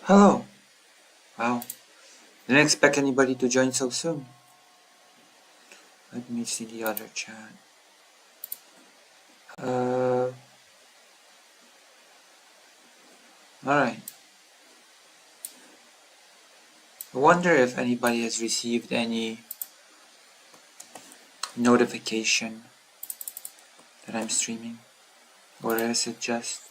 Hello. Wow. Didn't expect anybody to join so soon. Let me see the other chat. Alright. I wonder if anybody has received any notification that I'm streaming. Or is it just...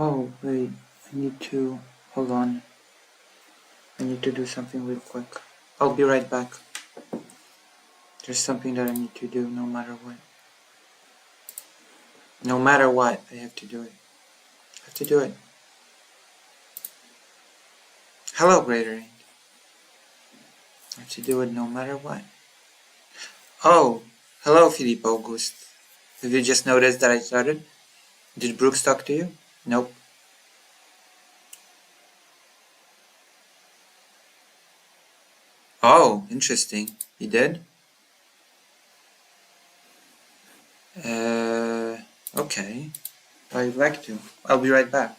Oh, wait. I need to... Hold on. I need to do something real quick. I'll be right back. There's something that I need to do no matter what. No matter what, I have to do it. I have to do it. Hello, Greater End. I have to do it no matter what. Oh, hello, Philippe Auguste. Have you just noticed that I started? Did Brooks talk to you? Nope. Oh, interesting. He did? Okay. I'd like to. I'll be right back.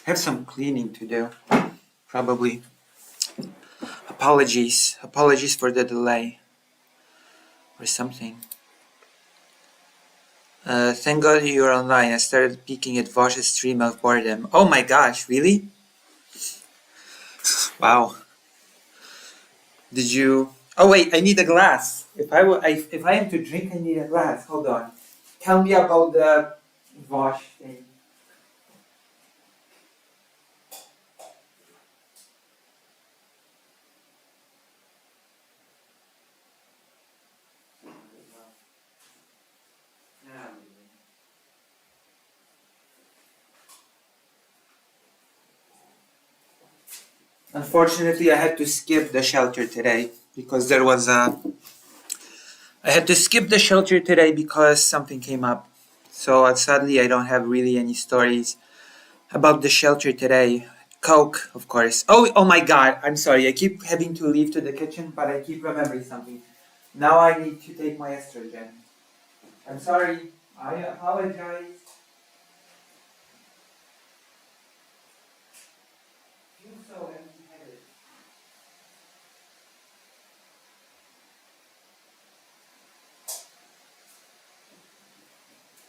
I have some cleaning to do. Probably. Apologies. Apologies for the delay. Or something. Thank God you're online. I started peeking at Vosh's stream of boredom. Oh my gosh, really? Wow. Did you... Oh wait, I need a glass. If I am to drink, I need a glass. Hold on. Tell me about the Vosh thing. Unfortunately, I had to skip the shelter today because there was a... I had to skip the shelter today because something came up. So sadly, I don't have really any stories about the shelter today. Coke, of course. Oh my God! I'm sorry. I keep having to leave to the kitchen, but I keep remembering something. Now I need to take my estrogen. I'm sorry. I apologize. I feel so empty-headed.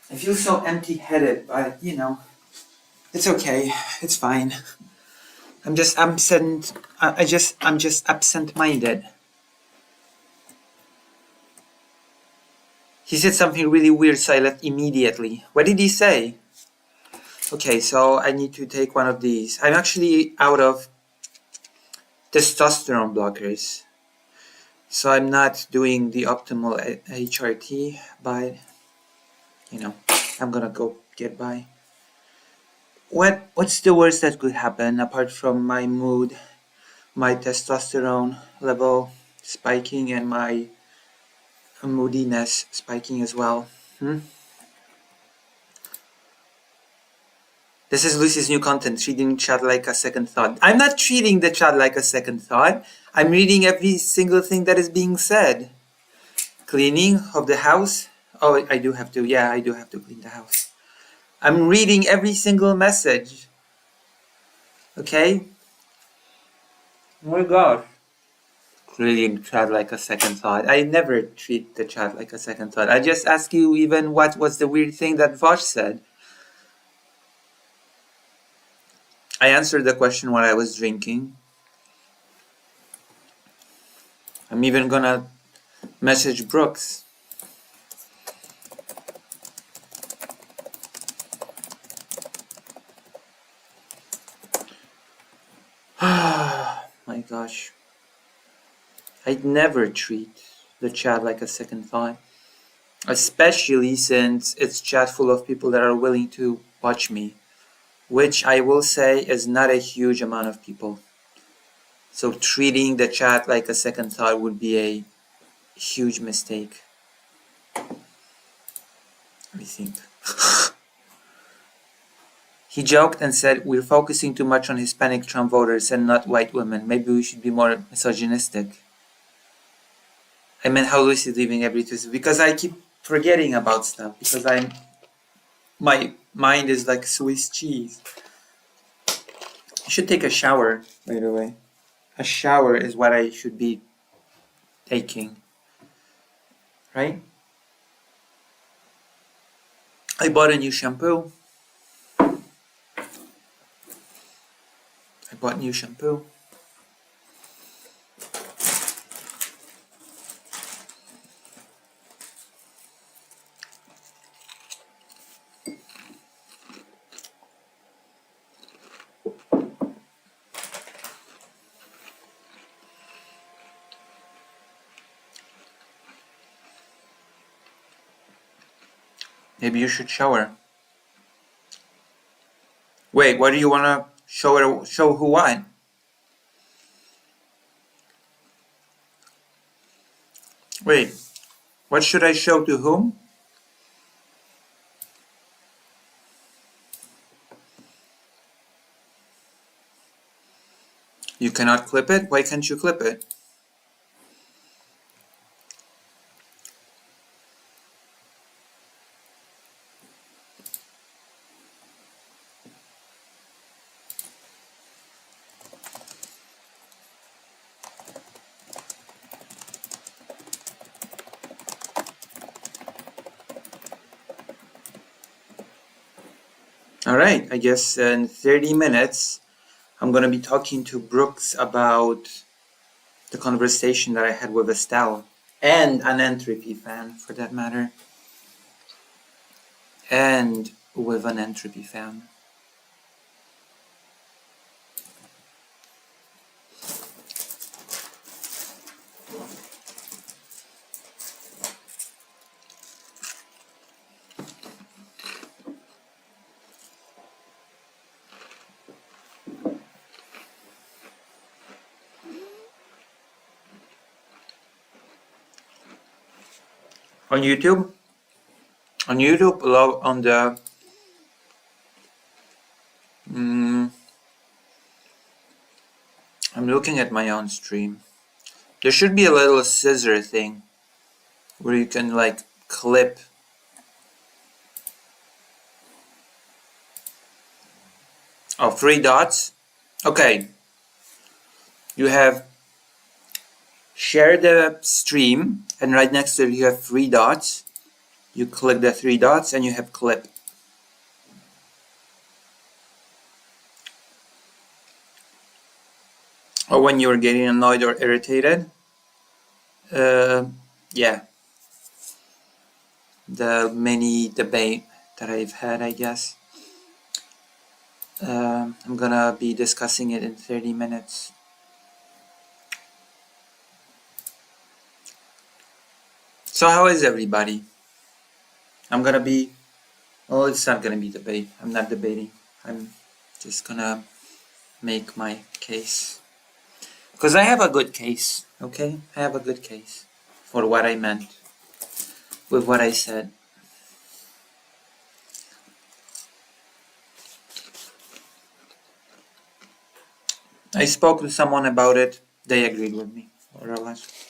I feel so empty-headed, but you know, it's okay. It's fine. I'm just absent. I'm just absent-minded. He said something really weird, so I left immediately. What did he say? Okay, so I need to take one of these. I'm actually out of testosterone blockers. So I'm not doing the optimal HRT, but I'm gonna go get by. What's the worst that could happen apart from my mood, my testosterone level spiking, and my moodiness spiking as well? This is Lucy's new content, treating chat like a second thought. I'm not treating the chat like a second thought. I'm reading every single thing that is being said. Cleaning of the house. Oh, I do have to clean the house. I'm reading every single message. Okay? Oh my god. Treating chat like a second thought. I never treat the chat like a second thought. I just ask you even what was the weird thing that Vosh said. I answered the question while I was drinking. I'm even gonna message Brooks. My gosh. I'd never treat the chat like a second thought. Especially since it's chat full of people that are willing to watch me. Which I will say is not a huge amount of people. So treating the chat like a second thought would be a huge mistake, I think. He joked and said, "We're focusing too much on Hispanic Trump voters and not white women. Maybe we should be more misogynistic." I meant how Lucy's leaving every Tuesday because I keep forgetting about stuff because my mind is like Swiss cheese. I should take a shower, by the way. A shower is what I should be taking, right? I bought a new shampoo. Maybe you should shower. Wait, what do you want to show? Show who what? Wait, what should I show to whom? You cannot clip it? Why can't you clip it? Alright, I guess in 30 minutes I'm going to be talking to Brooks about the conversation that I had with Estelle. And an Entropy fan, for that matter. And with an Entropy fan. On YouTube? On YouTube, on the... I'm looking at my own stream. There should be a little scissor thing where you can like clip. Oh, 3 dots? Okay. You have share the stream and right next to it you have 3 dots. You click the 3 dots and you have clip. Or when you're getting annoyed or irritated. Yeah. The mini debate that I've had, I guess. I'm gonna be discussing it in 30 minutes. So how is everybody? I'm gonna be, well, it's not gonna be debate. I'm not debating. I'm just gonna make my case. Because I have a good case, okay? I have a good case for what I meant with what I said. I spoke with someone about it. They agreed with me, more or less.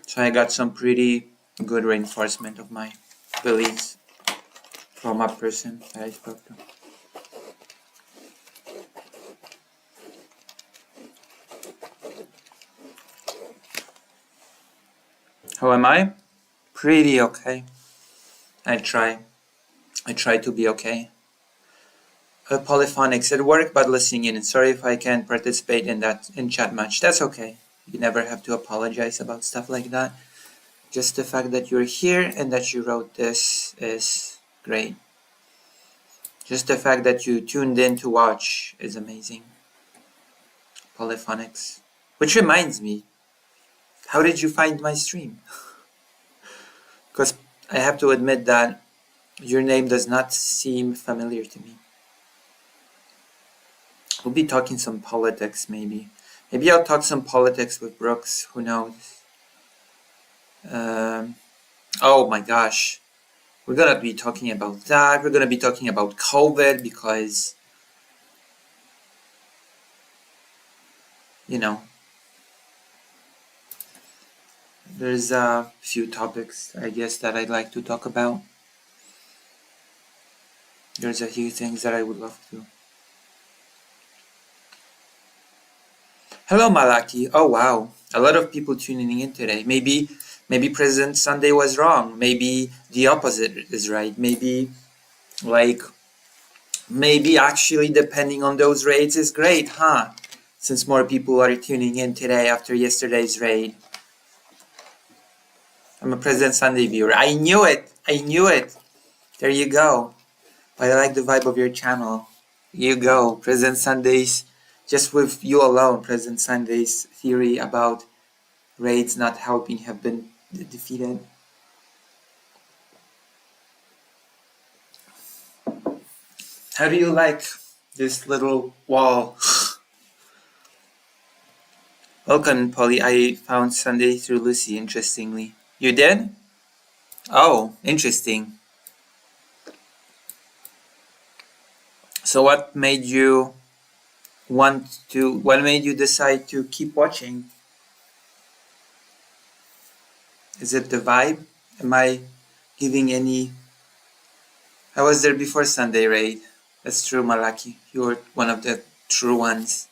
So I got some pretty good reinforcement of my beliefs from a person that I spoke to. How am I? Pretty okay. I try. I try to be okay. Polyphonics at work, but listening in. Sorry if I can't participate in that in chat much. That's okay. You never have to apologize about stuff like that. Just the fact that you're here and that you wrote this is great. Just the fact that you tuned in to watch is amazing. Polyphonics. Which reminds me, how did you find my stream? Because I have to admit that your name does not seem familiar to me. We'll be talking some politics, maybe. Maybe I'll talk some politics with Brooks, who knows. Oh my gosh. We're gonna be talking about that. We're gonna be talking about COVID because, you know, there's a few topics, I guess, that I'd like to talk about. There's a few things that I would love to. Hello, Malaki. Oh, wow. A lot of people tuning in today. Maybe President Sunday was wrong. Maybe the opposite is right. Maybe actually depending on those raids is great, huh? Since more people are tuning in today after yesterday's raid. I'm a President Sunday viewer. I knew it. I knew it. There you go. But I like the vibe of your channel. You go. President Sunday's, just with you alone, President Sunday's theory about raids not helping have been defeated. How do you like this little wall? Welcome, Polly. I found Sunday through Lucy, interestingly. You did? Oh, interesting. So what made you decide to keep watching? Is it the vibe? Am I giving any... I was there before Sunday raid. That's true, Malaki. You're one of the true ones.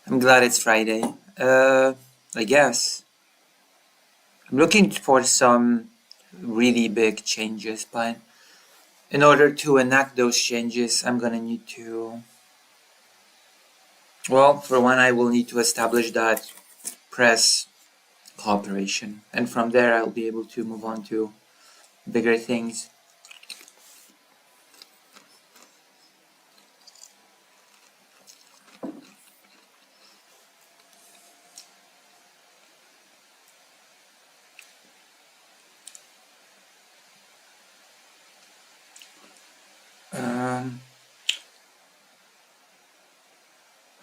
I'm glad it's Friday. I guess. I'm looking for some really big changes, but in order to enact those changes, I'm gonna need to... Well, for one, I will need to establish that press cooperation. And from there, I'll be able to move on to bigger things.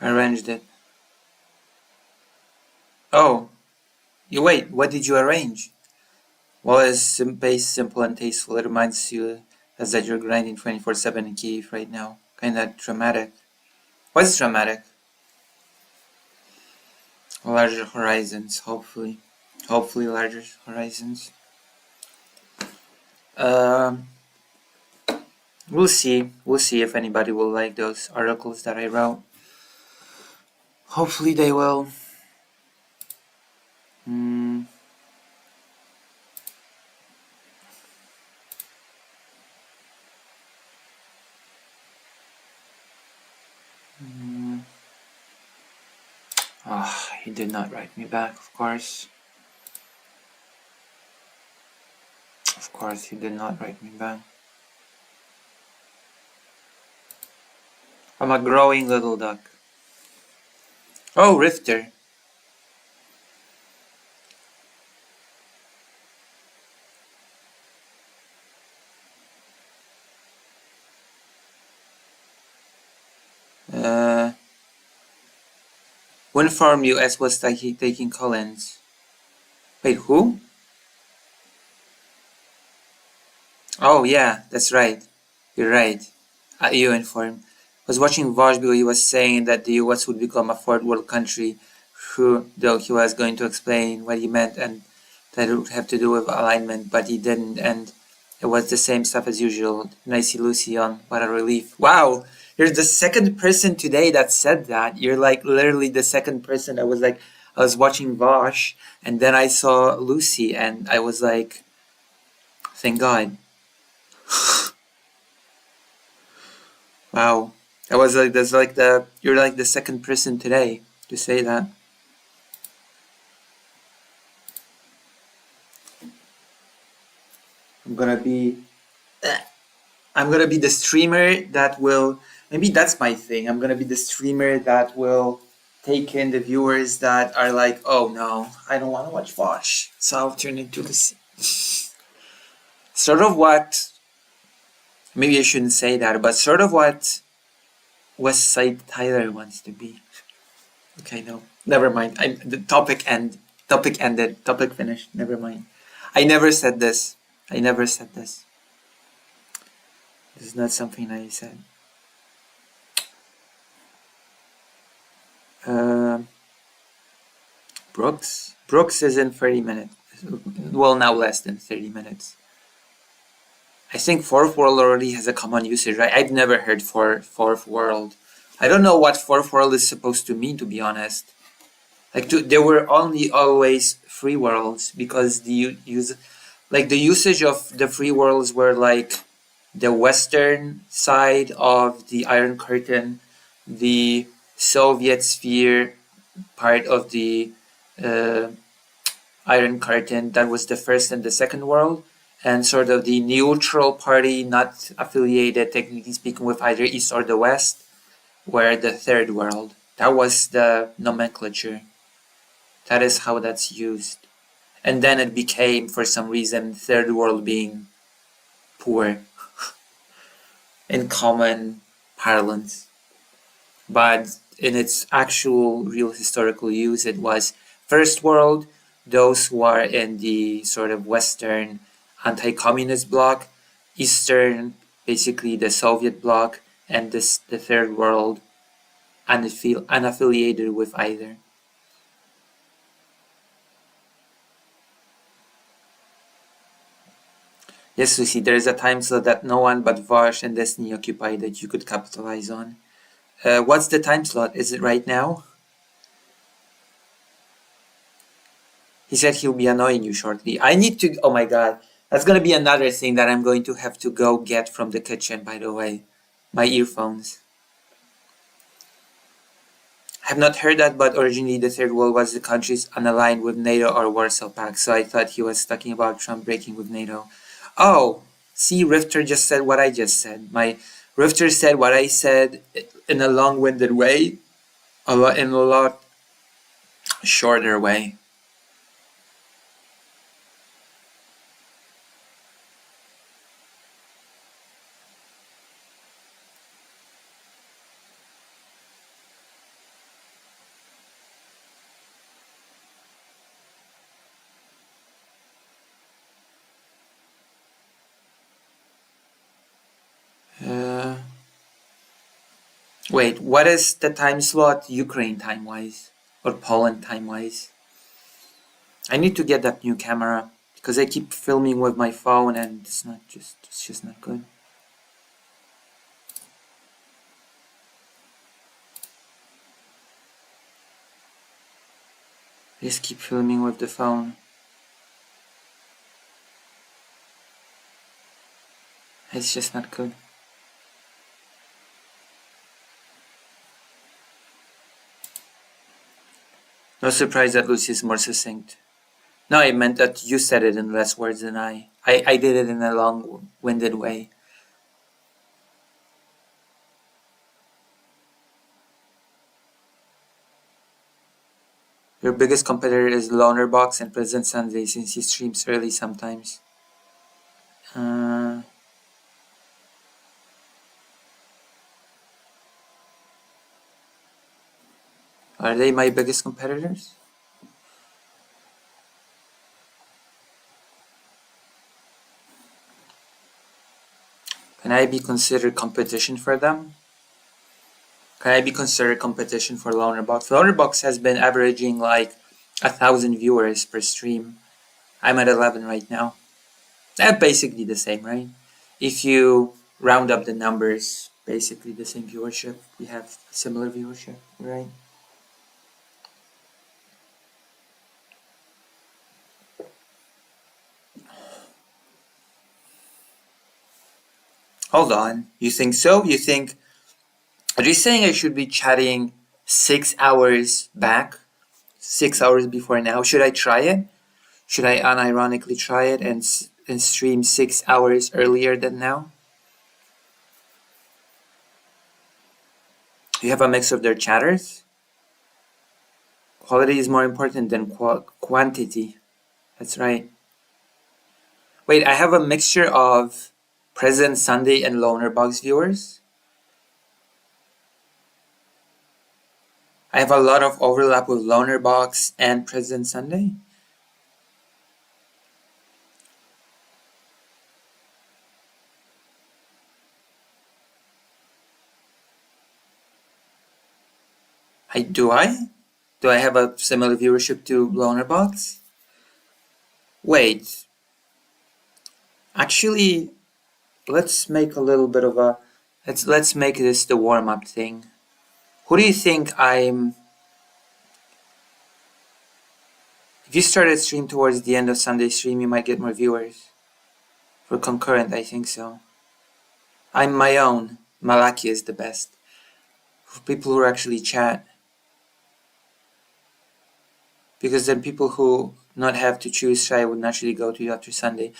Arranged it. Oh, you wait, what did you arrange? Well, it's base, simple, and tasteful. It reminds you as that you're grinding 24/7 in Kyiv right now. Kinda dramatic. What's dramatic? Larger horizons, hopefully. Hopefully larger horizons. We'll see. We'll see if anybody will like those articles that I wrote. Hopefully they will. He did not write me back, of course. Of course, he did not write me back. I'm a growing little duck. Oh, Rifter. Who informed US was taking Collins? Wait, who? Oh yeah, that's right. You're right. You informed. I was watching Vaj because he was saying that the US would become a third world country, though he was going to explain what he meant and that it would have to do with alignment, but he didn't, and it was the same stuff as usual. And I see Lucy on. What a relief. Wow, you're the second person today that said that. You're like literally the second person. I was watching Vosh, and then I saw Lucy, and I was like, thank God. Wow. You're like the second person today to say that. I'm gonna be I'm gonna be the streamer that will, maybe that's my thing. I'm gonna be the streamer that will take in the viewers that are like, oh no, I don't wanna watch Vosh. So I'll turn into the sort of what, maybe I shouldn't say that, but sort of what West Side Tyler wants to be. Okay, no. Never mind. The topic ended. Topic finished. Never mind. I never said this. I never said this. This is not something I said. Um Brooks. Brooks is in 30 minutes. Well, now less than 30 minutes. I think Fourth World already has a common usage, right? I've never heard for Fourth World. I don't know what Fourth World is supposed to mean, to be honest. There were only always free worlds because the usage of the free worlds were like the western side of the Iron Curtain, the Soviet sphere part of the uh, Iron Curtain, that was the first and the second world, and sort of the neutral party, not affiliated, technically speaking, with either East or the West, were the third world. That was the nomenclature. That is how that's used. And then it became, for some reason, third world being poor in common parlance. But in its actual real historical use, it was first world, those who are in the sort of Western anti-communist bloc, Eastern, basically the Soviet bloc, and the third world, unaffiliated with either. Yes, Lucy, there is a time slot that no one but Varsh and Destiny occupy that you could capitalize on. What's the time slot? Is it right now? He said he'll be annoying you shortly. I need to. Oh my god. That's gonna be another thing that I'm going to have to go get from the kitchen, by the way. My earphones. I have not heard that, but originally the Third World was the countries unaligned with NATO or Warsaw Pact, so I thought he was talking about Trump breaking with NATO. Oh, see, Rifter just said what I just said. My Rifter said what I said in a long-winded way, in a lot shorter way. Uh, Wait, what is the time slot Ukraine time-wise? Or Poland time-wise? I need to get that new camera because I keep filming with my phone and it's just not good. I just keep filming with the phone. It's just not good. No surprise that Lucy is more succinct. No, I meant that you said it in less words than I. I did it in a long-winded way. Your biggest competitor is Lonerbox and President Sunday since he streams early sometimes. Are they my biggest competitors? Can I be considered competition for them? Can I be considered competition for Lonerbox? Lonerbox has been averaging like 1,000 viewers per stream. I'm at 11 right now. That's basically the same, right? If you round up the numbers, basically the same viewership. We have similar viewership, right? Hold on. You think so? Are you saying I should be chatting 6 hours back? 6 hours before now? Should I try it? Should I unironically try it and stream 6 hours earlier than now? You have a mix of their chatters? Quality is more important than quantity. That's right. Wait, I have a mixture of President Sunday and Lonerbox viewers? I have a lot of overlap with Lonerbox and President Sunday? Do I? Do I have a similar viewership to Lonerbox? Wait. Actually, let's make a little bit of a let's make this the warm-up thing. Who do you think I'm? If you started stream towards the end of Sunday stream, you might get more viewers. For concurrent, I think so. I'm my own. Malaki is the best. For people who actually chat. Because then people who not have to choose shy would naturally go to after Sunday.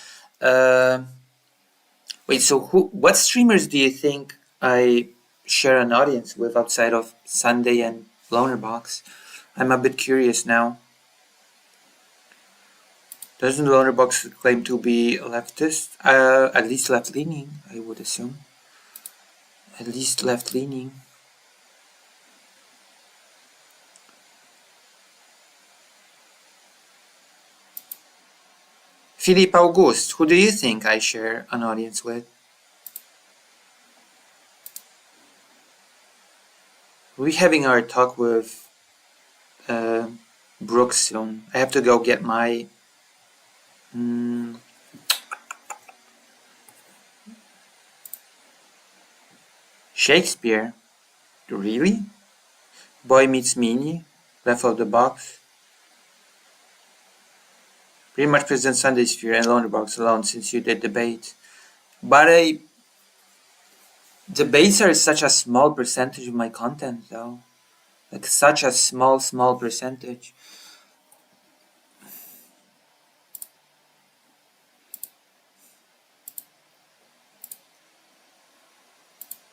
Wait, so what streamers do you think I share an audience with outside of Sunday and Lonerbox? I'm a bit curious now. Doesn't Lonerbox claim to be leftist? At least left-leaning, I would assume. At least left-leaning. Philippe Auguste, who do you think I share an audience with? We're having our talk with Brooks soon. I have to go get my Shakespeare. Really? Boy Meets Meanie? Left of the Box? Pretty much present Sunday Sphere and Lonerbox alone since you did debate. But debates are such a small percentage of my content though. Like such a small percentage.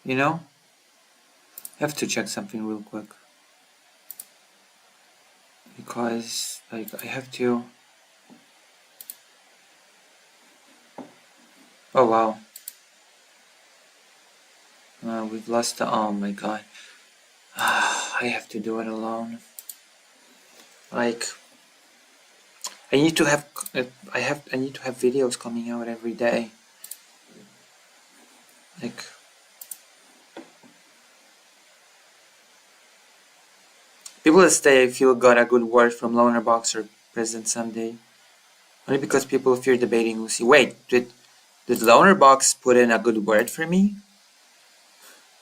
You know? I have to check something real quick. Because like I have to. Oh wow. We've lost the. Oh my god. I have to do it alone. Like I need to have I need to have videos coming out every day. Like people that stay I feel got a good word from Lonerbox or President Sunday. Only because people fear debating Lucy. Wait, did Lonerbox put in a good word for me?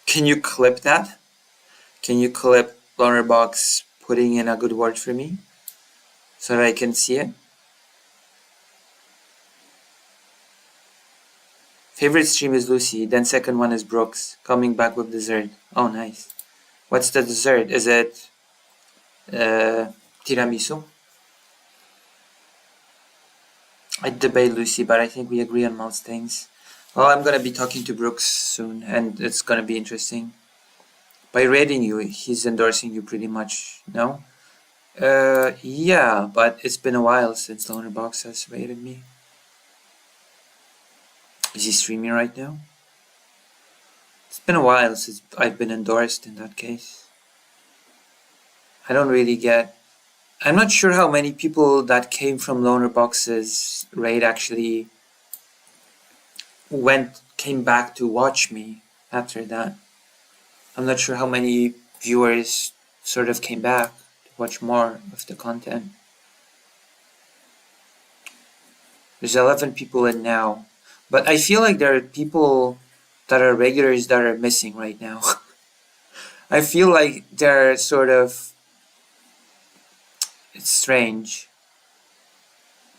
Can you clip that? Can you clip Lonerbox putting in a good word for me? So that I can see it? Favorite stream is Lucy, then second one is Brooks, coming back with dessert. Oh nice. What's the dessert? Is it tiramisu? I'd debate Lucy, but I think we agree on most things. Well, I'm gonna be talking to Brooks soon, and it's gonna be interesting. By rating you, he's endorsing you pretty much, no? Yeah, but it's been a while since Lonerbox has rated me. Is he streaming right now? It's been a while since I've been endorsed in that case. I don't really get. I'm not sure how many people that came from Loner Box's raid actually came back to watch me after that. I'm not sure how many viewers sort of came back to watch more of the content. There's 11 people in now, but I feel like there are people that are regulars that are missing right now. I feel like they're sort of. It's strange.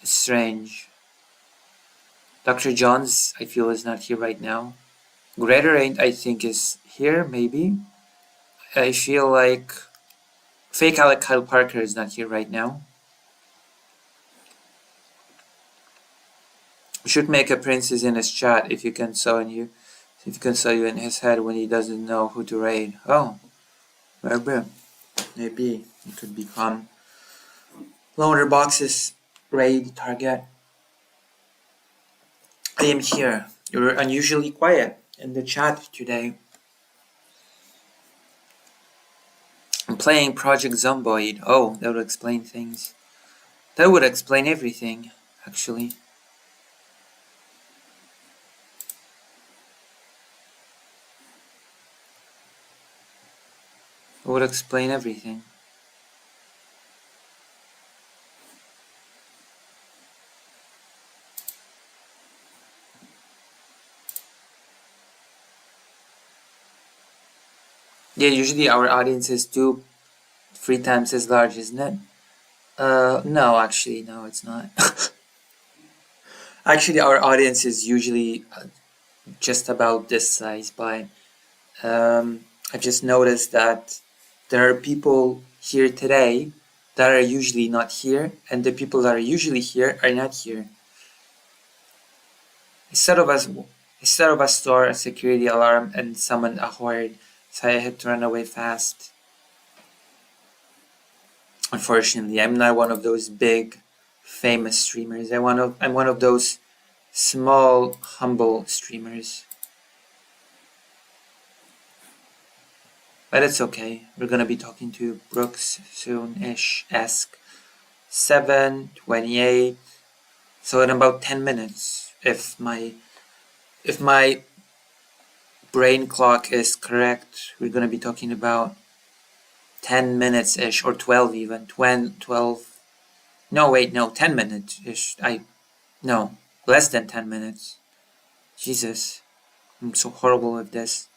It's strange. Dr. Johns, I feel, is not here right now. Greater I think, is here, maybe. I feel like Fake Alec Kyle Parker is not here right now. We should make a princess in his chat if you can saw you in his head when he doesn't know who to raid. Oh, maybe it could become Loner Box's raid target. I am here. You're unusually quiet in the chat today. I'm playing Project Zomboid. Oh, that would explain things. That would explain everything, actually. It would explain everything. Yeah, usually our audience is 3 times as large, isn't it? No, actually, no, it's not. Actually, our audience is usually just about this size, but I've just noticed that there are people here today that are usually not here, and the people that are usually here are not here. Instead of us store a security alarm and summon a horde, so I had to run away fast. Unfortunately, I'm not one of those big, famous streamers. I'm one of those small, humble streamers. But it's okay. We're gonna be talking to Brooks soon-ish. Ask 7:28. So in about 10 minutes, if my brain clock is correct, we're gonna be talking about 10 minutes-ish, or 12 even. 12. No, wait, no, 10 minutes-ish. No, less than 10 minutes. Jesus, I'm so horrible with this.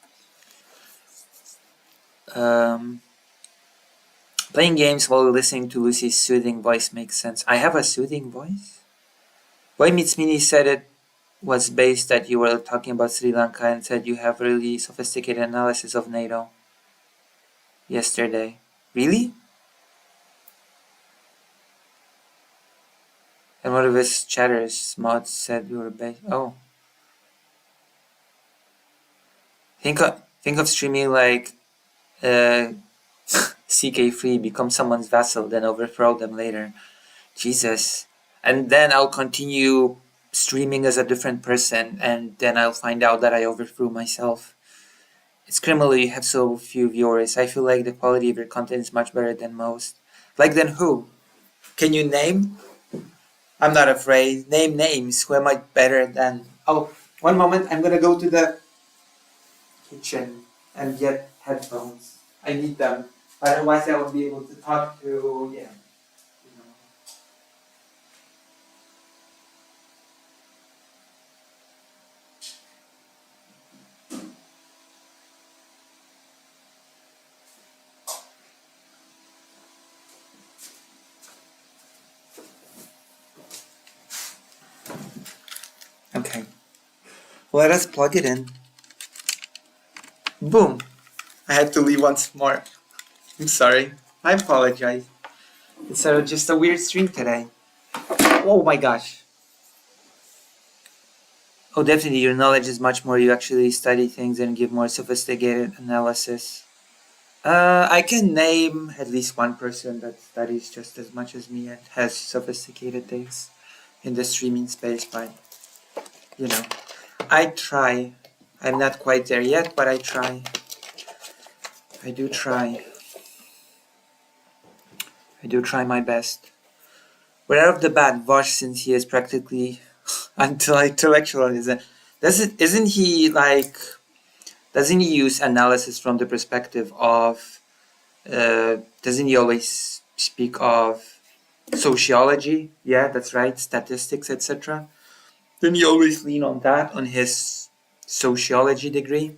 Playing games while listening to Lucy's soothing voice makes sense. I have a soothing voice? Boy Meets Mini said it was based that you were talking about Sri Lanka and said you have really sophisticated analysis of NATO yesterday. Really? And one of his chatters mods said you were based. Oh. Think of streaming like CK3, become someone's vassal, then overthrow them later. Jesus. And then I'll continue streaming as a different person, and then I'll find out that I overthrew myself. It's criminal you have so few viewers. I feel like the quality of your content is much better than most. Like than who? Can you name? I'm not afraid. Name names. Who am I better than? Oh, one moment. I'm gonna go to the kitchen and get headphones. I need them. Otherwise, I won't be able to talk to. Yeah. Okay. Let us plug it in. Boom. I had to leave once more. I'm sorry. I apologize. It's just a weird stream today. Oh my gosh. Oh, definitely. Your knowledge is much more. You actually study things and give more sophisticated analysis. I can name at least one person that studies just as much as me and has sophisticated things in the streaming space, but you know, I try. I'm not quite there yet, but I try. I do try. I do try my best. Right off the bat, Vosh, since he is practically intellectual, isn't he like? Doesn't he use analysis from the perspective of? Doesn't he always speak of sociology? Yeah, that's right. Statistics, etc. Didn't he always lean on that on his sociology degree?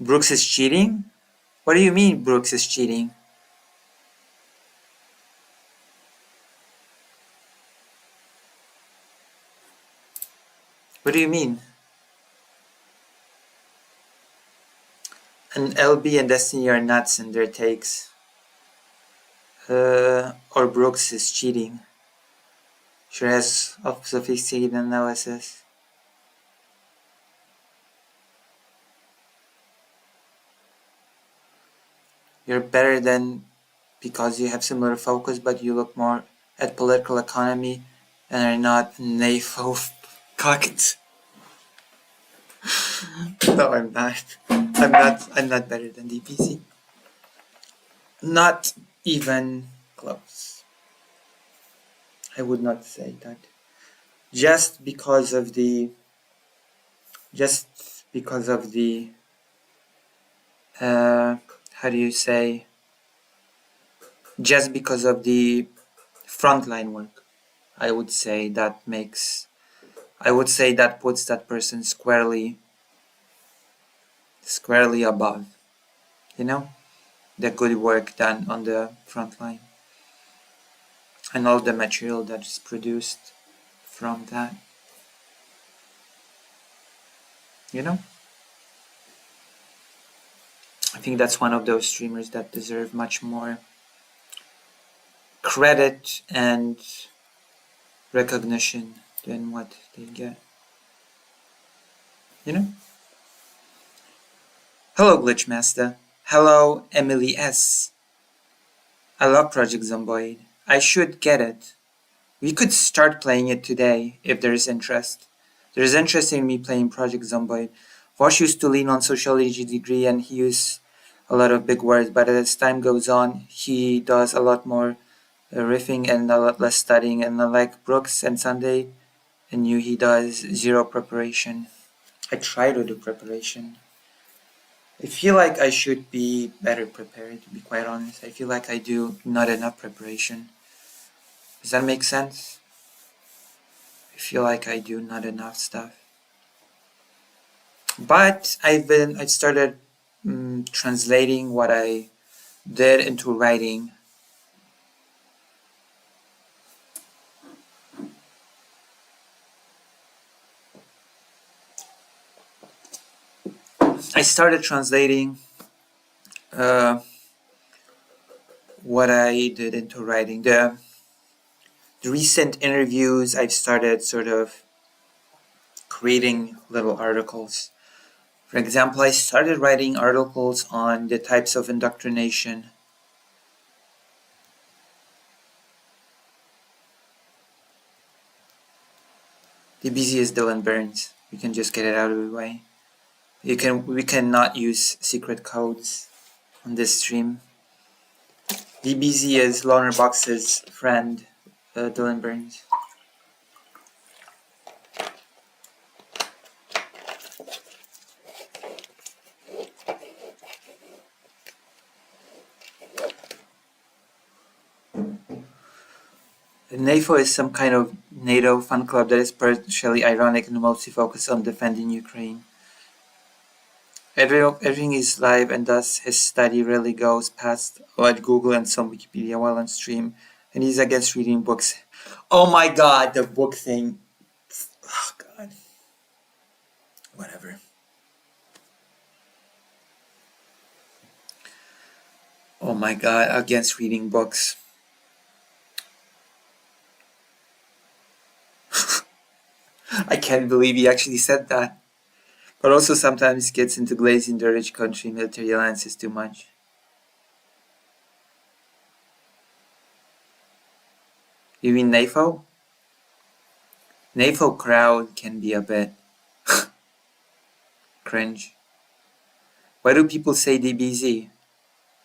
Brooks is cheating? What do you mean Brooks is cheating? What do you mean? And LB and Destiny are nuts in their takes. Or Brooks is cheating. Sure has sophisticated analysis. You're better than because you have similar focus, but you look more at political economy and are not NAFO cocked. No, I'm not. I'm not better than DPC. Not even close. I would not say that. Just because of the how do you say, just because of the frontline work, I would say that puts that person squarely above, the good work done on the front line and all the material that is produced from that. I think that's one of those streamers that deserve much more credit and recognition than what they get. Hello, Glitchmaster. Hello, Emily S. I love Project Zomboid. I should get it. We could start playing it today if there is interest. There is interest in me playing Project Zomboid. Vosh used to lean on sociology degree and he used a lot of big words, but as time goes on, he does a lot more riffing and a lot less studying. And like Brooks and Sunday, and he does zero preparation. I try to do preparation. I feel like I should be better prepared, to be quite honest. I feel like I do not enough preparation. Does that make sense? I feel like I do not enough stuff. But I've started translating what I did into writing. I started translating what I did into writing. The recent interviews, I've started sort of creating little articles. For example, I started writing articles on the types of indoctrination. The BZ is Dylan Burns. We can just get it out of the way. We cannot use secret codes on this stream. DBZ is Loner Box's friend, Dylan Burns. NAFO is some kind of NATO fan club that is partially ironic and mostly focused on defending Ukraine. Everything is live, and thus his study really goes past what Google and some Wikipedia while on stream, and he's against reading books. Oh my god, the book thing. Oh god. Whatever. Oh my god, against reading books. I can't believe he actually said that. But also sometimes gets into glazing the rich country military alliances too much. You mean NAFO? NAFO crowd can be a bit cringe. Why do people say DBZ?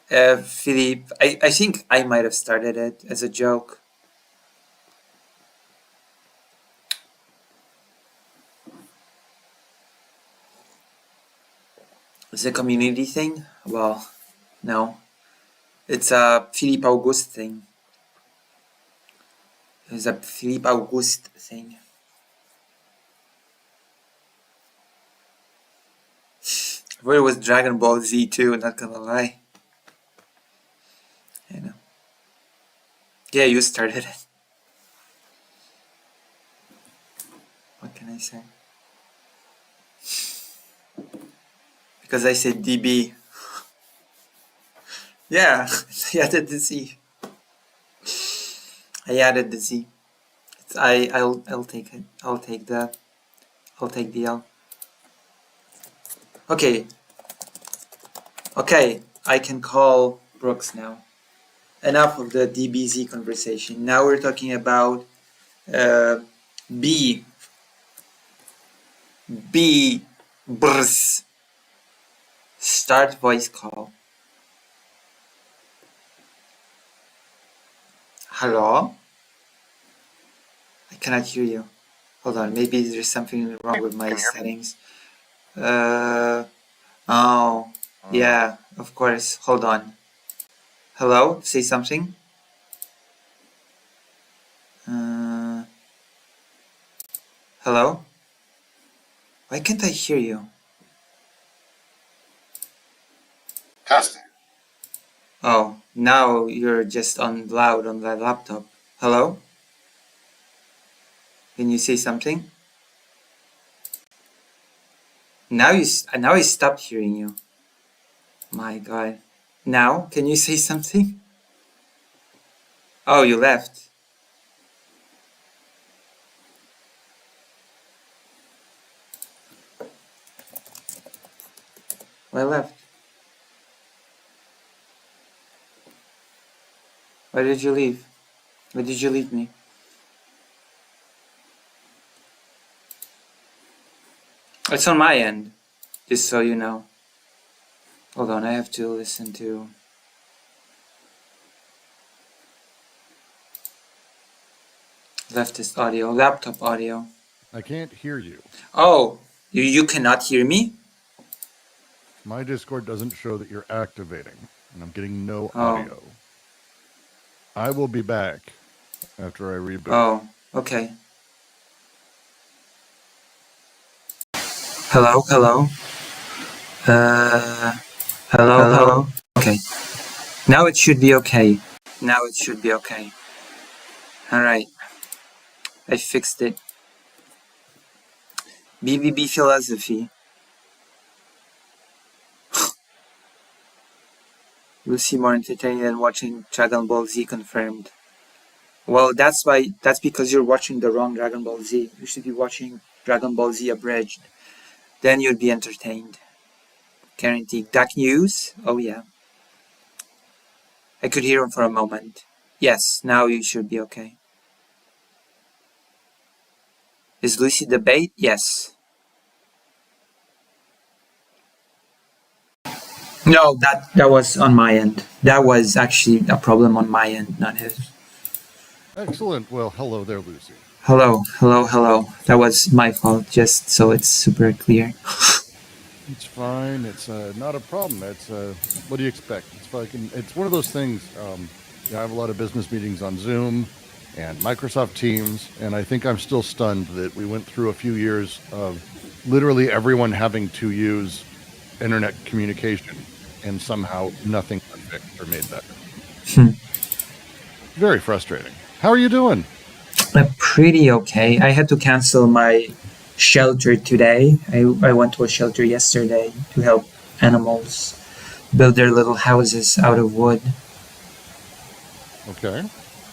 Philippe, I think I might have started it as a joke. It's a community thing? Well, no. It's a Philippe Auguste thing. It's a Philippe Auguste thing. I thought it was Dragon Ball Z too, not gonna lie. I know. Yeah, you started it. What can I say? Because I said DB. Yeah, I added the Z. I added the Z. I'll take it. I'll take the L. Okay. Okay, I can call Brooks now. Enough of the DBZ conversation. Now we're talking about B. Brs. Start voice call. Hello? I cannot hear you. Hold on, maybe there's something wrong with my settings. Oh, yeah, of course. Hold on. Hello? Say something. Hello? Why can't I hear you? Testing. Oh, now you're just on loud on the laptop. Hello? Can you say something? Now I stopped hearing you. My God. Now, can you say something? Oh, you left. Why left? Why did you leave? Why did you leave me? It's on my end, just so you know. Hold on, I have to listen to... leftist audio, laptop audio. I can't hear you. Oh, you cannot hear me? My Discord doesn't show that you're activating, and I'm getting no Oh. audio. I will be back after I reboot. Oh, okay. Hello, hello. Hello. Okay. Now it should be okay. Alright. I fixed it. BBB philosophy. Lucy more entertaining than watching Dragon Ball Z confirmed. Well, that's because you're watching the wrong Dragon Ball Z. You should be watching Dragon Ball Z abridged. Then you'd be entertained. Guaranteed. Duck News? Oh yeah. I could hear him for a moment. Yes, now you should be okay. Is Lucy the bait? Yes. No, that was on my end. That was actually a problem on my end, not his. Excellent. Well, hello there, Lucy. Hello. That was my fault, just so it's super clear. It's fine. It's not a problem. It's what do you expect? It's one of those things. I have a lot of business meetings on Zoom and Microsoft Teams, and I think I'm still stunned that we went through a few years of literally everyone having to use internet communication, and somehow nothing got fixed or made better. Very frustrating. How are you doing? I'm pretty okay. I had to cancel my shelter today. I went to a shelter yesterday to help animals build their little houses out of wood. Okay.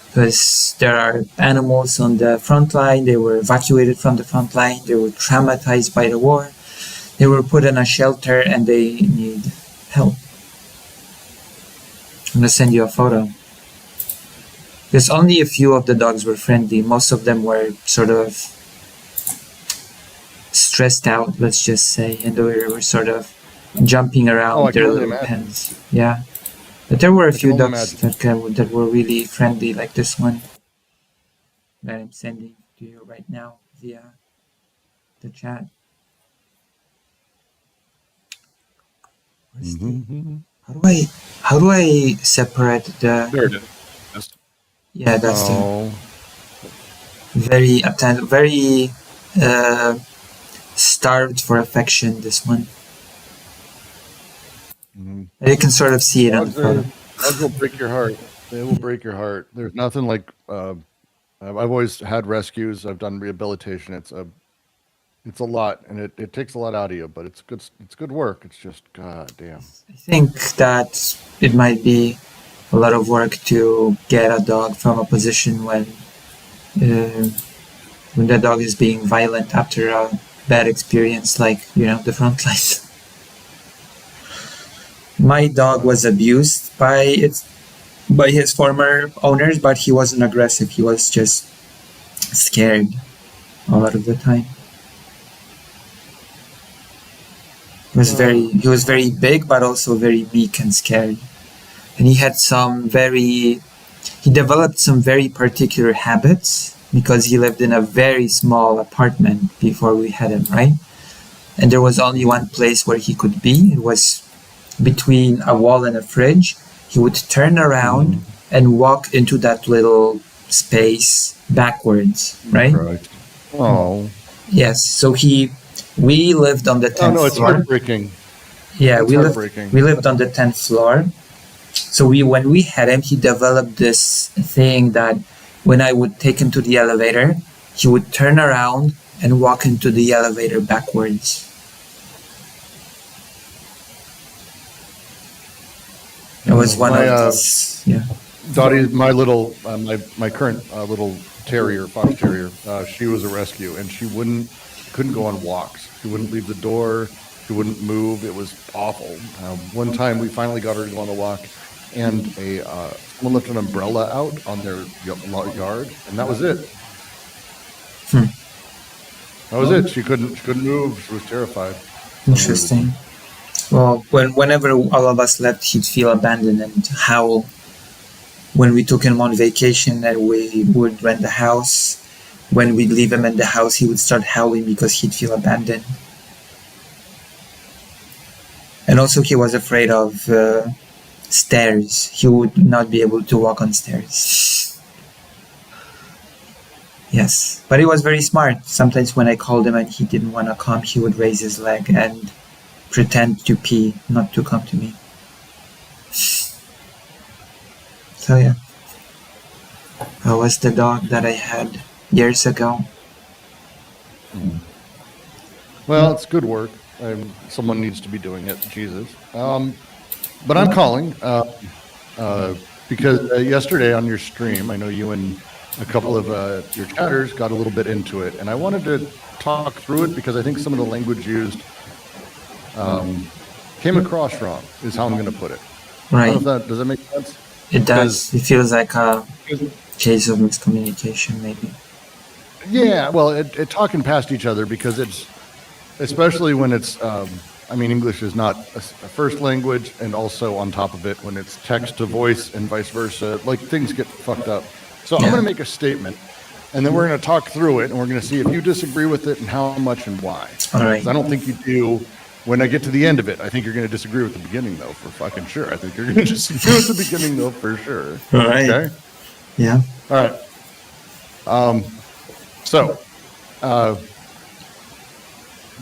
Because there are animals on the front line. They were evacuated from the front line. They were traumatized by the war. They were put in a shelter and they need help. I'm gonna send you a photo. Because only a few of the dogs were friendly. Most of them were sort of stressed out, let's just say, and they were sort of jumping around their little pens. Yeah. But there were a I can few only ducks imagine. that were really friendly, like this one that I'm sending to you right now via the chat. Where's the? Mm-hmm. How do I separate the? There it is. Yeah, that's the Oh, very uh, starved for affection. This one. mhm. You can sort of see it on the Dogs are photo. dogs will break your heart. They will break your heart. There's nothing like. I've always had rescues. I've done rehabilitation. It's a lot, and it takes a lot out of you. But it's good. It's good work. It's just god damn. I think that it might be a lot of work to get a dog from a position uh, when the dog is being violent after a bad experience, like the front lines. My dog was abused by his former owners, but he wasn't aggressive. He was just scared a lot of the time. He was very big, but also very meek and scared. And he developed some very particular habits because he lived in a very small apartment before we had him, right? And there was only one place where he could be. It was between a wall and a fridge. He would turn around and walk into that little space backwards, right? Right. Oh. Yes. So we lived on the Oh 10th no, it's floor. heartbreaking. Yeah, It's heartbreaking. we lived on the 10th floor. So when we had him, he developed this thing that when I would take him to the elevator, he would turn around and walk into the elevator backwards. It was one My of those. Yeah. Dottie, my little, my current little terrier, fox terrier, she was a rescue, and couldn't go on walks. She wouldn't leave the door. She wouldn't move. It was awful. One time, we finally got her to go on a walk, and someone left an umbrella out on their yard, and that was it. That was it. She couldn't move. She was terrified. Interesting. Well, whenever all of us left, he'd feel abandoned and howl. When we took him on vacation and we would rent a house, when we'd leave him in the house, he would start howling because he'd feel abandoned. And also, he was afraid of stairs. He would not be able to walk on stairs. Yes, but he was very smart. Sometimes when I called him and he didn't want to come, he would raise his leg and pretend to pee, not to come to me. So yeah, that was the dog that I had years ago. Well, it's good work. Someone needs to be doing it. Jesus. But I'm calling because yesterday on your stream, I know you and a couple of your chatters got a little bit into it, and I wanted to talk through it because I think some of the language used came across wrong, is how I'm going to put it. Right. Does that make sense? It does. It feels like a case of miscommunication, maybe. Yeah, well, talking past each other because it's, especially when it's, English is not a first language, and also on top of it, when it's text to voice and vice versa, like things get fucked up. So I'm going to make a statement, and then we're going to talk through it, and we're going to see if you disagree with it and how much and why. All right. I don't think you do. When I get to the end of it, I think you're going to disagree with the beginning, though, for fucking sure. I think you're going to disagree with the beginning, though, for sure. All right. Okay? Yeah. All right. So,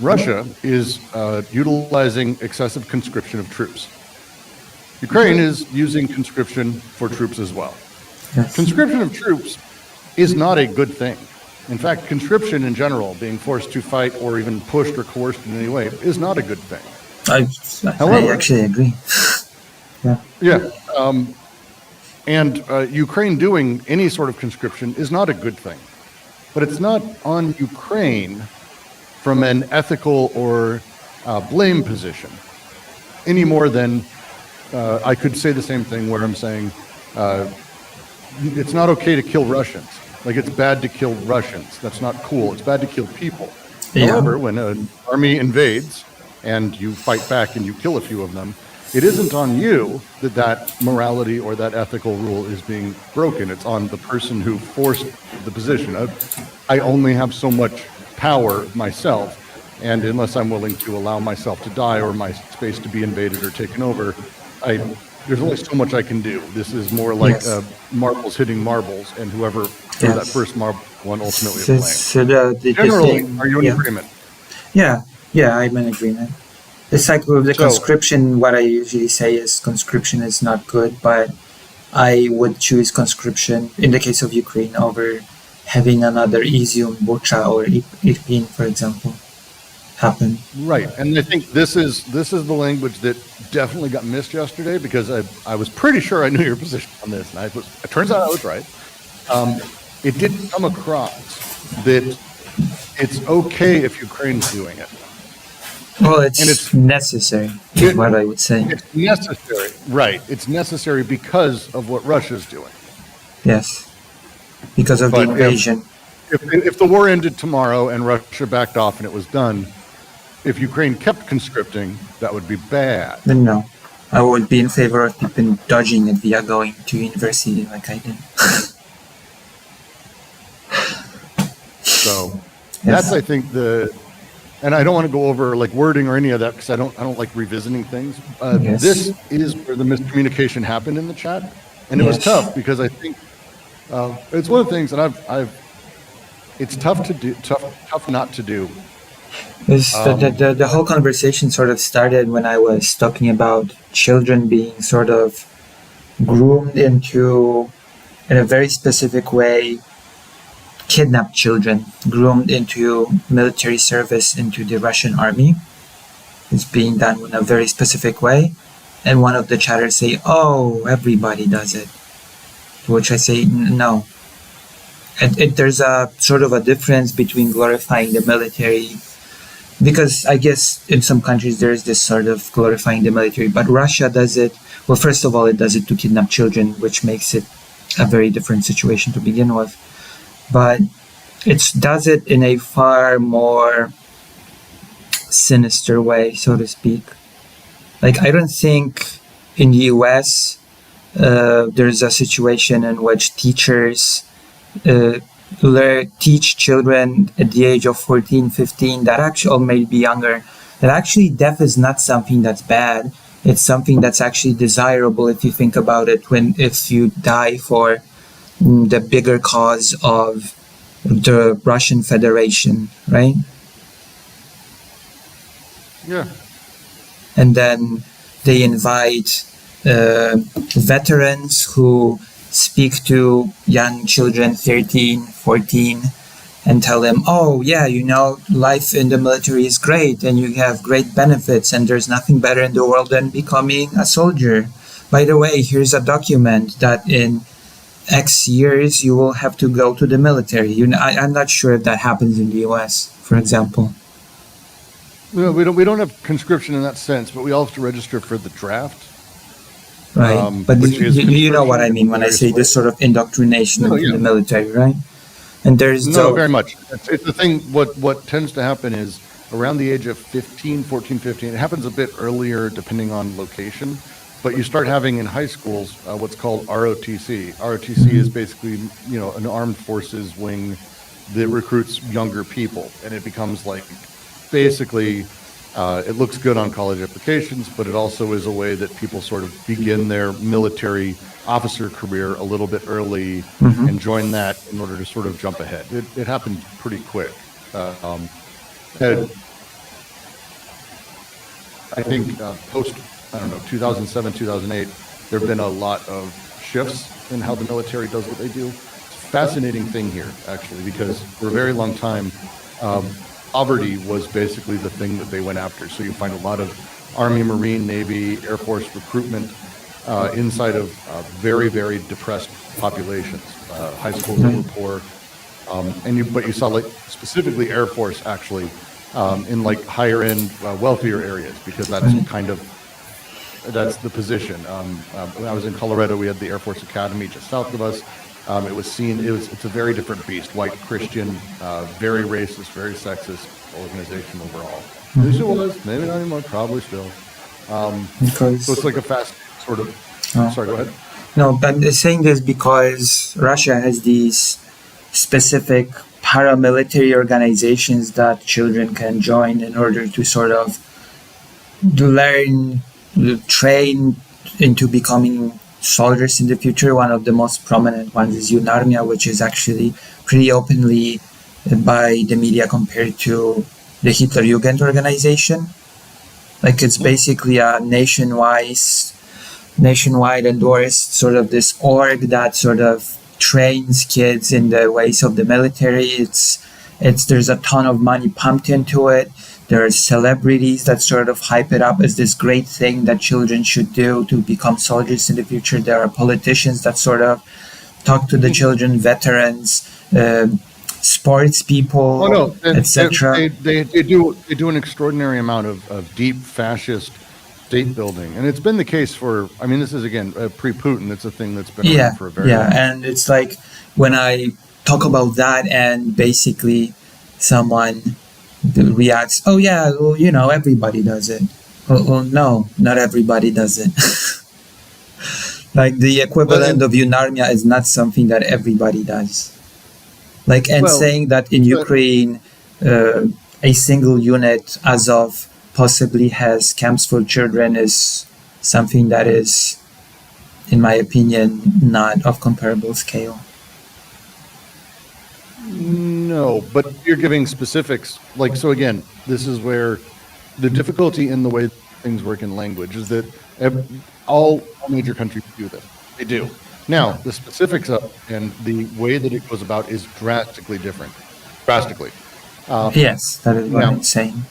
Russia is utilizing excessive conscription of troops. Ukraine is using conscription for troops as well. Yes. Conscription of troops is not a good thing. In fact, conscription in general, being forced to fight or even pushed or coerced in any way, is not a good thing. I actually agree. Yeah. Yeah. And Ukraine doing any sort of conscription is not a good thing. But it's not on Ukraine from an ethical or blame position any more than I could say the same thing where I'm saying it's not okay to kill Russians. Like, it's bad to kill Russians. That's not cool. It's bad to kill people. Yeah. However, when an army invades and you fight back and you kill a few of them, it isn't on you that morality or that ethical rule is being broken. It's on the person who forced the position. I only have so much power myself, and unless I'm willing to allow myself to die or my space to be invaded or taken over, there's only so much I can do. This is more like Yes. marbles hitting marbles, and whoever threw that Yes. first marble won ultimately is So, blamed. so the Generally, thing, are you in yeah, agreement? yeah, yeah, I'm in agreement. It's like with the So, conscription, what I usually say is conscription is not good, but I would choose conscription in the case of Ukraine over having another Izium, Bucha, or Irpin, for example, happen. right, and I think this is the language that definitely got missed yesterday because I was pretty sure I knew your position on this, and it turns out I was right. It didn't come across that it's okay if Ukraine's doing it, Well, and it's necessary, is it, what I would say. it's necessary, right? It's necessary because of what Russia's doing. Yes, because of the But invasion. if the war ended tomorrow and Russia backed off and it was done, if Ukraine kept conscripting, that would be bad. Then no, I would be in favor of people dodging it via going to university like I did. So Yes. that's, I think, and I don't want to go over like wording or any of that because I don't like revisiting things. Yes. This is where the miscommunication happened in the chat, and it was Yes. tough because I think it's one of the things that it's tough to do, tough not to do. The whole conversation sort of started when I was talking about children being sort of groomed into, in a very specific way, kidnapped children, groomed into military service into the Russian army. It's being done in a very specific way. And one of the chatters say, oh, everybody does it. To which I say, no. There's a sort of a difference between glorifying the military, because I guess in some countries there is this sort of glorifying the military, but Russia does it. Well, first of all, it does it to kidnap children, which makes it a very different situation to begin with. But it does it in a far more sinister way, so to speak. Like, I don't think in the US there's a situation in which teachers teach children at the age of 14, 15, that actually, or maybe younger, that actually death is not something that's bad. It's something that's actually desirable if you think about it, if you die for the bigger cause of the Russian Federation, right? Yeah. And then they invite veterans who speak to young children, 13, 14, and tell them, oh, yeah, life in the military is great and you have great benefits and there's nothing better in the world than becoming a soldier. By the way, here's a document that in X years you will have to go to the military. I'm not sure if that happens in the US, for example. No, we don't have conscription in that sense, but we all have to register for the draft. Right, but which is you know what I mean when I various say this ways. sort of indoctrination No, into yeah. the military, right? And there's No, very much. It's the thing, what tends to happen is around the age of 14, 15, it happens a bit earlier depending on location, but you start having in high schools what's called ROTC. ROTC is basically, an armed forces wing that recruits younger people, and it becomes like basically it looks good on college applications, but it also is a way that people sort of begin their military officer career a little bit early and join that in order to sort of jump ahead. It happened pretty quick. I think post, 2007, 2008, there have been a lot of shifts in how the military does what they do. It's a fascinating thing here, actually, because for a very long time, poverty was basically the thing that they went after. So you find a lot of Army, Marine, Navy, Air Force recruitment inside of very, very depressed populations. High schools that were poor, but you saw like specifically Air Force actually in like higher end, wealthier areas because that's that's the position. When I was in Colorado, we had the Air Force Academy just south of us. It's a very different beast, white Christian, very racist, very sexist organization overall. At least it was, maybe not anymore, probably still. Because So it's like a fast sort of. oh. Sorry, go ahead. No, but I'm saying this because Russia has these specific paramilitary organizations that children can join in order to sort of learn, train into becoming soldiers in the future. One of the most prominent ones is UNARMIA, which is actually pretty openly by the media compared to the Hitlerjugend organization. Like it's basically a nationwide endorsed sort of this org that sort of trains kids in the ways of the military. It's there's a ton of money pumped into it. There are celebrities that sort of hype it up as this great thing that children should do to become soldiers in the future. There are politicians that sort of talk to the children, veterans, sports people, Oh no, etc. they do an extraordinary amount of deep fascist state building, and it's been the case for. I mean, this is again pre-Putin. It's a thing that's been around for a very long time. And it's like when I talk about that, and basically someone reacts, "Oh yeah, well, you know, everybody does it." Well, no, not everybody does it. Like the equivalent of UNARMIA is not something that everybody does. Like, and Well, saying that in Ukraine, a single unit as of possibly has camps for children is something that is, in my opinion, not of comparable scale. No, but you're giving specifics. Like, so again, this is where the difficulty in the way things work in language is that all major countries do this. They do. Now, the specifics of and the way that it goes about is drastically different. Drastically. Yes, that is what Now- I'm saying.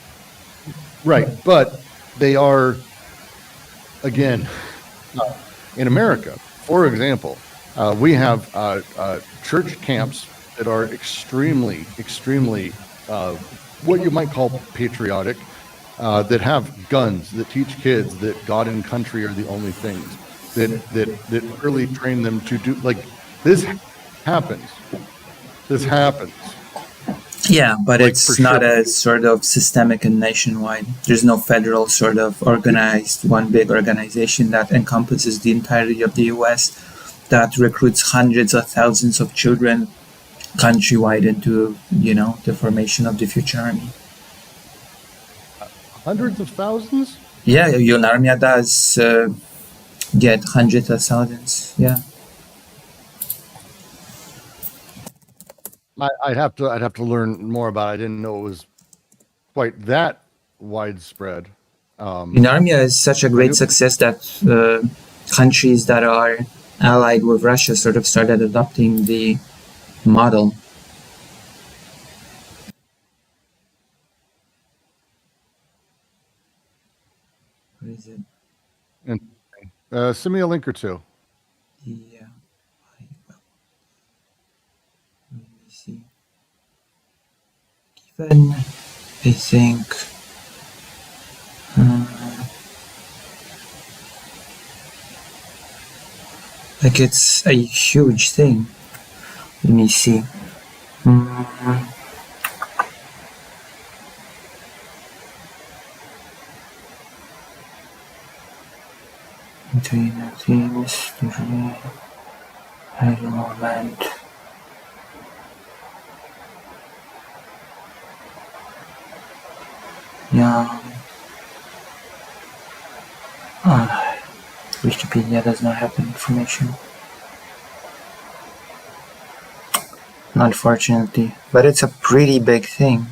Right. But they are, again, in America, for example, we have church camps that are extremely, what you might call patriotic, that have guns, that teach kids that God and country are the only things, that really train them to do, like, this happens. This happens. Yeah, but Like, it's for not sure. as sort of systemic and nationwide. There's no federal sort of organized, one big organization that encompasses the entirety of the US that recruits hundreds of thousands of children countrywide into, you know, the formation of the future army. Hundreds of thousands? Yeah, UNARMIA does get hundreds of thousands. Yeah. I'd have to learn more about it. I didn't know it was quite that widespread. UNARMIA is such a great success that countries that are allied with Russia sort of started adopting the model. What is it? And send me a link or two. Yeah. I will. Let me see. Even I think. Like it's a huge thing. Let me see. Between the teams, usually has a moment. Yeah. Wikipedia does not have the information. Unfortunately. But it's a pretty big thing.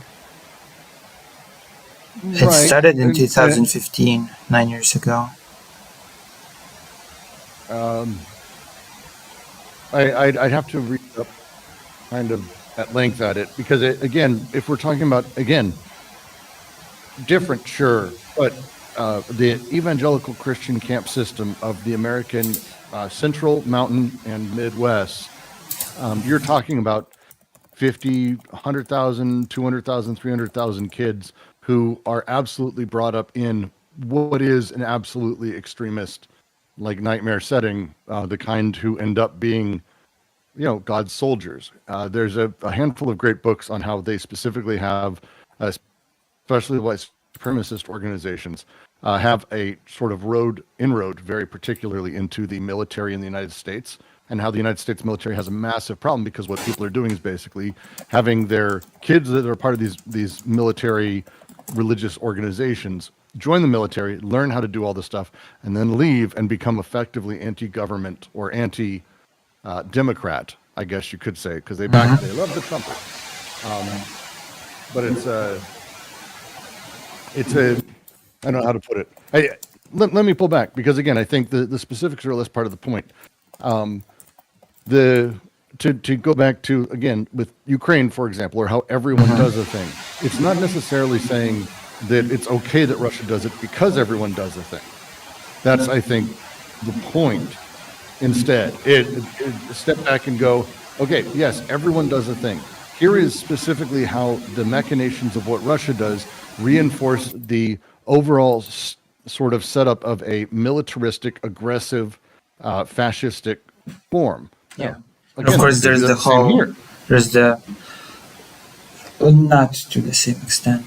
It Right. started in And- 2015, 9 years ago. I'd have to read up kind of at length at it because again, if we're talking about again, different, sure, but the evangelical Christian camp system of the American Central, Mountain, and Midwest, you're talking about 50, 100,000, 200,000, 300,000 kids who are absolutely brought up in what is an absolutely extremist, like nightmare setting, the kind who end up being, you know, God's soldiers. There's a handful of great books on how they specifically have, especially white supremacist organizations, have a sort of inroad, very particularly into the military in the United States, and how the United States military has a massive problem because what people are doing is basically having their kids that are part of these military religious organizations join the military, learn how to do all this stuff, and then leave and become effectively anti-government or anti-democrat, I guess you could say, because they love the Trumpers. But it's a I don't know how to put it. Let me pull back because again, I think the specifics are less part of the point. To go back to again with Ukraine, for example, or how everyone does a thing. It's not necessarily saying that it's okay that Russia does it because everyone does a thing. That's, I think, the point. Instead, step back and go, okay, yes, everyone does a thing. Here is specifically how the machinations of what Russia does reinforce the overall sort of setup of a militaristic, aggressive, fascistic form. Yeah. Again, Of course, there's the whole, there's the, not to the same extent.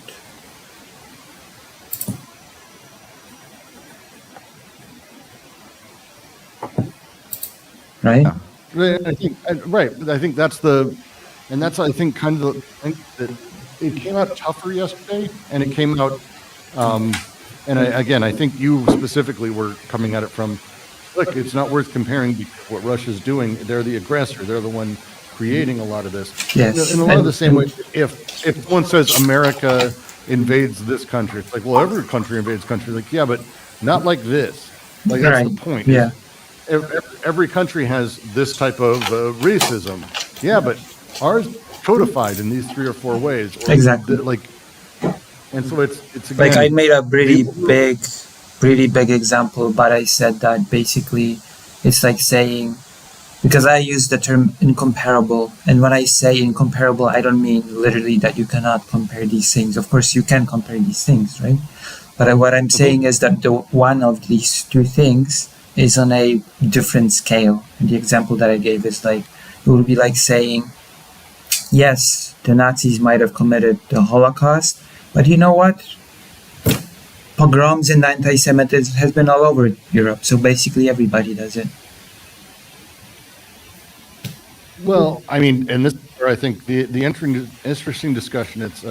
Right? I think, right. I think that's I think kind of the thing that it came out tougher yesterday, and it came out, I think you specifically were coming at it from, look, it's not worth comparing because what Russia's doing. They're the aggressor. They're the one creating a lot of this. Yes. In a lot of the same way, if one says America invades this country, it's like, well, every country invades country. Like, yeah, but not like this. Like, that's the point. Yeah. Every country has this type of racism. Yeah, but ours codified in these 3 or 4 ways. Exactly. And so it's again, like I made a pretty big example, but I said that basically it's like saying, because I use the term incomparable, and when I say incomparable, I don't mean literally that you cannot compare these things. Of course, you can compare these things, right? But what I'm saying is that the one of these 2 things is on a different scale. And the example that I gave is like, it would be like saying, yes, the Nazis might have committed the Holocaust, but you know what? Pogroms and anti-Semitism has been all over Europe, so basically everybody does it. Well, I mean, and this is where I think the interesting discussion. It's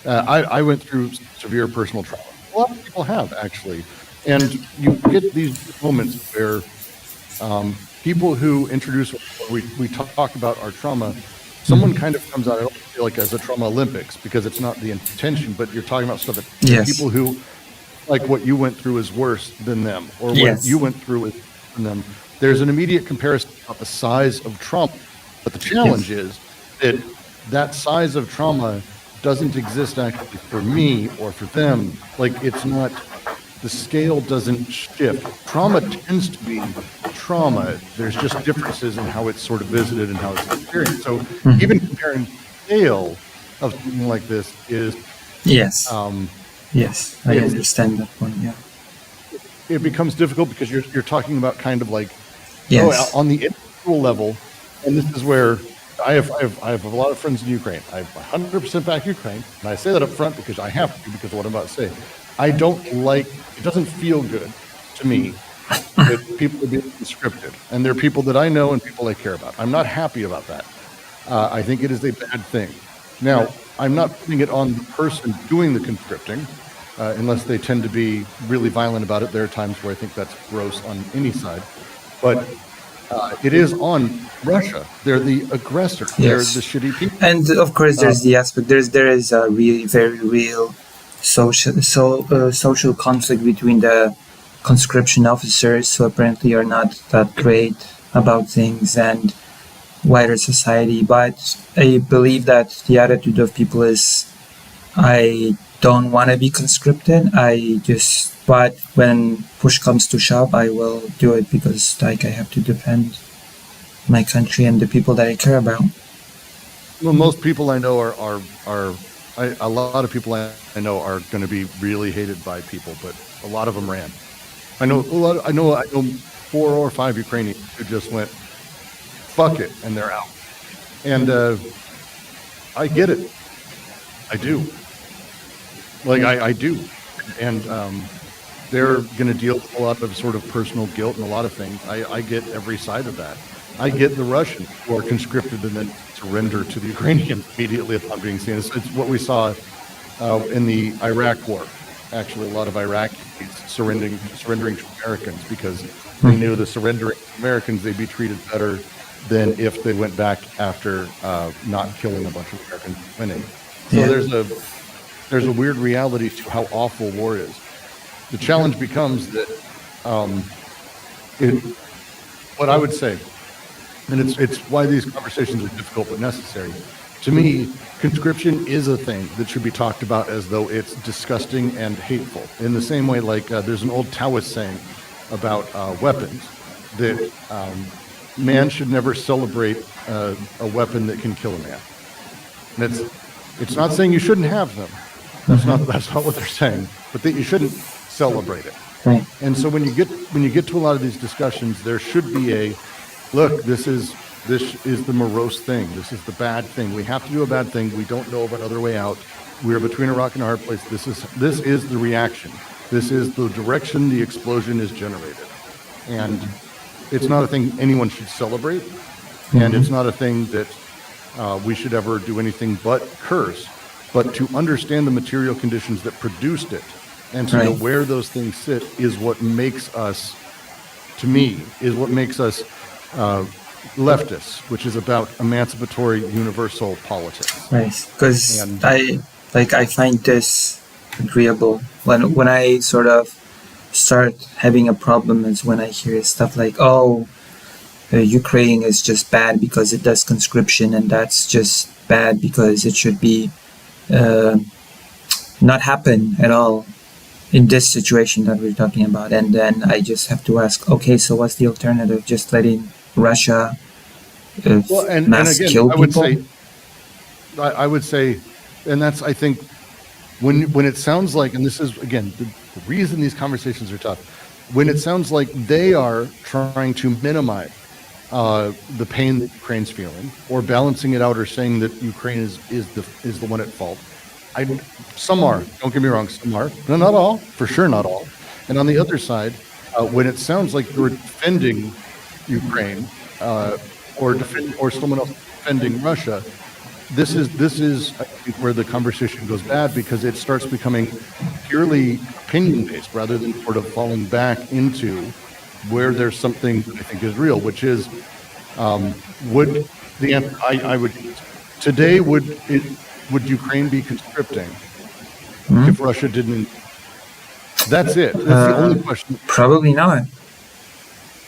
I went through severe personal trauma. A lot of people have actually, and you get these moments where people who introduce we talk about our trauma. Someone kind of comes out, I don't feel like, as a trauma Olympics, because it's not the intention, but you're talking about stuff that people who, like what you went through is worse than them, or what you went through is worse than them. There's an immediate comparison about the size of trauma, but the challenge is that size of trauma doesn't exist actually for me or for them. Like, it's not, the scale doesn't shift. Trauma tends to be trauma. There's just differences in how it's sort of visited and how it's experienced. So even comparing scale of something like this is... Yes. Yes, I understand that point, yeah. It becomes difficult because you're talking about kind of like, on the individual level, and this is where I have a lot of friends in Ukraine. I 100% back Ukraine, and I say that up front because I have to, because of what I'm about to say. I don't like, it doesn't feel good to me that people are being conscripted, and they're people that I know and people I care about. I'm not happy about that. I think it is a bad thing. Now, I'm not putting it on the person doing the conscripting, unless they tend to be really violent about it. There are times where I think that's gross on any side. But it is on Russia. They're the aggressor. They're the shitty people. And of course, there's the aspect. There is a really very real social conflict between the conscription officers, who apparently are not that great about things, and wider society. But I believe that the attitude of people is, I don't want to be conscripted. But when push comes to shove, I will do it because, like, I have to defend my country and the people that I care about. Well, most people I know a lot of people I know are going to be really hated by people, but a lot of them ran. I know 4 or 5 Ukrainians who just went, fuck it, and they're out. And I get it. I do. Like, I do. And they're going to deal with a lot of sort of personal guilt and a lot of things. I get every side of that. I get the Russians who are conscripted and then surrender to the Ukrainians immediately upon being seen. It's what we saw in the Iraq War. Actually, a lot of Iraqis surrendering to Americans because they knew the surrendering to Americans, they'd be treated better than if they went back after not killing a bunch of Americans winning. So there's a weird reality to how awful war is. The challenge becomes that what I would say, and it's why these conversations are difficult but necessary. To me, conscription is a thing that should be talked about as though it's disgusting and hateful. In the same way, like there's an old Taoist saying about weapons that man should never celebrate a weapon that can kill a man. And it's not saying you shouldn't have them. That's not what they're saying. But that you shouldn't celebrate it. Right. And so when you get to a lot of these discussions, there should be a look. This is the morose thing. This is the bad thing. We have to do a bad thing. We don't know of another way out. We are between a rock and a hard place. This is the reaction. This is the direction the explosion is generated. And it's not a thing anyone should celebrate. And it's not a thing that we should ever do anything but curse. But to understand the material conditions that produced it and to know where those things sit is what makes us, to me, leftists, which is about emancipatory universal politics. Right, because I find this agreeable when I sort of start having a problem is when I hear stuff like, Ukraine is just bad because it does conscription, and that's just bad because it should be not happen at all in this situation that we're talking about. And then I just have to ask, okay, so what's the alternative? Just letting Russia mass kill people? I would say, and that's, I think, when it sounds like, and this is, again, the reason these conversations are tough, when it sounds like they are trying to minimize the pain that Ukraine's feeling, or balancing it out, or saying that Ukraine is the one at fault. Some are, don't get me wrong, some are, no, not all, for sure not all. And on the other side, when it sounds like you're defending Ukraine, or someone else defending Russia, this is I think where the conversation goes bad, because it starts becoming purely opinion based rather than sort of falling back into where there's something that I think is real, which is would Ukraine be conscripting if Russia didn't? That's it. That's the only question. Probably not.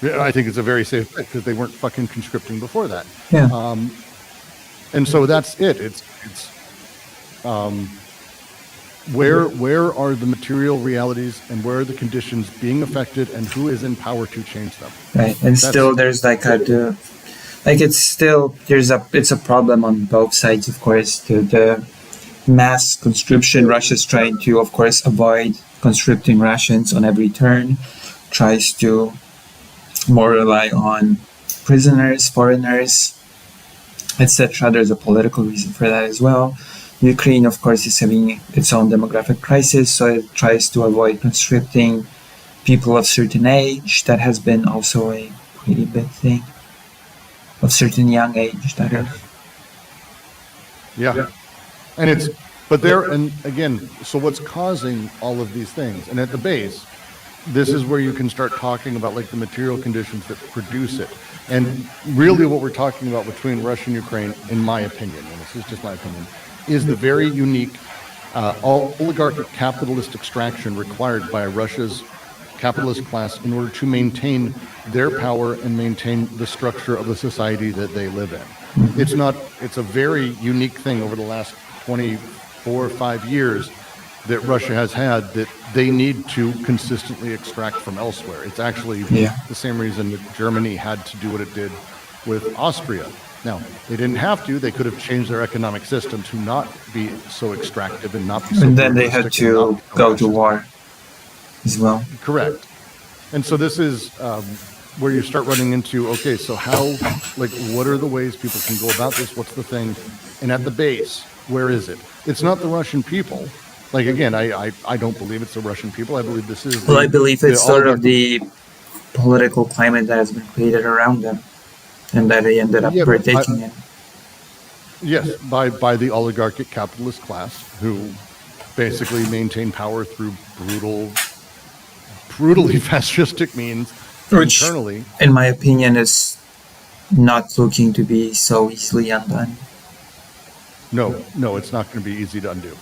Yeah, I think it's a very safe bet because they weren't fucking conscripting before that. Yeah. And so that's it. It's where are the material realities and where are the conditions being affected and who is in power to change them? Right. And still there's it's a problem on both sides, of course. The mass conscription, Russia's trying to, of course, avoid conscripting Russians on every turn, tries to more rely on prisoners, foreigners, etc. There's a political reason for that as well. Ukraine, of course, is having its own demographic crisis, so it tries to avoid conscripting people of certain age. That has been also a pretty big thing. Of certain young age, that is. Yeah. And and again, so what's causing all of these things? And at the base, this is where you can start talking about like the material conditions that produce it. And really what we're talking about between Russia and Ukraine, in my opinion, and this is just my opinion, is the very unique oligarchic capitalist extraction required by Russia's capitalist class in order to maintain their power and maintain the structure of the society that they live in. It's a very unique thing over the last 24 or 5 years that Russia has had that they need to consistently extract from elsewhere. It's actually the same reason that Germany had to do what it did with Austria. Now, they didn't have to. They could have changed their economic system to not be so extractive and not be so. And then they had to go to war as well. Correct. And so this is where you start running into, okay, so how, like, what are the ways people can go about this? What's the thing? And at the base, where is it? It's not the Russian people. Like again, I don't believe it's the Russian people. I believe this is Well, I believe it's sort of oligarchy. the political climate that has been created around them, and that they ended up Yeah, partaking in. yes, by the oligarchic capitalist class who basically maintain power through brutally fascistic means Which, internally. in my opinion, is not looking to be so easily undone. No, it's not going to be easy to undo.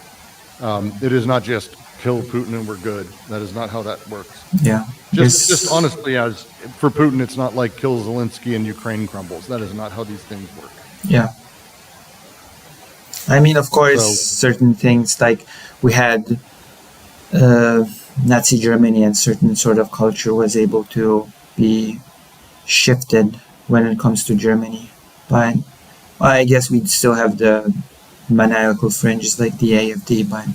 It is not just kill Putin and we're good. That is not how that works. Yeah. Just honestly, as for Putin, it's not like kill Zelensky and Ukraine crumbles. That is not how these things work. Yeah. I mean, of course, So- certain things like we had Nazi Germany and certain sort of culture was able to be shifted when it comes to Germany. But I guess we'd still have the maniacal fringes like the AFD, but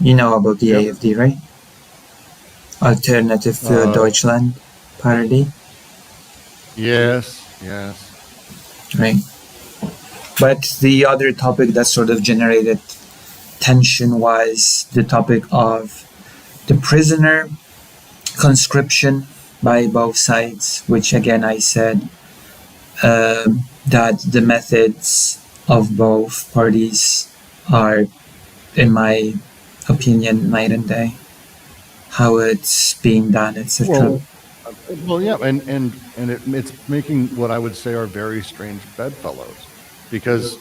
you know about the Yep. AFD, right? Alternative für Deutschland Party, Yes. right? But the other topic that sort of generated tension was the topic of the prisoner conscription by both sides, which again I said that the methods of both parties are, in my opinion, night and day. How it's being done, etc. Well, yeah, and it's making what I would say are very strange bedfellows, because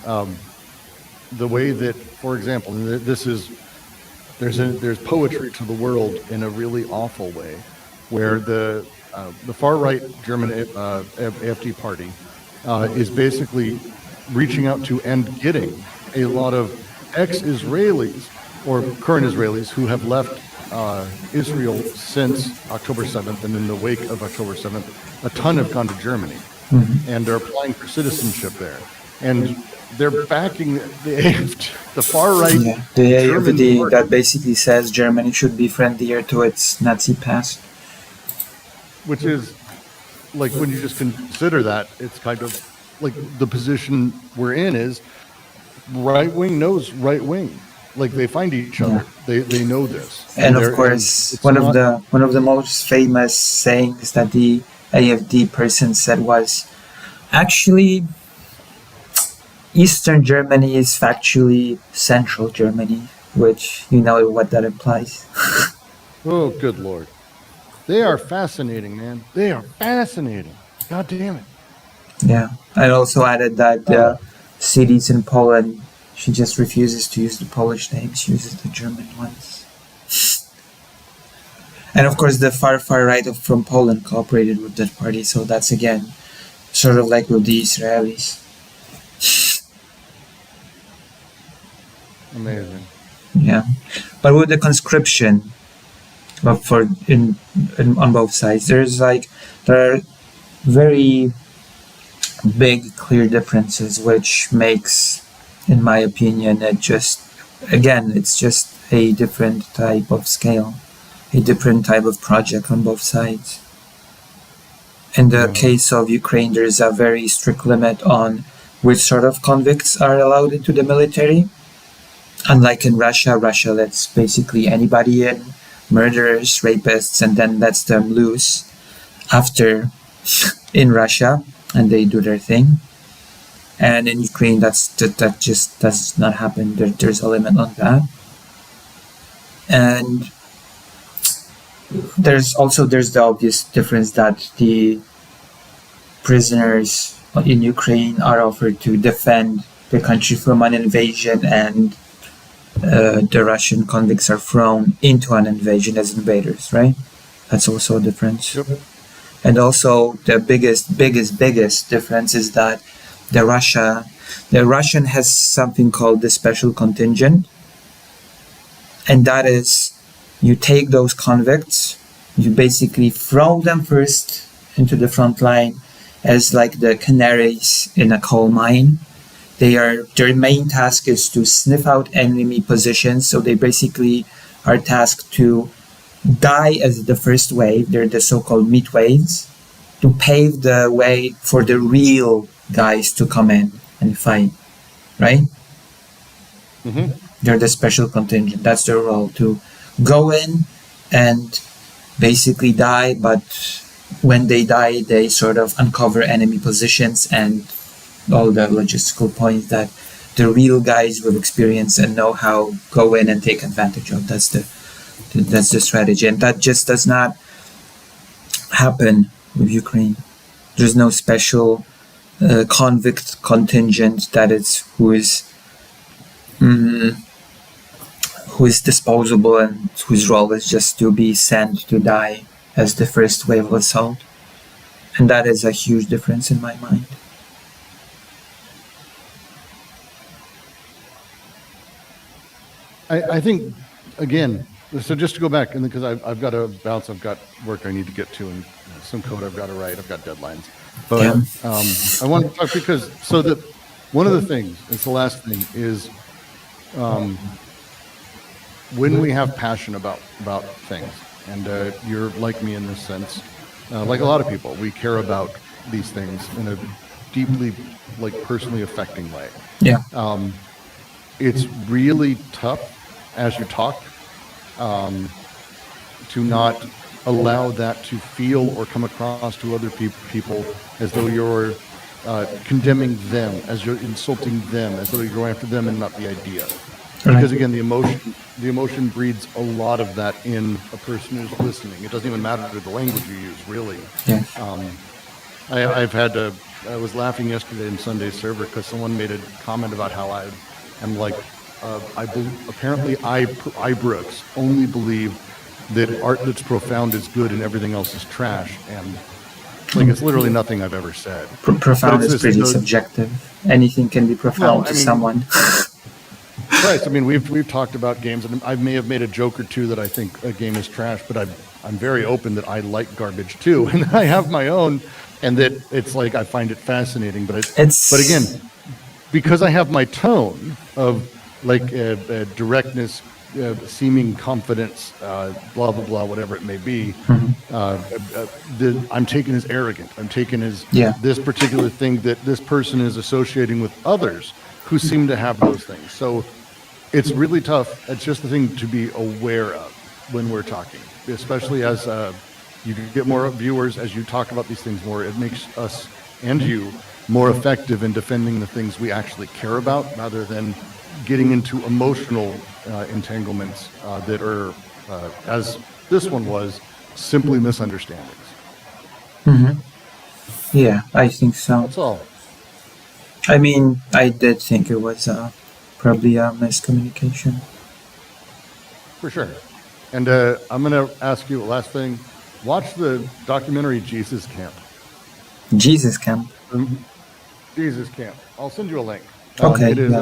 the way that, for example, and there's poetry to the world in a really awful way, where the far right German AfD party is basically reaching out to and getting a lot of ex-Israelis or current Israelis who have left Israel since October 7th, and in the wake of October 7th, a ton have gone to Germany, and they're applying for citizenship there, and they're backing the AfD, the far right. Yeah, the German AFD party. that basically says Germany should be friendlier to its Nazi past. Which is, like, when you just consider that, it's kind of like the position we're in is right wing knows right wing. Like, they find each other. They know this. And of they're- course, it's one not- of the most famous sayings that the AFD person said was, actually, Eastern Germany is factually Central Germany, which you know what that implies. Oh, good Lord. They are fascinating, man. They are fascinating. God damn it. Yeah, I also added that cities in Poland, she just refuses to use the Polish names, she uses the German ones. And of course, the far right from Poland cooperated with that party, so that's again sort of like with the Israelis. Amazing. Yeah, but with the conscription, on both sides, there are very big, clear differences, which makes, in my opinion, it's just a different type of scale, a different type of project on both sides. In the case of Ukraine, there is a very strict limit on which sort of convicts are allowed into the military. Unlike in Russia lets basically anybody in, murderers, rapists, and then lets them loose after in Russia, and they do their thing. And in Ukraine, that just does not happen. There's a limit on that. And there's the obvious difference that the prisoners in Ukraine are offered to defend the country from an invasion, and the Russian convicts are thrown into an invasion as invaders, right? That's also a difference. Yep. And also the biggest difference is that the Russian has something called the special contingent, and that is, you take those convicts, you basically throw them first into the front line as like the canaries in a coal mine. Their main task is to sniff out enemy positions, so they basically are tasked to die as the first wave. They're the so-called meat waves, to pave the way for the real guys to come in and fight, right? Mm-hmm. They're the special contingent. That's their role, to go in and basically die, but when they die, they sort of uncover enemy positions and all the logistical points that the real guys with experience and know-how go in and take advantage of. That's the strategy, and that just does not happen with Ukraine. There's no special convict contingent that is who is disposable and whose role is just to be sent to die as the first wave of assault. And that is a huge difference in my mind. I think, again, so just to go back, and because I've got to bounce, I've got work I need to get to, and some code I've got to write, I've got deadlines. But I want to talk because, so that one of the things, it's the last thing, is when we have passion about things, and you're like me in this sense, like a lot of people, we care about these things in a deeply, like, personally affecting way. Yeah. It's really tough as you talk to not allow that to feel or come across to other people as though you're condemning them, as you're insulting them, as though you're going after them and not the idea. Because again, the emotion breeds a lot of that in a person who's listening. It doesn't even matter the language you use, really. Yeah. I was laughing yesterday in Sunday server because someone made a comment about how I'm like, apparently I Brooks only believe that art that's profound is good and everything else is trash, and like it's literally nothing I've ever said. Profound is pretty subjective. Anything can be profound to someone. Right. I mean, we've talked about games, and I may have made a joke or two that I think a game is trash, but I'm very open that I like garbage too, and I have my own, and that it's like I find it fascinating. But again, because I have my tone of like directness, seeming confidence, blah blah blah, whatever it may be, I'm taken as arrogant. I'm taken as this particular thing that this person is associating with others who seem to have those things. So it's really tough. It's just the thing to be aware of when we're talking, especially as you get more viewers, as you talk about these things more. It makes us and you more effective in defending the things we actually care about, rather than getting into emotional entanglements that are, as this one was, simply misunderstandings. Yeah, I think so. That's all. I mean, I did think it was probably a miscommunication. For sure. And I'm going to ask you a last thing. Watch the documentary Jesus Camp. Jesus Camp? Jesus Camp. I'll send you a link. Okay. It is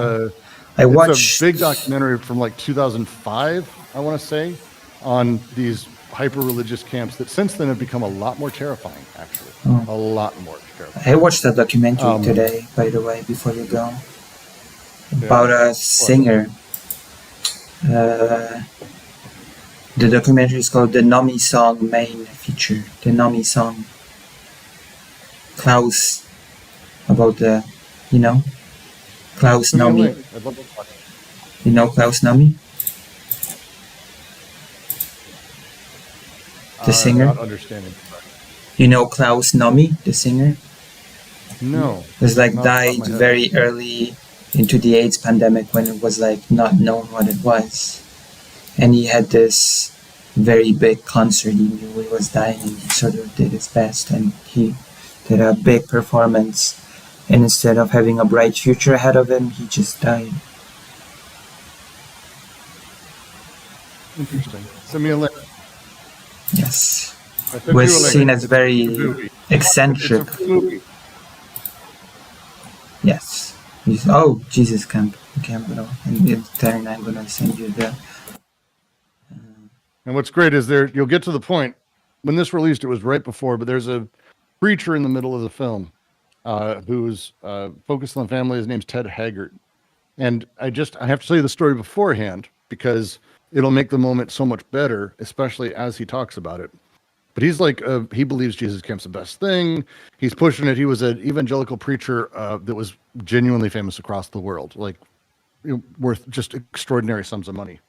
it's a big documentary from like 2005, I want to say, on these hyper-religious camps that since then have become a lot more terrifying, actually. A lot more terrifying. I watched a documentary today, by the way, before you go, about a singer. The documentary is called The Nomi Song Main Feature. The Nomi Song. Klaus, about the, Klaus Nomi. You know Klaus Nomi? The singer? Not understanding. You know Klaus Nomi, the singer? No. Was like died very early into the AIDS pandemic when it was like not known what it was. And he had this very big concert. He knew he was dying and he sort of did his best, and he did a big performance, and instead of having a bright future ahead of him, he just died. Interesting. Send me a link. Yes. Was seen as very eccentric. Yes. Oh, Jesus Camp. Okay, in turn, I'm gonna send you the. And what's great is you'll get to the point when this released. It was right before, but there's a preacher in the middle of the film who's focused on family. His name's Ted Haggard, and I have to tell you the story beforehand because it'll make the moment so much better, especially as he talks about it. But he's like, he believes Jesus Camp's the best thing. He's pushing it. He was an evangelical preacher that was genuinely famous across the world, like worth just extraordinary sums of money.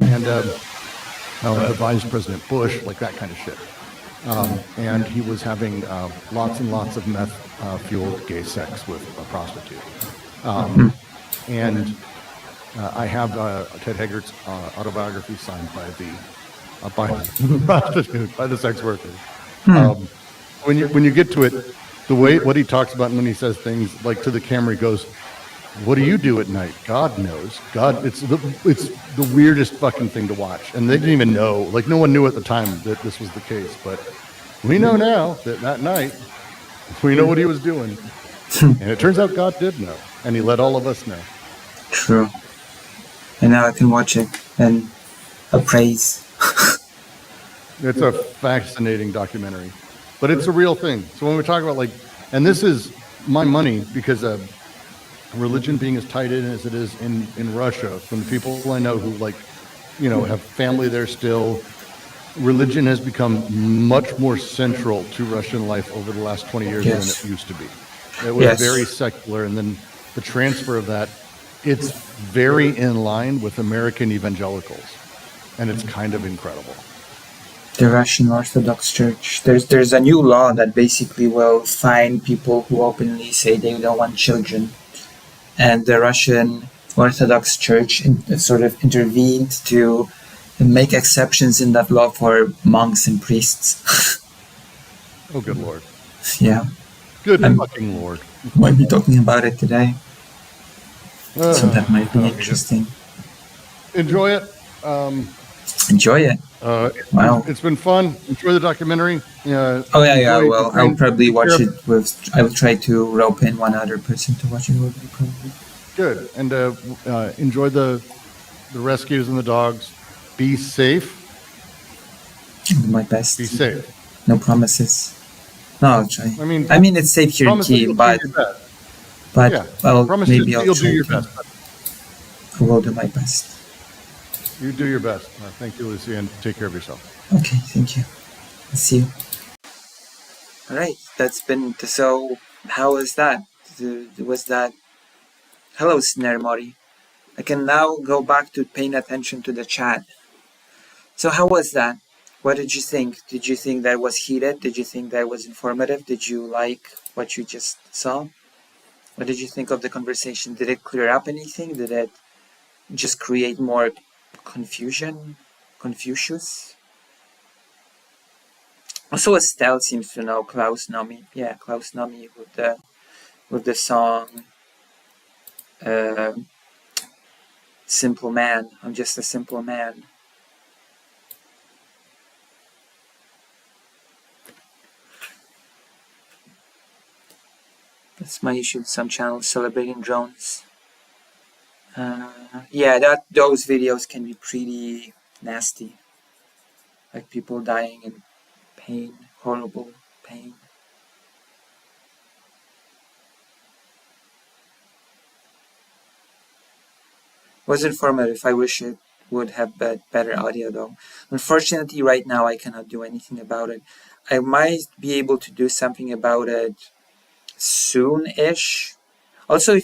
And the Vice President Bush, like that kind of shit. And he was having lots and lots of meth-fueled gay sex with a prostitute. And I have Ted Haggert's autobiography signed by the prostitute, by the sex worker. When you get to it, the way what he talks about, and when he says things like to the camera, he goes, "What do you do at night? God knows. God, it's the weirdest fucking thing to watch." And they didn't even know, like no one knew at the time that this was the case, but we know now that night, we know what he was doing. And it turns out God did know, and he let all of us know. True. And now I can watch it and appraise. It's a fascinating documentary, but it's a real thing. So when we talk about and this is my money, because religion being as tied in as it is in Russia, from the people I know who have family there still, religion has become much more central to Russian life over the last 20 years than it used to be. It was very secular, and then the transfer of that, it's very in line with American evangelicals, and it's kind of incredible. The Russian Orthodox Church. There's a new law that basically will fine people who openly say they don't want children. And the Russian Orthodox Church sort of intervened to make exceptions in that law for monks and priests. Oh, good Lord. Yeah. Good fucking Lord. Might be talking about it today. So that might be interesting. Enjoy it. Enjoy it. Wow. It's been fun. Enjoy the documentary. Yeah. Well, I'll probably watch it I will try to rope in one other person to watch it with me, probably. Good. And enjoy the rescues and the dogs. Be safe. I'll do my best. Be safe. No promises. No, I'll try. I mean, it's safe here in Kyiv, but maybe I'll do your best. I will do my best. You do your best. Thank you, Lucy, and take care of yourself. Okay, thank you. I'll see you. All right, so how was that? Hello, Snare Mori. I can now go back to paying attention to the chat. So how was that? What did you think? Did you think that was heated? Did you think that was informative? Did you like what you just saw? What did you think of the conversation? Did it clear up anything? Did it just create more confusion? Confucius? Also, Estelle seems to know Klaus Nomi. Yeah, Klaus Nomi with the song Simple Man. I'm just a simple man. That's my issue with some channels celebrating drones. Those videos can be pretty nasty. Like people dying in pain, horrible pain. Was informative. I wish it would have better audio though. Unfortunately, right now I cannot do anything about it. I might be able to do something about it soon-ish. Also,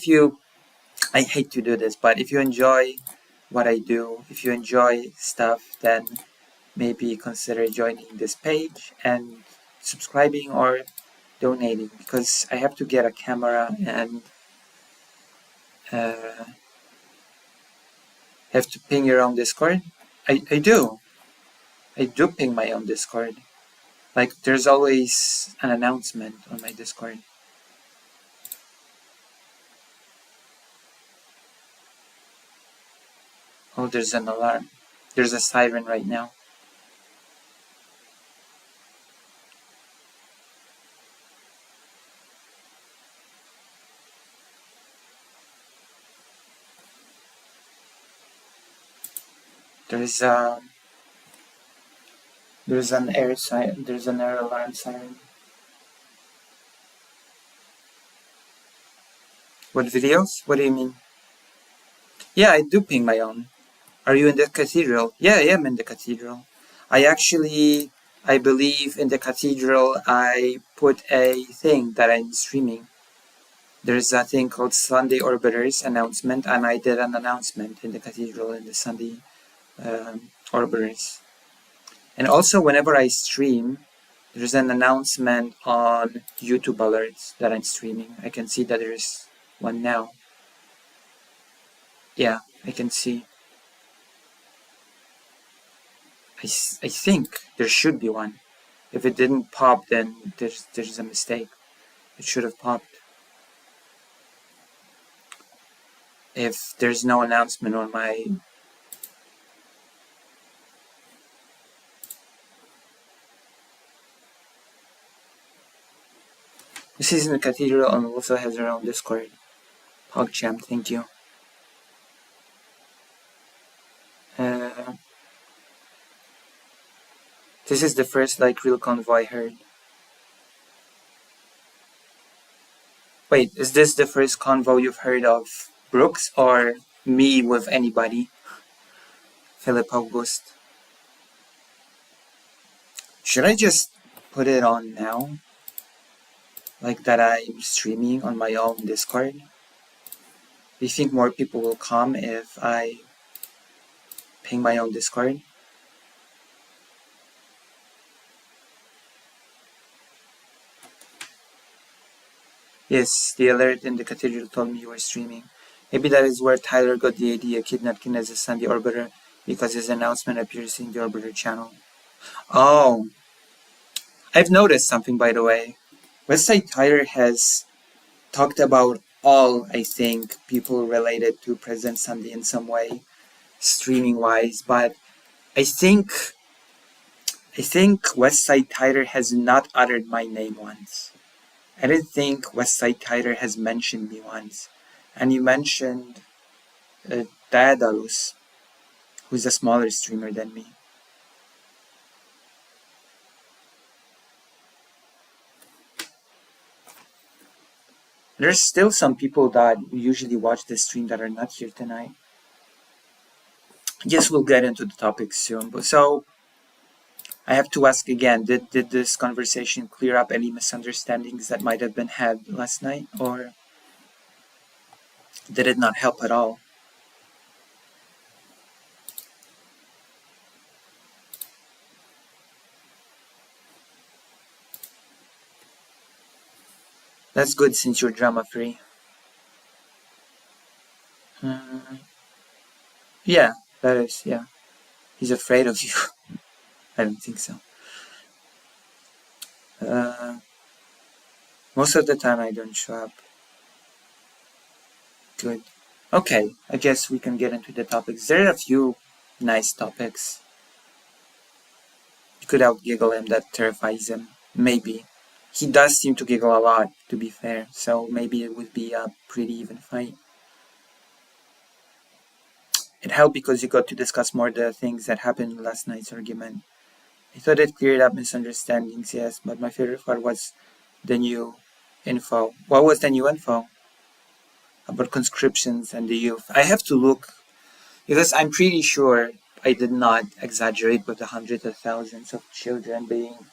I hate to do this, but if you enjoy what I do, if you enjoy stuff, then maybe consider joining this page and subscribing or donating, because I have to get a camera and have to ping your own Discord. I do ping my own Discord. Like, there's always an announcement on my Discord. Oh, there's an alarm. There's a siren right now. There's an air siren. There's an air alarm siren. What videos? What do you mean? Yeah, I do ping my own. Are you in the cathedral? Yeah, I am in the cathedral. I believe in the cathedral I put a thing that I'm streaming. There's a thing called Sunday Orbiters announcement, and I did an announcement in the cathedral in the Sunday Orbiters. And also, whenever I stream, there's an announcement on YouTube alerts that I'm streaming. I can see that there's one now. Yeah, I can see. I think there should be one. If it didn't pop, then there's a mistake. It should have popped. If there's no announcement on my... This is in the cathedral and also has their own Discord. PogChamp, thank you. This is the first real convoy heard. Wait, is this the first convo you've heard of Brooks or me with anybody? Philip August. Should I just put it on now? Like that I'm streaming on my own Discord? Do you think more people will come if I ping my own Discord? Yes, the alert in the cathedral told me you were streaming. Maybe that is where Tyler got the idea kidnap Kin as a Sunday Orbiter, because his announcement appears in the Orbiter channel. Oh, I've noticed something, by the way. Westside Tyler has talked about all, I think, people related to President Sunday in some way, streaming-wise, but I think Westside Tyler has not uttered my name once. I didn't think Westside Tyler has mentioned me once. And you mentioned Daedalus, who's a smaller streamer than me. There's still some people that usually watch this stream that are not here tonight. I guess we'll get into the topic soon. But so, I have to ask again, did this conversation clear up any misunderstandings that might have been had last night? Or did it not help at all? That's good since you're drama-free. Yeah, that is, yeah. He's afraid of you. I don't think so. Most of the time I don't show up. Good. Okay, I guess we can get into the topics. There are a few nice topics. You could out-giggle him, that terrifies him. Maybe. He does seem to giggle a lot, to be fair, so maybe it would be a pretty even fight. It helped because you got to discuss more the things that happened in last night's argument. I thought it cleared up misunderstandings, yes, but my favorite part was the new info. What was the new info? About conscriptions and the youth. I have to look, because I'm pretty sure I did not exaggerate with the hundreds of thousands of children being...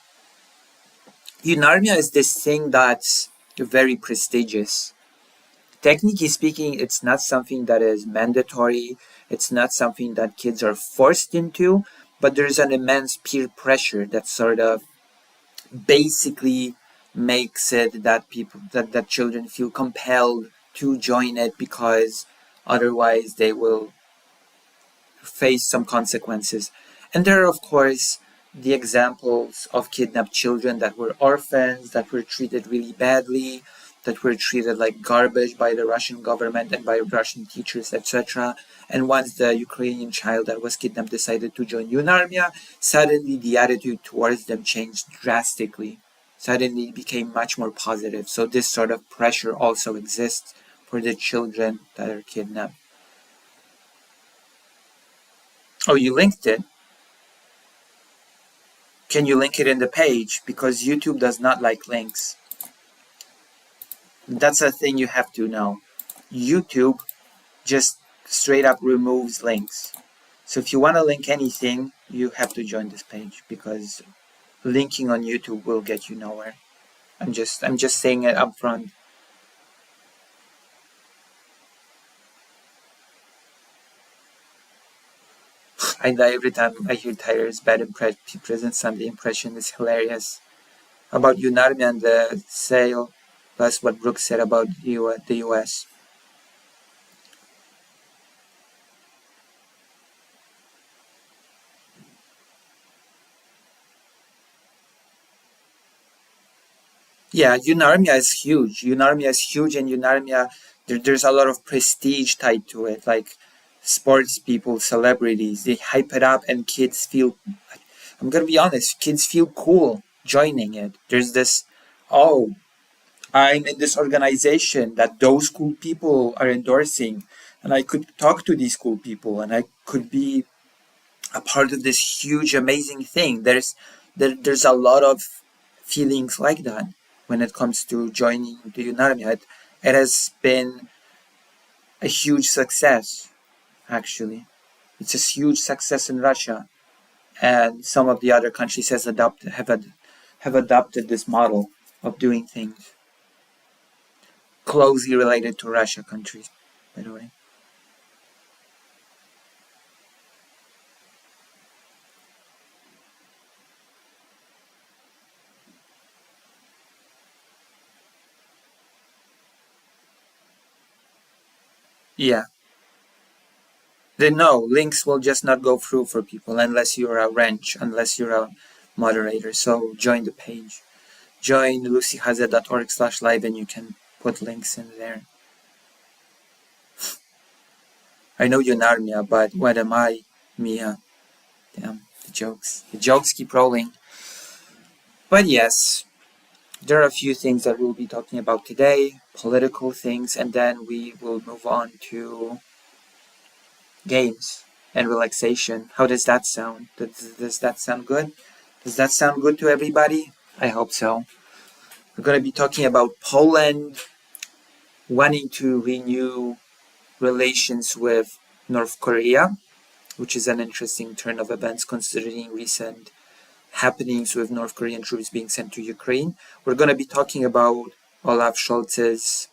Unarmia is this thing that's very prestigious. Technically speaking, it's not something that is mandatory. It's not something that kids are forced into, but there's an immense peer pressure that sort of basically makes it that that children feel compelled to join it because otherwise they will face some consequences. And there are, of course, the examples of kidnapped children that were orphans, that were treated really badly, that were treated like garbage by the Russian government and by Russian teachers, etc. And once the Ukrainian child that was kidnapped decided to join UNARMIA, suddenly the attitude towards them changed drastically. Suddenly it became much more positive. So this sort of pressure also exists for the children that are kidnapped. Oh, you linked it? Can you link it in the page? Because YouTube does not like links. That's a thing you have to know. YouTube just straight up removes links. So if you want to link anything, you have to join this page, because linking on YouTube will get you nowhere. I'm just saying it up front. I die every time I hear Tyler's bad present Sunday impression is hilarious. About Unarmia and the sale, plus what Brooks said about the US. Yeah, Unarmia is huge. Unarmia is huge, and Unarmia, there's a lot of prestige tied to it. Like sports people, celebrities, they hype it up, and kids feel. I'm gonna be honest, kids feel cool joining it. There's this, oh, I'm in this organization that those cool people are endorsing, and I could talk to these cool people, and I could be a part of this huge, amazing thing. There's a lot of feelings like that when it comes to joining the Unarmia. It has been a huge success, actually. It's a huge success in Russia, and some of the other countries have adopted this model of doing things closely related to Russia countries, by the way. Yeah. Then no, links will just not go through for people unless you're a wrench, unless you're a moderator. So join the page. Join lucyhaza.org/live and you can put links in there. I know you're Narnia, but what am I, Mia? Damn, the jokes. The jokes keep rolling. But yes, there are a few things that we'll be talking about today, political things, and then we will move on to games and relaxation. How does that sound? Does that sound good? Does that sound good to everybody? I hope so. We're going to be talking about Poland wanting to renew relations with North Korea, which is an interesting turn of events considering recent happenings with North Korean troops being sent to Ukraine. We're going to be talking about Olaf Scholz's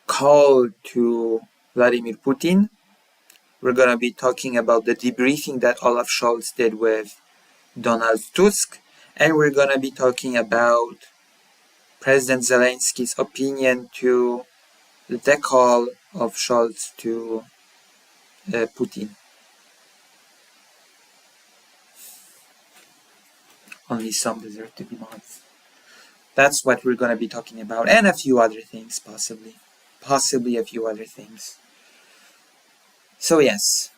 call to Vladimir Putin. We're going to be talking about the debriefing that Olaf Scholz did with Donald Tusk. And we're going to be talking about President Zelensky's opinion to the call of Scholz to Putin. Only some deserve to be mods. That's what we're going to be talking about, and a few other things, possibly. Possibly a few other things. So yes.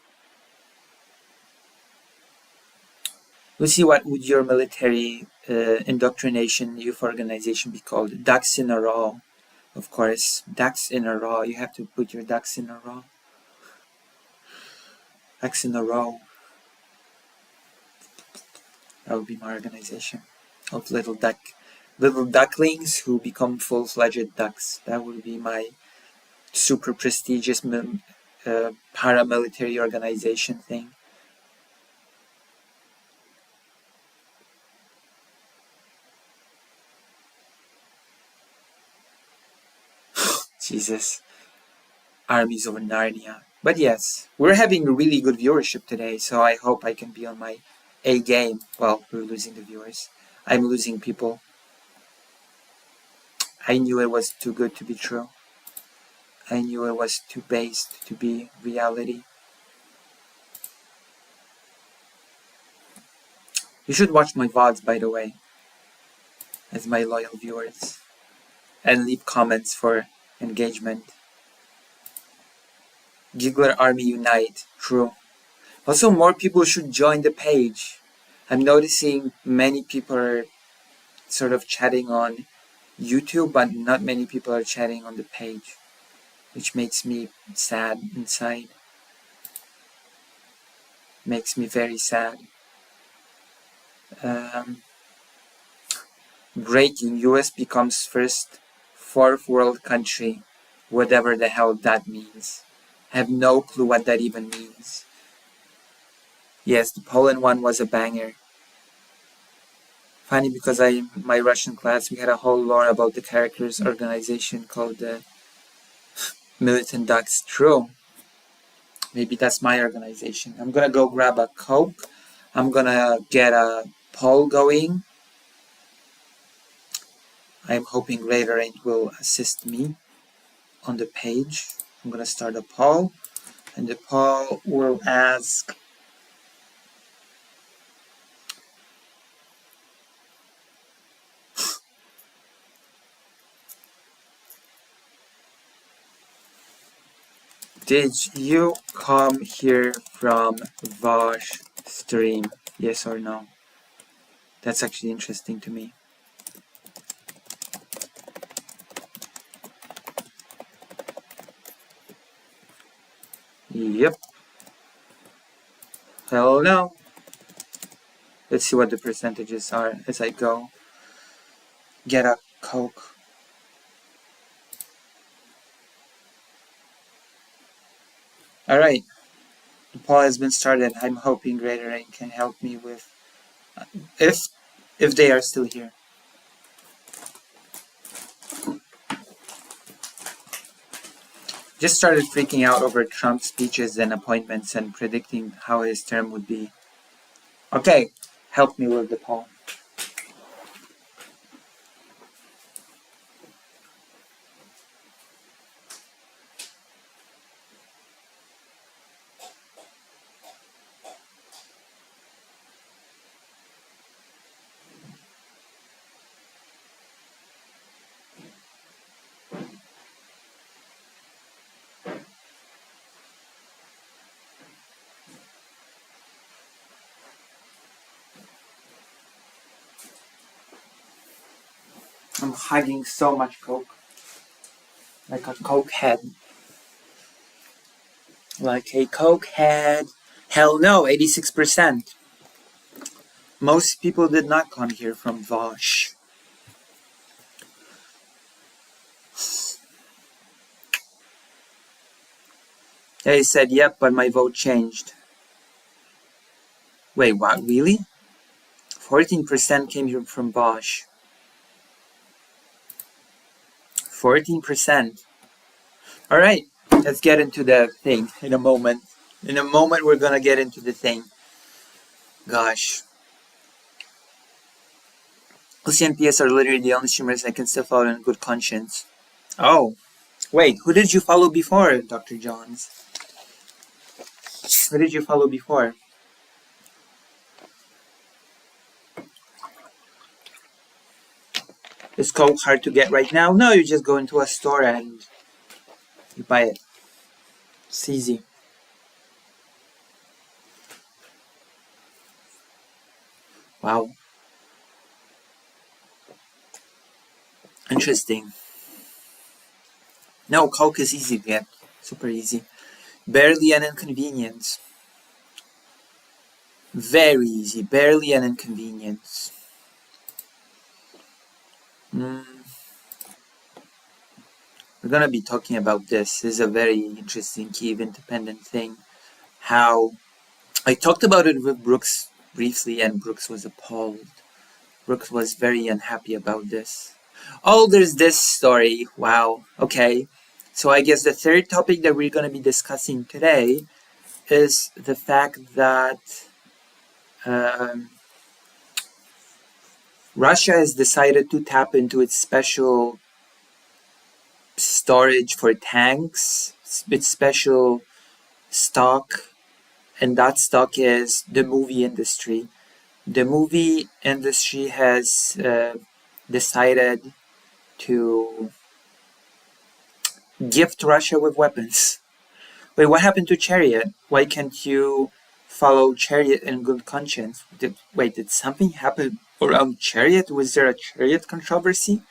Lucy, what would your military indoctrination youth organization be called? Ducks in a row. Of course, ducks in a row. You have to put your ducks in a row. Ducks in a row. That would be my organization of little ducklings who become full-fledged ducks. That would be my super prestigious paramilitary organization thing. Jesus. Armies of Narnia. But yes, we're having a really good viewership today, so I hope I can be on my A game. Well, we're losing the viewers. I'm losing people. I knew it was too good to be true. I knew it was too based to be reality. You should watch my VODs, by the way, as my loyal viewers, and leave comments for engagement. Giggler Army Unite, true. Also, more people should join the page. I'm noticing many people are sort of chatting on YouTube, but not many people are chatting on the page, which makes me sad inside. Makes me very sad. Breaking: US becomes first fourth world country, whatever the hell that means. I have no clue what that even means. Yes, the Poland one was a banger. Funny because my Russian class, we had a whole lore about the characters organization called the Militant Ducks. True. Maybe that's my organization. I'm gonna go grab a Coke. I'm gonna get a poll going. I'm hoping Raiderate will assist me on the page. I'm gonna start a poll, and the poll will ask, did you come here from Vosh stream? Yes or no? That's actually interesting to me. Yep. Hell no. Let's see what the percentages are as I go get a Coke. Alright. The poll has been started. I'm hoping Raiderate can help me with if they are still here. Just started freaking out over Trump's speeches and appointments and predicting how his term would be. Okay, help me with the poll. I'm hugging so much Coke. Like a Coke head. Like a Coke head. Hell no, 86%. Most people did not come here from Vosh. They said, yep, but my vote changed. Wait, what, really? 14% came here from Bosch. 14%. Alright, let's get into the thing in a moment. In a moment, we're gonna get into the thing. Gosh. Lucy and PS are literally the only streamers I can still follow in good conscience. Oh, wait, who did you follow before, Dr. Johns? Who did you follow before? Is Coke hard to get right now? No, you just go into a store and you buy it. It's easy. Wow. Interesting. No, Coke is easy to get. Super easy. Barely an inconvenience. Very easy. Barely an inconvenience. We're gonna be talking about this. This is a very interesting Kyiv independent thing. How I talked about it with Brooks briefly, and Brooks was appalled. Brooks was very unhappy about this. Oh, there's this story. Wow. Okay. So I guess the third topic that we're gonna be discussing today is the fact that Russia has decided to tap into its special storage for tanks, its special stock, and that stock is the movie industry. The movie industry has decided to gift Russia with weapons. Wait, what happened to Chariot? Why can't you follow Chariot in good conscience? Did something happen around Chariot? Was there a Chariot controversy?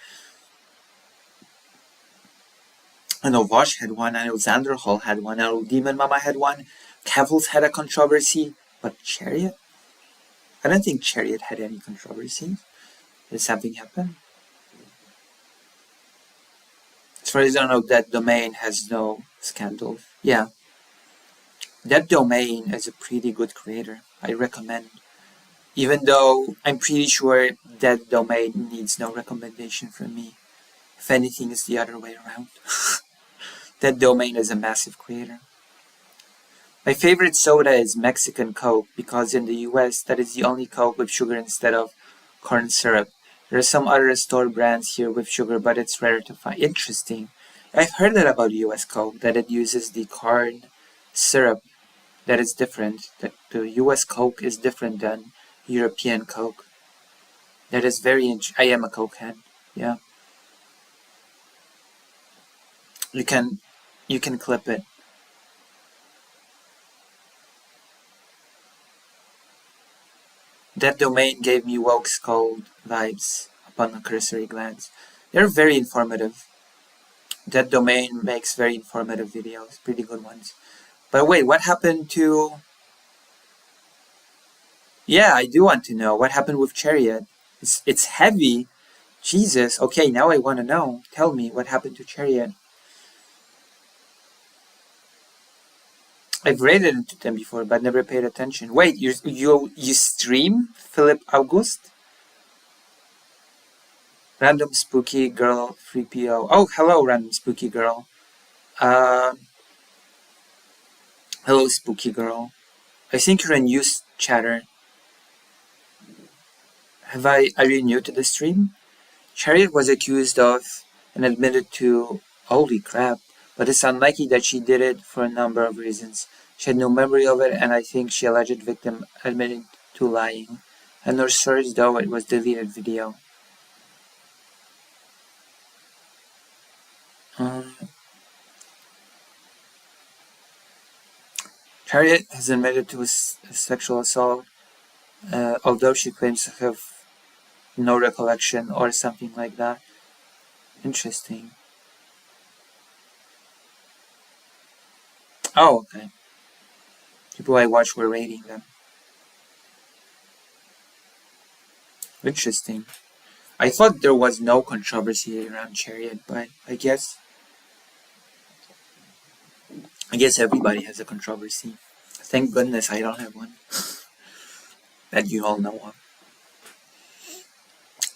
I know Vosh had one, I know Xanderhal had one, I know Demon Mama had one, Kevils had a controversy, but Chariot? I don't think Chariot had any controversy. Did something happen? As far as I know, that domain has no scandal. Yeah. That domain is a pretty good creator. I recommend. Even though I'm pretty sure that domain needs no recommendation from me. If anything, it's the other way around. That domain is a massive creator. My favorite soda is Mexican Coke because in the US that is the only Coke with sugar instead of corn syrup. There are some other store brands here with sugar, but it's rare to find. Interesting. I've heard that about US Coke, that it uses the corn syrup. That is different. That the US Coke is different than European Coke. That is very I am a Coke head. Yeah. You can clip it. That domain gave me Woke's Cold vibes upon a cursory glance. They're very informative. That domain makes very informative videos, pretty good ones. But wait, what happened to... Yeah, I do want to know. What happened with Chariot? It's heavy. Jesus. Okay, now I want to know. Tell me what happened to Chariot. I've rated into them before, but never paid attention. Wait, you stream Philip August? Random Spooky Girl 3PO. Oh, hello, Random Spooky Girl. Hello, Spooky Girl. I think you're a news chatter. Are you new to the stream? Chariot was accused of and admitted to, holy crap, but it's unlikely that she did it for a number of reasons. She had no memory of it, and I think she alleged victim admitted to lying. And no source, though it was deleted video. Harriet has admitted to a sexual assault, although she claims to have no recollection or something like that. Interesting. Oh, okay. People I watch were rating them. Interesting. I thought there was no controversy around Chariot, but I guess everybody has a controversy. Thank goodness I don't have one that you all know of.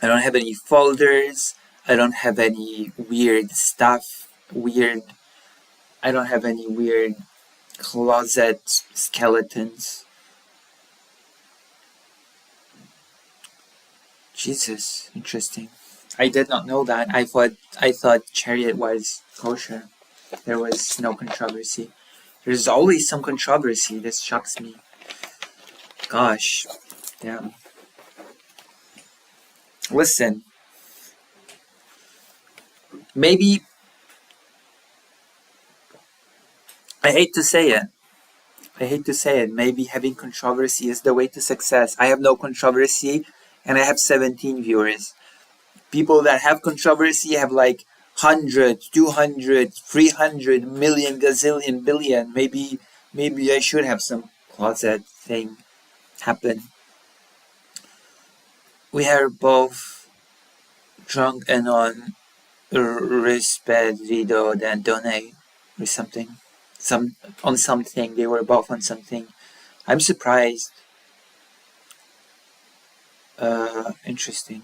I don't have any folders. I don't have any weird stuff. I don't have any weird closet skeletons. Jesus, interesting. I did not know that. I thought Chariot was kosher. There was no controversy. There's always some controversy. This shocks me. Gosh, damn. Listen, maybe I hate to say it. Maybe having controversy is the way to success. I have no controversy, and I have 17 viewers. People that have controversy have like 100, 200, 300 million, gazillion, billion. Maybe I should have some closet thing happen. We are both drunk and on Rispedrido than Donate or something. On something. They were both on something. I'm surprised. Interesting.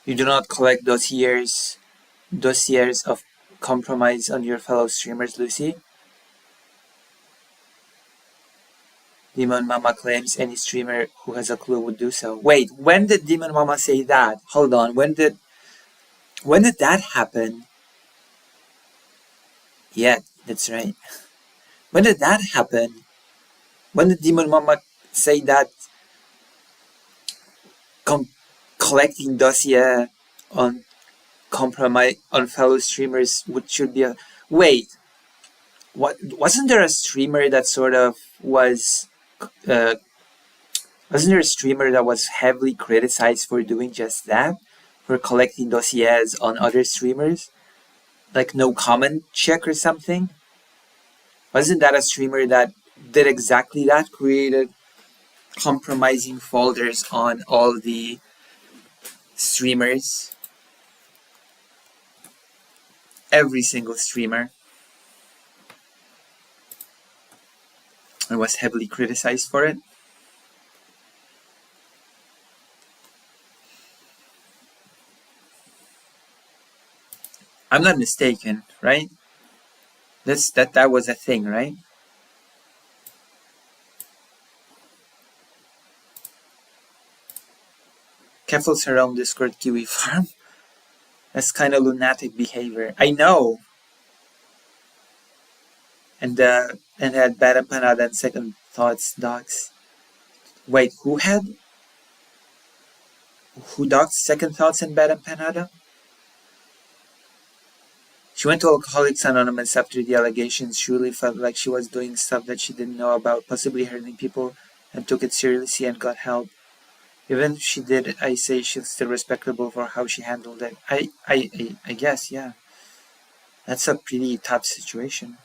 You do not collect dossiers of compromise on your fellow streamers, Lucy? Demon Mama claims any streamer who has a clue would do so. Wait, when did Demon Mama say that? Hold on, when did that happen? Yeah, that's right. When did that happen? When did Demon Mama say that collecting dossier on compromise on fellow streamers should be a... Wait, wasn't there a streamer that sort of was... wasn't there a streamer that was heavily criticized for doing just that? For collecting dossiers on other streamers? Like no comment check or something? Wasn't that a streamer that did exactly that? Created compromising folders on all the streamers? Every single streamer. And was heavily criticized for it. I'm not mistaken, right? That was a thing, right? Keffel's her own Discord Kiwi farm. That's kind of lunatic behavior. I know. And had bad empanada and second thoughts dogs. Wait, who dogs second thoughts and bad empanada? She went to Alcoholics Anonymous after the allegations. She really felt like she was doing stuff that she didn't know about, possibly hurting people, and took it seriously and got help. Even if she did, I say she's still respectable for how she handled it. I guess, yeah. That's a pretty tough situation.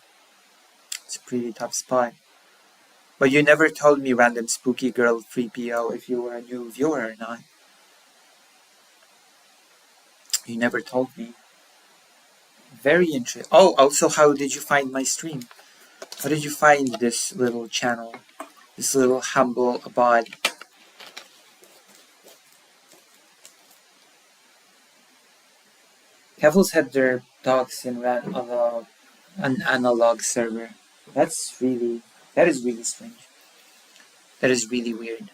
It's a pretty tough spot. But you never told me, random spooky girl 3PO, if you were a new viewer or not. You never told me. Very interesting. Oh, also, how did you find my stream? How did you find this little channel? This little humble abode? Kevils had their dogs and ran on an analog server. That is really strange. That is really weird.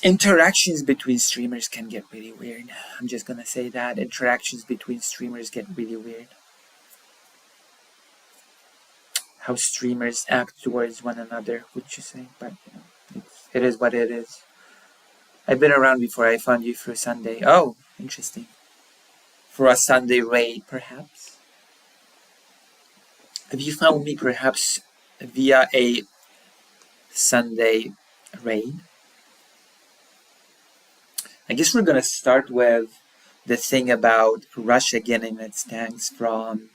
Interactions between streamers can get really weird. I'm just gonna say that. Interactions between streamers get really weird. How streamers act towards one another, would you say? But you know, it is what it is. I've been around before. I found you through Sunday. Oh, interesting. For a Sunday raid, perhaps? Have you found me perhaps via a Sunday raid? I guess we're gonna start with the thing about Russia getting its tanks from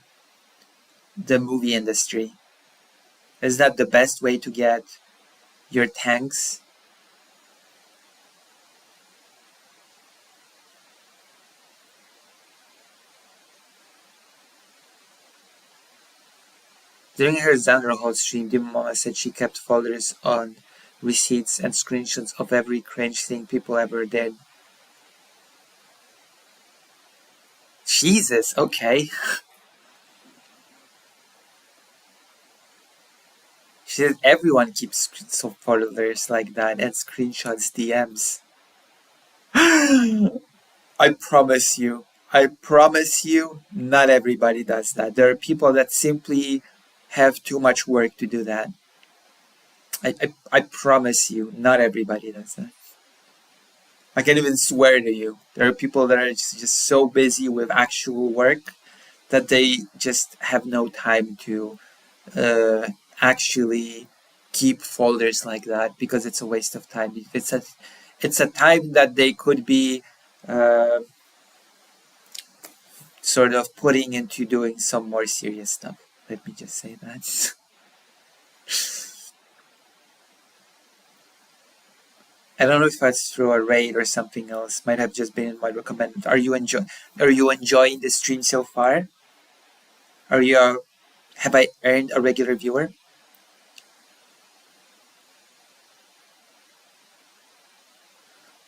the movie industry. Is that the best way to get your tanks? During her Xanderhall stream, Dimona said she kept folders on receipts and screenshots of every cringe thing people ever did. Jesus, okay. She said everyone keeps folders like that and screenshots DMs. I promise you, not everybody does that. There are people that simply have too much work to do that. I promise you, not everybody does that. I can even swear to you, there are people that are just so busy with actual work that they just have no time to actually keep folders like that, because it's a waste of time. It's a time that they could be sort of putting into doing some more serious stuff. Let me just say that. I don't know if that's through a raid or something else. Might have just been in my recommended. Are you enjoying the stream so far? Have I earned a regular viewer?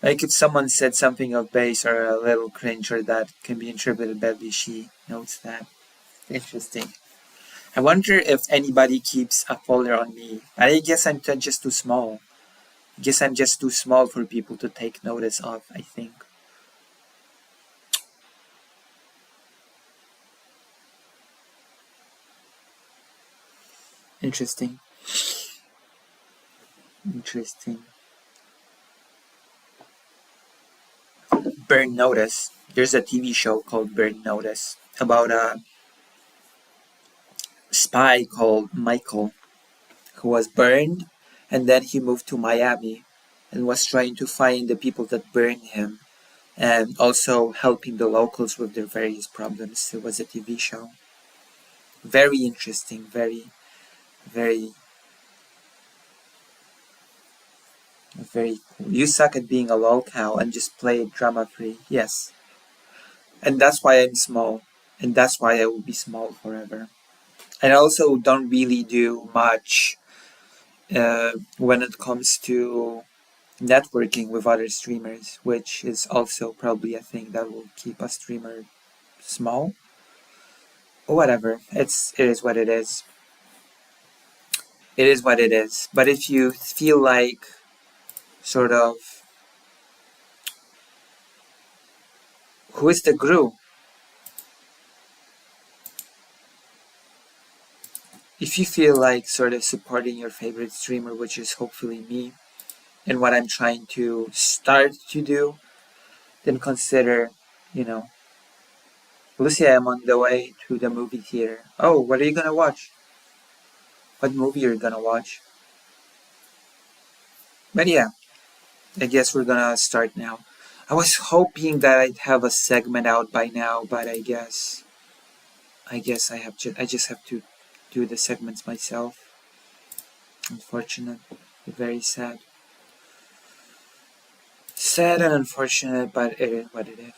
Like if someone said something of base or a little cringe or that can be interpreted badly, she notes that. Interesting. I wonder if anybody keeps a folder on me. I guess I'm just too small. I guess I'm just too small for people to take notice of, I think. Interesting. Burn Notice. There's a TV show called Burn Notice about a spy called Michael who was burned, and then he moved to Miami and was trying to find the people that burned him and also helping the locals with their various problems. It was a TV show. Very interesting, very, very cool. You suck at being a lol cow and just play it drama free. Yes. And that's why I'm small. And that's why I will be small forever. And I also don't really do much when it comes to networking with other streamers, which is also probably a thing that will keep a streamer small. Or whatever. It is what it is. It is what it is. But if you feel like sort of who is the guru? If you feel like sort of supporting your favorite streamer, which is hopefully me, and what I'm trying to start to do, then consider, you know, Lucy, I'm on the way to the movie theater. Oh, what are you gonna watch? What movie are you gonna watch? But yeah, I guess we're gonna start now. I was hoping that I'd have a segment out by now, but I guess I just have to do the segments myself. Unfortunate, very sad. Sad and unfortunate, but it is what it is.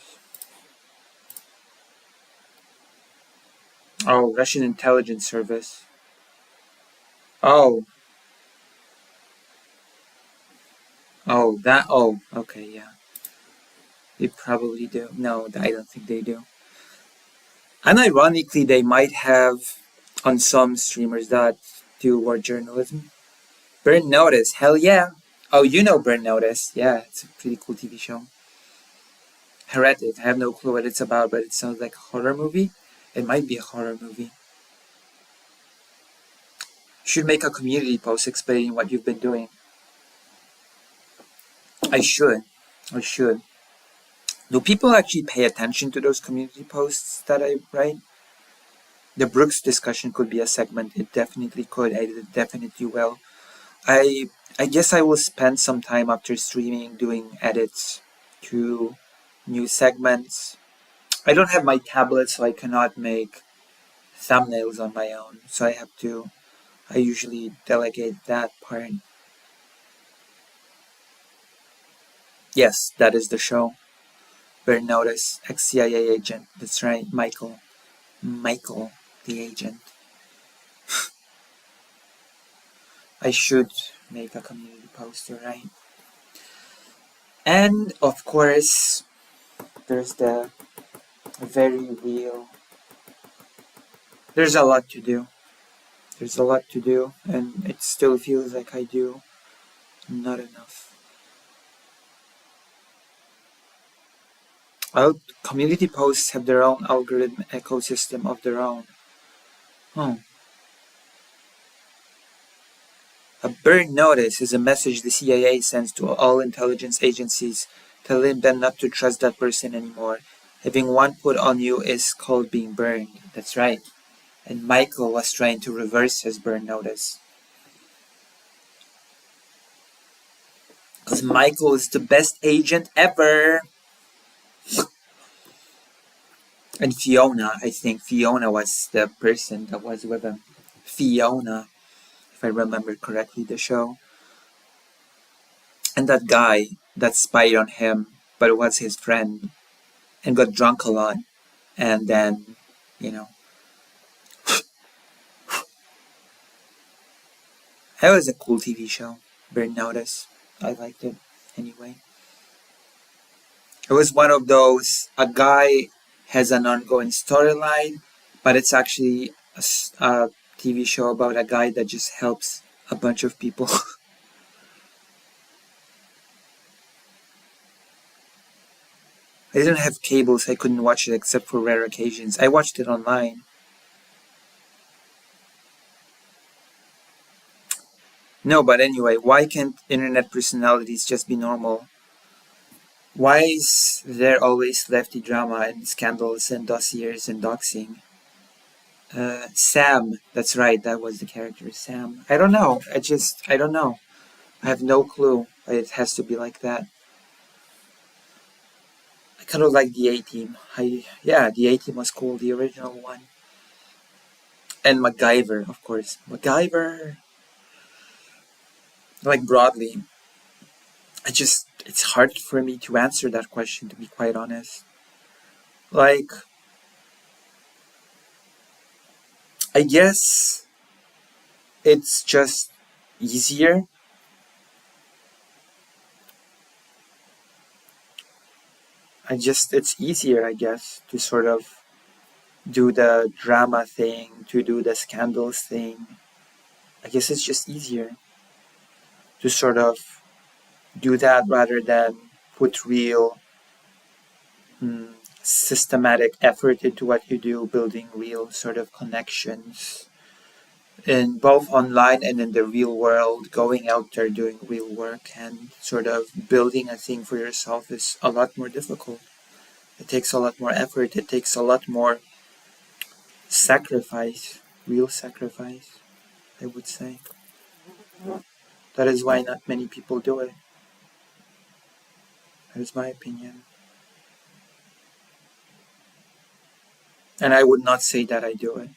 Oh, Russian intelligence service. Oh, oh, okay, yeah. They probably do. No, I don't think they do. And ironically, they might have on some streamers that do war journalism. Burn Notice, hell yeah. Oh, you know Burn Notice. Yeah, it's a pretty cool TV show. Heretic, I have no clue what it's about, but it sounds like a horror movie. It might be a horror movie. You should make a community post explaining what you've been doing. I should. I should. Do people actually pay attention to those community posts that I write? The Brooks discussion could be a segment. It definitely could. I definitely will. I I guess I will spend some time after streaming doing edits to new segments. I don't have my tablet, so I cannot make thumbnails on my own. So I usually delegate that part. Yes, that is the show. Burn Notice, ex-CIA agent. That's right, Michael. Michael, the agent. I should make a community poster, right? And of course, there's the very real. There's a lot to do. There's a lot to do, and it still feels like I do not enough. Community posts have their own algorithm ecosystem of their own. Oh. A burn notice is a message the CIA sends to all intelligence agencies telling them not to trust that person anymore. Having one put on you is called being burned. That's right. And Michael was trying to reverse his burn notice. Because Michael is the best agent ever. And Fiona, I think Fiona was the person that was with him. Fiona, if I remember correctly, the show. And that guy that spied on him, but it was his friend, and got drunk a lot. And then, you know, that was a cool TV show. Burn Notice. I liked it anyway. It was one of those, a guy has an ongoing storyline, but it's actually a TV show about a guy that just helps a bunch of people. I didn't have cable, so I couldn't watch it except for rare occasions. I watched it online. No, but anyway, why can't internet personalities just be normal? Why is there always lefty drama and scandals and dossiers and doxing? Sam, that's right, that was the character, Sam. I don't know. I don't know. I have no clue why it has to be like that. I kind of like the A-Team. Yeah, the A-Team was cool, the original one. And MacGyver, of course. MacGyver! Like, broadly. It's hard for me to answer that question, to be quite honest. Like, I guess it's just easier it's easier, I guess, to sort of do the drama thing, to do the scandals thing. I guess it's just easier to sort of do that rather than put real systematic effort into what you do, building real sort of connections in both online and in the real world. Going out there doing real work and sort of building a thing for yourself is a lot more difficult. It takes a lot more effort. It takes a lot more sacrifice, real sacrifice, I would say. That is why not many people do it. That is my opinion. And I would not say that I do it.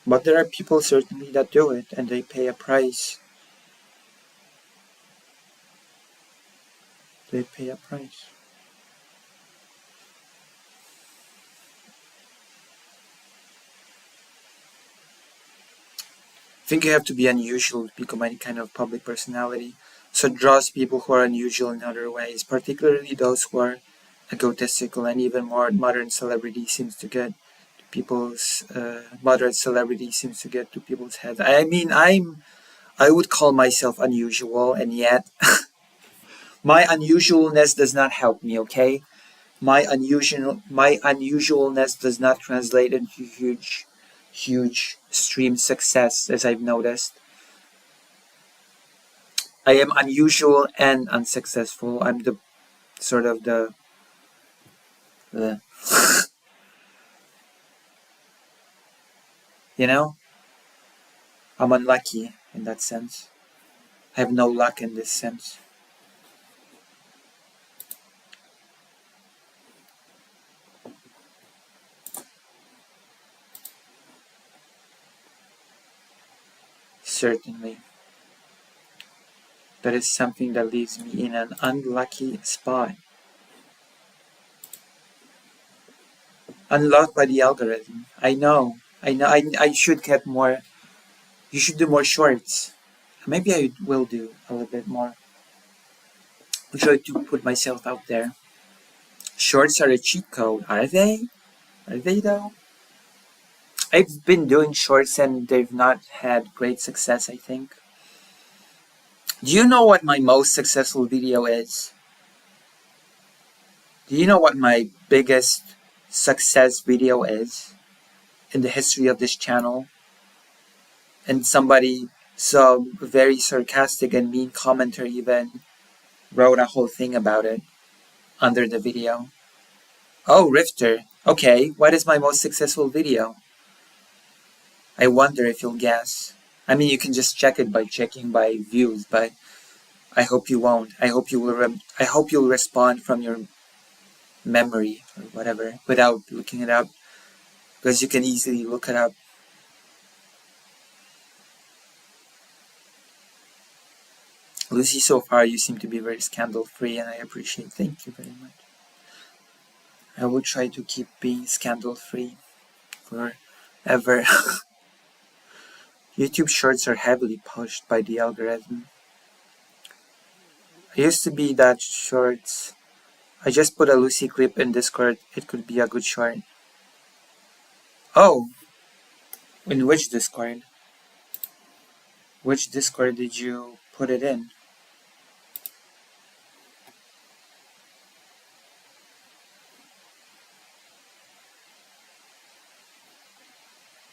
But there are people certainly that do it and they pay a price. They pay a price. I think you have to be unusual to become any kind of public personality. So it draws people who are unusual in other ways, particularly those who are egotistical, and even more modern celebrity seems to get to people's moderate celebrity seems to get to people's heads. I mean, I would call myself unusual, and yet my unusualness does not help me. Okay, my unusualness does not translate into huge stream success, as I've noticed. I am unusual and unsuccessful. I'm the sort of the you know, I'm unlucky in that sense. I have no luck in this sense. Certainly. That is something that leaves me in an unlucky spot. Unlocked by the algorithm. I know. I should get more. You should do more shorts. Maybe I will do a little bit more. I'll try to put myself out there. Shorts are a cheat code. Are they? Are they though? I've been doing shorts and they've not had great success, I think. Do you know what my most successful video is? Do you know what my biggest success video is in the history of this channel? And somebody, some very sarcastic and mean commenter even wrote a whole thing about it under the video. Oh, Rifter. Okay, what is my most successful video? I wonder if you'll guess. I mean, you can just check it by checking by views, but I hope you won't. I hope you will. I hope you'll respond from your memory or whatever without looking it up, because you can easily look it up. Lucy, so far you seem to be very scandal-free, and I appreciate. Thank you very much. I will try to keep being scandal-free forever. YouTube Shorts are heavily pushed by the algorithm. I used to be that Shorts. I just put a Lucy clip in Discord. It could be a good short. Oh, in which Discord? Which Discord did you put it in?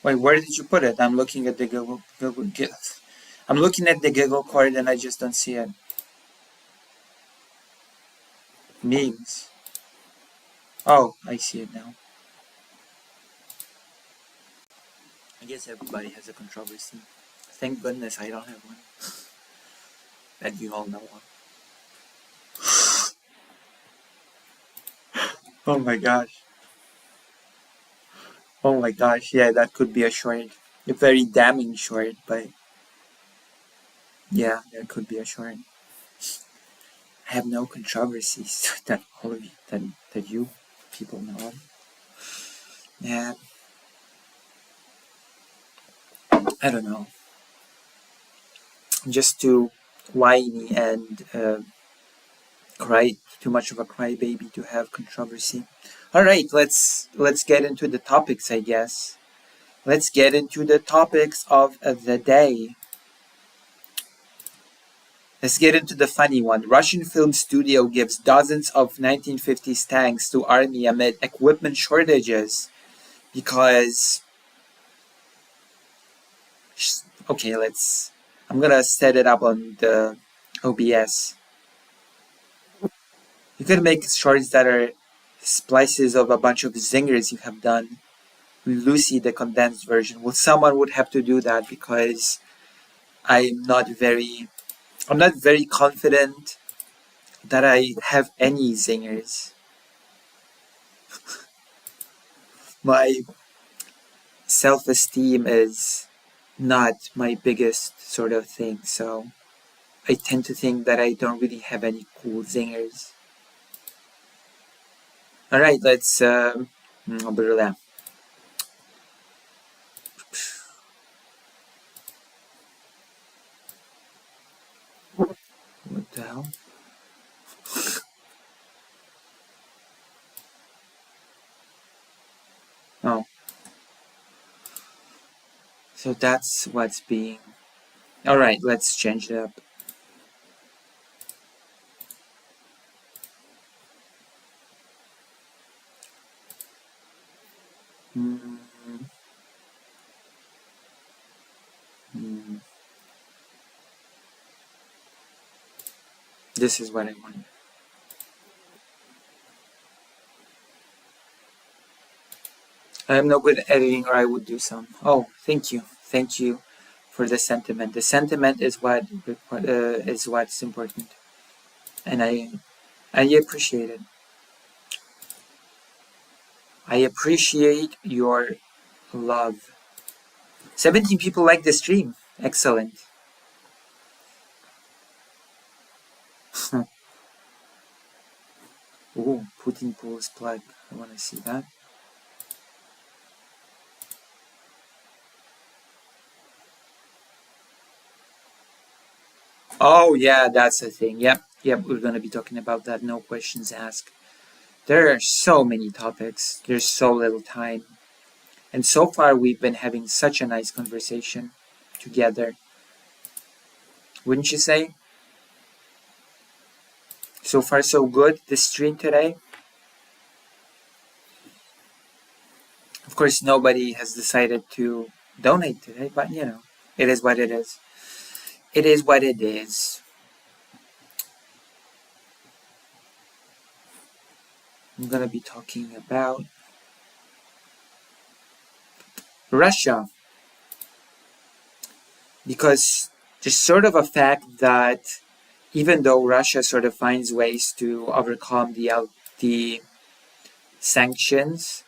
Wait, where did you put it? I'm looking at the Google I'm looking at the Google card and I just don't see it. Memes. Oh, I see it now. I guess everybody has a controversy. Thank goodness I don't have one. And you all know one. Oh my gosh. Oh my gosh, yeah, that could be a short. A very damning short, but yeah, that could be a short. I have no controversies that all of you, that you people know. Yeah, I don't know. Just too whiny and too much of a crybaby to have controversy. All right, let's get into the topics, I guess. Let's get into the topics of the day. Let's get into the funny one. Russian film studio gives dozens of 1950s tanks to army amid equipment shortages. Because, okay, I'm gonna set it up on the OBS. You could make shorts that are splices of a bunch of zingers you have done. Lucy, the condensed version. Well, someone would have to do that because I'm not very confident that I have any zingers. My self-esteem is not my biggest sort of thing, so I tend to think that I don't really have any cool zingers. All right, let's. What the hell? Oh, so that's what's being. All right, let's change it up. Mm. This is what I want. I'm no good at editing, or I would do some. Oh, thank you for the sentiment. The sentiment is what's important, and I appreciate it. I appreciate your love. 17 people like the stream. Excellent. Ooh, Putin pulls plug. I want to see that. Oh yeah, that's the thing. Yep, we're gonna be talking about that. No questions asked. There are so many topics. There's so little time. And so far we've been having such a nice conversation together. Wouldn't you say? So far so good, this stream today. Of course nobody has decided to donate today, but you know, it is what it is. It is what it is. I'm gonna be talking about Russia. Because there's sort of a fact that even though Russia sort of finds ways to overcome the sanctions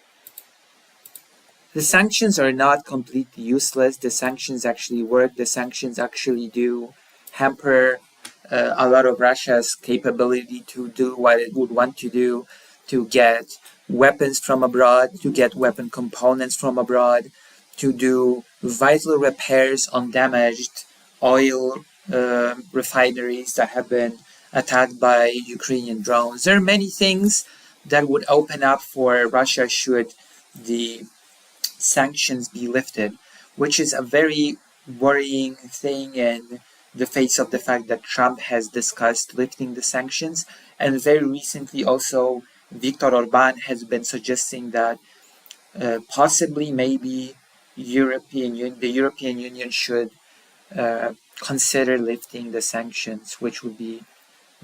are not completely useless. The sanctions actually work. The sanctions actually do hamper a lot of Russia's capability to do what it would want to do, to get weapons from abroad, to get weapon components from abroad, to do vital repairs on damaged oil refineries that have been attacked by Ukrainian drones. There are many things that would open up for Russia should the sanctions be lifted, which is a very worrying thing in the face of the fact that Trump has discussed lifting the sanctions. And very recently also Viktor Orban has been suggesting that possibly maybe the European Union should consider lifting the sanctions, which would be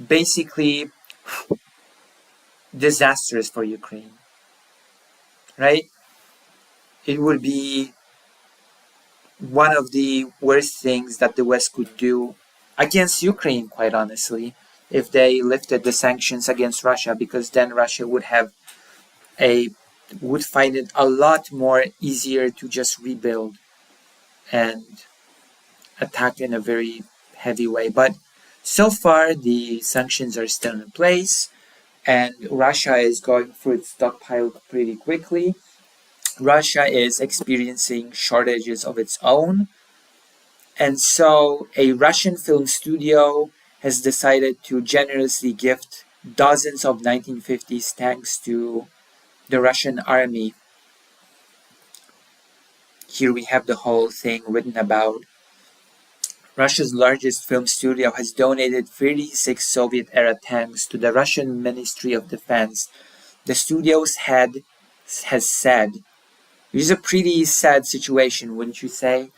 basically disastrous for Ukraine, right? It would be one of the worst things that the West could do against Ukraine, quite honestly, if they lifted the sanctions against Russia, because then Russia would find it a lot more easier to just rebuild and attack in a very heavy way. But so far, the sanctions are still in place, and Russia is going through its stockpile pretty quickly. Russia is experiencing shortages of its own, and so a Russian film studio has decided to generously gift dozens of 1950s tanks to the Russian army. Here we have the whole thing written about. Russia's largest film studio has donated 36 Soviet-era tanks to the Russian Ministry of Defense. The studio's head has said, it is a pretty sad situation, wouldn't you say?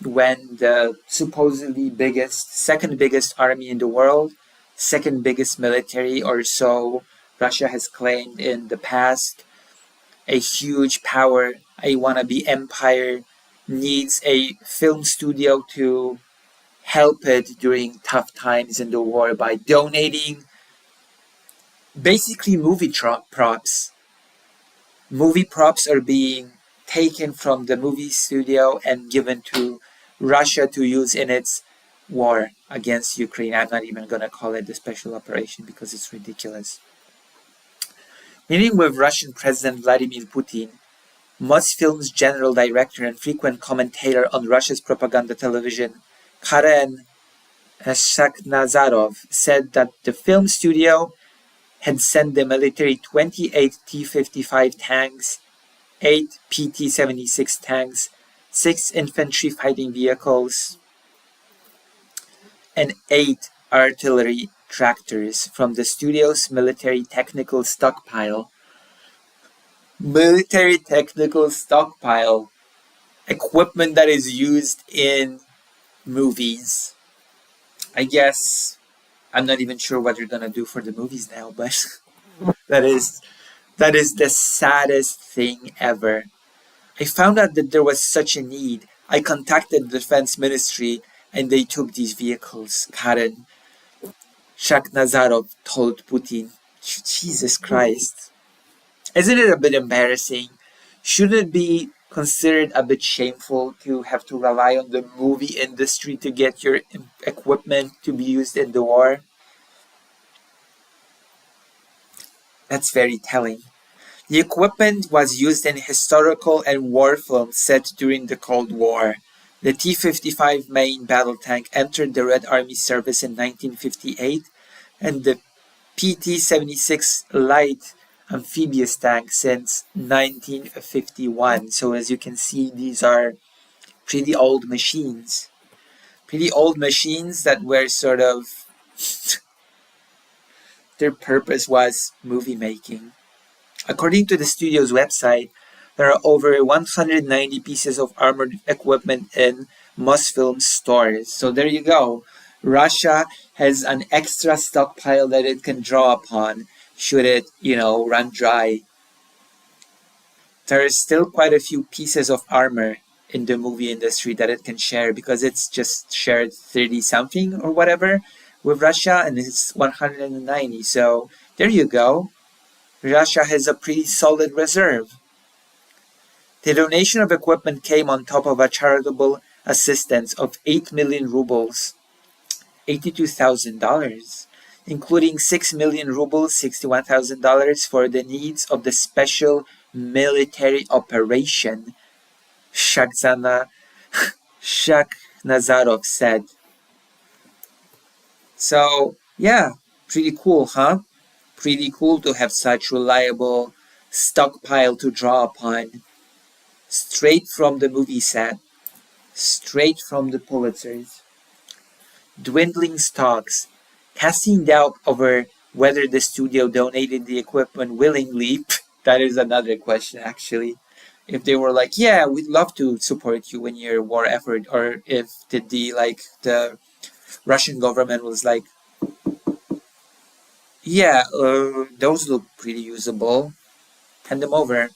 When the supposedly second biggest army in the world, second biggest military or so Russia has claimed in the past, a huge power, a wannabe empire, needs a film studio to help it during tough times in the war by donating basically movie props. Movie props are being taken from the movie studio and given to Russia to use in its war against Ukraine. I'm not even going to call it the special operation because it's ridiculous. Meeting with Russian President Vladimir Putin, Mosfilm's general director and frequent commentator on Russia's propaganda television, Karen Shakhnazarov, said that the film studio had sent the military 28 T-55 tanks, 8 PT-76 tanks, 6 infantry fighting vehicles, and 8 artillery tractors from the studio's military technical stockpile. Military technical stockpile. Equipment that is used in movies. I guess I'm not even sure what they're gonna do for the movies now, but that is the saddest thing ever. I found out that there was such a need. I contacted the defense ministry and they took these vehicles, Karen Shakhnazarov told Putin. Jesus Christ. Isn't it a bit embarrassing? Shouldn't it be considered a bit shameful to have to rely on the movie industry to get your equipment to be used in the war? That's very telling. The equipment was used in historical and war films set during the Cold War. The T-55 main battle tank entered the Red Army service in 1958, and the PT-76 light amphibious tank since 1951. So as you can see, these are pretty old machines. Pretty old machines that were sort of... their purpose was movie making. According to the studio's website, there are over 190 pieces of armored equipment in Mosfilm stores. So there you go. Russia has an extra stockpile that it can draw upon should it, run dry. There is still quite a few pieces of armor in the movie industry that it can share because it's just shared 30 something or whatever with Russia and it's 190. So there you go. Russia has a pretty solid reserve. The donation of equipment came on top of a charitable assistance of 8 million rubles, $82,000, including 6 million rubles, $61,000 for the needs of the special military operation, Shakhnazarov said. So, yeah, pretty cool, huh? Pretty cool to have such reliable stockpile to draw upon. Straight from the movie set. Straight from the Pulitzers. Dwindling stocks. Casting doubt over whether the studio donated the equipment willingly. That is another question, actually. If they were like, yeah, we'd love to support you in your war effort, or if the Russian government was like, yeah, those look pretty usable. Hand them over.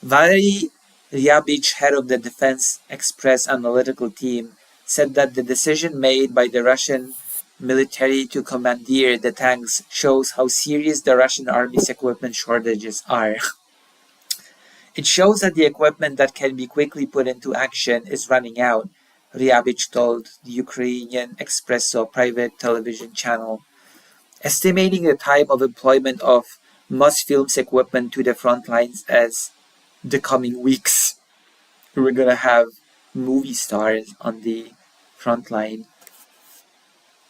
Valery Ryabich, head of the Defense Express analytical team, said that the decision made by the Russian military to commandeer the tanks shows how serious the Russian army's equipment shortages are. It shows that the equipment that can be quickly put into action is running out, Ryabich told the Ukrainian Expresso private television channel, estimating the time of employment of Mosfilm's equipment to the front lines as the coming weeks. We're gonna have movie stars on the front line.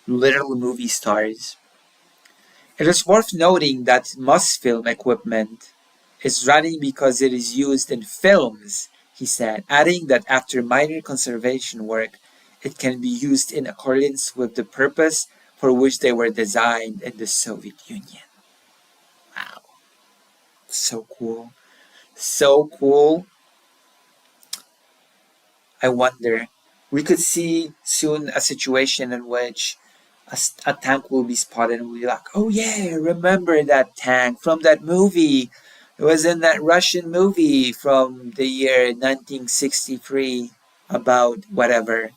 Literal movie stars. It is worth noting that Mosfilm equipment is running because it is used in films, he said, adding that after minor conservation work, it can be used in accordance with the purpose for which they were designed in the Soviet Union. Wow. So cool. So cool. I wonder, we could see soon a situation in which a tank will be spotted and we'll be like, oh yeah, remember that tank from that movie. It was in that Russian movie from the year 1963 about whatever.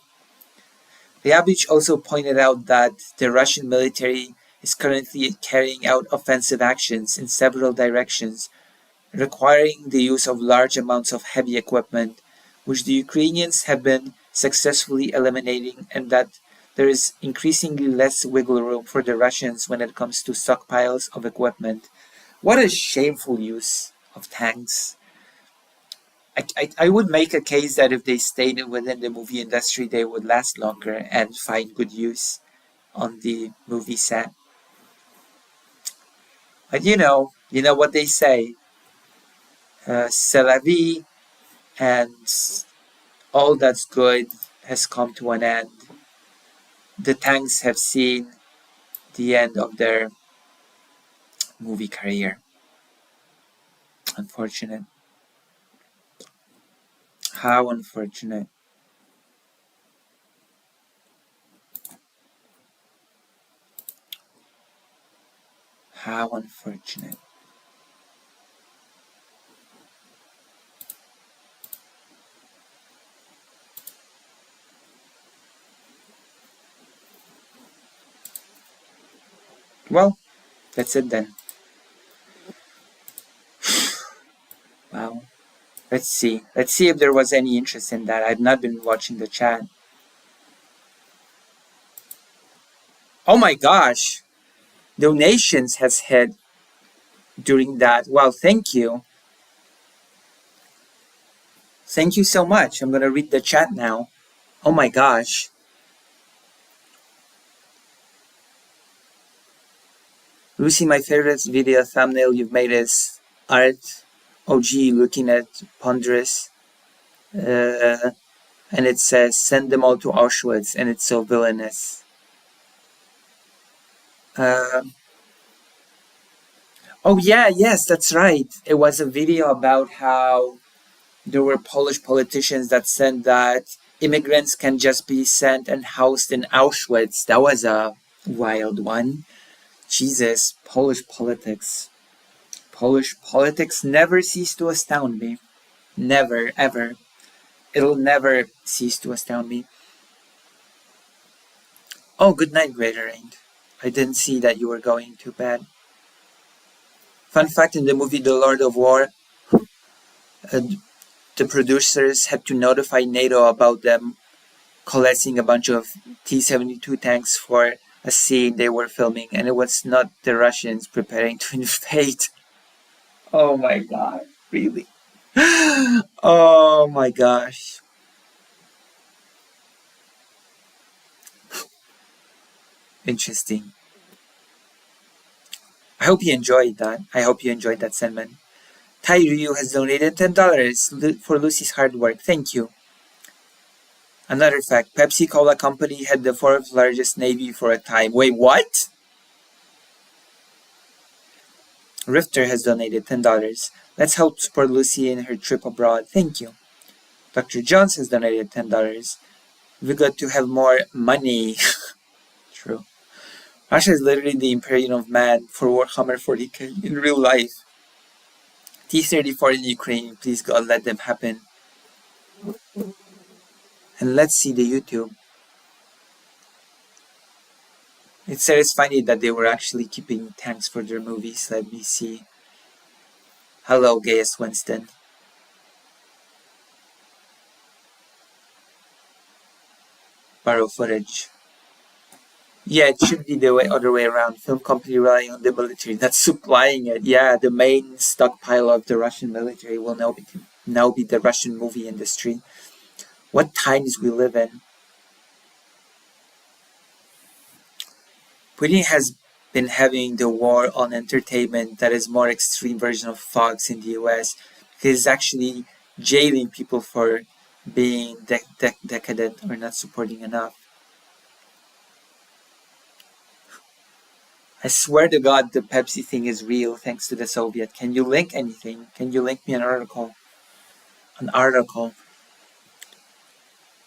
Ryabich also pointed out that the Russian military is currently carrying out offensive actions in several directions, requiring the use of large amounts of heavy equipment, which the Ukrainians have been successfully eliminating, and that there is increasingly less wiggle room for the Russians when it comes to stockpiles of equipment. What a shameful use of tanks. I would make a case that if they stayed within the movie industry, they would last longer and find good use on the movie set. But you know what they say, c'est la vie, and all that's good has come to an end. The tanks have seen the end of their movie career. Unfortunate. How unfortunate. How unfortunate. Well, that's it then. Wow. Let's see. Let's see if there was any interest in that. I've not been watching the chat. Oh my gosh. Donations has hit during that. Wow, thank you. Thank you so much. I'm gonna read the chat now. Oh my gosh. Lucy, my favorite video thumbnail you've made is art. OG looking at Ponderous. And it says, send them all to Auschwitz, and it's so villainous. Oh yeah, yes, that's right. It was a video about how there were Polish politicians that said that immigrants can just be sent and housed in Auschwitz. That was a wild one. Jesus, Polish politics. Polish politics never cease to astound me. Never, ever. It'll never cease to astound me. Oh, good night, Greater Rain. I didn't see that you were going to bed. Fun fact, in the movie The Lord of War, the producers had to notify NATO about them collecting a bunch of T-72 tanks for a scene they were filming, and it was not the Russians preparing to invade. Oh my god, really? Oh my gosh. Interesting. I hope you enjoyed that. I hope you enjoyed that sentiment. Tai Ryu has donated $10 for Lucy's hard work. Thank you. Another fact, Pepsi Cola Company had the 4th largest navy for a time. Wait, what? Rifter has donated $10. Let's help support Lucy in her trip abroad. Thank you. Dr. Jones has donated $10. We got to have more money. True. Russia is literally the Imperium of Man for Warhammer 40k in real life. T-34 in Ukraine, please God, let them happen. And let's see the YouTube. It's satisfying that they were actually keeping tanks for their movies. Let me see. Hello, Gaius Winston. Borrow footage. Yeah, it should be the other way around. Film company relying on the military, not supplying it. Yeah, the main stockpile of the Russian military will now be the Russian movie industry. What times we live in. Putin has been having the war on entertainment that is more extreme version of Fox in the US, because it's actually jailing people for being decadent or not supporting enough. I swear to God, the Pepsi thing is real thanks to the Soviet. Can you link anything? Can you link me an article? An article.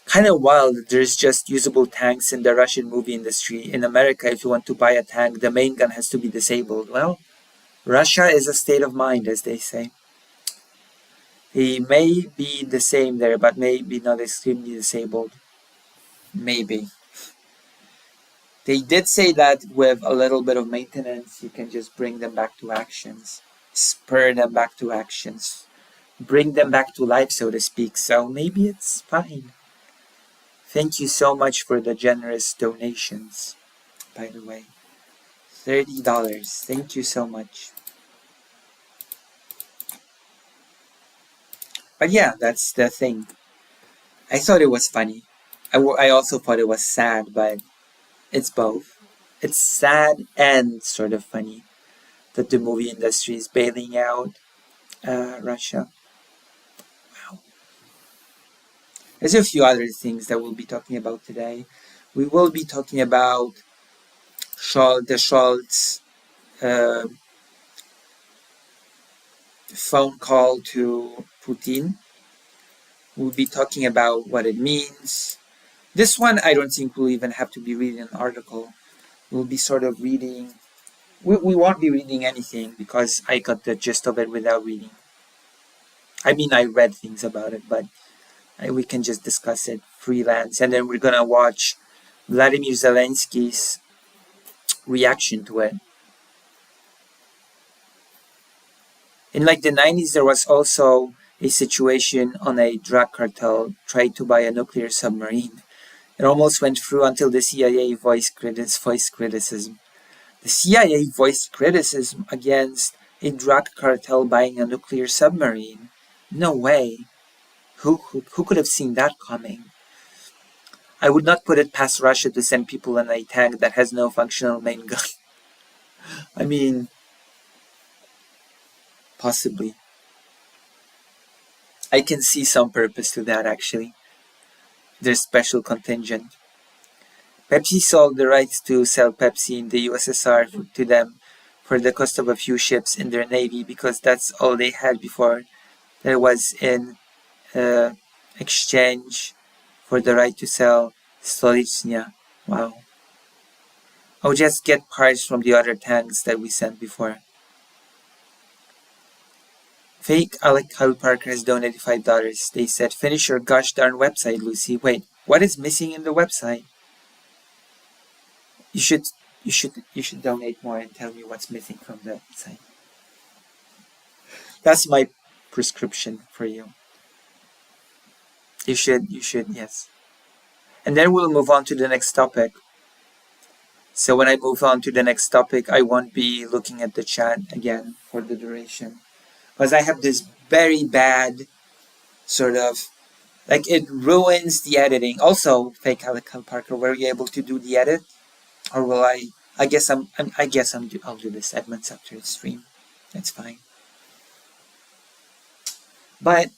Kind of wild. There's just usable tanks in the Russian movie industry. In America, if you want to buy a tank, the main gun has to be disabled. Well, Russia is a state of mind, as they say. He may be the same there, but maybe not extremely disabled. Maybe. They did say that with a little bit of maintenance, you can just bring them back to actions. Spur them back to actions. Bring them back to life, so to speak. So maybe it's fine. Thank you so much for the generous donations, by the way. $30. Thank you so much. But yeah, that's the thing. I thought it was funny. I also thought it was sad, but it's both. It's sad and sort of funny that the movie industry is bailing out Russia. Wow. There's a few other things that we'll be talking about today. We will be talking about the Scholz phone call to Putin. We'll be talking about what it means. This one, I don't think we'll even have to be reading an article. We'll be sort of reading. We won't be reading anything because I got the gist of it without reading. I mean, I read things about it, but we can just discuss it freelance. And then we're going to watch Vladimir Zelensky's reaction to it. In like the 90s, there was also a situation on a drug cartel tried to buy a nuclear submarine. It almost went through until the CIA voiced criticism. The CIA voiced criticism against a drug cartel buying a nuclear submarine. No way. Who could have seen that coming? I would not put it past Russia to send people in a tank that has no functional main gun. I mean, possibly. I can see some purpose to that, actually. There's special contingent. Pepsi sold the rights to sell Pepsi in the USSR to them for the cost of a few ships in their navy because that's all they had before. There was in exchange for the right to sell Stolichnaya. Wow. I'll just get parts from the other tanks that we sent before. Fake Alec Kyle Parker has donated $5. They said, finish your gosh darn website, Lucy. Wait, what is missing in the website? You should donate more and tell me what's missing from the website. That's my prescription for you. You should, yes. And then we'll move on to the next topic. So when I move on to the next topic, I won't be looking at the chat again for the duration. Because I have this very bad sort of, like it ruins the editing. Also, fake Alec Kyle Parker, were you able to do the edit? Or will I guess I'll do the segments after the stream. That's fine. But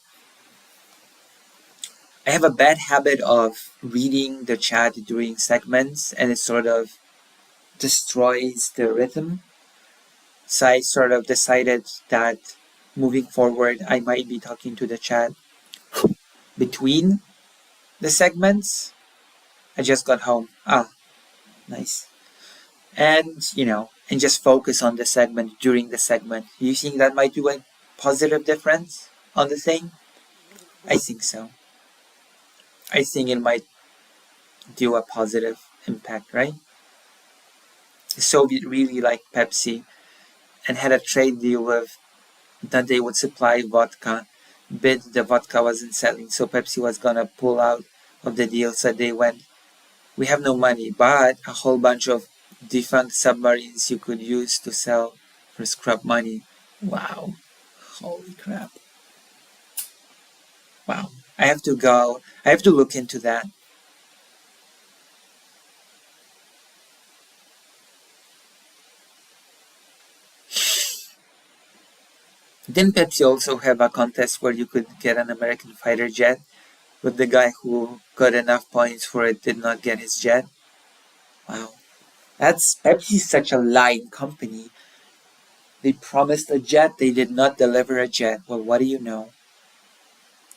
I have a bad habit of reading the chat during segments and it sort of destroys the rhythm. So I sort of decided that moving forward, I might be talking to the chat between the segments. I just got home. Nice. And, and just focus on the segment during the segment. You think that might do a positive difference on the thing? I think so. I think it might do a positive impact, right? The Soviet really liked Pepsi and had a trade deal with that they would supply vodka, but the vodka wasn't selling, so Pepsi was gonna pull out of the deal. So they went, we have no money, but a whole bunch of defunct submarines you could use to sell for scrap money. Wow. Holy crap. Wow. I have to look into that. Didn't Pepsi also have a contest where you could get an American fighter jet, but the guy who got enough points for it did not get his jet? Wow. Pepsi's such a lying company. They promised a jet, they did not deliver a jet. Well, what do you know?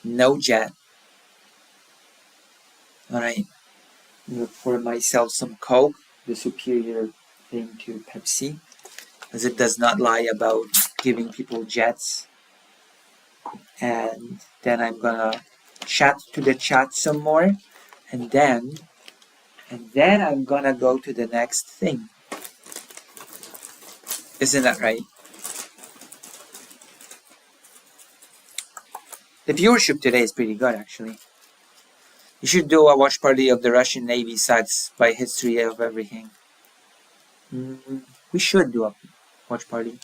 No jet. Alright. Look for myself some Coke, the superior thing to Pepsi, as it does not lie about giving people jets. And then I'm gonna chat to the chat some more, and then I'm gonna go to the next thing. Isn't that right? The viewership today is pretty good, actually. You should do a watch party of the Russian Navy sites by history of everything. We should do a watch party.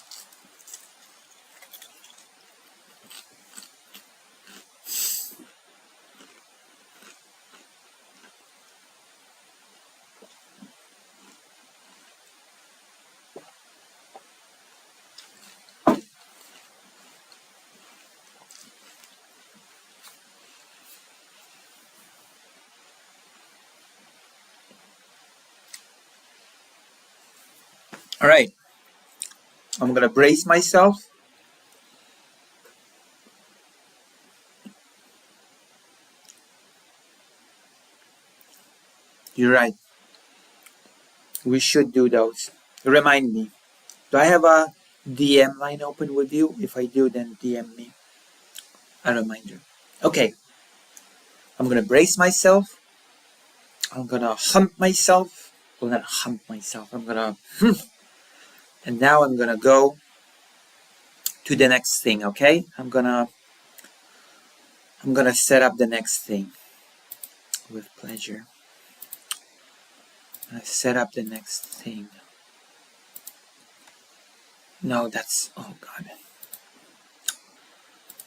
Alright. I'm gonna brace myself. You're right. We should do those. Remind me. Do I have a DM line open with you? If I do, then DM me. A reminder. Okay. I'm gonna brace myself. I'm gonna hump myself. Well, not hump myself. I'm gonna... And now I'm gonna go to the next thing, okay? I'm gonna set up the next thing. With pleasure. I'm gonna set up the next thing. No, that's... Oh, God.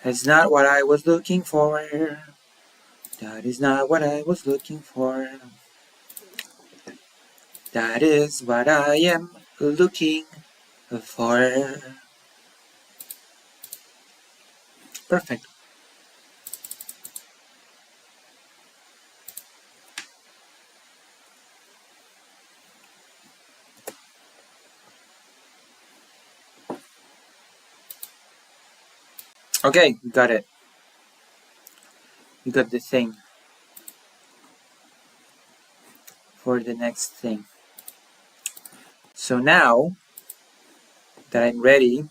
That's not what I was looking for. That is not what I was looking for. That is what I am looking for. Perfect. Okay, we got it. We got the thing for the next thing. So now that I'm ready,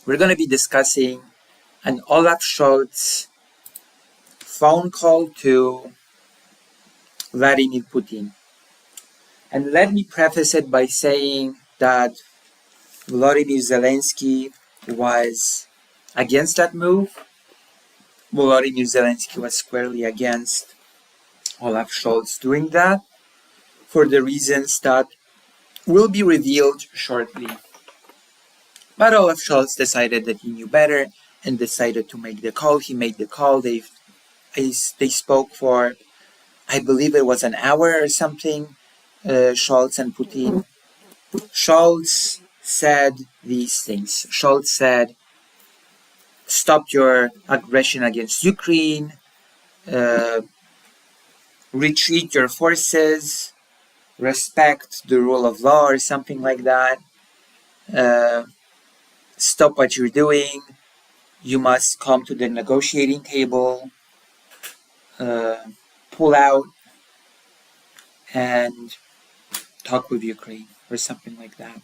we're going to be discussing an Olaf Scholz phone call to Vladimir Putin. And let me preface it by saying that Volodymyr Zelensky was against that move. Volodymyr Zelensky was squarely against Olaf Scholz doing that for the reasons that will be revealed shortly. But Olaf Scholz decided that he knew better and decided to make the call. He made the call. They spoke for, I believe it was an hour or something, Scholz and Putin. Scholz said these things. Scholz said, stop your aggression against Ukraine, retreat your forces, respect the rule of law or something like that, stop what you're doing, you must come to the negotiating table, pull out and talk with Ukraine or something like that.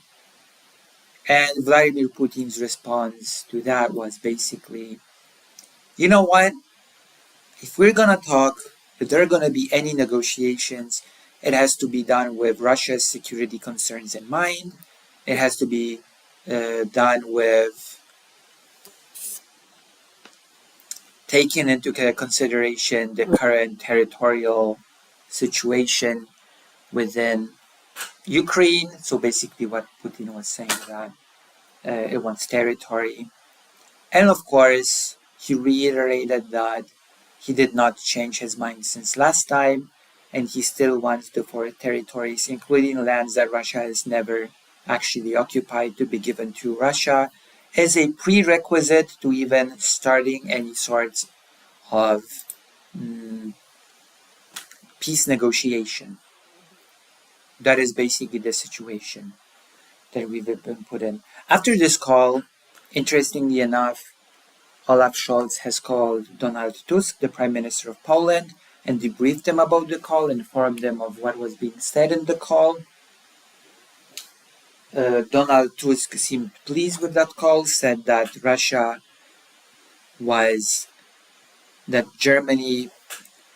And Vladimir Putin's response to that was basically, you know what? If we're gonna talk, if there are gonna be any negotiations, it has to be done with Russia's security concerns in mind. It has to be done with taking into consideration the current territorial situation within Ukraine. So basically what Putin was saying, that it wants territory. And of course, he reiterated that he did not change his mind since last time, and he still wants the four territories, including lands that Russia has never actually occupied to be given to Russia as a prerequisite to even starting any sorts of peace negotiation. That is basically the situation that we've been put in. After this call, interestingly enough, Olaf Scholz has called Donald Tusk, the Prime Minister of Poland, and debriefed them about the call, informed them of what was being said in the call. Donald Tusk seemed pleased with that call, said that Germany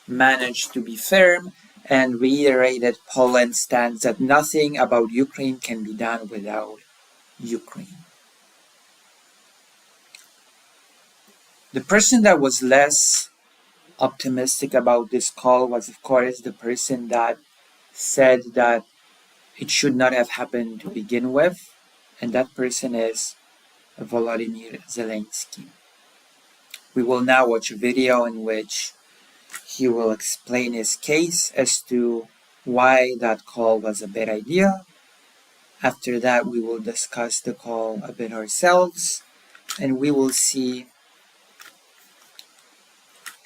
managed to be firm, and reiterated Poland's stance that nothing about Ukraine can be done without Ukraine. The person that was less optimistic about this call was, of course, the person that said that it should not have happened to begin with, and that person is Volodymyr Zelensky. We will now watch a video in which he will explain his case as to why that call was a bad idea. After that, we will discuss the call a bit ourselves, and we will see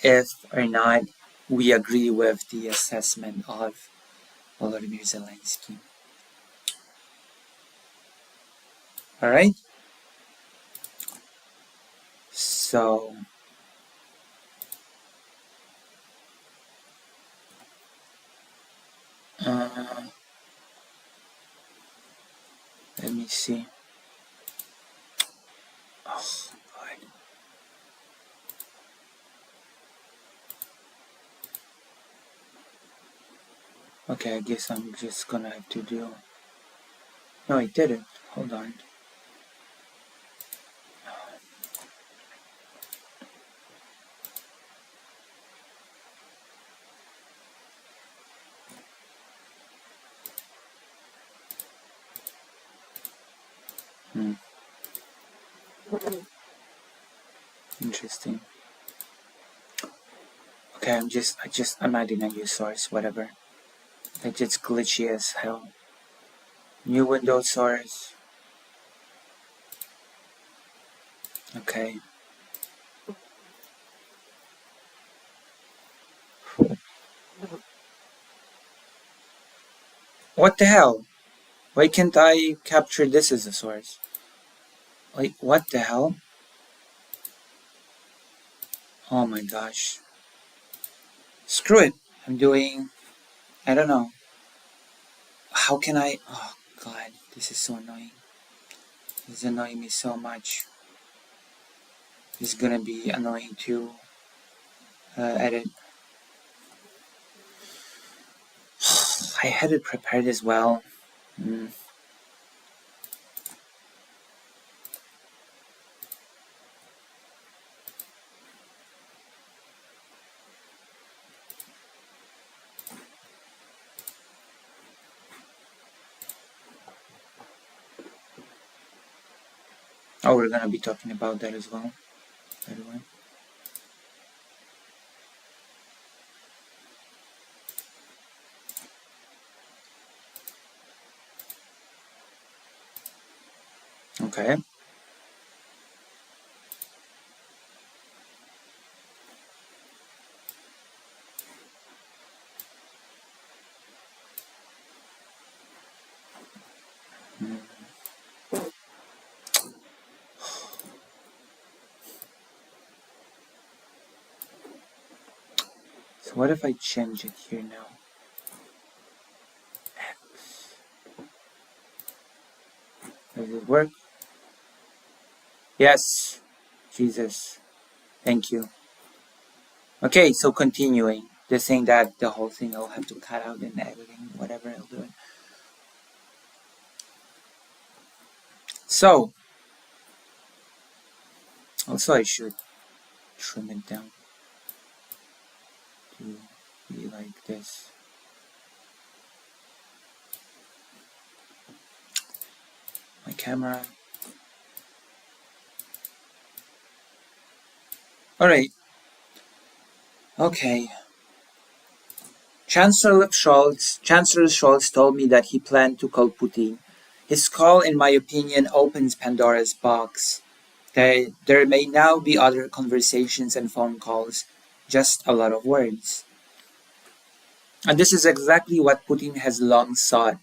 if or not we agree with the assessment of Volodymyr Zelensky. All right? So, let me see. Oh, God. Okay, I guess I'm just gonna have to do... No, I didn't. Hold on. Interesting. Okay, I'm adding a new source, whatever. It's just glitchy as hell. New Windows source. Okay. What the hell? Why can't I capture this as a source? Wait, what the hell? Oh my gosh. Screw it. I'm doing... I don't know. How can I... Oh God, this is so annoying. This is annoying me so much. This is gonna be annoying to edit. I had it prepared as well. Oh, we're gonna be talking about that as well, by the way. Okay. So what if I change it here now? X. Does it work? Yes. Jesus. Thank you. Okay, so continuing. They're saying that the whole thing I'll have to cut out in editing, whatever I'll do it. So, also I should trim it down to be like this. My camera. Alright. Okay. Chancellor Scholz told me that he planned to call Putin. His call, in my opinion, opens Pandora's box. There may now be other conversations and phone calls, just a lot of words. And this is exactly what Putin has long sought.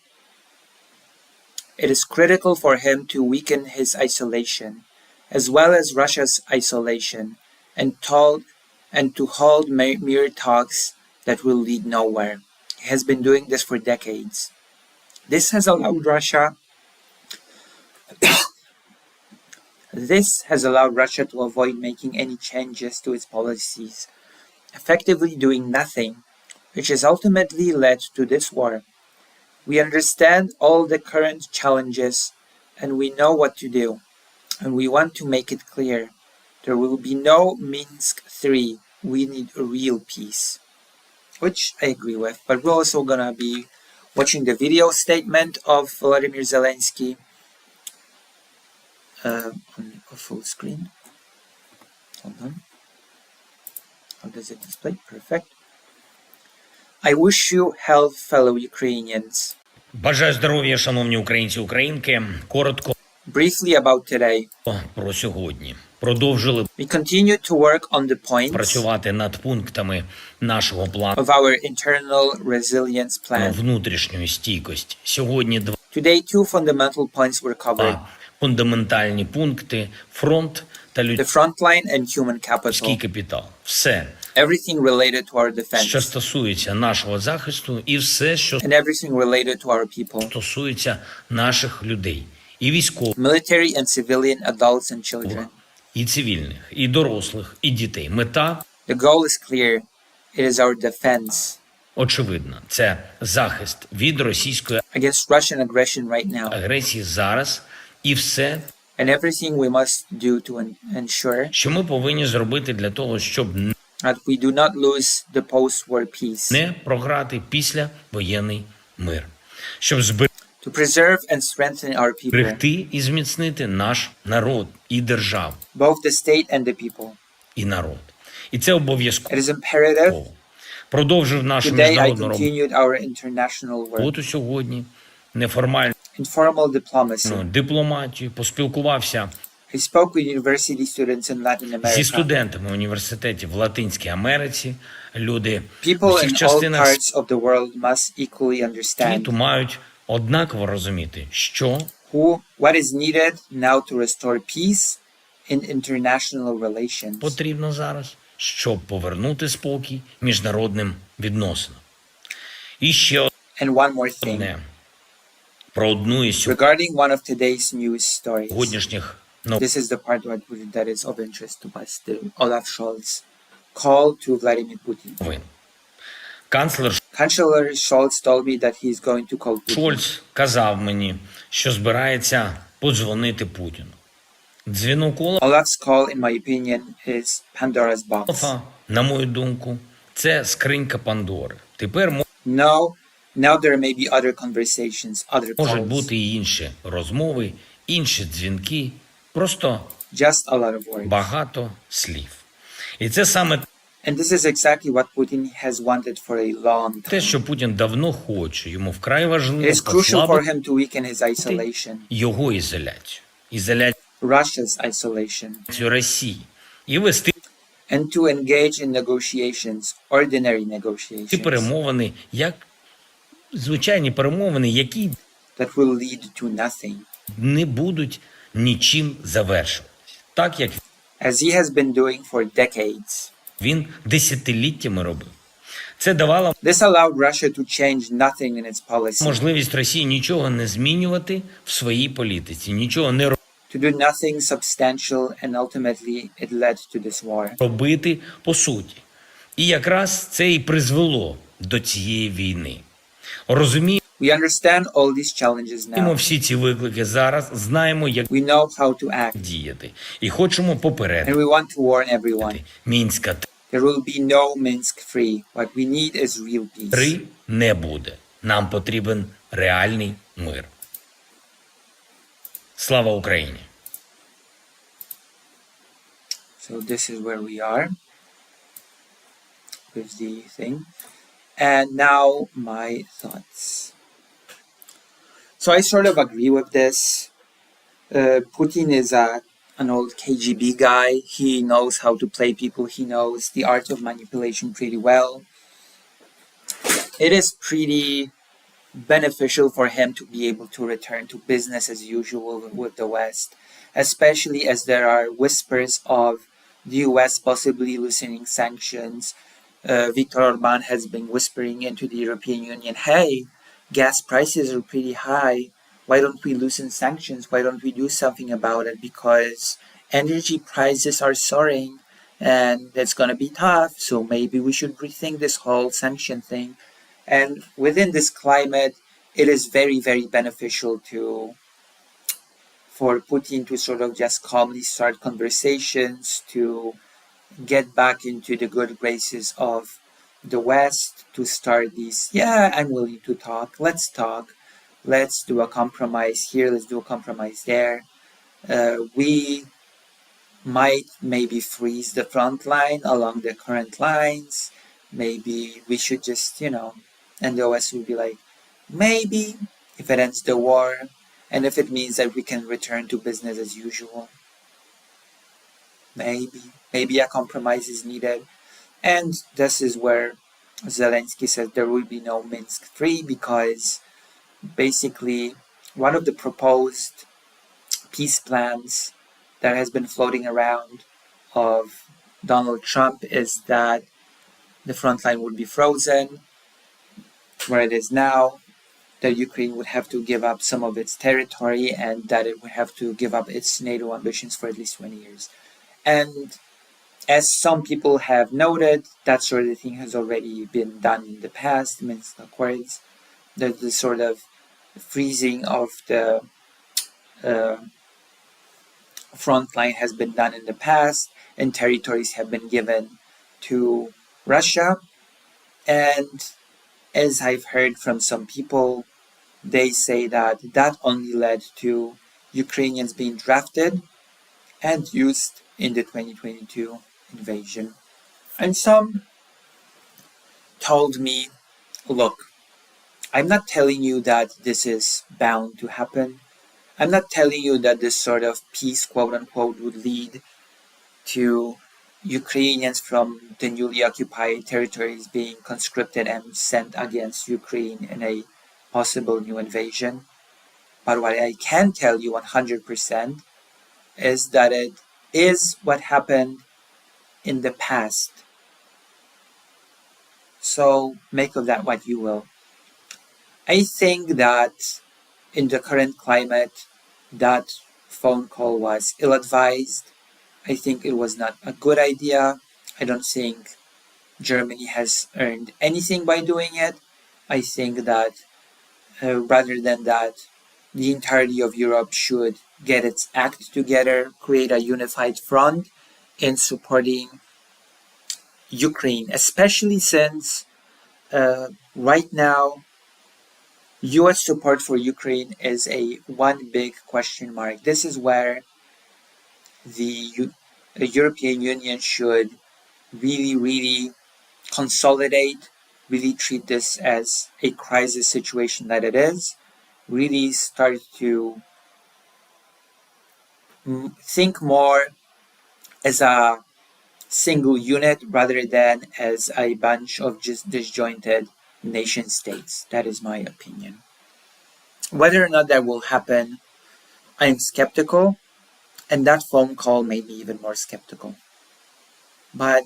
It is critical for him to weaken his isolation, as well as Russia's isolation, and to hold mere talks that will lead nowhere. He has been doing this for decades. This has allowed Russia to avoid making any changes to its policies, effectively doing nothing, which has ultimately led to this war. We understand all the current challenges and we know what to do, and we want to make it clear. There will be no Minsk III. We need a real peace. Which I agree with, but we're also gonna be watching the video statement of Volodymyr Zelensky on a full screen. Hold on. How does it display? Perfect. I wish you health, fellow Ukrainians. Бажаю здоров'я, шановні українці, українки. Коротко Briefly about today. про сьогодні. Продовжили We continue to work on the points працювати над пунктами нашого плану of our internal resilience plan. внутрішньої стійкості. Сьогодні Today, two fundamental points were covered: два фундаментальні пункти: фронт та the людський front line and human capital. капітал. Все, Everything related to our що defense, стосується нашого захисту, і все, що and everything related to our people, стосується наших людей. І військових, military and civilian adults and children. і цивільних, і дорослих, і дітей. Мета The goal is clear. It is our defense очевидна. Це захист від російської against Russian aggression right now, агресії зараз. І все, and everything we must do to ensure що ми повинні зробити для того, щоб that we do not lose the post-war peace, не програти післявоєнний мир, щоб to preserve and strengthen our people, зберегти і зміцнити наш народ і державу, both the state and the people. і народ. І це обов'язково. It is imperative. Продовжив нашу Today I міжнародну continued our international work, роботу сьогодні, неформальну informal diplomacy. дипломатію, поспілкувався I spoke with university students in Latin зі America. студентами університетів в Латинській Америці. Люди People у всіх in all частинах parts of the world must equally understand світу мають однаково розуміти, що what is needed now to restore peace in international relations. потрібно зараз, щоб повернути спокій міжнародним відносинам. І ще And one more thing. одне про одну із Regarding one of today's news stories. сьогоднішніх This is the part that is of interest to us. The Olaf Scholz call to Vladimir Putin. новин. Канцлер Chancellor Scholz told me that he is going to call Putin. Шольц казав мені, що збирається подзвонити Путіну. Дзвінок Olaf's call, in my opinion, is Pandora's box. Олафа, на мою думку, це скринька Пандори. Тепер Now there may be other conversations, other можуть calls. бути і інші розмови, інші дзвінки, просто Just a lot of words. багато слів. І це саме And this is exactly what Putin has wanted for a long те, time. що Путін давно хоче. Йому вкрай It важливо is crucial for послабити him to weaken his isolation, його ізоляцію. Ізоляцію Russia's isolation, Росії. І вести and to engage in negotiations, ordinary ці negotiations, перемовини, як звичайні перемовини, які that will lead to nothing, не будуть нічим завершуватися. Так, як as he has been doing for decades. він десятиліттями робив. Це давало This allowed Russia to change nothing in its policy, можливість Росії нічого не змінювати в своїй політиці, нічого не to do nothing substantial, and ultimately it led to this war. робити по суті. І якраз це і призвело до цієї війни. Розуміємо We understand all these challenges now. всі ці виклики зараз, знаємо, як We know how to act, діяти. І хочемо and попередити. we want to warn everyone. Мінська There will be no Minsk free. What we need is real peace. 3 не буде. Нам потрібен реальний мир. Слава Україні! So this is where we are with the thing. And now my thoughts. So So I sort of agree with this. Putin is an old KGB guy. He knows how to play people. He knows the art of manipulation pretty well. It is pretty beneficial for him to be able to return to business as usual with the West, especially as there are whispers of the US possibly loosening sanctions. Viktor Orban has been whispering into the European Union, hey, gas prices are pretty high. Why don't we loosen sanctions? Why don't we do something about it? Because energy prices are soaring and it's going to be tough. So maybe we should rethink this whole sanction thing. And within this climate, it is very, very beneficial for Putin to sort of just calmly start conversations, to get back into the good graces of the West, to start these, yeah, I'm willing to talk, let's do a compromise here, let's do a compromise there. We might maybe freeze the front line along the current lines. Maybe we should just, and the OS will be like, maybe if it ends the war and if it means that we can return to business as usual, maybe a compromise is needed. And this is where Zelensky says there will be no Minsk 3 because basically one of the proposed peace plans that has been floating around of Donald Trump is that the front line would be frozen where it is now, that Ukraine would have to give up some of its territory and that it would have to give up its NATO ambitions for at least 20 years. And as some people have noted, that sort of thing has already been done in the past, Minsk Accords. The sort of freezing of the front line has been done in the past, and territories have been given to Russia. And as I've heard from some people, they say that that only led to Ukrainians being drafted and used in the 2022 invasion. And some told me, look, I'm not telling you that this is bound to happen. I'm not telling you that this sort of peace, quote unquote, would lead to Ukrainians from the newly occupied territories being conscripted and sent against Ukraine in a possible new invasion. But what I can tell you 100% is that it is what happened in the past. So make of that what you will. I think that in the current climate, that phone call was ill-advised. I think it was not a good idea. I don't think Germany has earned anything by doing it. I think that rather than that, the entirety of Europe should get its act together, create a unified front in supporting Ukraine, especially since right now US support for Ukraine is a one big question mark. This is where the European Union should really, really consolidate, really treat this as a crisis situation that it is, really start to think more as a single unit rather than as a bunch of just disjointed nation states. That is my opinion. Whether or not that will happen, I'm skeptical, and that phone call made me even more skeptical. But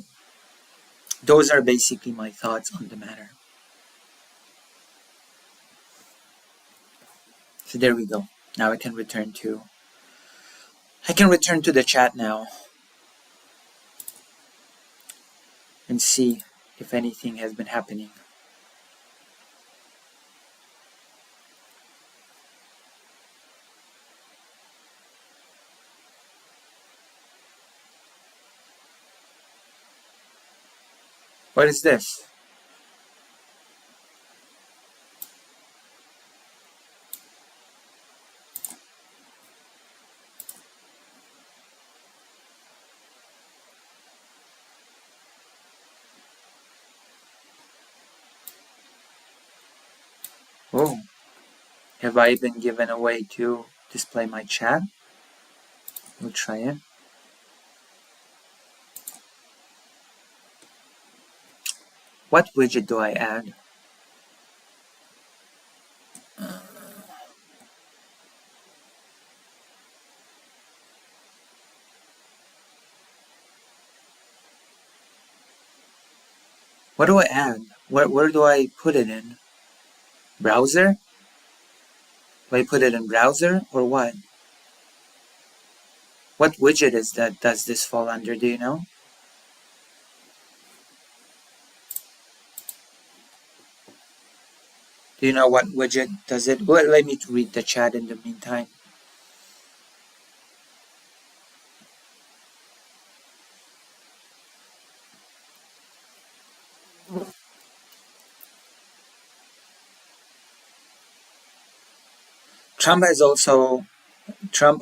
those are basically my thoughts on the matter. So there we go. Now I can return to the chat now and see if anything has been happening. What is this? Oh, Have I been given a way to display my chat? We'll try it. What widget do I add? What do I add? Where do I put it in? Browser? Do I put it in browser or what? What widget is that? Does this fall under? Do you know? Do you know what widget does it? Well, let me read the chat in the meantime. Trump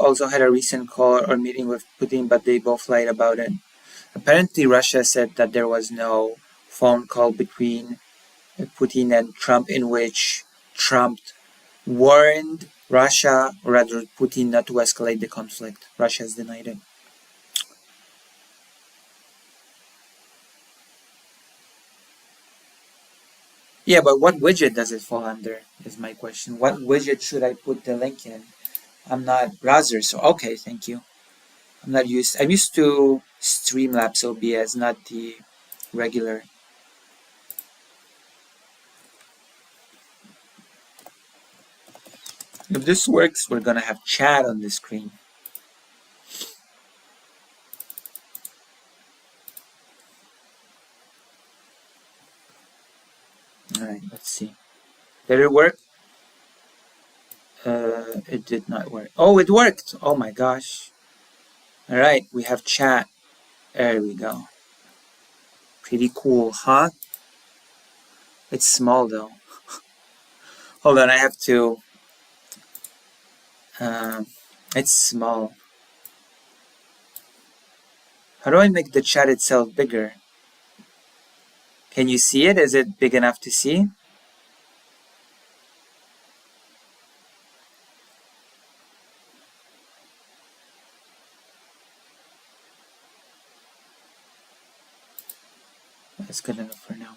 also had a recent call or meeting with Putin, but they both lied about it. Apparently, Russia said that there was no phone call between Putin and Trump in which Trump warned Russia, or rather Putin, not to escalate the conflict. Russia has denied it. Yeah, but what widget does it fall under is my question. What widget should I put the link in? I'm not browser, so okay, thank you. I'm used to Streamlabs OBS, not the regular. If this works, we're gonna have chat on the screen. Alright, let's see. Did it work? It did not work. Oh, it worked! Oh my gosh. Alright, we have chat. There we go. Pretty cool, huh? It's small though. Hold on, I have to... it's small. How do I make the chat itself bigger? Can you see it? Is it big enough to see? That's good enough for now.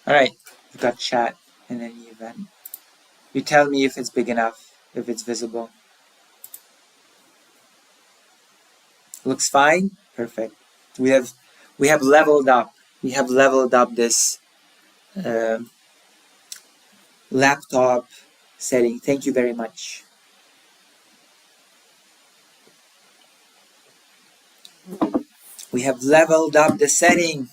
Alright, we've got chat in any event. You tell me if it's big enough, if it's visible. Looks fine? Perfect. We have leveled up. We have leveled up this laptop setting. Thank you very much. We have leveled up the setting.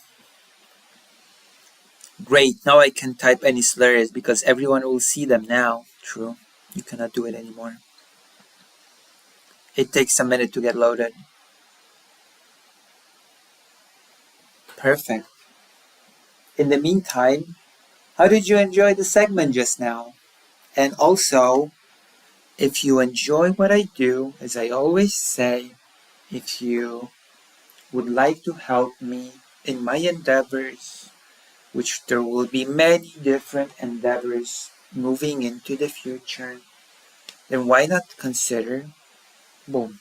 Great. Now I can type any slurs because everyone will see them now. True. You cannot do it anymore. It takes a minute to get loaded. Perfect. In the meantime, how did you enjoy the segment just now? And also, if you enjoy what I do, as I always say, if you would like to help me in my endeavors, which there will be many different endeavors moving into the future, then why not consider, boom,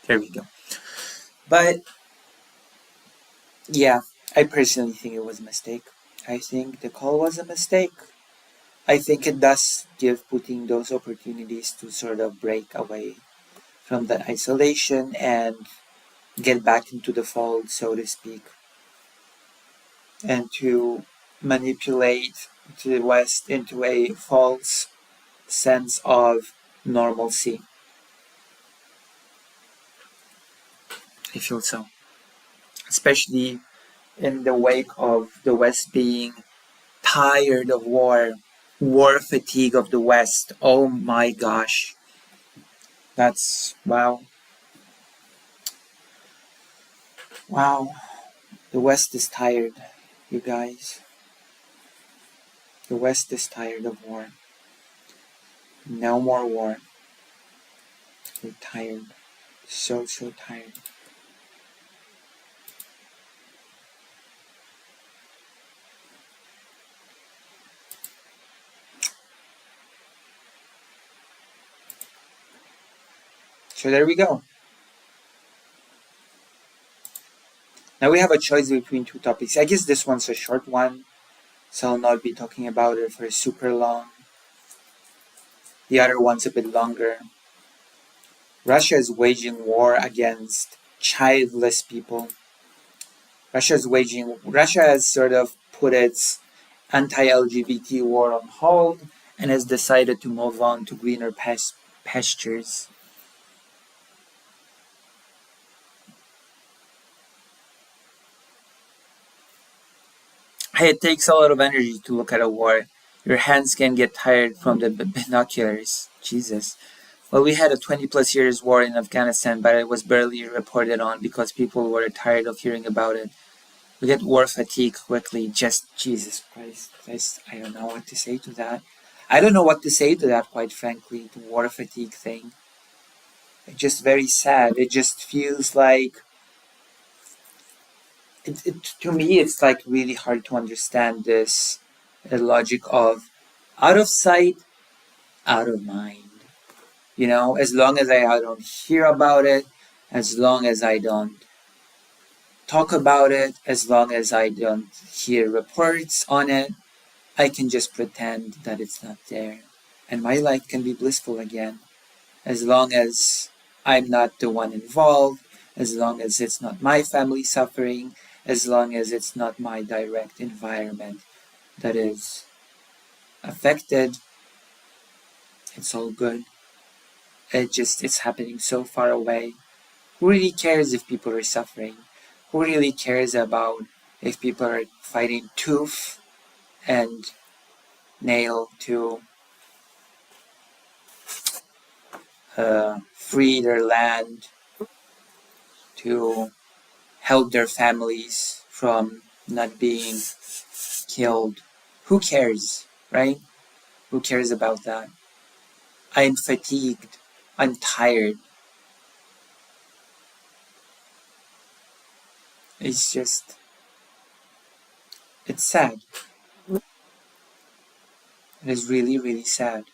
there we go. But yeah, I personally think it was a mistake. I think the call was a mistake. I think it does give Putin those opportunities to sort of break away from that isolation and get back into the fold, so to speak, and to manipulate the West into a false sense of normalcy. I feel so. Especially in the wake of the West being tired of war fatigue of the West. Oh my gosh. That's wow. Wow. The West is tired, you guys. The West is tired of war. No more war. We're tired. So tired. So there we go. Now we have a choice between two topics. I guess this one's a short one, so I'll not be talking about it for super long. The other one's a bit longer. Russia is waging war against childless people. Russia has sort of put its anti-LGBT war on hold and has decided to move on to greener pastures. Hey, it takes a lot of energy to look at a war. Your hands can get tired from the binoculars. Jesus. Well, we had a 20 plus years war in Afghanistan, but it was barely reported on because people were tired of hearing about it. We get war fatigue quickly. Just Jesus Christ. I don't know what to say to that. I don't know what to say to that, quite frankly, the war fatigue thing. It's just very sad. It just feels like to me, it's like really hard to understand this logic of out of sight, out of mind. You know, as long as I don't hear about it, as long as I don't talk about it, as long as I don't hear reports on it, I can just pretend that it's not there. And my life can be blissful again. As long as I'm not the one involved, as long as it's not my family suffering, as long as it's not my direct environment that is affected, it's all good. It's happening so far away. Who really cares if people are suffering? Who really cares about if people are fighting tooth and nail to free their land, to help their families from not being killed? Who cares, right? Who cares about that? I'm fatigued. I'm tired. It's sad. It is really, really sad.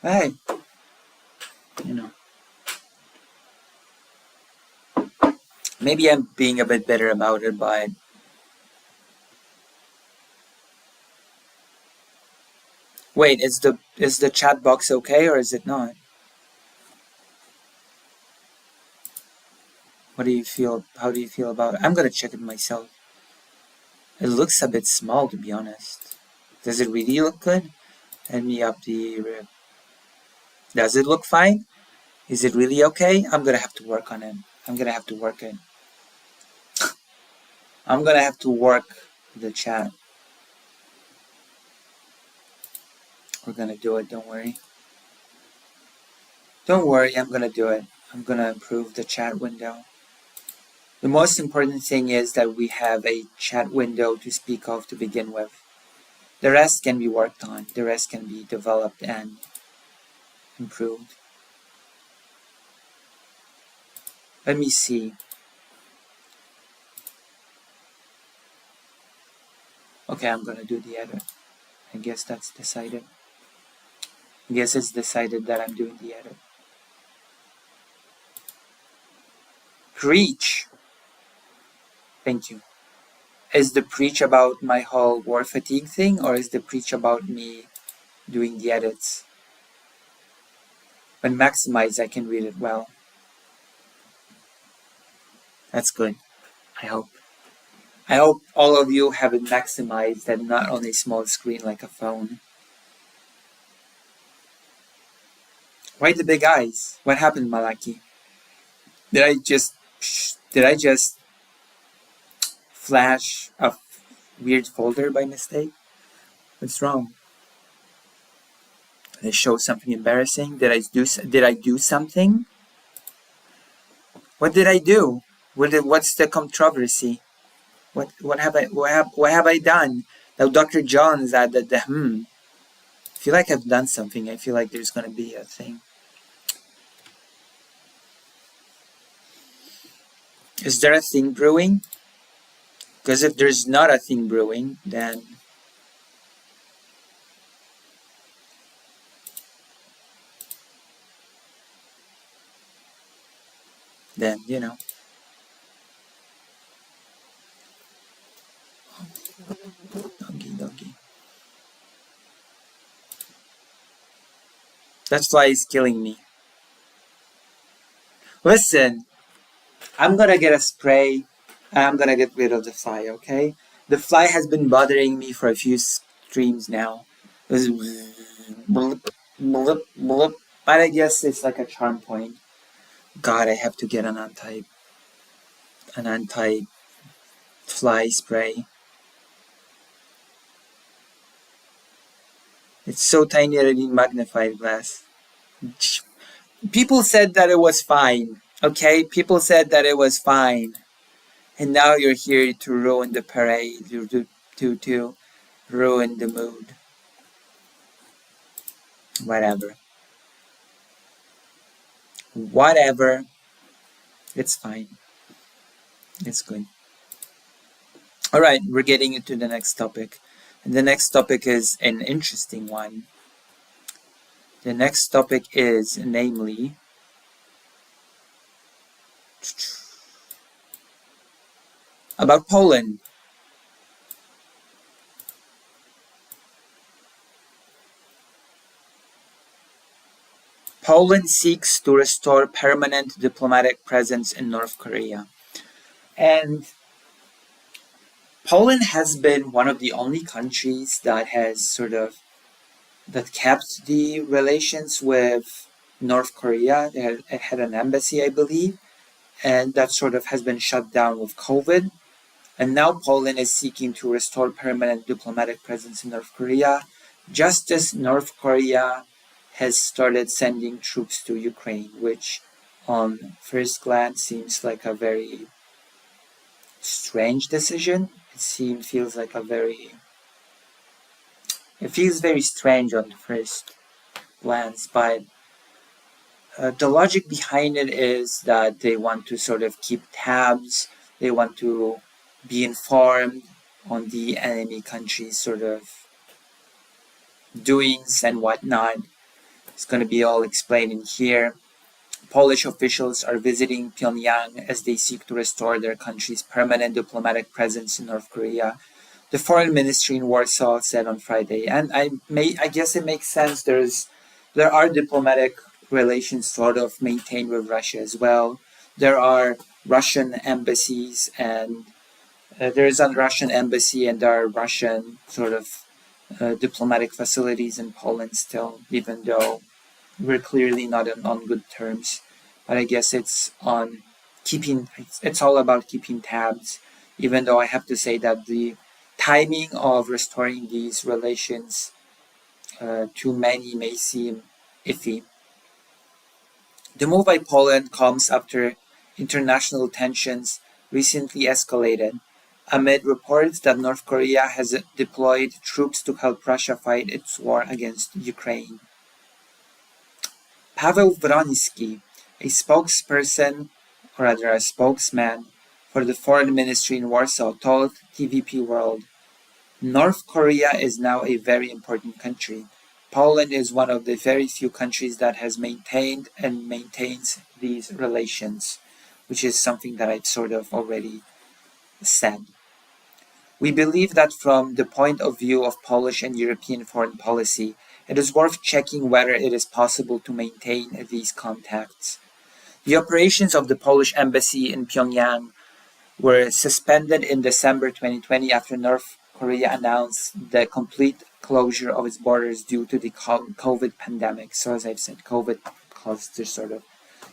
Hey, you know, maybe I'm being a bit better about it, but wait, is the chat box okay or is it not? What do you feel? How do you feel about it? I'm gonna check it myself. It looks a bit small, to be honest. Does it really look good? Let me up the rib. Does it look fine? Is it really okay? I'm gonna have to work on it. I'm gonna have to work it. I'm gonna have to work the chat. We're gonna do it, don't worry. Don't worry, I'm gonna do it. I'm gonna improve the chat window. The most important thing is that we have a chat window to speak of to begin with. The rest can be worked on. The rest can be developed and improved. Let me see. Okay, I'm gonna do the edit. I guess that's decided. I guess it's decided that I'm doing the edit. Preach! Thank you. Is the preach about my whole war fatigue thing, or is the preach about me doing the edits? When maximized, I can read it well. That's good. I hope. I hope all of you have it maximized and not on a small screen like a phone. Why the big eyes? What happened, Malaki? Did I just flash a weird folder by mistake? What's wrong? Did I show something embarrassing? Did I do something? What did I do? What's the controversy? What have I done? Now Dr. John's added the I feel like I've done something. I feel like there's gonna be a thing. Is there a thing brewing? Because if there's not a thing brewing, then then, you know. Doggy. That fly is killing me. Listen, I'm gonna get a spray. I'm gonna get rid of the fly, okay? The fly has been bothering me for a few streams now. But I guess it's like a charm point. God, I have to get an anti fly spray. It's so tiny that I need magnifying glass. People said that it was fine. Okay, people said that it was fine. And now you're here to ruin the parade, to ruin the mood. Whatever. It's fine. It's good. Alright, we're getting into the next topic. And the next topic is an interesting one. The next topic is, namely, about Poland. Poland seeks to restore permanent diplomatic presence in North Korea. And Poland has been one of the only countries that has that kept the relations with North Korea. It had an embassy, I believe, and that has been shut down with COVID. And now Poland is seeking to restore permanent diplomatic presence in North Korea, just as North Korea has started sending troops to Ukraine, which on first glance seems like a very strange decision. It feels very strange on the first glance, but the logic behind it is that they want to keep tabs, they want to be informed on the enemy country's doings and whatnot. It's going to be all explained in here. Polish officials are visiting Pyongyang as they seek to restore their country's permanent diplomatic presence in North Korea. The foreign ministry in Warsaw said on Friday, and I guess it makes sense. There are diplomatic relations maintained with Russia as well. There are Russian embassies, and there is a Russian embassy, and there are Russian diplomatic facilities in Poland still, even though we're clearly not on good terms. But I guess it's all about keeping tabs, even though I have to say that the timing of restoring these relations to many may seem iffy. The move by Poland comes after international tensions recently escalated, amid reports that North Korea has deployed troops to help Russia fight its war against Ukraine. Paweł Wroński, a spokesman for the foreign ministry in Warsaw, told TVP World, North Korea is now a very important country. Poland is one of the very few countries that has maintained and maintains these relations, which is something that I've already said. We believe that from the point of view of Polish and European foreign policy, it is worth checking whether it is possible to maintain these contacts. The operations of the Polish embassy in Pyongyang were suspended in December 2020 after North Korea announced the complete closure of its borders due to the COVID pandemic. So as I've said, COVID caused the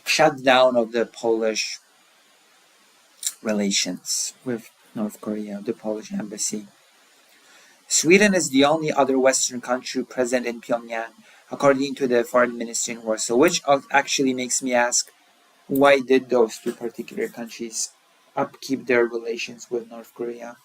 shutdown of the Polish relations with North Korea, the Polish embassy. Sweden is the only other Western country present in Pyongyang, according to the foreign ministry in Warsaw, which actually makes me ask, why did those two particular countries upkeep their relations with North Korea?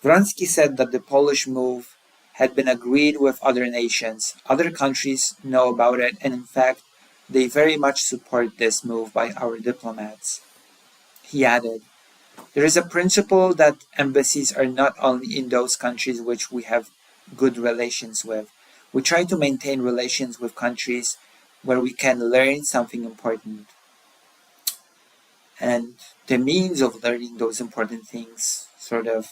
Wroński said that the Polish move had been agreed with other nations. Other countries know about it, and in fact, they very much support this move by our diplomats. He added, there is a principle that embassies are not only in those countries which we have good relations with. We try to maintain relations with countries where we can learn something important. and the means of learning those important things sort of,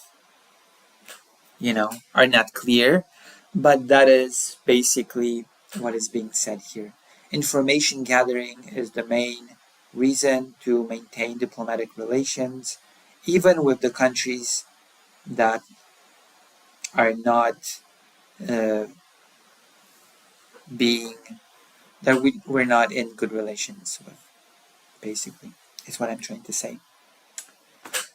are not clear, but that is basically what is being said here. Information gathering is the main reason to maintain diplomatic relations, even with the countries that are not uh, being, that we're not in good relations with, basically, is what I'm trying to say.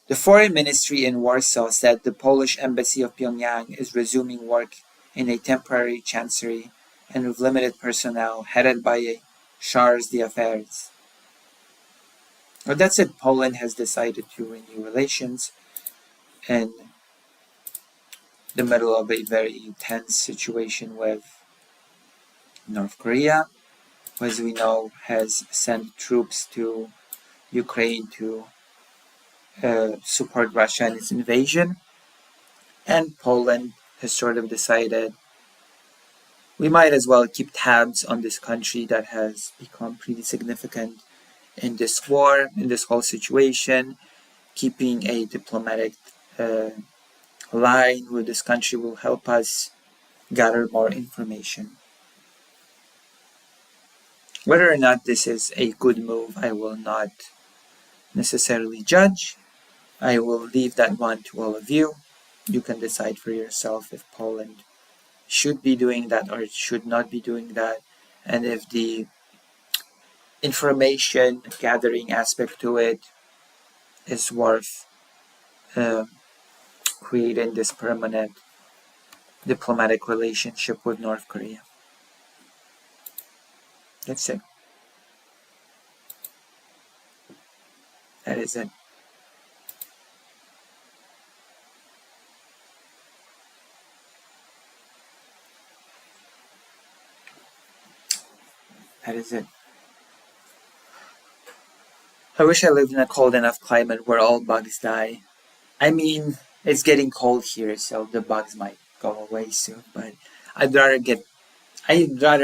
The foreign ministry in Warsaw said the Polish embassy of Pyongyang is resuming work in a temporary chancery and with limited personnel headed by a charge d'affaires. Well, that's it. Poland has decided to renew relations in the middle of a very tense situation with North Korea, who, as we know, has sent troops to Ukraine to support Russia in its invasion. And Poland has sort of decided we might as well keep tabs on this country that has become pretty significant in this war, in this whole situation. Keeping a diplomatic line with this country will help us gather more information. Whether or not this is a good move, I will not necessarily judge. I will leave that one to all of you. You can decide for yourself if Poland should be doing that or should not be doing that, and if the information gathering aspect to it is worth creating this permanent diplomatic relationship with North Korea. That's it. That is it. That is it. I wish I lived in a cold enough climate where all bugs die. I mean, it's getting cold here, so the bugs might go away soon, but I'd rather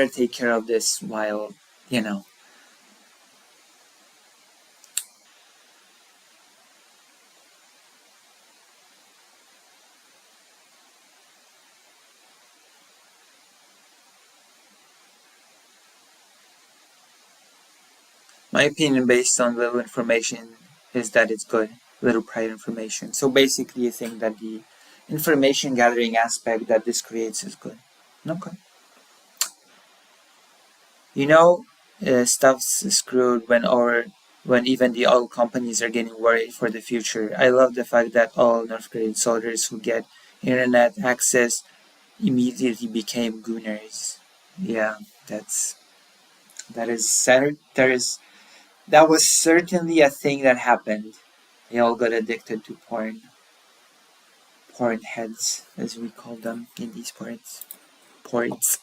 take care of this while, My opinion based on little information is that it's good, little prior information. So basically, I think that the information gathering aspect that this creates is good. Okay. Stuff's screwed when even the oil companies are getting worried for the future. I love the fact that all North Korean soldiers who get internet access immediately became gooners. Yeah, that was certainly a thing that happened. They all got addicted to porn heads, as we call them in these parts. Ports.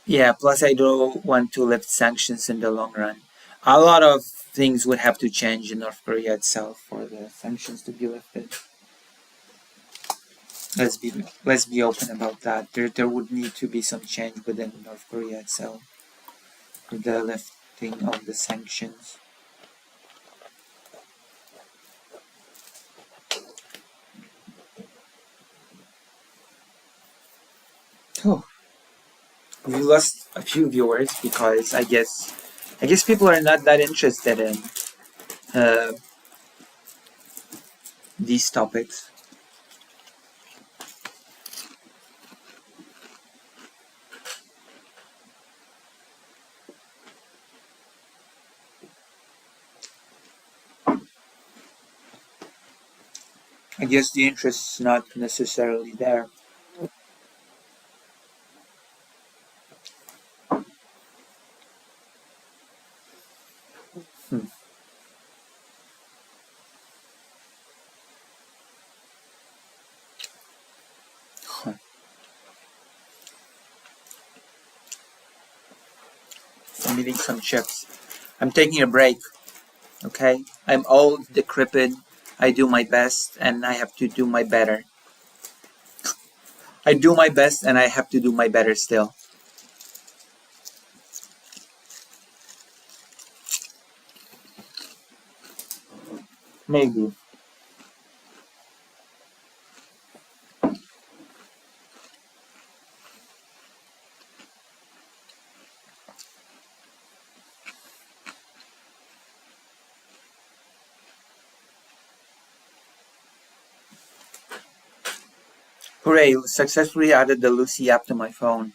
Yeah, plus I don't want to lift sanctions in the long run. A lot of things would have to change in North Korea itself for the sanctions to be lifted. Let's be open about that. There would need to be some change within North Korea itself for the lifting of the sanctions. Oh, we lost a few viewers because I guess people are not that interested in these topics. I guess the interest is not necessarily there. I'm eating some chips. I'm taking a break. Okay? I'm old, decrepit. I do my best and I have to do my better. I do my best and I have to do my better still. Maybe. Hooray, successfully added the Lucy app to my phone.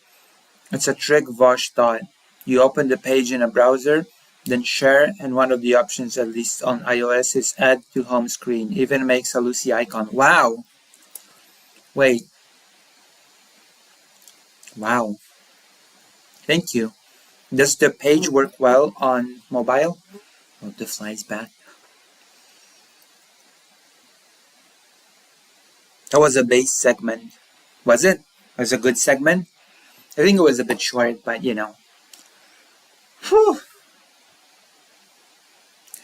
It's a trick Vosh thought. You open the page in a browser, then share, and one of the options, at least on iOS, is add to home screen. Even makes a Lucy icon. Wow! Wait. Wow. Thank you. Does the page work well on mobile? Oh, the fly's back. That was a base segment. Was it? It was a good segment? I think it was a bit short, but you know. Whew.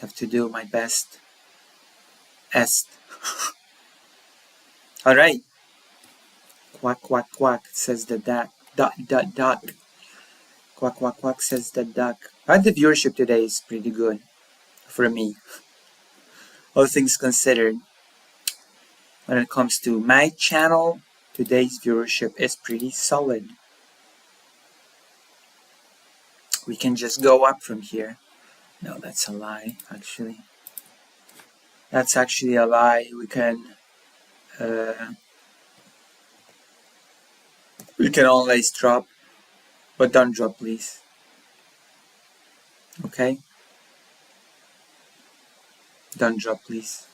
Have to do my best. Est. Alright. Quack, quack, quack, says the duck. Duck. Quack, quack, quack, says the duck. The viewership today is pretty good. For me. All things considered. When it comes to my channel, today's viewership is pretty solid. We can just go up from here. No, that's a lie, actually. That's actually a lie. We can always drop, but don't drop, please. Okay? Don't drop, please.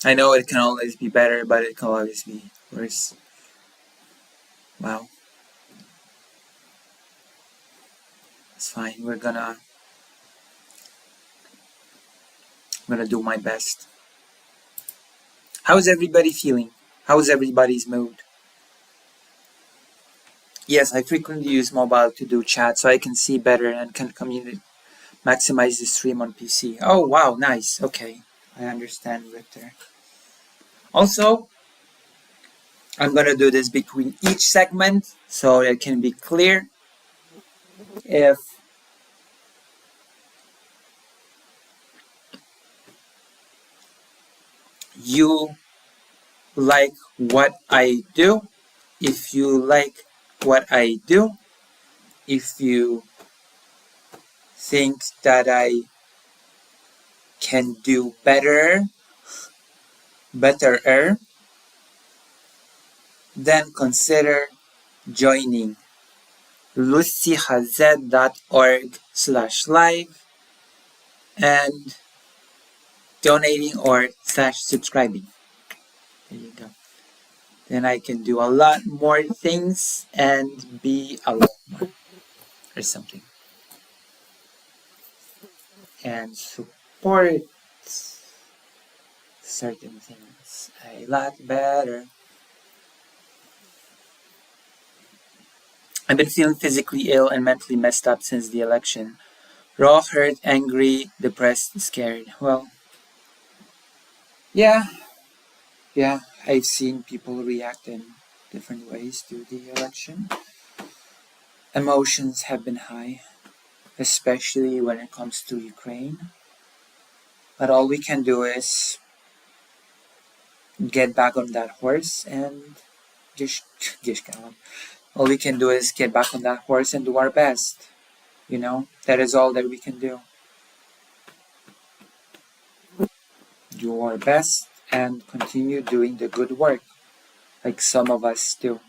I know it can always be better, but it can always be worse. Wow. It's fine. I'm gonna do my best. How's everybody feeling? How's everybody's mood? Yes, I frequently use mobile to do chat so I can see better and can maximize the stream on PC. Oh, wow, nice. Okay, I understand, Victor. Also, I'm gonna do this between each segment so it can be clear. If you like what I do, if you like what I do, if you think that I can do betterer, then consider joining lucyhazet.org/live and donating or /subscribing. There you go. Then I can do a lot more things and be a lot more or something. And support certain things a lot better. I've been feeling physically ill and mentally messed up since the election. Raw, hurt, angry, depressed, scared. Well, yeah, I've seen people react in different ways to the election. Emotions have been high, especially when it comes to Ukraine. But all we can do is get back on that horse and all we can do is get back on that horse and do our best. You know, that is all that we can do. Do our best and continue doing the good work like some of us do.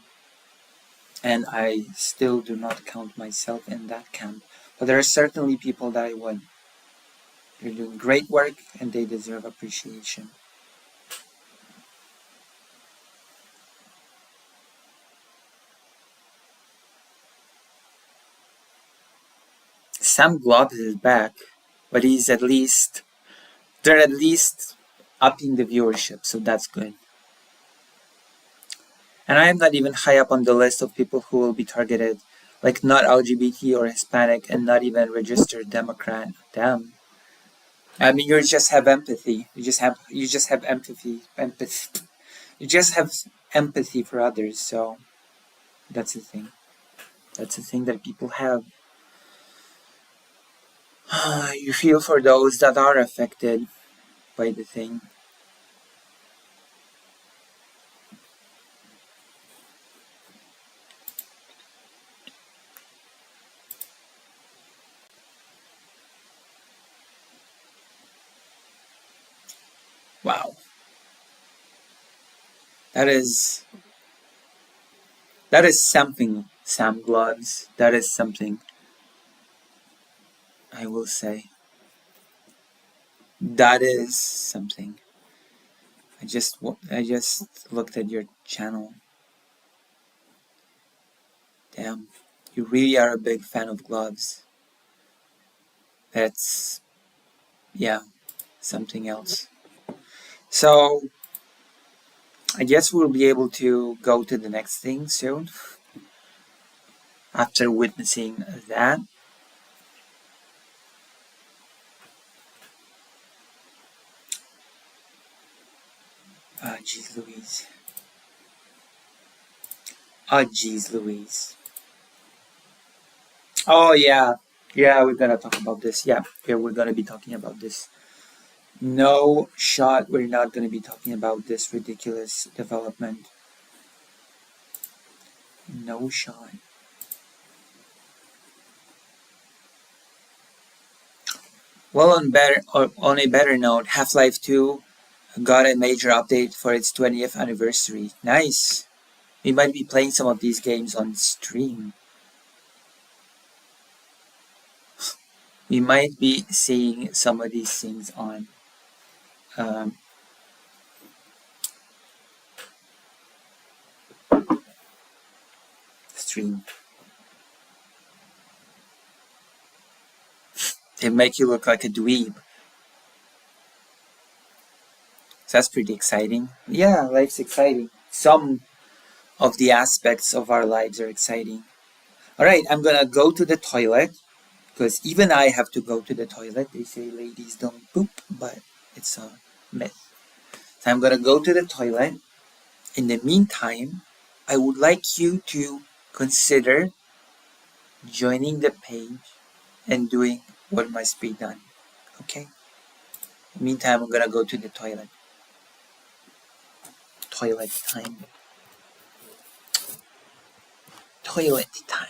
And I still do not count myself in that camp. But there are certainly people that I would. They're doing great work and they deserve appreciation. Sam Globs is back, but they're at least upping the viewership, so that's good. And I am not even high up on the list of people who will be targeted, like not LGBT or Hispanic and not even registered Democrat. Damn. I mean, you just have empathy. You just have empathy. You just have empathy for others, so that's the thing. That's the thing that people have. You feel for those that are affected by the thing. Wow. That is something, Sam Gloves. That is something, I will say. That is something. I just looked at your channel. Damn, you really are a big fan of gloves. That's, yeah, something else. So I guess we'll be able to go to the next thing soon after witnessing that. Ah, jeez Louise. Ah, jeez Louise. Oh, yeah. Yeah, we're gonna talk about this. Yeah, we're gonna be talking about this. No shot, we're not gonna be talking about this ridiculous development. No shot. Well, on a better note, Half-Life 2 got a major update for its 20th anniversary. Nice. We might be playing some of these games on stream. We might be seeing some of these things on um, stream. They make you look like a dweeb. So that's pretty exciting. Yeah, life's exciting. Some of the aspects of our lives are exciting. All right, I'm gonna go to the toilet because even I have to go to the toilet. They say ladies don't poop, but it's a myth. So I'm gonna go to the toilet. In the meantime, I would like you to consider joining the page and doing what must be done. Okay? Meantime, I'm gonna go to the toilet. Toilet time. Toilet time.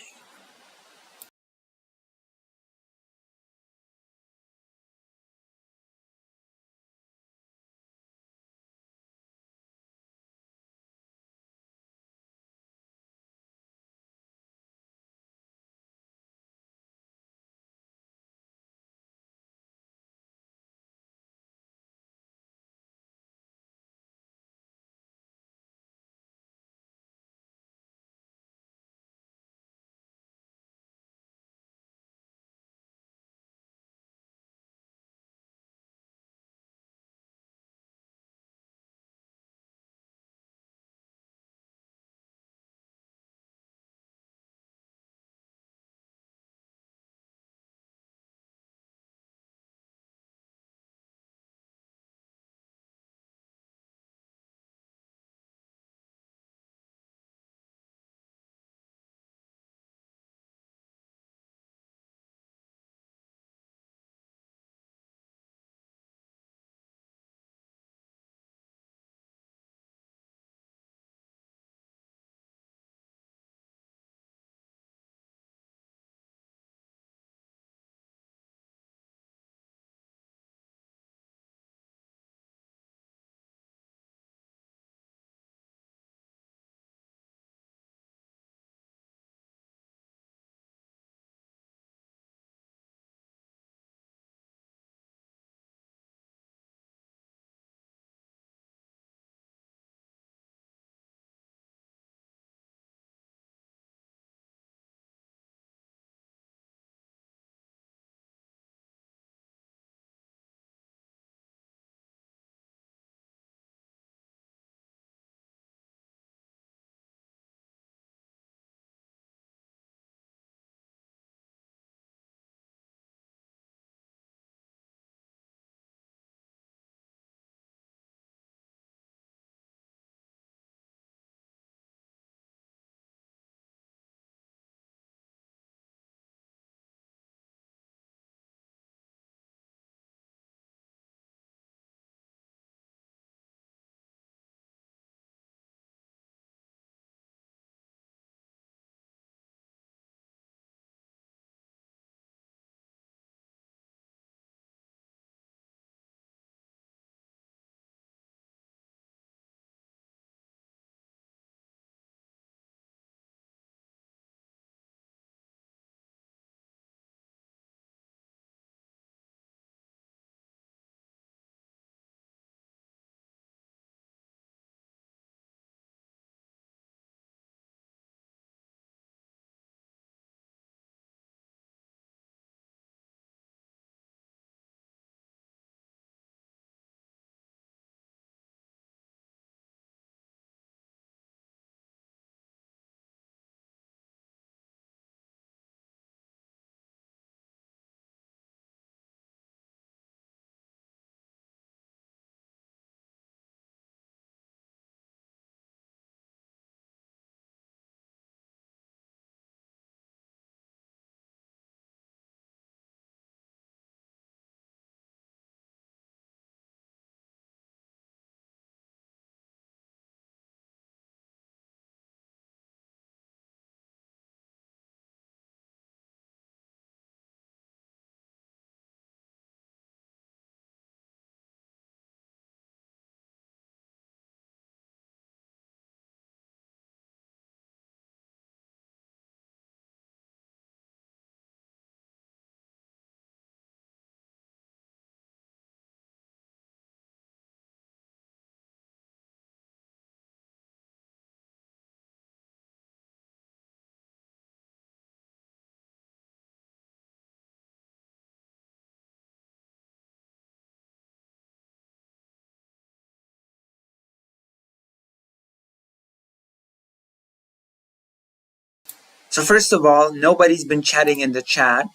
So first of all, nobody's been chatting in the chat.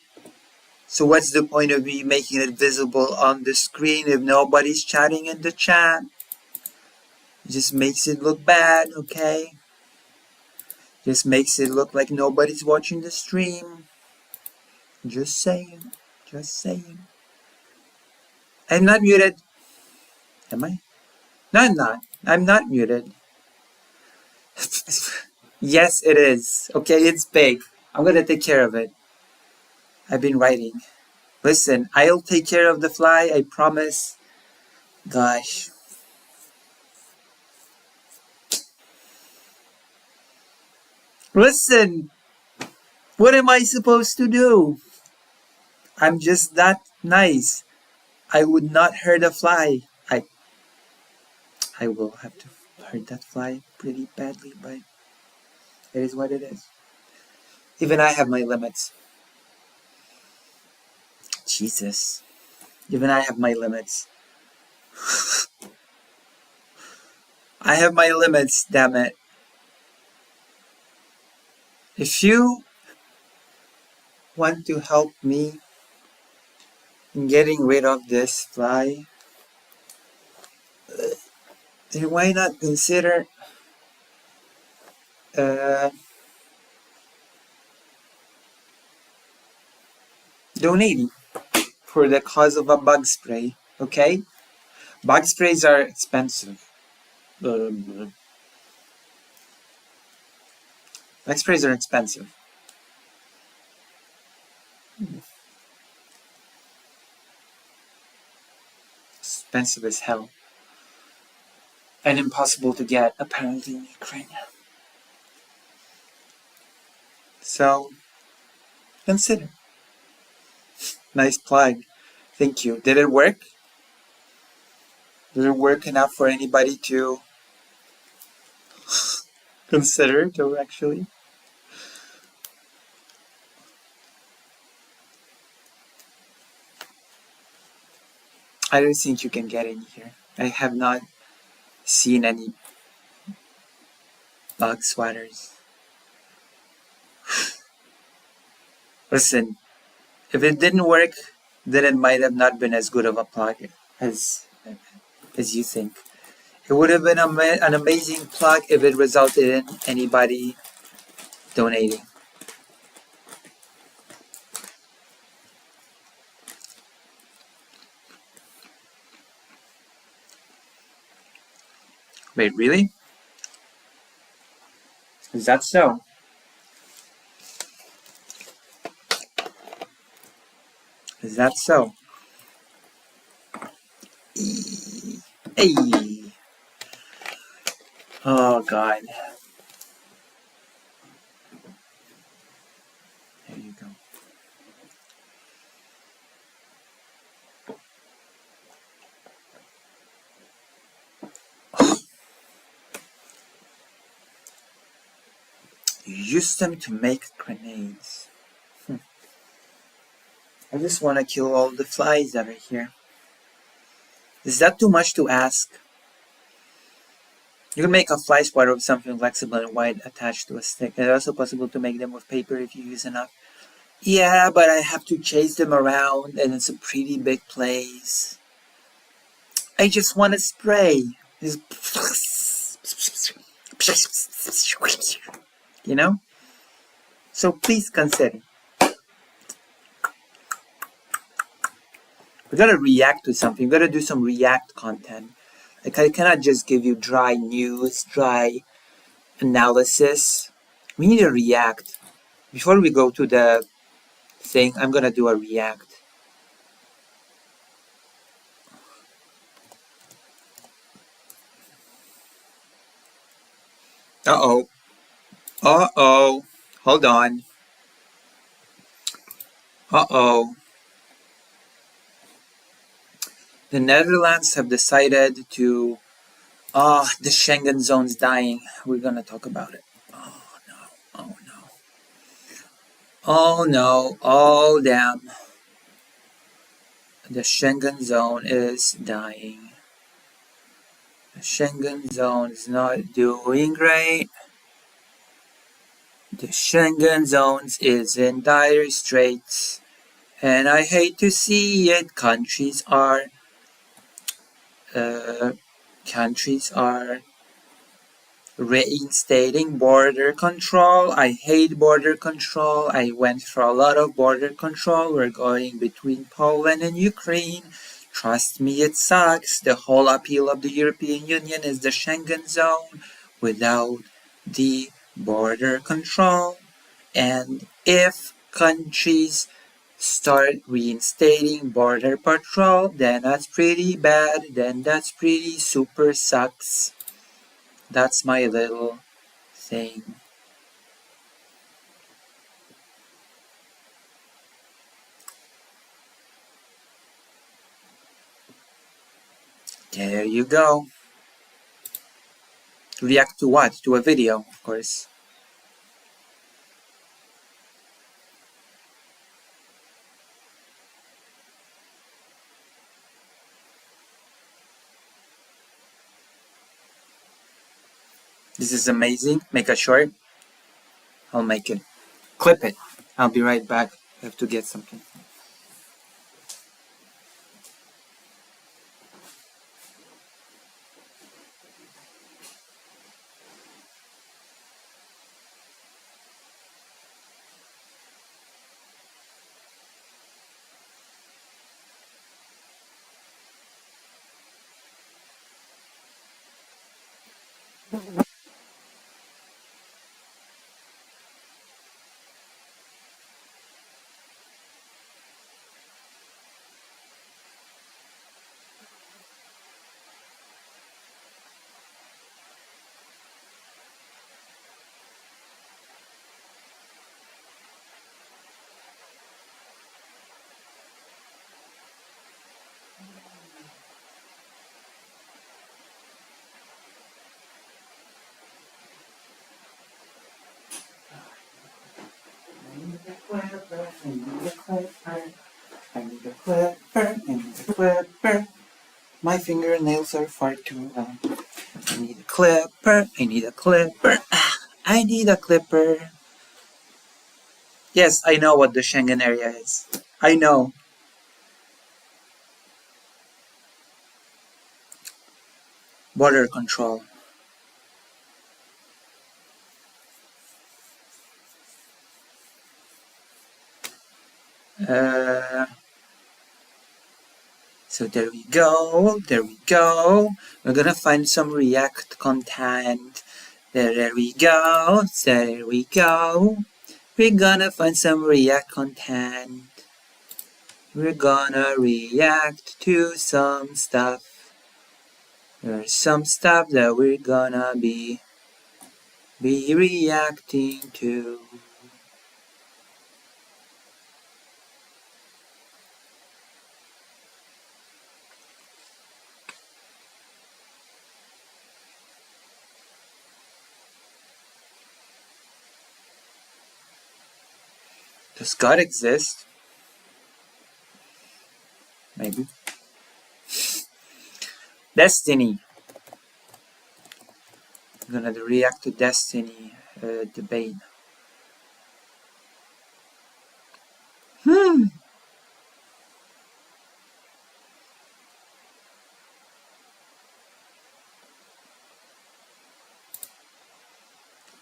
So what's the point of me making it visible on the screen if nobody's chatting in the chat? It just makes it look bad, okay? Just makes it look like nobody's watching the stream. Just saying. Just saying. I'm not muted. Am I? No, I'm not. I'm not muted. Yes, it is. Okay, it's big. I'm gonna take care of it. I've been writing. Listen, I'll take care of the fly, I promise. Gosh. Listen, what am I supposed to do? I'm just that nice. I would not hurt a fly. I will have to hurt that fly pretty badly, but it is what it is. Even I have my limits. Jesus. Even I have my limits. I have my limits, damn it. If you want to help me in getting rid of this fly, then why not consider donating for the cause of a bug spray, okay? Bug sprays are expensive. Bug sprays are expensive. Expensive as hell. And impossible to get, apparently, in Ukraine. So, consider. Nice plug. Thank you. Did it work? Did it work enough for anybody to consider, though, actually? I don't think you can get in here. I have not seen any bug sweaters. Listen, if it didn't work, then it might have not been as good of a plug as you think. It would have been an amazing plug if it resulted in anybody donating. Wait, really? Is that so? Is that so? Hey! Oh, God. There you go. You use them to make grenades. I just want to kill all the flies that are here. Is that too much to ask? You can make a fly swatter with something flexible and white attached to a stick. It's also possible to make them with paper if you use enough. Yeah, but I have to chase them around and it's a pretty big place. I just want to spray. You know? So please consider. We gotta react to something. We gotta do some react content. Like, I cannot just give you dry news, dry analysis. We need to react. Before we go to the thing, I'm gonna do a react. Uh-oh. Uh-oh. Hold on. Uh-oh. The Netherlands have decided to... the Schengen zone's dying. We're gonna talk about it. Oh, no. Oh, no. Oh, no. Oh, damn. The Schengen zone is dying. The Schengen zone is not doing great. The Schengen zones is in dire straits, and I hate to see it. Countries are reinstating border control. I hate border control. I went through a lot of border control. We're going between Poland and Ukraine. Trust me, it sucks. The whole appeal of the European Union is the Schengen zone without the border control. And if countries start reinstating border patrol, then that's pretty bad. Then that's pretty super sucks. That's my little thing. There you go. React to what? To a video, of course. This is amazing. Make a short. I'll make it. Clip it. I'll be right back. I have to get something. I need a clipper. My fingernails are far too long. I need a clipper. I need a clipper. I need a clipper. Yes, I know what the Schengen area is. I know. Border control. So there we go. We're gonna find some React content. There we go. We're gonna find some React content. We're gonna react to some stuff. There's some stuff that we're gonna be reacting to. Does God exist? Maybe. Destiny. I'm gonna react to Destiny debate.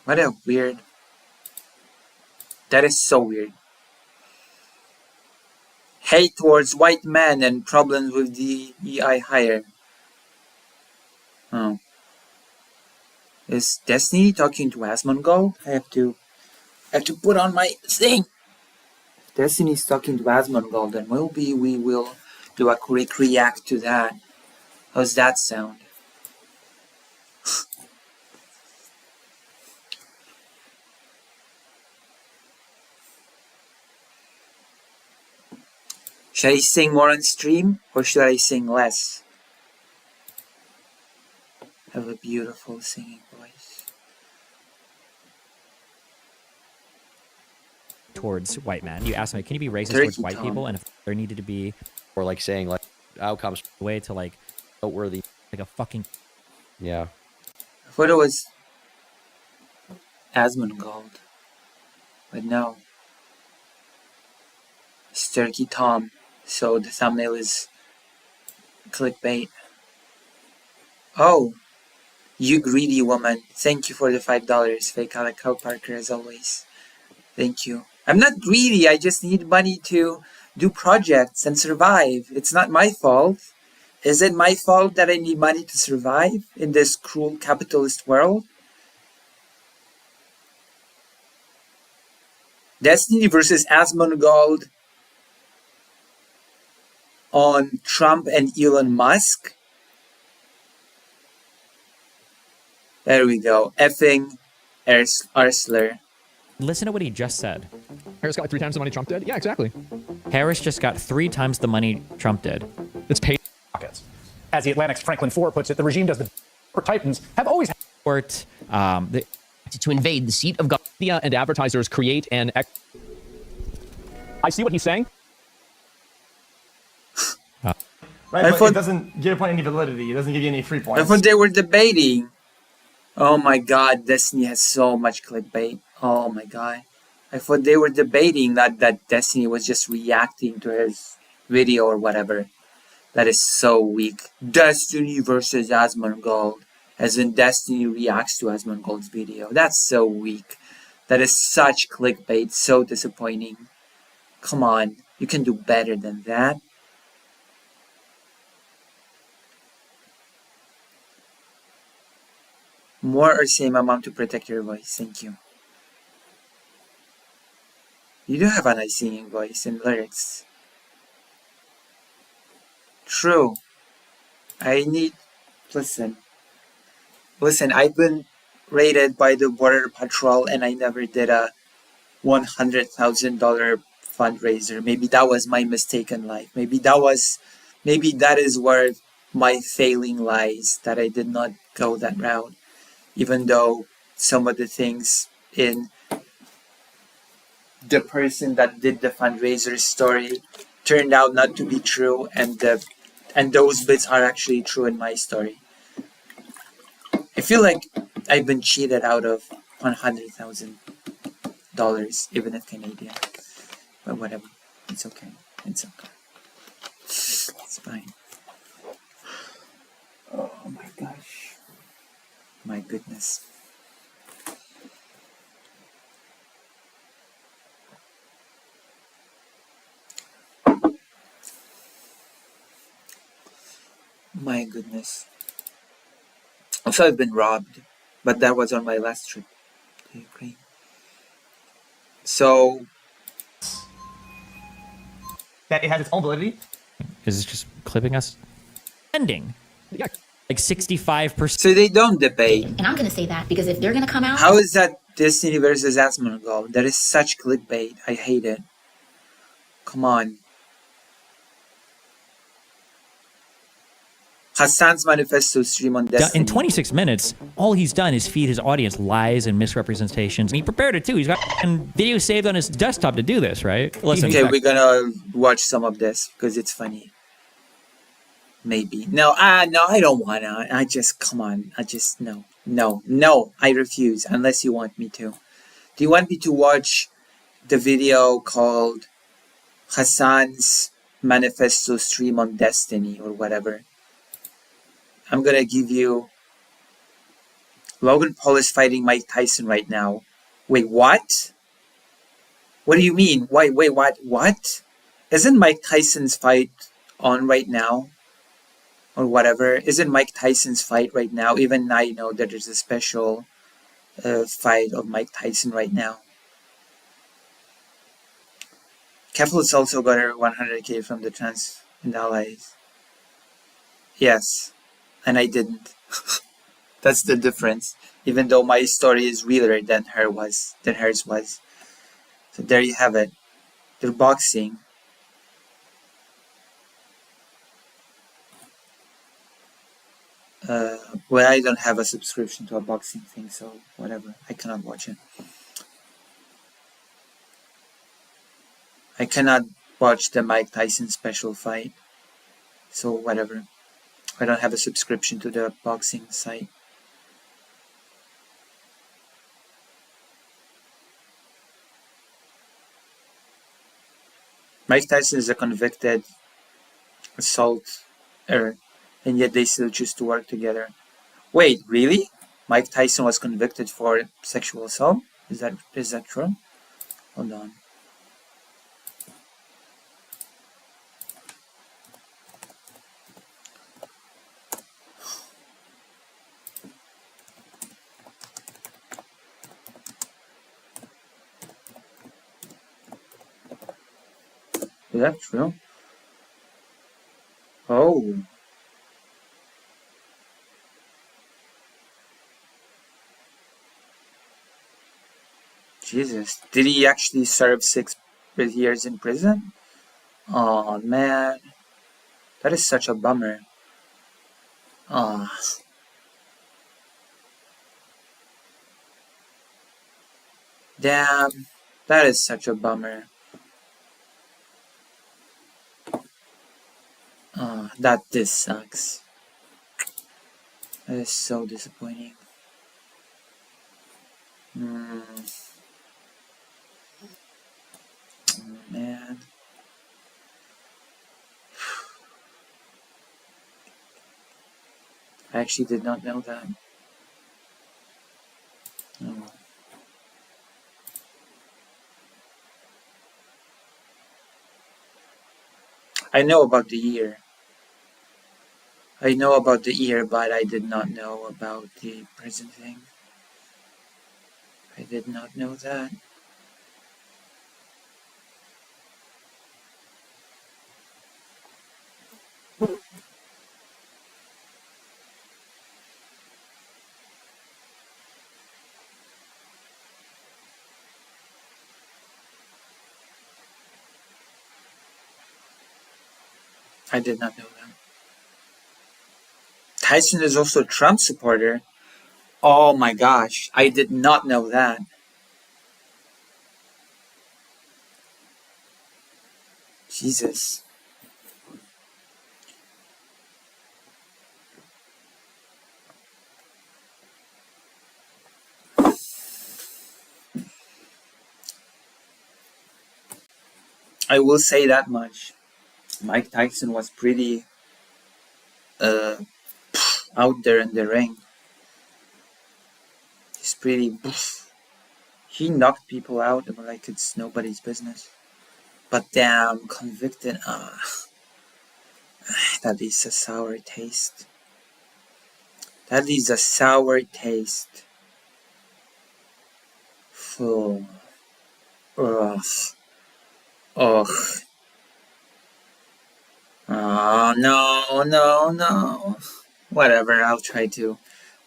What a weird. That is so weird. Hate towards white men and problems with the EI hire. Oh. Is Destiny talking to Asmongold? I have to put on my thing. Destiny's talking to Asmongold, and we will do a quick react to that. How's that sound? Should I sing more on stream, or should I sing less? I have a beautiful singing voice. Towards white men. You asked me, can you be racist Turkey towards white Tom. people? And if there needed to be Or like saying like outcomes a way to like noteworthy. a fucking Yeah. I thought it was Asmongold. But no. It's Turkey Tom. So the thumbnail is clickbait. Oh, you greedy woman. Thank you for the $5. Fake Alec Parker as always. Thank you. I'm not greedy. I just need money to do projects and survive. It's not my fault. Is it my fault that I need money to survive in this cruel capitalist world? Destiny versus Asmongold on Trump and Elon Musk. There we go. Effing Arsler. Listen to what he just said. Harris got like 3 times the money Trump did. Yeah, exactly. Harris just got 3 times the money Trump did. It's paid. Pockets. As the Atlantic's Franklin Foer puts it, the regime does the for Titans have always Court, to invade the seat of government. Media and advertisers create an. I see what he's saying. Right, I but thought- it doesn't give a point any validity. It doesn't give you any free I points. thought they were debating. Oh my god, Destiny has so much clickbait. Oh my god. I thought they were debating that Destiny was just reacting to his video or whatever. That is so weak. Destiny versus Asmongold. As in Destiny reacts to Asmongold's video. That's so weak. That is such clickbait. So disappointing. Come on. You can do better than that. More or same amount to protect your voice. Thank you. You do have a nice singing voice and lyrics. True. Listen, I've been raided by the Border Patrol and I never did a $100,000 fundraiser. Maybe that was my mistake in life. Maybe that is where my failing lies, that I did not go that route. Even though some of the things in the person that did the fundraiser story turned out not to be true, and those bits are actually true in my story. I feel like I've been cheated out of $100,000, even if Canadian. But whatever, it's okay. It's okay. It's fine. Oh my gosh. My goodness. My goodness. Also, I've been robbed, but that was on my last trip to Ukraine. So, That it has its own validity. is this just clipping us? Ending. Yeah. Like 65%. so they don't debate. And I'm going to say that because if they're going to come out, How is that Destiny versus Asmongold? That is such clickbait. I hate it. Come on. Hassan's manifesto stream on Destiny. In 26 minutes, all he's done is feed his audience lies and misrepresentations. And he prepared it too. He's got video saved on his desktop to do this, right? Listen, Okay, we're gonna watch some of this because it's funny. Maybe. No, I don't wanna. Come on. No, I refuse unless you want me to. Do you want me to watch the video called Hassan's Manifesto Stream on Destiny or whatever? I'm gonna give you Logan Paul is fighting Mike Tyson right now. Wait, what? What do you mean? Wait, what? What? Isn't Mike Tyson's fight on right now? Or whatever. Isn't Mike Tyson's fight right now? Even I know that there's a special fight of Mike Tyson right now. Keflis also got her 100k from the Trans and Allies. Yes, and I didn't. That's the difference. Even though my story is realer than hers was. So there you have it. They're boxing. Well, I don't have a subscription to a boxing thing, so whatever. I cannot watch it. I cannot watch the Mike Tyson special fight. So whatever. I don't have a subscription to the boxing site. Mike Tyson is a convicted assaulter, and yet they still choose to work together. Wait, really? Mike Tyson was convicted for sexual assault? Is that true? Hold on. Is that true? Oh. Jesus. Did he actually serve 6 years in prison? Oh man. That is such a bummer. Oh. Damn. That is such a bummer. Oh, this sucks. That is so disappointing. Oh, man. I actually did not know that. Oh. I know about the year. I know about the year, but I did not know about the prison thing. I did not know that. I did not know that. Tyson is also a Trump supporter. Oh my gosh, I did not know that. Jesus. I will say that much. Mike Tyson was pretty out there in the ring. He's pretty. He knocked people out like it's nobody's business. But damn, convicted. That is a sour taste. That is a sour taste. Oh. Ugh. Ugh. Oh, no. Whatever, I'll try to.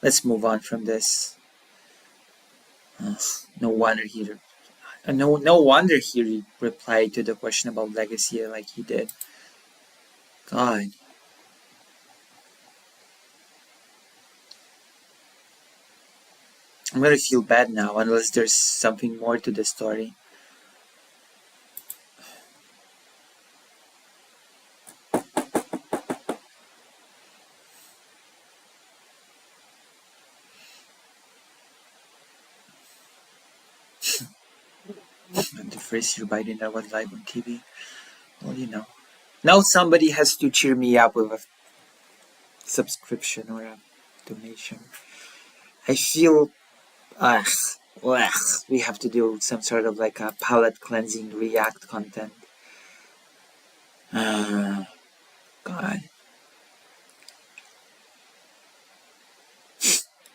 Let's move on from this. Ugh, no wonder he replied to the question about legacy like he did. God. I'm gonna feel bad now unless there's something more to the story. The first year Biden that was live on TV. Well, you know. Now somebody has to cheer me up with a subscription or a donation. I feel we have to do some sort of like a palate cleansing react content. God.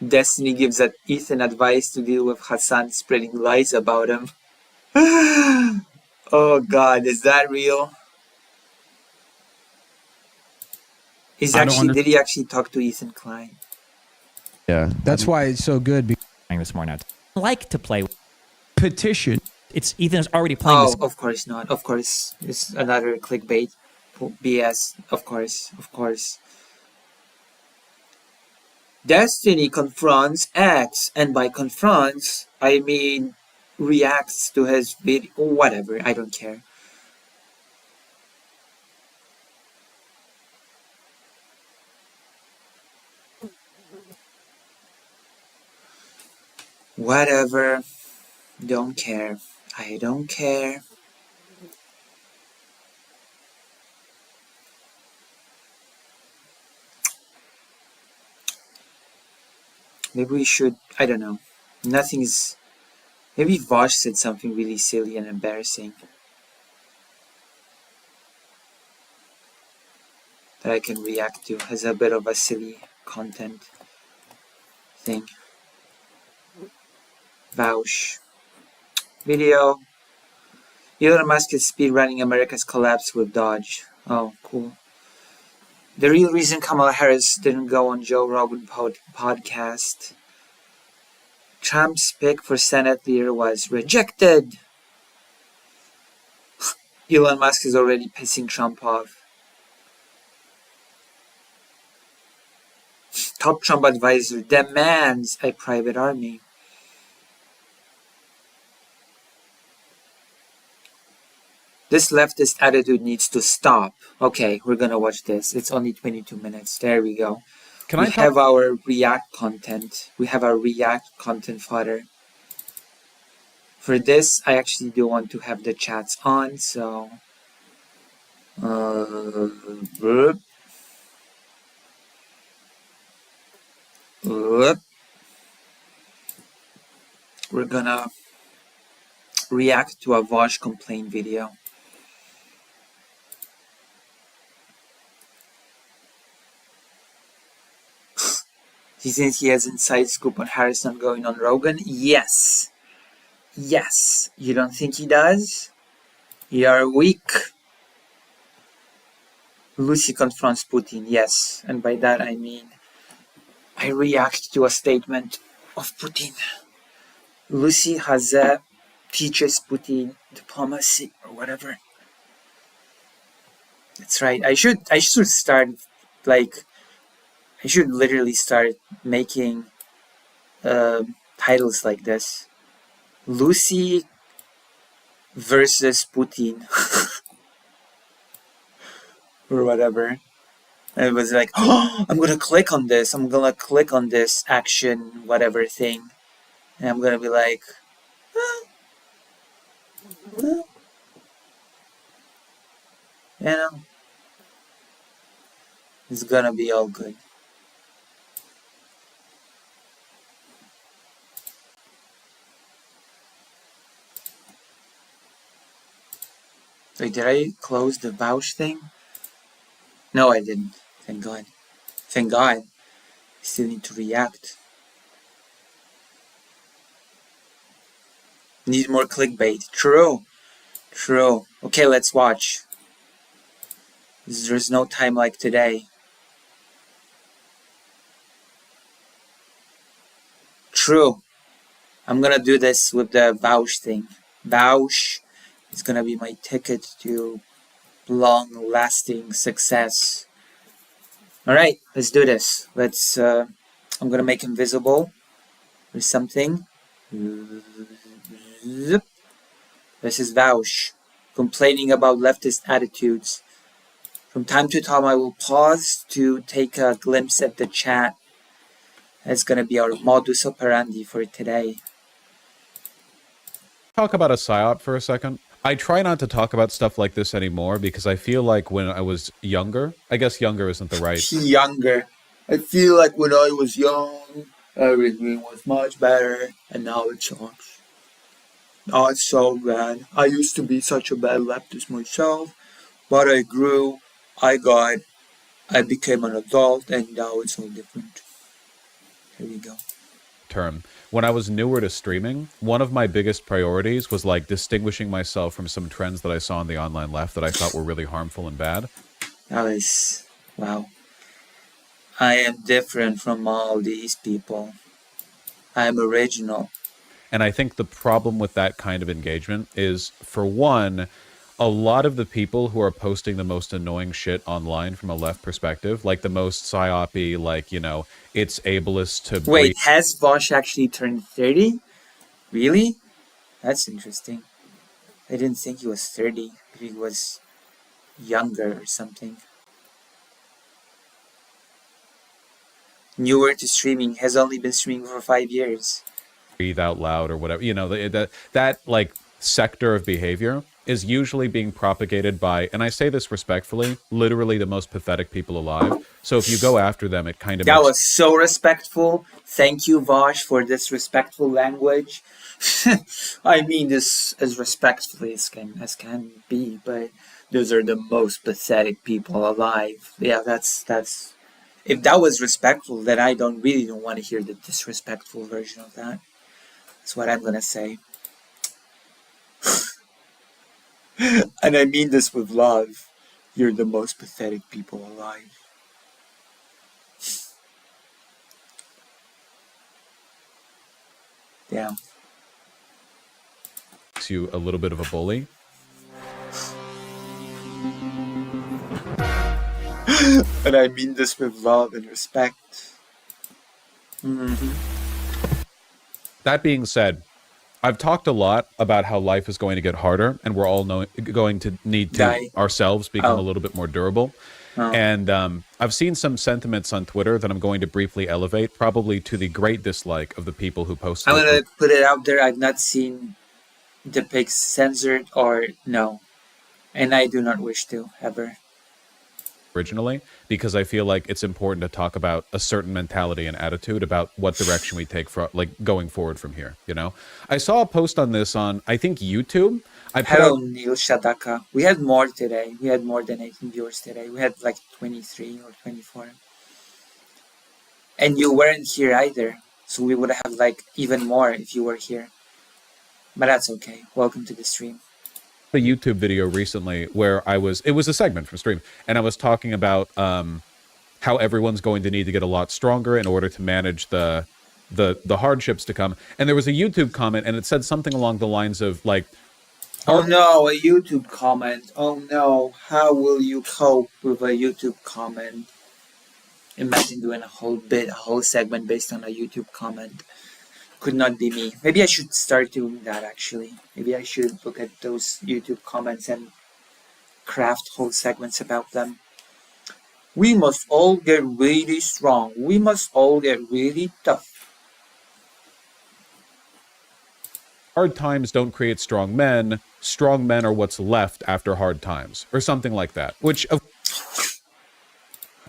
Destiny gives Ethan advice to deal with Hassan spreading lies about him. Oh God, is that real? Did he actually talk to Ethan Klein? Yeah, that's why it's so good. This morning, I like to play Petition. It's Ethan's already playing this. Of course not. Of course, it's another clickbait BS. Of course. Destiny confronts X, and by confronts, I mean reacts to his video. Whatever, I don't care. Whatever. Don't care. I don't care. Maybe we should, I don't know. Nothing's, maybe Vosh said something really silly and embarrassing that I can react to as a bit of a silly content thing. Vouch. Video. Elon Musk is speedrunning America's collapse with Dodge. Oh, cool. The real reason Kamala Harris didn't go on Joe Rogan podcast. Trump's pick for Senate leader was rejected. Elon Musk is already pissing Trump off. Top Trump advisor demands a private army. This leftist attitude needs to stop. Okay, we're gonna watch this. It's only 22 minutes. There we go. We have our React content. We have our React content fodder. For this, I actually do want to have the chats on, so... We're gonna react to a Vosh complaint video. He thinks he has inside scoop on Harris not going on Rogan? Yes. Yes. You don't think he does? You are weak. Lucy confronts Putin. Yes. And by that I mean I react to a statement of Putin. Lucy Hazeh teaches Putin diplomacy or whatever. That's right. I should start like I should literally start making titles like this. Lucy versus Putin. Or whatever. And it was like, oh, I'm gonna click on this. I'm gonna click on this action, whatever thing. And I'm gonna be like, you know, it's gonna be all good. Wait, did I close the vouch thing? No, I didn't. Thank God. Thank God. I still need to react. Need more clickbait. True. True. Okay, let's watch. There's no time like today. True. I'm gonna do this with the vouch thing. Vouch is gonna be my ticket to long-lasting success. Alright, let's do this. Let's, I'm gonna make him visible or something. This is Vouch, complaining about leftist attitudes. From time to time, I will pause to take a glimpse at the chat. That's gonna be our modus operandi for today. Talk about a psyop for a second. I try not to talk about stuff like this anymore because I feel like when I was younger, I guess younger isn't the right. Younger. I feel like when I was young, everything was much better, and now it sucks. Now it's so bad. I used to be such a bad leftist myself, but I grew, I became an adult, and now it's all different. Here we go. Term. When I was newer to streaming, one of my biggest priorities was like distinguishing myself from some trends that I saw on the online left that I thought were really harmful and bad. That was, wow. I am different from all these people. I am original. And I think the problem with that kind of engagement is, for one, a lot of the people who are posting the most annoying shit online from a left perspective, like the most psyop-y, like, you know, it's ableist to... Wait, has Vosh actually turned 30? Really? That's interesting. I didn't think he was 30. He was younger or something. Newer to streaming, has only been streaming for 5 years. Breathe out loud or whatever, you know, that like sector of behavior. is usually being propagated by, and I say this respectfully, literally the most pathetic people alive. So if you go after them, it kind of That makes was so respectful. Thank you, Vosh, for this respectful language. I mean this as respectfully as can be, but those are the most pathetic people alive. Yeah, that's if that was respectful, then I don't want to hear the disrespectful version of that. That's what I'm gonna say. And I mean this with love. You're the most pathetic people alive. Damn. you a little bit of a bully. And I mean this with love and respect. Mm-hmm. That being said, I've talked a lot about how life is going to get harder, and we're all going to need to ourselves become a little bit more durable. And I've seen some sentiments on Twitter that I'm going to briefly elevate, probably to the great dislike of the people who posted. I'm going to put it out there. I've not seen the pics censored or no. And I do not wish to, ever. Originally, because I feel like it's important to talk about a certain mentality and attitude about what direction we take for going forward from here. You know, I saw a post on this on, I think, YouTube. Hello, Neil Shadaka. We had more today. We had more than 18 viewers today. We had like 23 or 24. And you weren't here either. So we would have like even more if you were here. But that's okay. Welcome to the stream. A YouTube video recently where it was a segment from stream, and I was talking about how everyone's going to need to get a lot stronger in order to manage the hardships to come. And there was a YouTube comment, and it said something along the lines of like, "Oh no, a YouTube comment! Oh no, how will you cope with a YouTube comment?" Imagine doing a whole segment based on a YouTube comment. Could not be me. Maybe I should start doing that actually. Maybe I should look at those YouTube comments and craft whole segments about them. We must all get really strong. We must all get really tough. Hard times don't create strong men. Strong men are what's left after hard times, or something like that. Which, of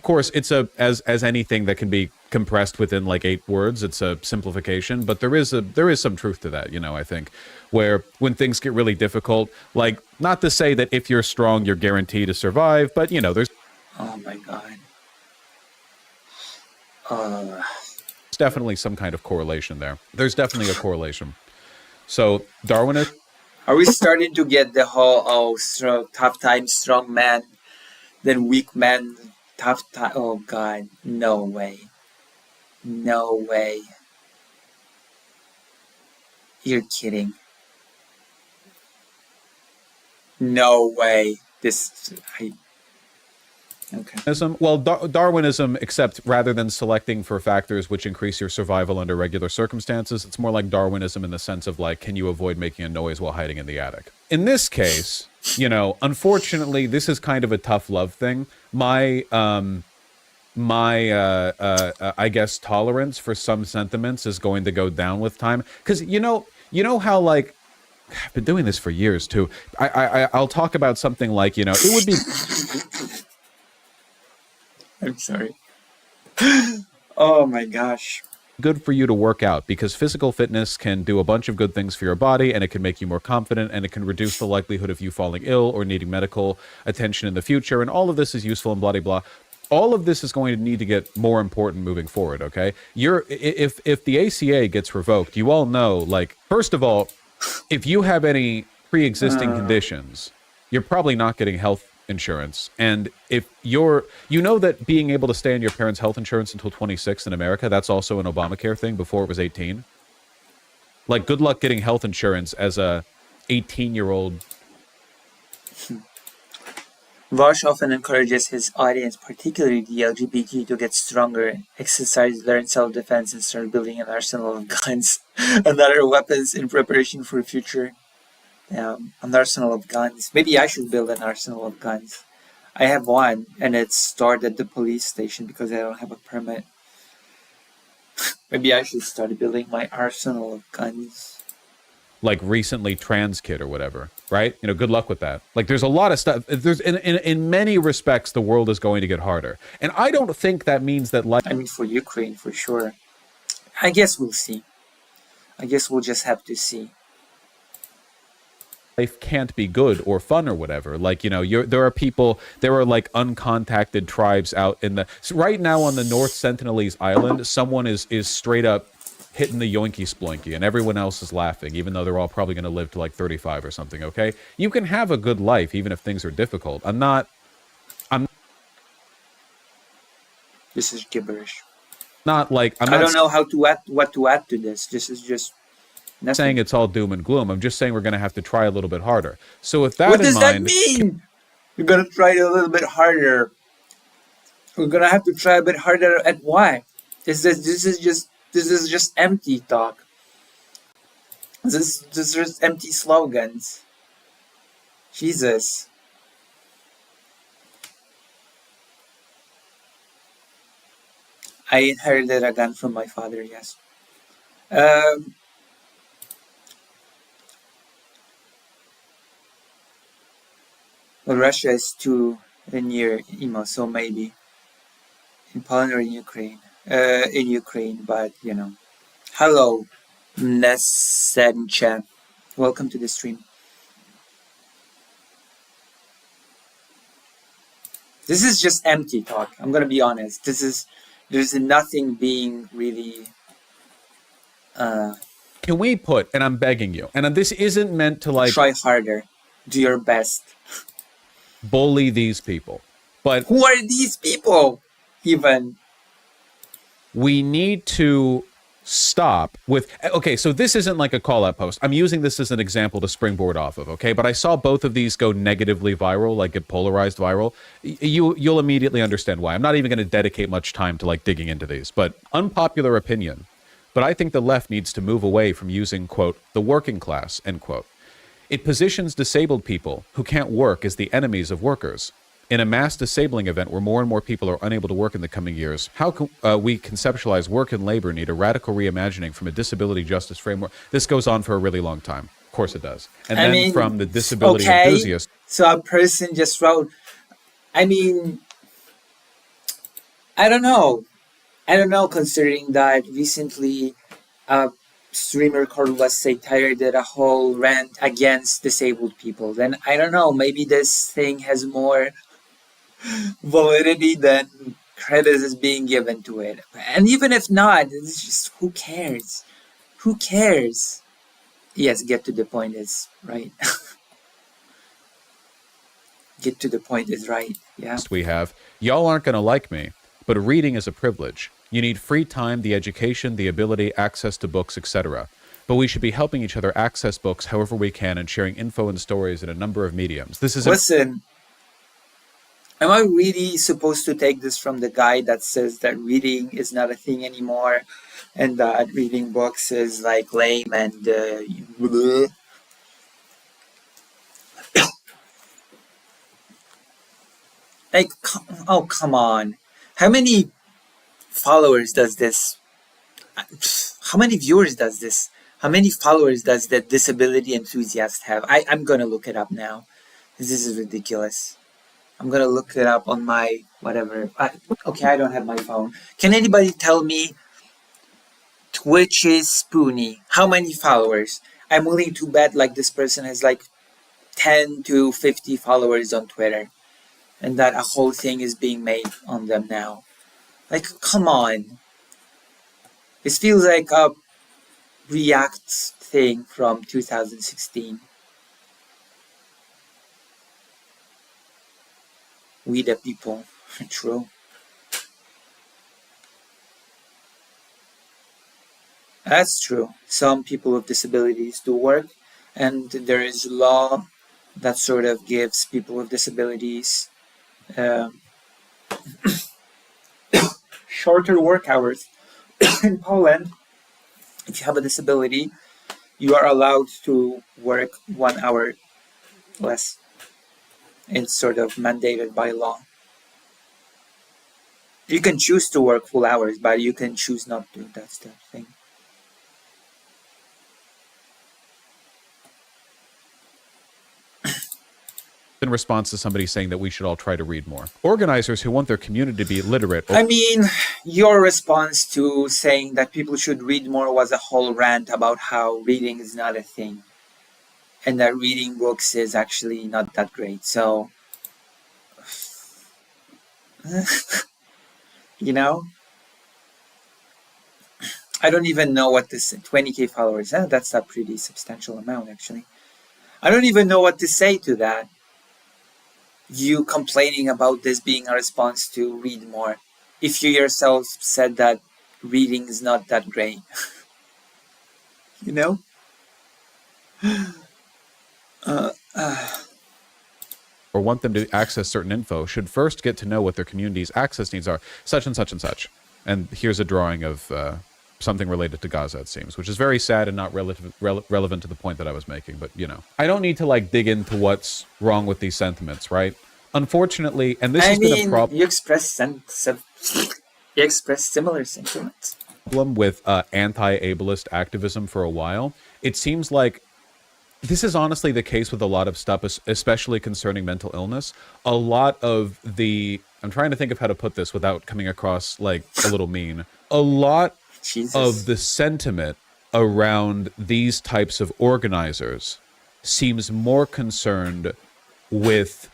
course, it's as anything that can be compressed within like 8 words, it's a simplification, but there is some truth to that, you know. I think where when things get really difficult, like, not to say that if you're strong you're guaranteed to survive, but you know, there's oh my god, definitely some kind of correlation there. There's definitely a correlation. So Darwinist, are we starting to get the whole tough times strong man, then weak man tough time? Oh god, no way. No way. You're kidding. No way. Okay. Well, Darwinism, except rather than selecting for factors which increase your survival under regular circumstances, it's more like Darwinism in the sense of like, can you avoid making a noise while hiding in the attic? In this case, you know, unfortunately, this is kind of a tough love thing. I guess tolerance for some sentiments is going to go down with time, because you know how, like, I've been doing this for years too. I'll talk about something like, you know, it would be I'm sorry. Oh my gosh. Good for you to work out, because physical fitness can do a bunch of good things for your body, and it can make you more confident, and it can reduce the likelihood of you falling ill or needing medical attention in the future, and all of this is useful and blah blah. All of this is going to need to get more important moving forward, okay? If the ACA gets revoked, you all know, like, first of all, if you have any pre-existing conditions, you're probably not getting health insurance. And if you know that being able to stay on your parents' health insurance until 26 in America, that's also an Obamacare thing before it was 18. Like, good luck getting health insurance as a 18-year-old. Vosh often encourages his audience, particularly the LGBT, to get stronger, exercise, learn self-defense, and start building an arsenal of guns and other weapons in preparation for the future. An arsenal of guns. Maybe I should build an arsenal of guns. I have one, and it's stored at the police station because I don't have a permit. Maybe I should start building my arsenal of guns. like recently trans kid or whatever, right? You know, good luck with that. Like there's a lot of stuff. There's in many respects the world is going to get harder. And I don't think that means that I mean, for Ukraine, for sure. I guess we'll see. I guess we'll just have to see. life can't be good or fun or whatever. Like, you know, there are like uncontacted tribes out in the, so right now on the North Sentinelese Island, someone is straight up hitting the yoinky sploinky and everyone else is laughing, even though they're all probably going to live to like 35 or something. Okay. You can have a good life, even if things are difficult. This is gibberish. Not like, I don't know how to add, what to add to this. This is just nothing. saying it's all doom and gloom. I'm just saying we're going to have to try a little bit harder. So with that What in does that mind, mean? We're gonna try it a little bit harder. We're gonna have to try a bit harder at what? This is just empty talk. This is just empty slogans. Jesus. I inherited a gun from my father, yes. Well, Russia is too near Imo, so maybe in Poland or in Ukraine. In Ukraine, but you know. Hello, Nesencha. Welcome to the stream. This is just empty talk. I'm gonna be honest. There's nothing being really. can we put, and I'm begging you, and this isn't meant to like try harder, do your best, bully these people, but who are these people? Even we need to stop with, okay, so this isn't like a call-out post. I'm using this as an example to springboard off of, okay? But I saw both of these go negatively viral, like get polarized viral. You'll immediately understand why. I'm not even going to dedicate much time to like digging into these, but unpopular opinion. But I think the left needs to move away from using, quote, the working class, end quote. It positions disabled people who can't work as the enemies of workers. In a mass disabling event where more and more people are unable to work in the coming years, how can we conceptualize work and labor need a radical reimagining from a disability justice framework? This goes on for a really long time. Of course it does. And I then mean, from the disability okay, enthusiast. So a person just wrote, I mean, I don't know, considering that recently a streamer called Let's Say Tired did a whole rant against disabled people. Then I don't know, maybe this thing has more validity than credit is being given to it. And even if not, it's just, who cares? Who cares? Yes, get to the point is right. Get to the point is right, yeah. We have, y'all aren't going to like me, but reading is a privilege. You need free time, the education, the ability, access to books, etc. But we should be helping each other access books however we can and sharing info and stories in a number of mediums. This is Listen, am I really supposed to take this from the guy that says that reading is not a thing anymore and that reading books is like lame and bleh? Like, oh, come on. How many followers does this? How many viewers does this? How many followers does the disability enthusiast have? I'm gonna look it up now. This is ridiculous. I'm gonna look it up on my whatever. Okay, I don't have my phone. Can anybody tell me Twitch's Spoonie? How many followers? I'm willing to bet like this person has like 10 to 50 followers on Twitter. And that a whole thing is being made on them now. Like, come on. This feels like a React thing from 2016. We the people. True. That's true. Some people with disabilities do work, and there is law that sort of gives people with disabilities shorter work hours. In Poland, if you have a disability, you are allowed to work 1 hour less. It's sort of mandated by law. You can choose to work full hours, but you can choose not to. That's the thing. in response to somebody saying that we should all try to read more. Organizers who want their community to be literate. I mean, your response to saying that people should read more was a whole rant about how reading is not a thing and that reading books is actually not that great. So, you know, I don't even know what this 20K followers, that's a pretty substantial amount actually. I don't even know what to say to that. You complaining about this being a response to read more. If you yourself said that reading is not that great. You know? Or want them to access certain info should first get to know what their community's access needs are, such and such and such. And here's a drawing of something related to Gaza, it seems, which is very sad and not relevant to the point that I was making. But, you know, I don't need to like dig into what's wrong with these sentiments, right? Unfortunately, and this has been a problem. You express similar sentiments. With anti-ableist activism for a while. It seems like this is honestly the case with a lot of stuff, especially concerning mental illness. A lot of the, I'm trying to think of how to put this without coming across like a little mean. A lot of the sentiment around these types of organizers seems more concerned with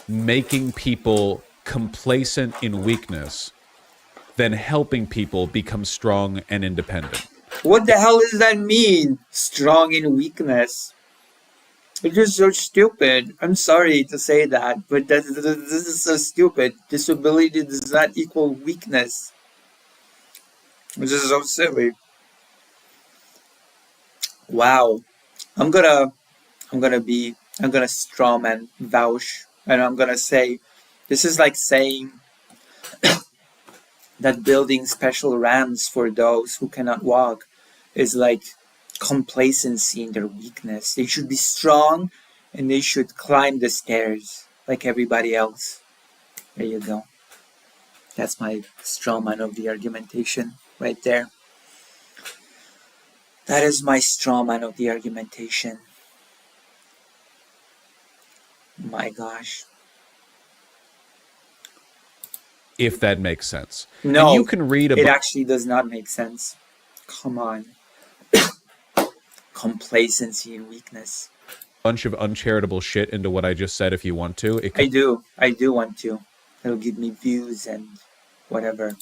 making people complacent in weakness than helping people become strong and independent. What the hell does that mean? Strong in weakness. It's just so stupid. I'm sorry to say that, but this is so stupid. Disability does not equal weakness. This is so silly. Wow. I'm gonna strawman vouch, and I'm gonna say, this is like saying that building special ramps for those who cannot walk is like complacency in their weakness. They should be strong and they should climb the stairs like everybody else. There you go. That's my straw man of the argumentation right there. That is my straw man of the argumentation. My gosh. If that makes sense. No, and you can read it actually does not make sense. Come on. Complacency and weakness. Bunch of uncharitable shit into what I just said if you want to. I do want to. It'll give me views and whatever.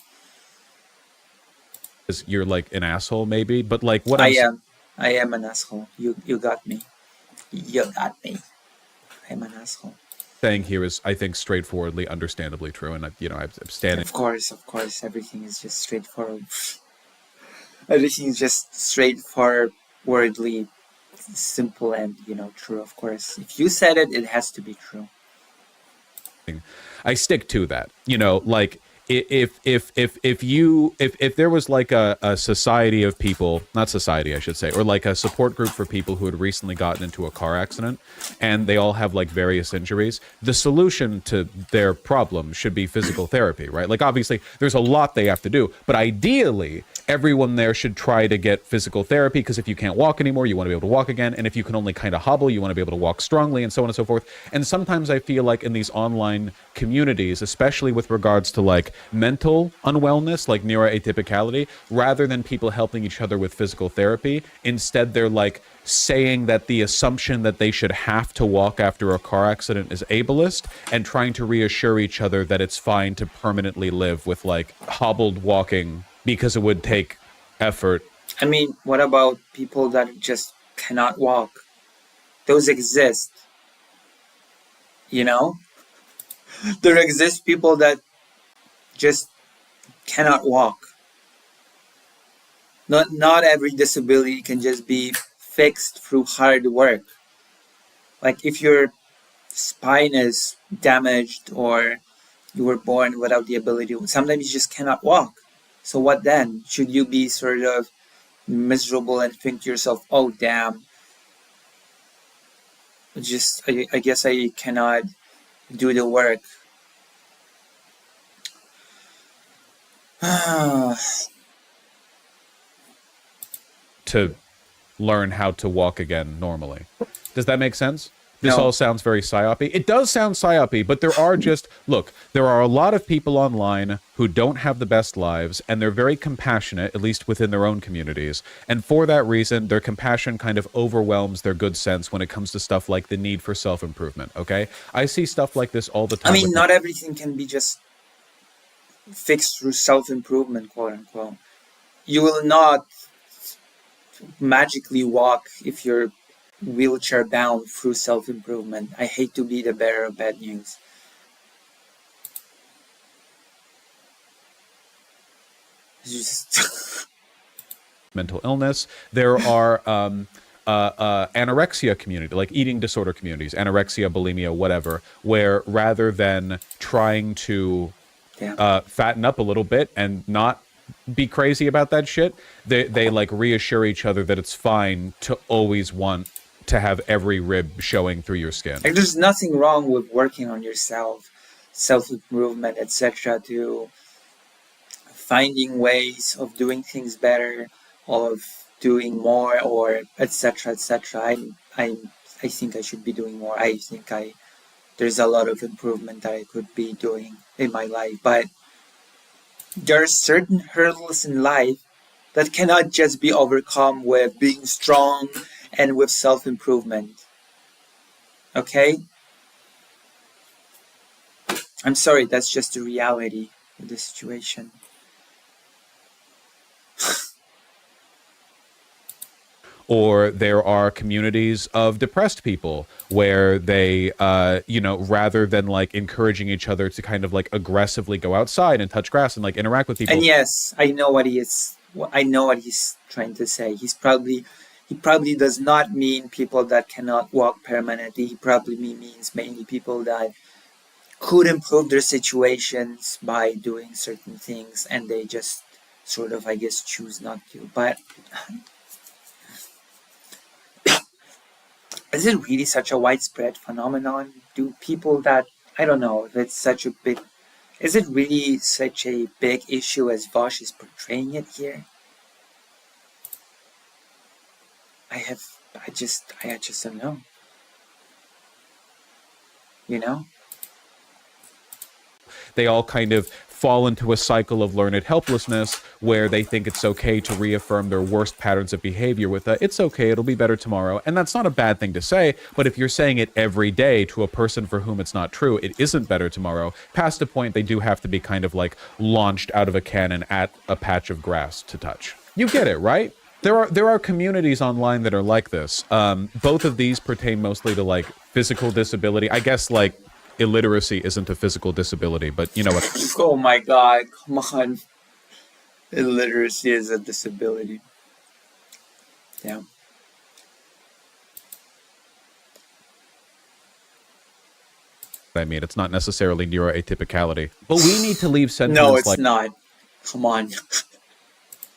You're like an asshole maybe, but like what I am an asshole. You got me. You got me. I'm an asshole. Saying here is, I think, straightforwardly, understandably true, and I'm standing. Of course, everything is just straightforward. Everything is just straightforwardly simple and true. Of course, if you said it, it has to be true. I stick to that. Like if there was like a society of people, not society I should say, or like a support group for people who had recently gotten into a car accident and they all have like various injuries, the solution to their problem should be physical therapy, right? Like obviously there's a lot they have to do, but ideally everyone there should try to get physical therapy, because if you can't walk anymore, you want to be able to walk again, and if you can only kind of hobble, you want to be able to walk strongly, and so on and so forth. And sometimes I feel like in these online communities, especially with regards to like mental unwellness, like neuroatypicality, rather than people helping each other with physical therapy, instead they're like saying that the assumption that they should have to walk after a car accident is ableist, and trying to reassure each other that it's fine to permanently live with like hobbled walking because it would take effort. I mean, what about people that just cannot walk? Those exist. There exist people that just cannot walk. Not every disability can just be fixed through hard work. Like if your spine is damaged or you were born without the ability, sometimes you just cannot walk. So what then? Should you be sort of miserable and think to yourself, oh damn, I guess I cannot do the work. To learn how to walk again normally. Does that make sense? This No. all sounds very psyopy. It does sound psyopy, but there are just look. There are a lot of people online who don't have the best lives, and they're very compassionate, at least within their own communities. And for that reason, their compassion kind of overwhelms their good sense when it comes to stuff like the need for self-improvement. Okay, I see stuff like this all the time. I mean, with not everything can be just fixed through self-improvement, quote unquote. You will not magically walk if you're wheelchair bound through self-improvement. I hate to be the bearer of bad news. It's just mental illness. There are anorexia community, like eating disorder communities, anorexia, bulimia, whatever, where rather than trying to fatten up a little bit and not be crazy about that shit, they like reassure each other that it's fine to always want to have every rib showing through your skin. like, there's nothing wrong with working on yourself, self-improvement, etc., to finding ways of doing things better, of doing more, or etc., etc. I think I should be doing more. I think there's a lot of improvement that I could be doing in my life, but there are certain hurdles in life that cannot just be overcome with being strong and with self-improvement. Okay? I'm sorry, that's just the reality of the situation. Or there are communities of depressed people where they, rather than like encouraging each other to kind of like aggressively go outside and touch grass and like interact with people. And yes, I know what he's trying to say. He probably does not mean people that cannot walk permanently. He probably means mainly people that could improve their situations by doing certain things, and they just sort of, I guess, choose not to. But is it really such a widespread phenomenon? Do people that, I don't know if it's such a big, is it really such a big issue as Vosh is portraying it here? I just don't know. You know? They all kind of fall into a cycle of learned helplessness where they think it's okay to reaffirm their worst patterns of behavior with it's okay, it'll be better tomorrow. And that's not a bad thing to say, but if you're saying it every day to a person for whom it's not true, it isn't better tomorrow, past a point they do have to be kind of like launched out of a cannon at a patch of grass to touch. You get it, right? There are communities online that are like this. Both of these pertain mostly to like physical disability. I guess like illiteracy isn't a physical disability, but you know what? Oh my God, come on. Illiteracy is a disability. Yeah. I mean, it's not necessarily neuroatypicality, but we need to leave sentiments No, it's like not. Come on.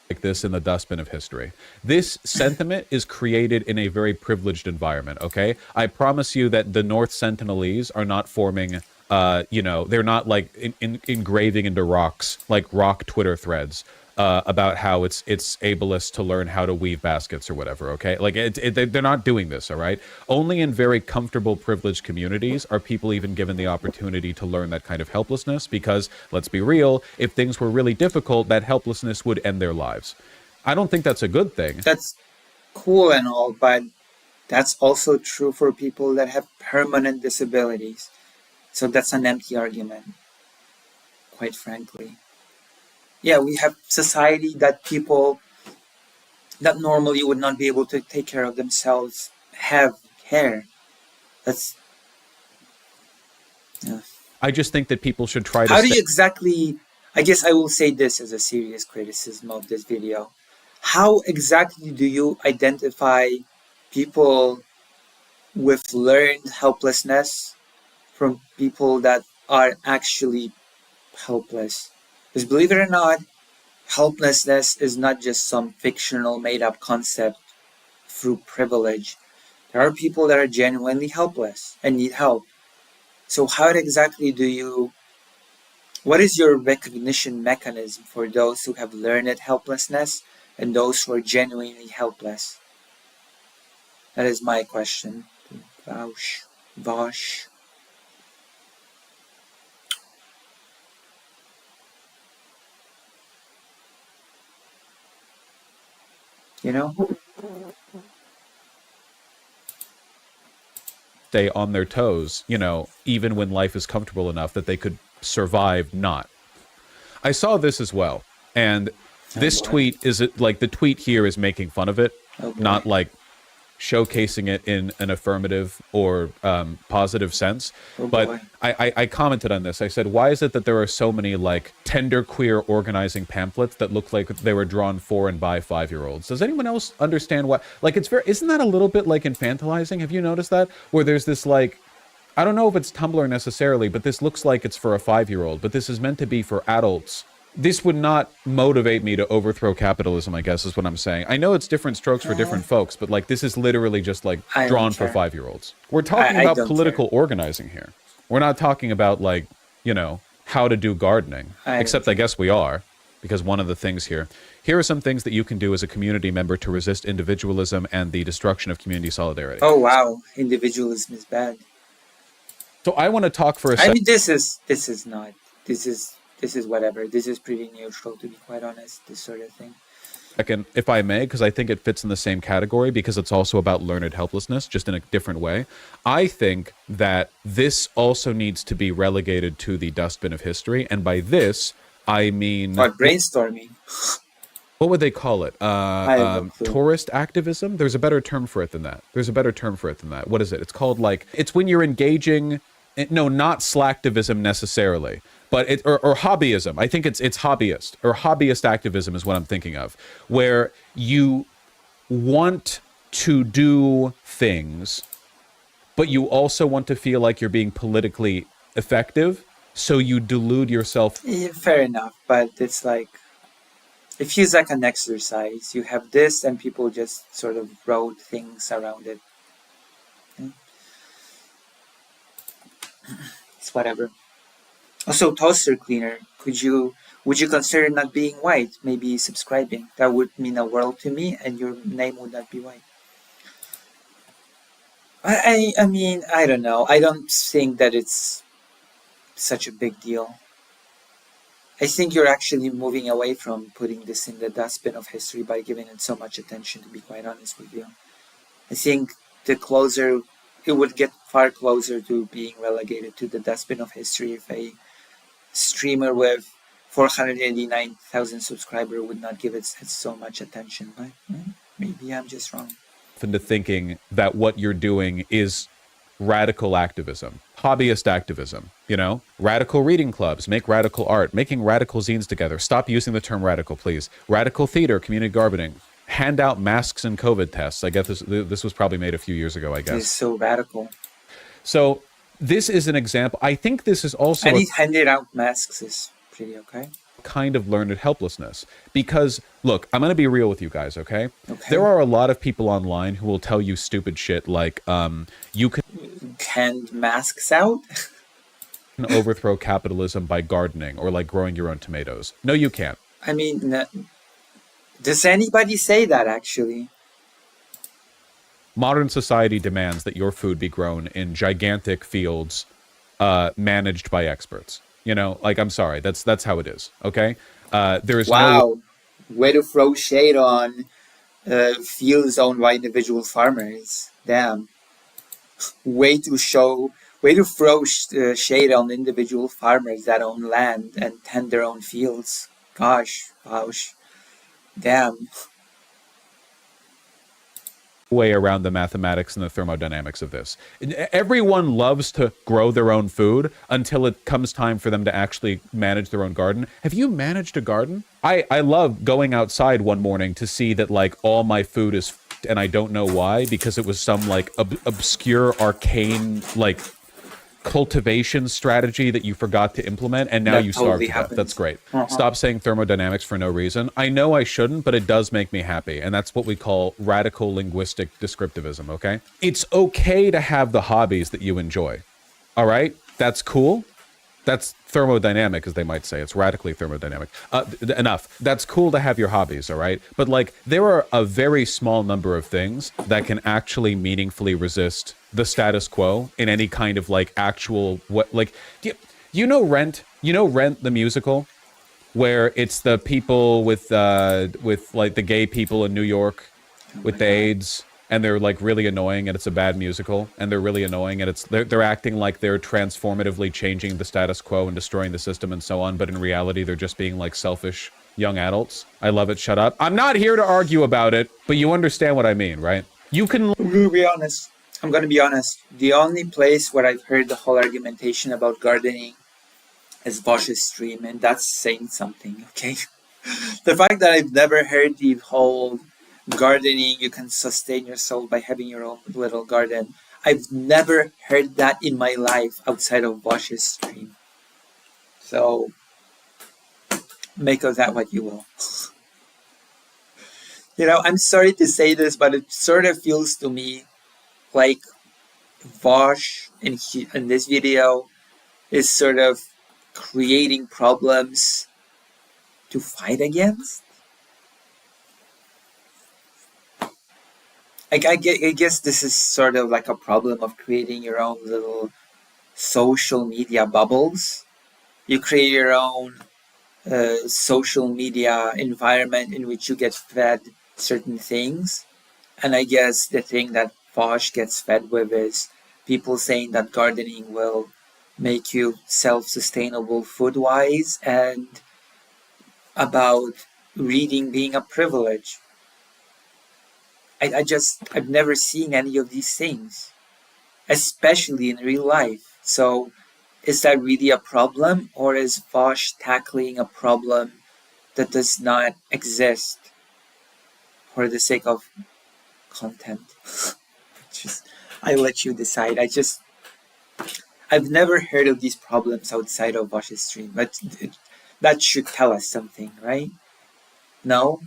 like this in the dustbin of history. This sentiment is created in a very privileged environment, okay? I promise you that the North Sentinelese are not forming, they're not like engraving into rocks, like rock Twitter threads about how it's ableist to learn how to weave baskets or whatever, okay? Like, they're not doing this, all right? Only in very comfortable, privileged communities are people even given the opportunity to learn that kind of helplessness because, let's be real, if things were really difficult, that helplessness would end their lives. I don't think that's a good thing. That's cool and all, but that's also true for people that have permanent disabilities. So that's an empty argument, quite frankly. Yeah, we have society that people that normally would not be able to take care of themselves have care. That's... Yeah. I just think that people should try to... How do you exactly... I guess I will say this as a serious criticism of this video. How exactly do you identify people with learned helplessness from people that are actually helpless? Because believe it or not, helplessness is not just some fictional made-up concept through privilege. There are people that are genuinely helpless and need help. So how exactly do you... What is your recognition mechanism for those who have learned helplessness and those who are genuinely helpless? That is my question. Ouch. Bosch. You know? Stay on their toes, you know, even when life is comfortable enough that they could survive not. I saw this as well, and this tweet is like the tweet here is making fun of it, not like showcasing it in an affirmative or positive sense. But I commented on this. I said, why is it that there are so many like tender queer organizing pamphlets that look like they were drawn for and by 5-year-olds? Does anyone else understand why? Like, it's very, isn't that a little bit like infantilizing? Have you noticed that? Where there's this like, I don't know if it's Tumblr necessarily, but this looks like it's for a 5-year-old, but this is meant to be for adults. This would not motivate me to overthrow capitalism, I guess, is what I'm saying. I know it's different strokes for different folks, but like this is literally just like drawn for 5-year-olds. We're talking about political organizing here. We're not talking about like, you know, how to do gardening. Except I guess we are, because one of the things here are some things that you can do as a community member to resist individualism and the destruction of community solidarity. Oh wow, individualism is bad. So I want to talk for a second. I mean, this is whatever. This is pretty neutral, to be quite honest, this sort of thing. Second, if I may, because I think it fits in the same category, because it's also about learned helplessness, just in a different way. I think that this also needs to be relegated to the dustbin of history. And by this, I mean... What, brainstorming? What would they call it? Tourist activism? There's a better term for it than that. What is it? It's called like... It's when you're engaging... No, not slacktivism necessarily, but or hobbyism. I think it's hobbyist or hobbyist activism is what I'm thinking of, where you want to do things, but you also want to feel like you're being politically effective, so you delude yourself. Yeah, fair enough, but it's like, it feels like an exercise. You have this and people just sort of wrote things around it. It's whatever. Also, toaster cleaner. Would you consider not being white? Maybe subscribing. That would mean a world to me, and your name would not be white. I mean, I don't know. I don't think that it's such a big deal. I think you're actually moving away from putting this in the dustbin of history by giving it so much attention, to be quite honest with you. I think the closer... It would get far closer to being relegated to the dustbin of history if a streamer with 489,000 subscribers would not give it so much attention. But maybe I'm just wrong. Into thinking that what you're doing is radical activism, hobbyist activism, you know, radical reading clubs, make radical art, making radical zines together. Stop using the term radical, please. Radical theater, community gardening. Hand out masks and COVID tests. I guess this was probably made a few years ago, I guess. It's so radical. So this is an example. I think this is also... And handed out masks is pretty okay. Kind of learned helplessness. Because, look, I'm going to be real with you guys, okay? There are a lot of people online who will tell you stupid shit like, you can... Hand masks out? Overthrow capitalism by gardening or like growing your own tomatoes. No, you can't. I mean... Does anybody say that, actually? Modern society demands that your food be grown in gigantic fields managed by experts. You know, like, I'm sorry, that's how it is, okay? There's wow. Way to throw shade on fields owned by individual farmers. Damn. Way to throw shade on individual farmers that own land and tend their own fields. Gosh, ouch. Damn. Way around the mathematics and the thermodynamics of this. Everyone loves to grow their own food until it comes time for them to actually manage their own garden. Have you managed a garden? I love going outside one morning to see that like all my food is and I don't know why, because it was some like obscure arcane like cultivation strategy that you forgot to implement and now that you starve to death. That's great. Stop saying thermodynamics for no reason. I know I shouldn't, but it does make me happy, and that's what we call radical linguistic descriptivism, okay? It's okay to have the hobbies that you enjoy. All right? That's cool. That's thermodynamic, as they might say. It's radically thermodynamic. Enough. That's cool to have your hobbies, all right? But like, there are a very small number of things that can actually meaningfully resist the status quo in any kind of like actual what like. You know Rent? You know Rent the musical, where it's the people with like the gay people in New York with the AIDS. And they're like really annoying, and it's a bad musical, and they're really annoying, and they're acting like they're transformatively changing the status quo and destroying the system and so on, but in reality they're just being like selfish young adults. I love it. Shut up. I'm not here to argue about it, but you understand what I mean, right? You can. I'm gonna be honest. I'm gonna be honest. The only place where I've heard the whole argumentation about gardening is Bosch's stream, and that's saying something. Okay, the fact that I've never heard the whole gardening, you can sustain yourself by having your own little garden. I've never heard that in my life outside of Bosch's stream. So, make of that what you will. You know, I'm sorry to say this, but it sort of feels to me like Bosch in this video is sort of creating problems to fight against. I guess this is sort of like a problem of creating your own little social media bubbles. You create your own social media environment in which you get fed certain things. And I guess the thing that Bosch gets fed with is people saying that gardening will make you self-sustainable food-wise, and about reading being a privilege. I've never seen any of these things, especially in real life. So is that really a problem, or is Bosch tackling a problem that does not exist for the sake of content? I let you decide. I've never heard of these problems outside of Bosch's stream, but that should tell us something, right? No?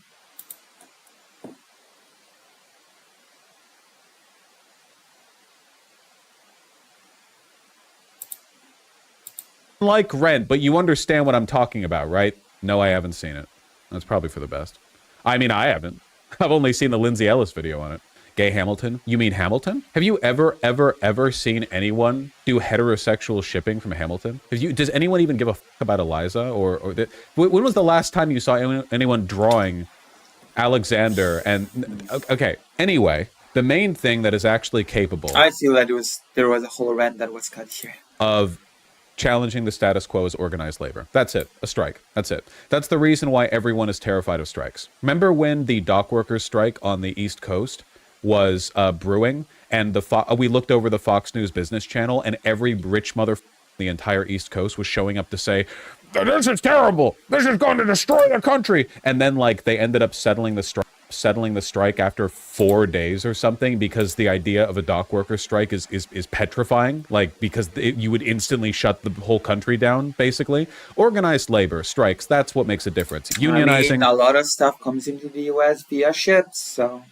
Like Rent, but you understand what I'm talking about, right? No, I haven't seen it. That's probably for the best. I mean, I haven't. I've only seen the Lindsay Ellis video on it. Gay Hamilton? You mean Hamilton? Have you ever seen anyone do heterosexual shipping from Hamilton? Does anyone even give a fuck about Eliza? When was the last time you saw anyone drawing Alexander? And okay, anyway, the main thing that is actually capable. I feel that there was a whole rant that was cut here. Of challenging the status quo is organized labor. That's it. A strike. That's it. That's the reason why everyone is terrified of strikes. Remember when the dock workers strike on the East Coast was brewing, and we looked over the Fox News business channel, and every rich mother the entire East Coast was showing up to say, this is terrible. This is going to destroy the country. And then like they ended up settling the strike after 4 days or something, because the idea of a dock worker strike is petrifying, like because you would instantly shut the whole country down, basically. Organized labor strikes, that's what makes a difference. Unionizing. I mean, a lot of stuff comes into the US via ships, so.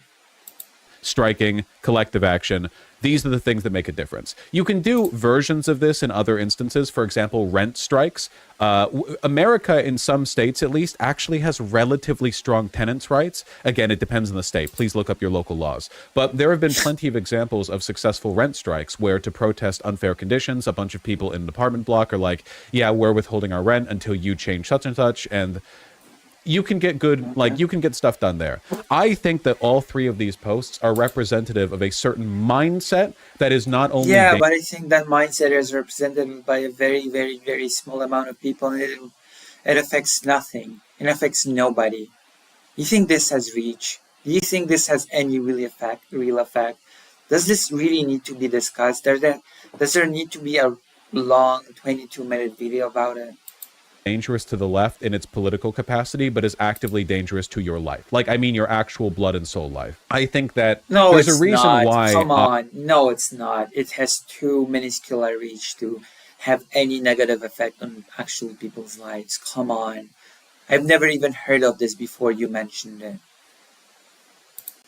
Striking, collective action. These are the things that make a difference. You can do versions of this in other instances. For example, rent strikes. America, in some states at least, actually has relatively strong tenants' rights. Again, it depends on the state. Please look up your local laws. But there have been plenty of examples of successful rent strikes where, to protest unfair conditions, a bunch of people in an apartment block are like, yeah, we're withholding our rent until you change such and such. And you can get good, like, you can get stuff done there. I think that all three of these posts are representative of a certain mindset that is not only... Yeah, but I think that mindset is represented by a very, very, very small amount of people, and it affects nothing. It affects nobody. You think this has reach? Do you think this has any real effect? Does this really need to be discussed? Does there need to be a long 22-minute video about it? Dangerous to the left in its political capacity, but is actively dangerous to your life. Like, I mean, your actual blood and soul life. I think that there's a reason why... Come on. No, it's not. It has too minuscule a reach to have any negative effect on actual people's lives. Come on. I've never even heard of this before you mentioned it.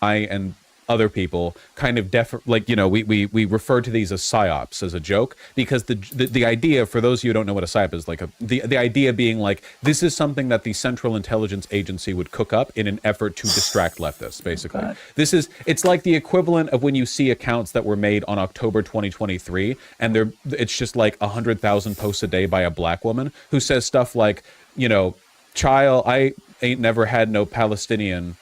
And other people kind of we refer to these as psyops as a joke, because the idea, for those of you who don't know what a psyop is, like the idea being like, this is something that the Central Intelligence Agency would cook up in an effort to distract leftists, basically. It's like the equivalent of when you see accounts that were made on October 2023 and it's just like 100,000 posts a day by a black woman who says stuff like, child, I ain't never had no Palestinian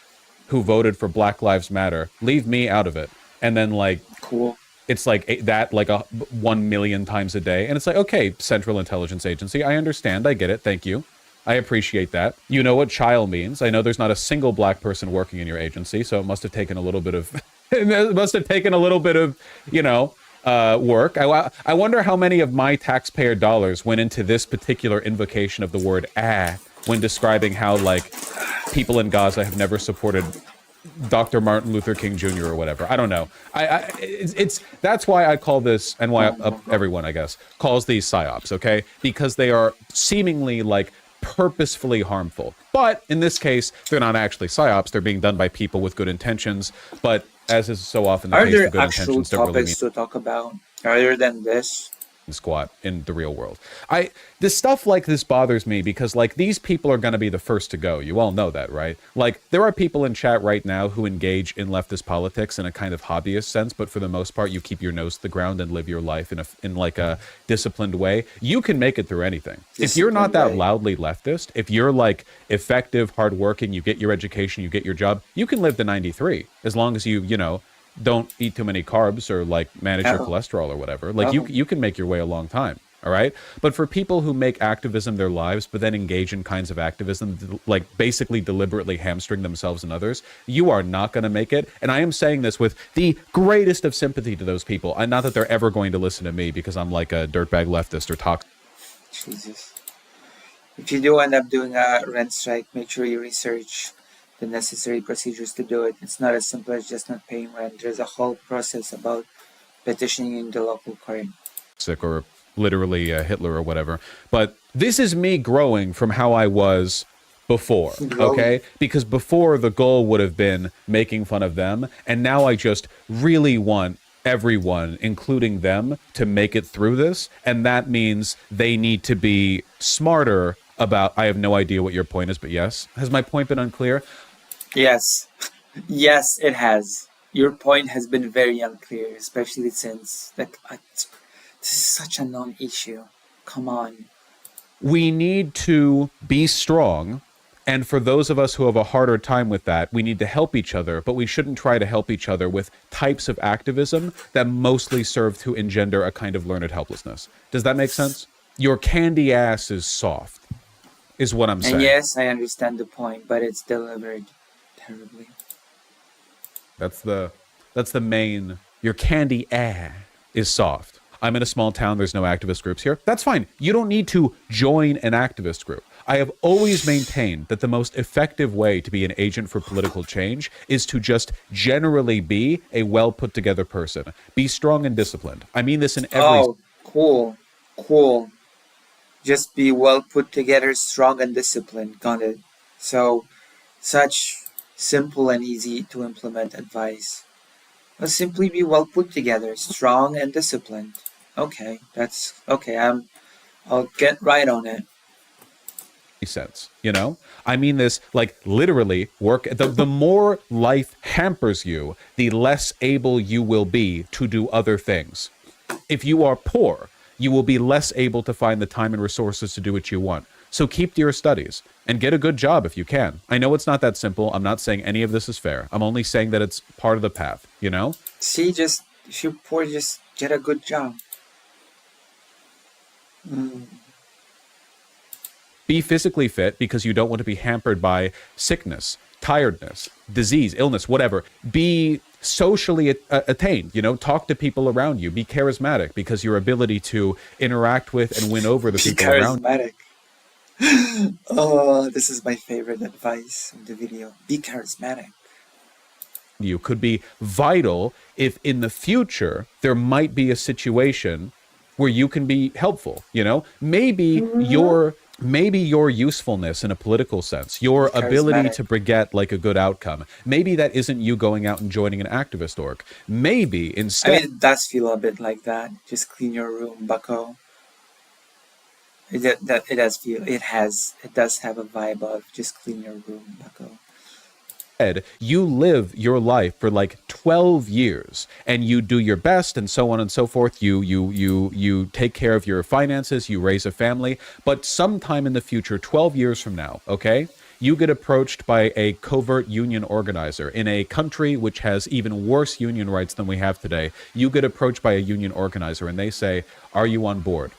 who voted for Black Lives Matter. Leave me out of it. And then like, Cool. it's like that like 1 million times a day. And it's like, okay, Central Intelligence Agency, I understand. I get it. Thank you. I appreciate that. You know what child means. I know there's not a single black person working in your agency, so it must have taken a little bit of, work. I wonder how many of my taxpayer dollars went into this particular invocation of the word when describing how like people in Gaza have never supported Dr. Martin Luther King Jr. or whatever. I don't know. That's why I call this, and why everyone, I guess, calls these psyops, okay? Because they are seemingly like purposefully harmful. But in this case, they're not actually psyops. They're being done by people with good intentions. But as is so often the Are case, there the good actual intentions don't really mean topics to talk about other than this? squat in the real world. This stuff like this bothers me because like these people are going to be the first to go. You all know that, right? Like there are people in chat right now who engage in leftist politics in a kind of hobbyist sense, but for the most part you keep your nose to the ground and live your life in like a disciplined way. You can make it through anything. If you're not that loudly leftist, if you're like effective, hardworking, you get your education, you get your job, you can live to 93 as long as you don't eat too many carbs or like manage your cholesterol or whatever. Like you can make your way a long time. All right. But for people who make activism their lives, but then engage in kinds of activism, like basically deliberately hamstring themselves and others, you are not going to make it. And I am saying this with the greatest of sympathy to those people. And not that they're ever going to listen to me because I'm like a dirtbag leftist or toxic. Jesus. If you do end up doing a rent strike, make sure you research the necessary procedures to do it. It's not as simple as just not paying rent. There's a whole process about petitioning in the local court. Or literally Hitler or whatever. But this is me growing from how I was before, okay? Because before the goal would have been making fun of them, and now I just really want everyone, including them, to make it through this, and that means they need to be smarter about, I have no idea what your point is, but yes. Has my point been unclear? Yes. Yes, it has. Your point has been very unclear, especially since this is such a non-issue. Come on. We need to be strong, and for those of us who have a harder time with that, we need to help each other, but we shouldn't try to help each other with types of activism that mostly serve to engender a kind of learned helplessness. Does that make sense? Your candy ass is soft, is what I'm saying. And yes, I understand the point, but it's delivered terribly. That's the main. Your candy is soft. I'm in a small town. There's no activist groups here. That's fine. You don't need to join an activist group. I have always maintained that the most effective way to be an agent for political change is to just generally be a well put together person. Be strong and disciplined. I mean this in every. Oh, cool. Just be well put together, strong and disciplined. Got it. So, such simple and easy to implement advice. Well, simply be well put together, strong and disciplined. Okay, that's okay. I'll get right on it. Sense, I mean this like literally work. The more life hampers you, the less able you will be to do other things. If you are poor, you will be less able to find the time and resources to do what you want. So keep to your studies and get a good job if you can. I know it's not that simple. I'm not saying any of this is fair. I'm only saying that it's part of the path, See, if you're poor, just get a good job. Be physically fit because you don't want to be hampered by sickness, tiredness, disease, illness, whatever. Be socially attained, talk to people around you. Be charismatic because your ability to interact with and win over the people around you. Oh, this is my favorite advice in the video. Be charismatic. You could be vital if in the future there might be a situation where you can be helpful, Maybe your maybe your usefulness in a political sense, your ability to beget like a good outcome, maybe that isn't you going out and joining an activist org. Maybe instead, I mean, it does feel a bit like that. Just clean your room, bucko. It does have a vibe of just clean your room, bucko. you live your life for like 12 years and you do your best and so on and so forth. You take care of your finances, you raise a family, but sometime in the future, 12 years from now, okay, you get approached by a covert union organizer in a country which has even worse union rights than we have today. You get approached by a union organizer and they say, are you on board?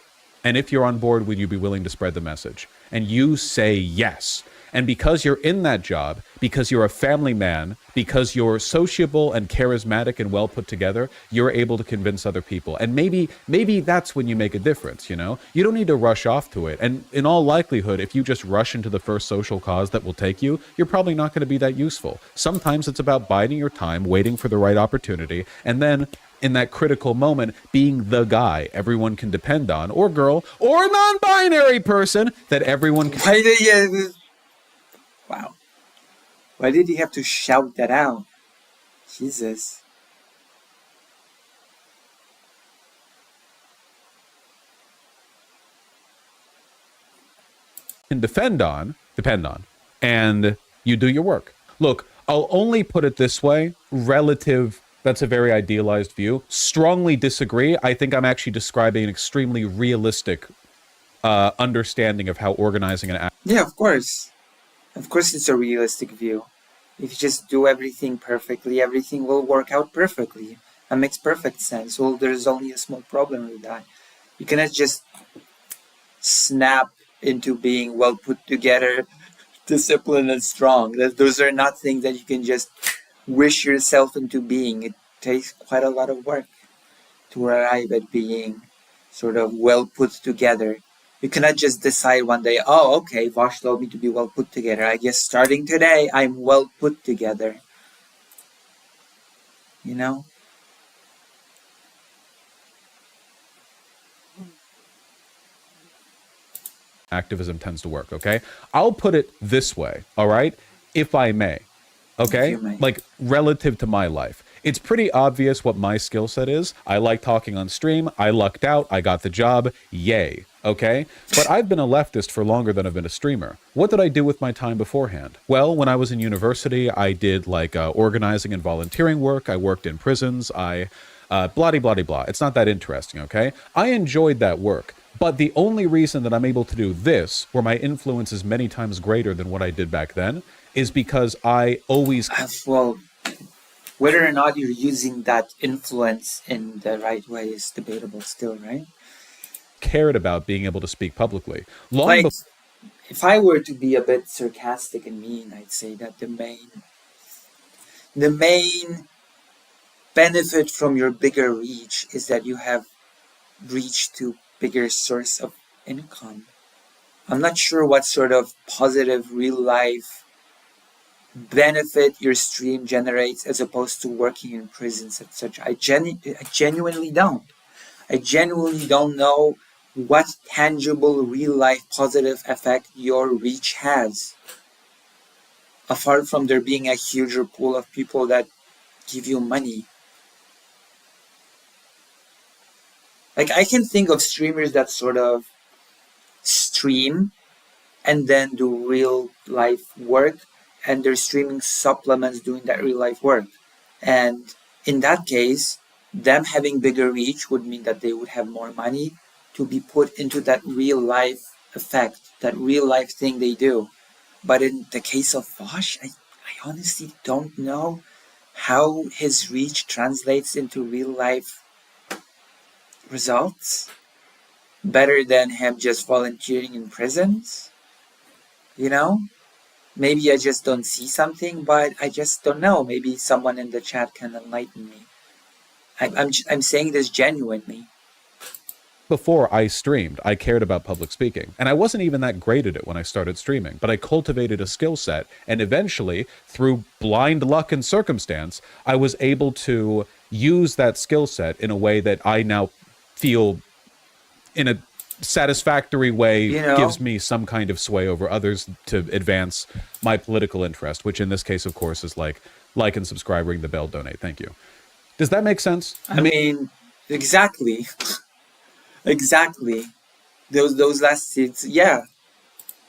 And if you're on board, would you be willing to spread the message? And you say yes. And because you're in that job, because you're a family man, because you're sociable and charismatic and well put together, you're able to convince other people. And maybe that's when you make a difference, you know? You don't need to rush off to it. And in all likelihood, if you just rush into the first social cause that will take you, you're probably not going to be that useful. Sometimes it's about biding your time, waiting for the right opportunity, and then in that critical moment, being the guy everyone can depend on, or girl, or non-binary person that everyone can... Wow. Why did he have to shout that out? Jesus. Can depend on, and you do your work. Look, I'll only put it this way, relative, that's a very idealized view. Strongly disagree. I think I'm actually describing an extremely realistic understanding of how organizing an... Yeah, of course. Of course it's a realistic view. If you just do everything perfectly, everything will work out perfectly. That makes perfect sense. Well, there's only a small problem with that. You cannot just snap into being well put together, disciplined and strong. Those are not things that you can just wish yourself into being. It takes quite a lot of work to arrive at being sort of well put together. You cannot just decide one day, oh, okay, Vosh told me to be well put together. I guess starting today, I'm well put together. You know? Activism tends to work, okay? I'll put it this way, all right? If I may, okay? Like, relative to my life. It's pretty obvious what my skill set is. I like talking on stream. I lucked out. I got the job. Yay. Okay? But I've been a leftist for longer than I've been a streamer. What did I do with my time beforehand? Well, when I was in university, I did like organizing and volunteering work. I worked in prisons. I blah-de-blah-de-blah. It's not that interesting, okay? I enjoyed that work. But the only reason that I'm able to do this, where my influence is many times greater than what I did back then, is because I always... Well, whether or not you're using that influence in the right way is debatable still, right? Cared about being able to speak publicly. If I were to be a bit sarcastic and mean, I'd say that the main benefit from your bigger reach is that you have reach to bigger source of income. I'm not sure what sort of positive real life benefit your stream generates as opposed to working in prisons, etc. I genuinely don't. I genuinely don't know what tangible real life positive effect your reach has. Apart from there being a huger pool of people that give you money. Like, I can think of streamers that sort of stream and then do real life work, and they're streaming supplements doing that real life work. And in that case, them having bigger reach would mean that they would have more money to be put into that real life effect, that real life thing they do. But in the case of Vosh, I honestly don't know how his reach translates into real life results better than him just volunteering in prisons. You know? Maybe I just don't see something, but I just don't know. Maybe someone in the chat can enlighten me. I'm saying this genuinely. Before I streamed, I cared about public speaking, and I wasn't even that great at it when I started streaming, but I cultivated a skill set, and eventually, through blind luck and circumstance, I was able to use that skill set in a way that I now feel in a satisfactory way You know? gives me some kind of sway over others to advance my political interest, which in this case, of course, is like and subscribe, ring the bell, donate. Thank you. Does that make sense? I mean, exactly. Exactly. Those last seats, yeah.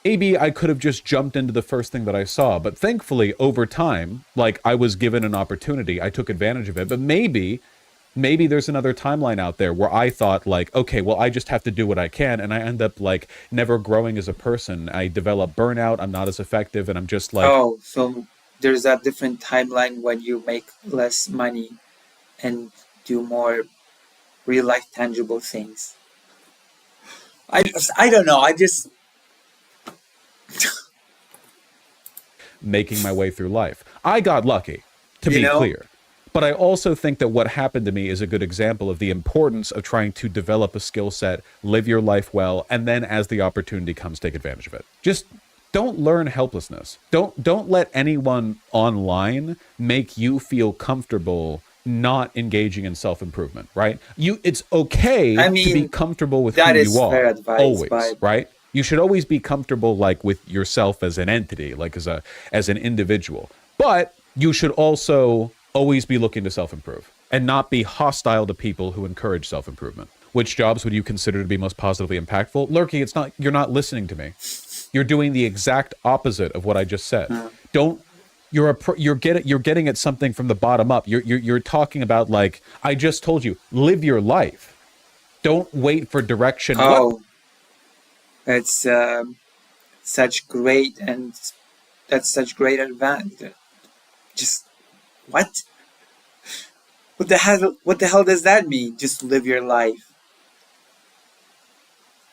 Maybe I could have just jumped into the first thing that I saw, but thankfully over time, like I was given an opportunity, I took advantage of it. But maybe there's another timeline out there where I thought like, okay, well, I just have to do what I can, and I end up like never growing as a person. I develop burnout, I'm not as effective, and I'm just like, Oh, so there's a different timeline when you make less money and do more real life tangible things. I don't know. I just making my way through life. I got lucky, to You be know? clear. But I also think that what happened to me is a good example of the importance of trying to develop a skill set, live your life well, and then as the opportunity comes, take advantage of it. Just don't learn helplessness. Don't let anyone online make you feel comfortable not engaging in self-improvement, right? It's okay I to be mean, comfortable with that who is you are. fair advice, always, but- right? You should always be comfortable like with yourself as an entity, like as an individual. But you should also always be looking to self-improve and not be hostile to people who encourage self-improvement. Which jobs would you consider to be most positively impactful? Lurky, you're not listening to me. You're doing the exact opposite of what I just said. You're getting at something from the bottom up. You're talking about like, I just told you, live your life. Don't wait for direction. Oh, it's such great and that's such great advantage. Just what? What the hell does that mean? Just live your life.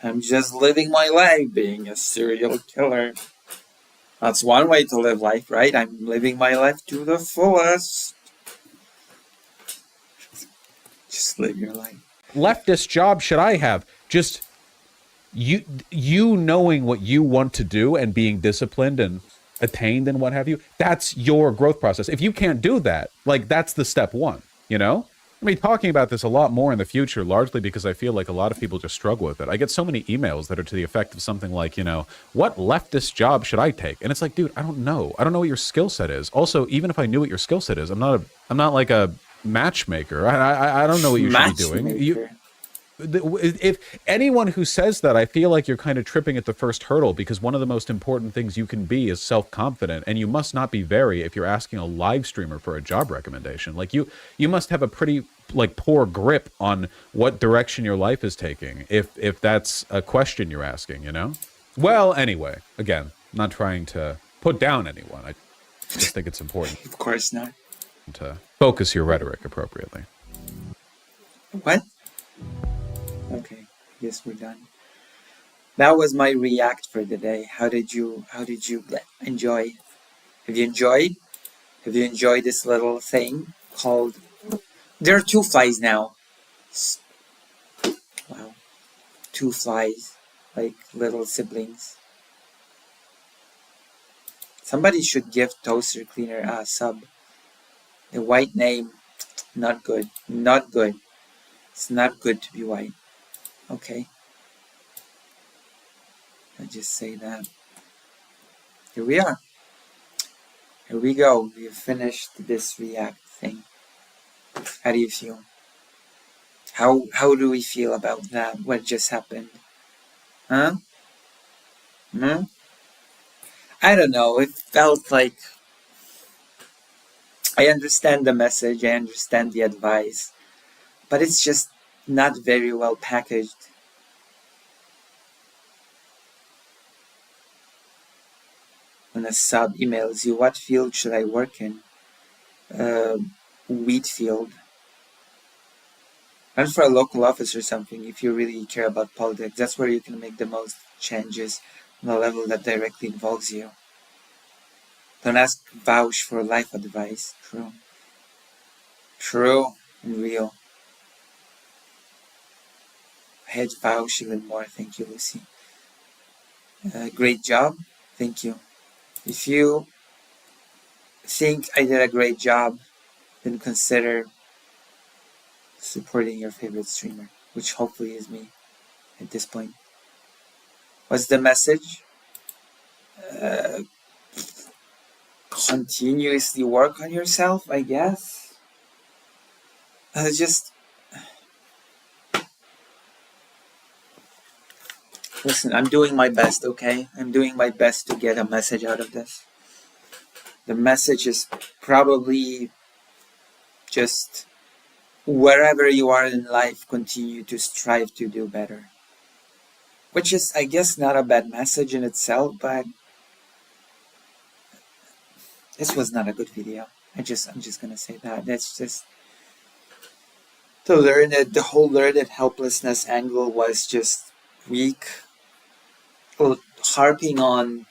I'm just living my life being a serial killer. That's one way to live life, right? I'm living my life to the fullest. Just live your life. Leftist job should I have? Just you knowing what you want to do and being disciplined and attained and what have you, that's your growth process. If you can't do that, like that's the step one, you know? I'm be talking about this a lot more in the future, largely because I feel like a lot of people just struggle with it. I get so many emails that are to the effect of something like, you know, what leftist job should I take? And it's like, dude, I don't know. I don't know what your skill set is. Also, even if I knew what your skill set is, I'm not like a matchmaker. I don't know what you should be doing. If anyone who says that, I feel like you're kind of tripping at the first hurdle, because one of the most important things you can be is self-confident, and you must not be very if you're asking a live streamer for a job recommendation. Like you must have a pretty like poor grip on what direction your life is taking if that's a question you're asking, you know? Well, anyway, again, I'm not trying to put down anyone. I just think it's important Of course not. to focus your rhetoric appropriately. What? Okay, I guess we're done. That was my react for the day. How did you enjoy? Have you enjoyed? Have you enjoyed this little thing called? There are 2 flies now. Wow, 2 flies, like little siblings. Somebody should give Toaster Cleaner a sub. The white name, not good. Not good. It's not good to be white. Okay. I just say that. Here we are. Here we go. We have finished this react thing. How do you feel? How do we feel about that? What just happened? Huh? Hmm? I don't know. It felt like I understand the message, I understand the advice, but it's just not very well packaged. When a sub emails you, what field should I work in? Wheat field. Run for a local office or something if you really care about politics. That's where you can make the most changes on a level that directly involves you. Don't ask Vouch for life advice. True. True and real. I hate Vouch even more. Thank you, Lucy. Great job. Thank you. If you think I did a great job, then consider supporting your favorite streamer, which hopefully is me at this point. What's the message? Continuously work on yourself, I guess. Just listen, I'm doing my best, okay? I'm doing my best to get a message out of this. The message is probably just wherever you are in life, continue to strive to do better. Which is, I guess, not a bad message in itself, but this was not a good video. I'm just gonna say that. That's just to learn that the whole learned helplessness angle was just weak. Harping on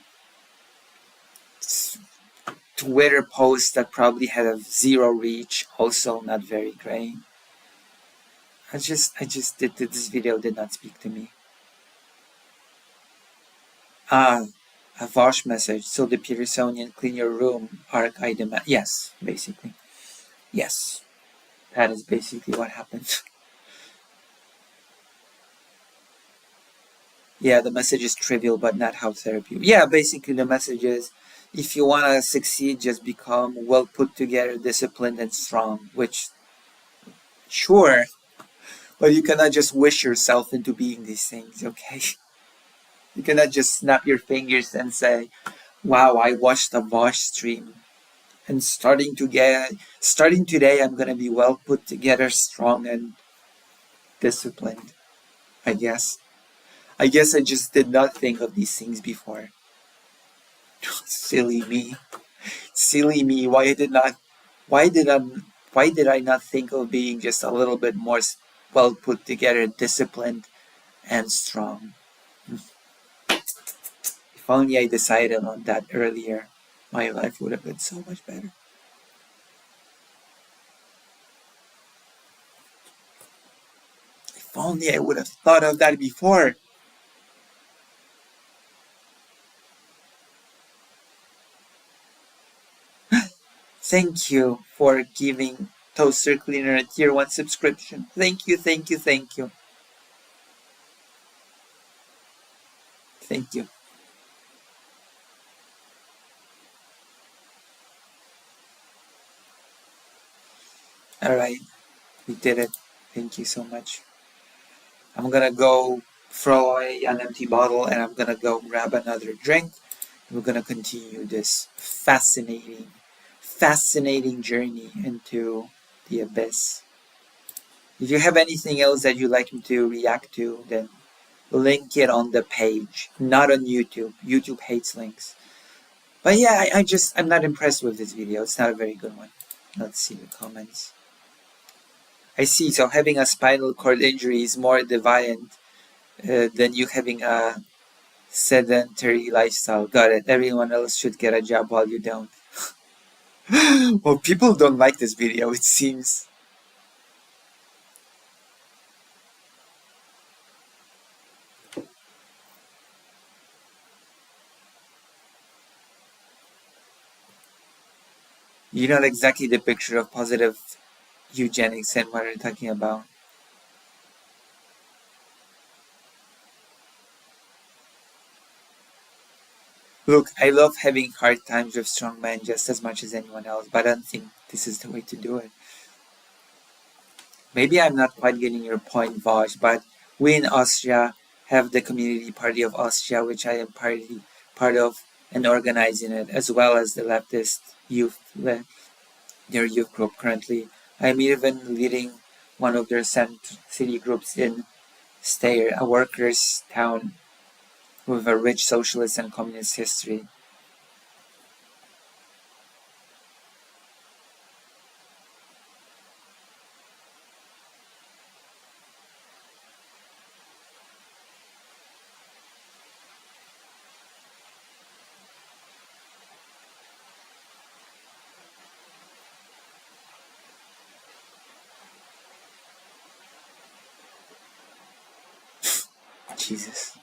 Twitter posts that probably had a zero reach, also not very great. This video did not speak to me. A Vosh message. So the Petersonian clean your room arc I demand. Yes, basically. Yes. That is basically what happened. Yeah, the message is trivial, but not how therapy. Yeah, basically the message is, if you want to succeed, just become well put together, disciplined, and strong. Which, sure, but you cannot just wish yourself into being these things, okay? You cannot just snap your fingers and say, wow, I watched a Vosh stream. And starting today, I'm going to be well put together, strong, and disciplined, I guess. I guess I just did not think of these things before. Silly me. Silly me. Why did I not think of being just a little bit more well put together, disciplined, and strong? If only I decided on that earlier, my life would have been so much better. If only I would have thought of that before. Thank you for giving Toaster Cleaner a tier 1 subscription. Thank you, thank you, thank you. Thank you. Alright, we did it. Thank you so much. I'm gonna go throw away an empty bottle and I'm gonna go grab another drink. We're gonna continue this fascinating journey into the abyss. If you have anything else that you'd like me to react to, then link it on the page, not on YouTube. YouTube hates links. But yeah, I'm not impressed with this video. It's not a very good one. Let's see the comments. I see, so having a spinal cord injury is more deviant than you having a sedentary lifestyle. Got it. Everyone else should get a job while you don't. Well, people don't like this video, it seems. You're not exactly the picture of positive eugenics and what are you talking about? Look, I love having hard times with strong men just as much as anyone else, but I don't think this is the way to do it. Maybe I'm not quite getting your point, Vosh, but we in Austria have the Community Party of Austria, which I am part of and organizing it, as well as the leftist youth, their youth group currently. I'm even leading one of their city groups in Steyr, a workers' town with a rich socialist and communist history. Jesus.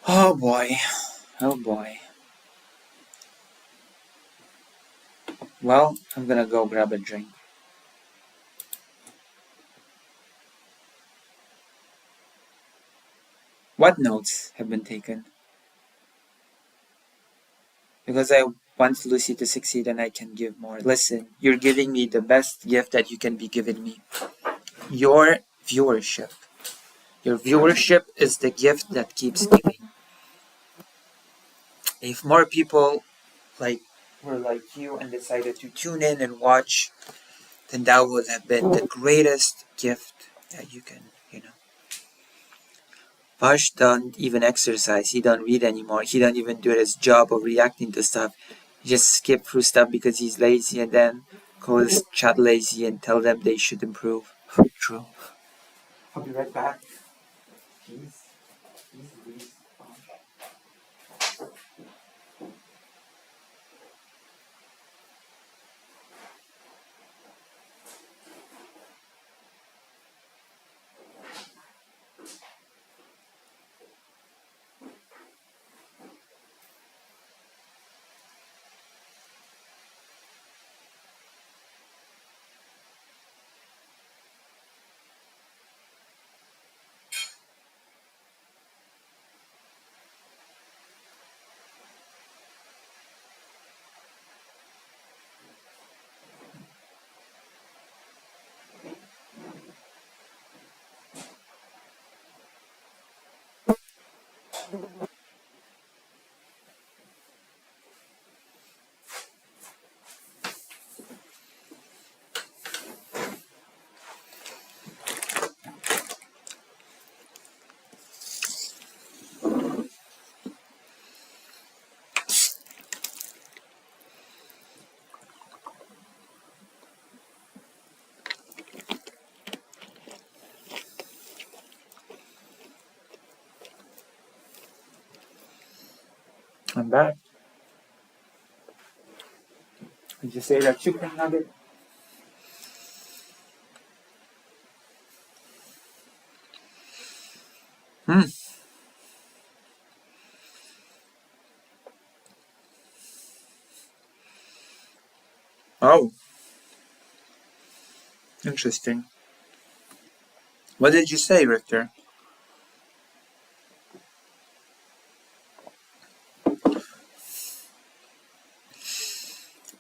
Oh boy. Oh boy. Well, I'm gonna go grab a drink. What notes have been taken? Because I want Lucy to succeed and I can give more. Listen, you're giving me the best gift that you can be giving me. Your viewership. Your viewership is the gift that keeps giving. If more people were like you and decided to tune in and watch, then that would have been the greatest gift that you can, Vash don't even exercise. He don't read anymore. He don't even do his job of reacting to stuff. He just skip through stuff because he's lazy and then call his chat lazy and tell them they should improve. True. I'll be right back. Jeez. I'm back. Did you say that chicken nugget? Oh. Interesting. What did you say, Richter?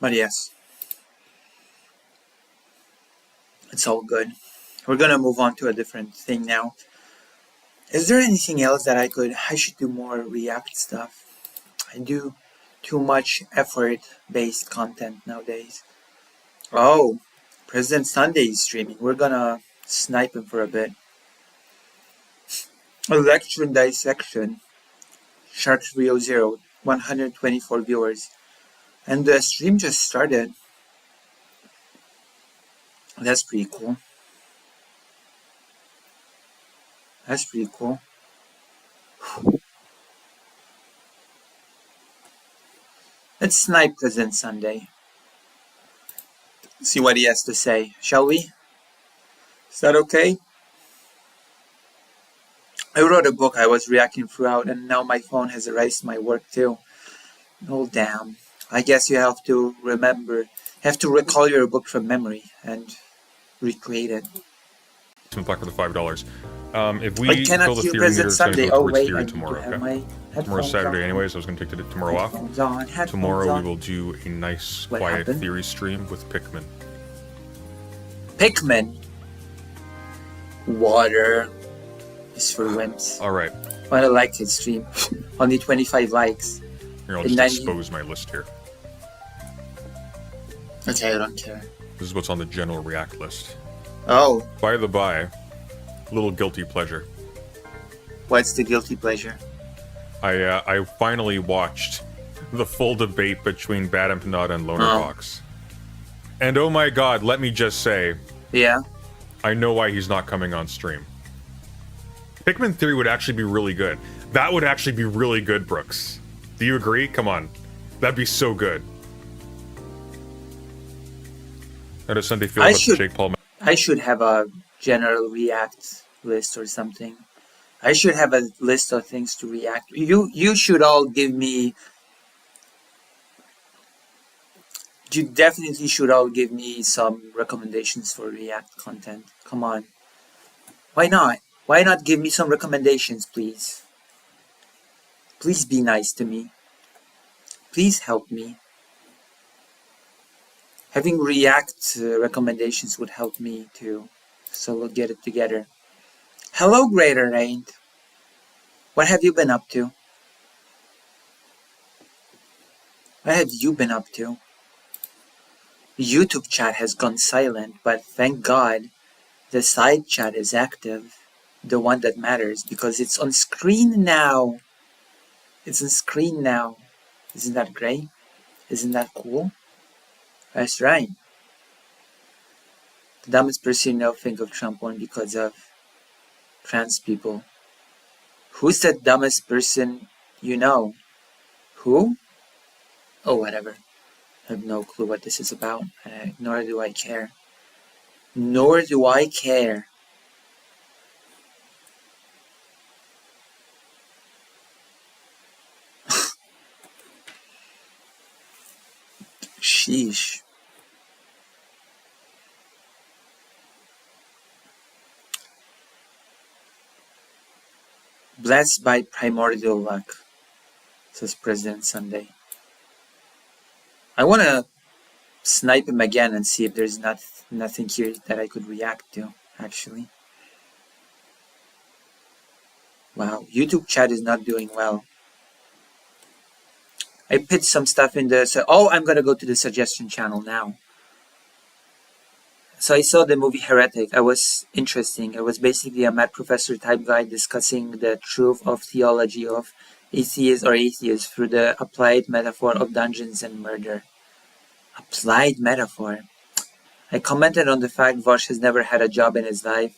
But yes. It's all good. We're gonna move on to a different thing now. Is there anything else that I should do more React stuff? I do too much effort-based content nowadays. Oh, President Sunday is streaming. We're gonna snipe him for a bit. Election dissection. Shark 300, 124 viewers. And the stream just started. That's pretty cool. That's pretty cool. Let's snipe President Sunday. See what he has to say, shall we? Is that okay? I wrote a book I was reacting throughout, and now my phone has erased my work too. Oh damn. I guess you have to recall your book from memory and recreate it. Back for the $5. If we I cannot fill the hear theory President meter, it's going to Sunday. go Oh towards wait, theory I tomorrow. have Okay? my headphones Tomorrow's Saturday on. anyway, so I was going to take tomorrow off. Headphones Tomorrow on. we will do a nice, What quiet happened? theory stream with Pikmin. Pikmin. Water is for wimps. All right. I don't like his stream. Only 25 likes. Here, I'll And just 90 expose my list here. Okay, I don't care. This is what's on the general React list. Oh, By the by, little guilty pleasure. what's the guilty pleasure? I finally watched the full debate between Bad Empanada and Lonerbox. And oh my god, let me just say, Yeah. I know why he's not coming on stream. Pikmin Theory would actually be really good. That would actually be really good, Brooks. Do you agree? Come on. That'd be so good. How does Sunday feel about the Jake Paul? I should have a general React list or something. I should have a list of things to react. You should all give me. You definitely should all give me some recommendations for React content. Come on. Why not? Why not give me some recommendations, please? Please be nice to me. Please help me. Having React recommendations would help me too. So we'll get it together. Hello, Greater Rain. What have you been up to? What have you been up to? YouTube chat has gone silent, but thank God the side chat is active. The one that matters, because it's on screen now. It's on screen now. Isn't that great? Isn't that cool? That's right. The dumbest person you know think of Trump only because of trans people. Who's the dumbest person you know? Who? Oh, whatever. I have no clue what this is about. Nor do I care. Nor do I care. Sheesh. Blessed by primordial luck, says President Sunday. I want to snipe him again and see if there's nothing here that I could react to, actually. Wow, YouTube chat is not doing well. I put some stuff in the... Oh, I'm going to go to the suggestion channel now. So I saw the movie Heretic. It was interesting. It was basically a math professor type guy discussing the truth of theology of atheists through the applied metaphor of Dungeons and Murder. Applied metaphor. I commented on the fact Vosh has never had a job in his life,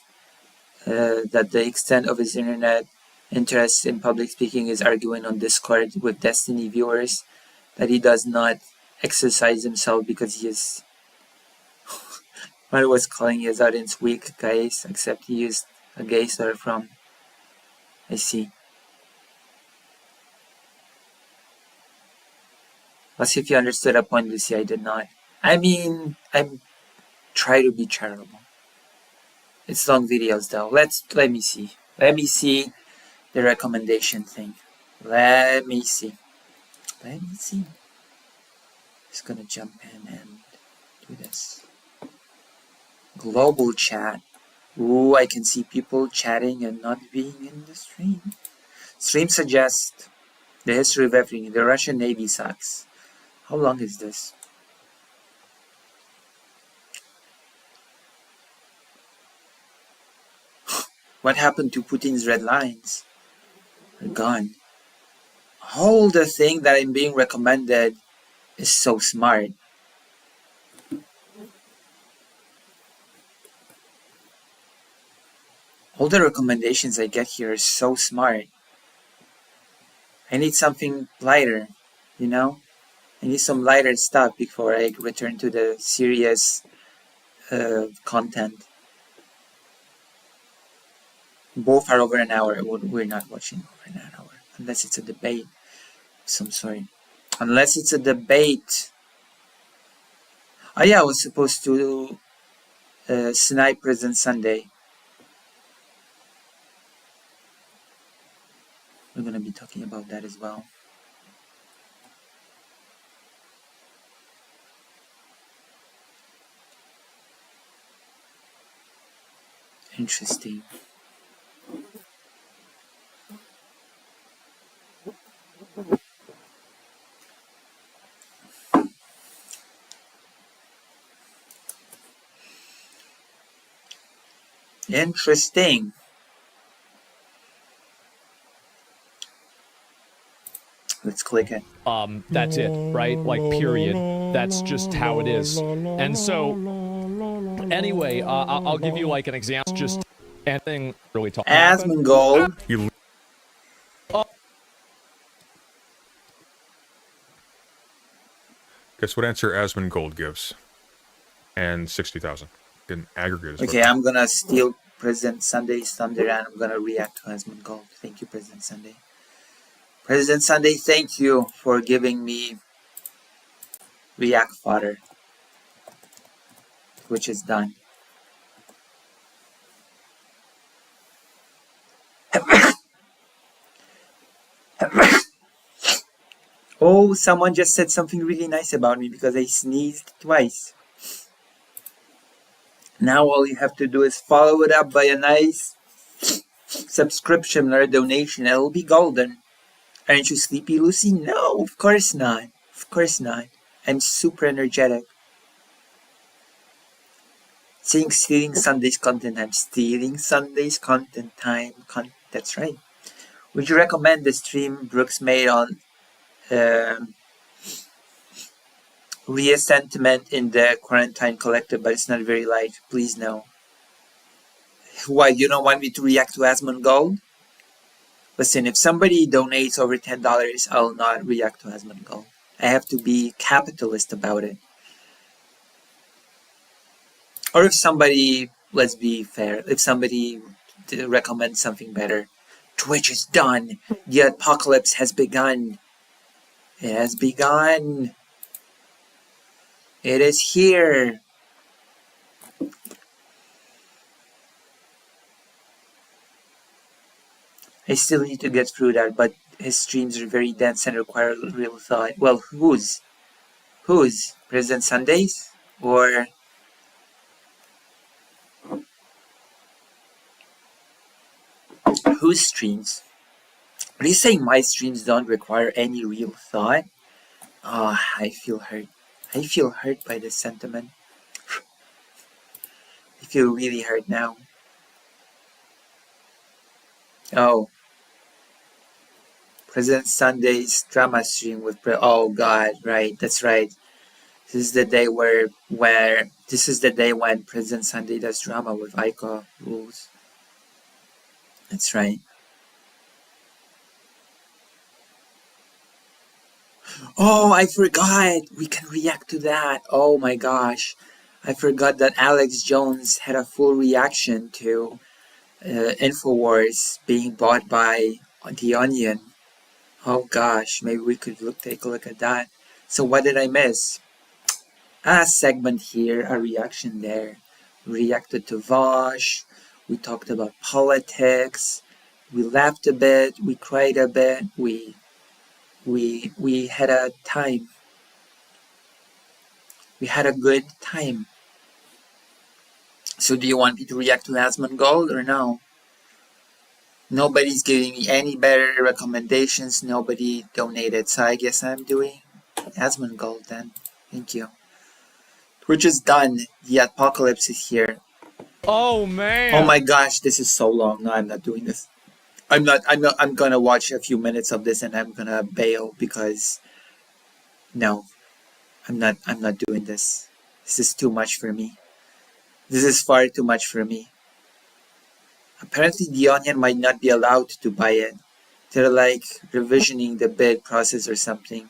that the extent of his internet interest in public speaking is arguing on Discord with Destiny viewers, that he does not exercise himself because he is... I was calling his audience weak, guys, except he used a gay slur from... I see. Let's see if you understood a point, Lucy. I did not. I mean, I try to be charitable. It's long videos, though. Let me see. Let me see the recommendation thing. Let me see. Let me see. Just gonna jump in and do this. Global chat. Ooh, I can see people chatting and not being in the stream. Stream suggests the history of everything. The Russian Navy sucks. How long is this? What happened to Putin's red lines? They're gone. All the thing that I'm being recommended is so smart. All the recommendations I get here are so smart. I need something lighter, you know? I need some lighter stuff before I return to the serious content. Both are over an hour. We're not watching over an hour. Unless it's a debate of some sort. Unless it's a debate. Oh yeah, I was supposed to snipe President Sunday. We're going to be talking about that as well. Interesting. Interesting. Let's click it. That's it, right? Like, period. That's just how it is. And so, anyway, I'll give you like an example. Just anything really talking. Asmongold. Guess what answer Asmongold gives? And 60,000 in aggregate. Okay, I'm gonna steal President Sunday's thunder and I'm gonna react to Asmongold. Thank you, President Sunday. President Sunday, thank you for giving me react fodder, which is done. Oh, someone just said something really nice about me because I sneezed twice. Now all you have to do is follow it up by a nice subscription or a donation. It'll be golden. Aren't you sleepy, Lucy? No, of course not. Of course not. I'm super energetic. Saying stealing Sunday's content time. Stealing Sunday's content time. That's right. Would you recommend the stream Brooks made on Sentiment in the Quarantine Collective, but it's not very light? Please no. Why, you don't want me to react to Asmongold? Listen, if somebody donates over $10, I'll not react to Asmongold. I have to be capitalist about it. Or if somebody, let's be fair, if somebody recommends something better. Twitch is done. The apocalypse has begun. It has begun. It is here. I still need to get through that, but his streams are very dense and require real thought. Well, whose? President Sundays? Or... whose streams? Are you saying my streams don't require any real thought? Oh, I feel hurt. I feel hurt by this sentiment. I feel really hurt now. Oh. President Sunday's drama stream with oh God, right, that's right. This is the day this is the day when President Sunday does drama with Aiko rules. That's right. Oh, I forgot. We can react to that. Oh my gosh. I forgot that Alex Jones had a full reaction to InfoWars being bought by The Onion. Oh gosh, maybe we could take a look at that. So what did I miss? A segment here, a reaction there. We reacted to Vosh. We talked about politics. We laughed a bit. We cried a bit. We had a time. We had a good time. So do you want me to react to Asmongold or no? Nobody's giving me any better recommendations. Nobody donated. So I guess I'm doing Asmongold then. Thank you. We're just done. The apocalypse is here. Oh man. Oh my gosh, this is so long. No, I'm not doing this. I'm gonna watch a few minutes of this and I'm gonna bail because no. I'm not doing this. This is too much for me. This is far too much for me. Apparently The Onion might not be allowed to buy it. They're like revisioning the bid process or something.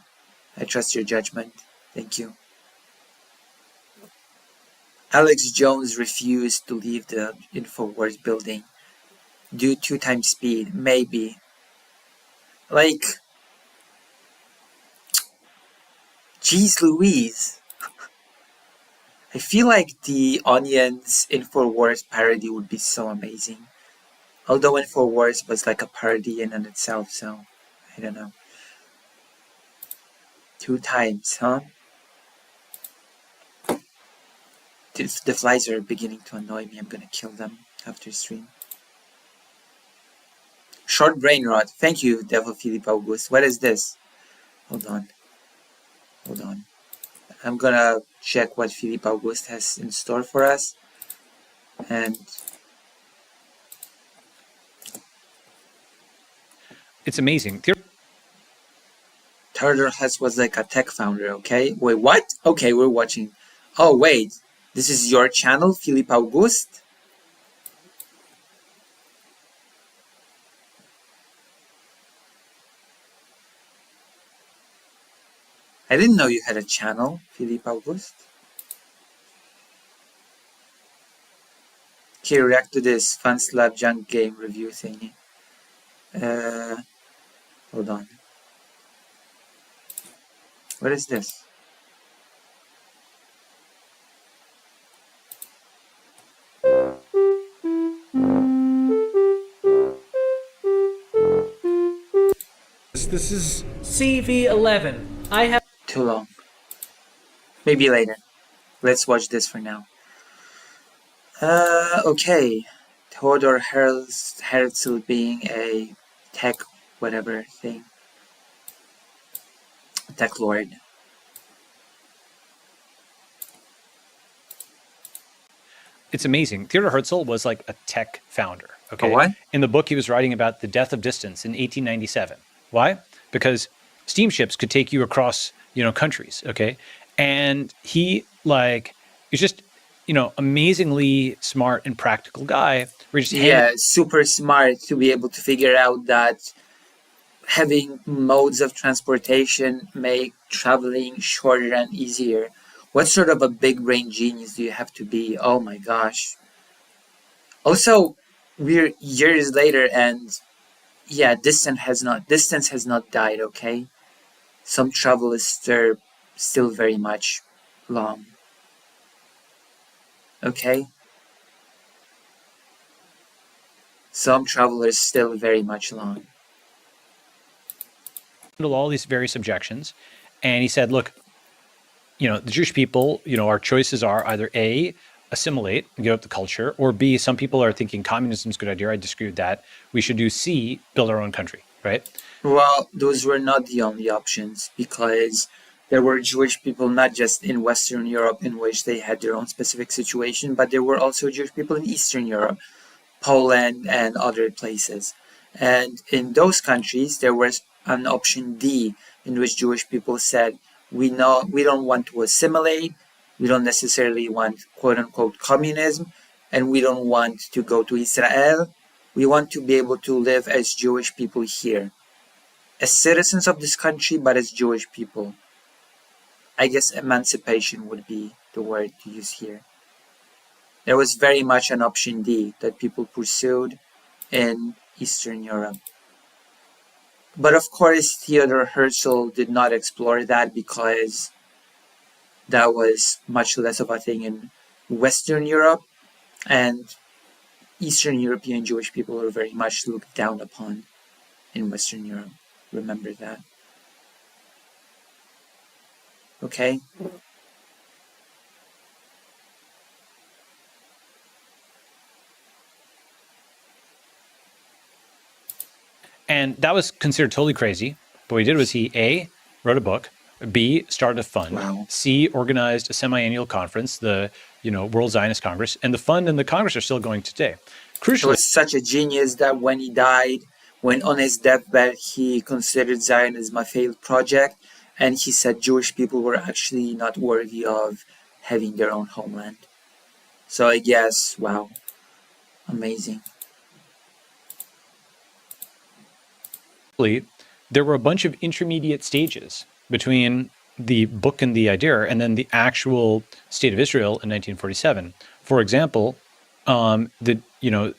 I trust your judgment. Thank you. Alex Jones refused to leave the InfoWars building due to time speed. Maybe. Like, jeez Louise. I feel like The Onion's InfoWars parody would be so amazing. Although InfoWars was like a parody in and itself, so I don't know. 2 times, huh? The flies are beginning to annoy me. I'm gonna kill them after stream. Short brain rot. Thank you, Devil Philip August. What is this? Hold on. I'm gonna check what Philip August has in store for us. And it's amazing. Turtle Hutz was like a tech founder, okay? Wait, what? Okay, we're watching. Oh, wait. This is your channel, Philip August? I didn't know you had a channel, Philip August. Okay, react to this Fun Slab Junk Game review thingy. Hold on. What is this? This is CV11. I have Too long. Maybe later. Let's watch this for now. Okay. Theodor Herzl being a tech whatever thing. Tech lord. It's amazing. Theodor Herzl was like a tech founder. Okay. A what? In the book, he was writing about the death of distance in 1897. Why? Because steamships could take you across, countries. Okay. And he he's just, amazingly smart and practical guy. Super smart to be able to figure out that having modes of transportation make traveling shorter and easier. What sort of a big brain genius do you have to be? Oh my gosh. Also, we're years later and distance has not died, okay? Some travel is still very much long. Okay? Some travel is still very much long. All these various objections. And he said, look, the Jewish people, our choices are either A, assimilate and give up the culture, or B, some people are thinking communism is a good idea. I disagree with that. We should do C, build our own country, right? Well, those were not the only options, because there were Jewish people not just in Western Europe in which they had their own specific situation, but there were also Jewish people in Eastern Europe, Poland and other places. And in those countries, there was an option D, in which Jewish people said, we don't want to assimilate, we don't necessarily want quote-unquote communism, and we don't want to go to Israel. We want to be able to live as Jewish people here. As citizens of this country, but as Jewish people. I guess emancipation would be the word to use here. There was very much an option D that people pursued in Eastern Europe. But of course, Theodor Herzl did not explore that because that was much less of a thing in Western Europe, and Eastern European Jewish people were very much looked down upon in Western Europe. Remember that. Okay? And that was considered totally crazy. But what he did was he, A, wrote a book, B, started a fund, Wow. C, organized a semi-annual conference, the World Zionist Congress, and the fund and the Congress are still going today. He Crucially, was such a genius that when he died, when on his deathbed, he considered Zionism a failed project, and he said Jewish people were actually not worthy of having their own homeland. So I guess, wow, amazing. there were a bunch of intermediate stages between the book and the idea and then the actual state of Israel in 1947. For example, the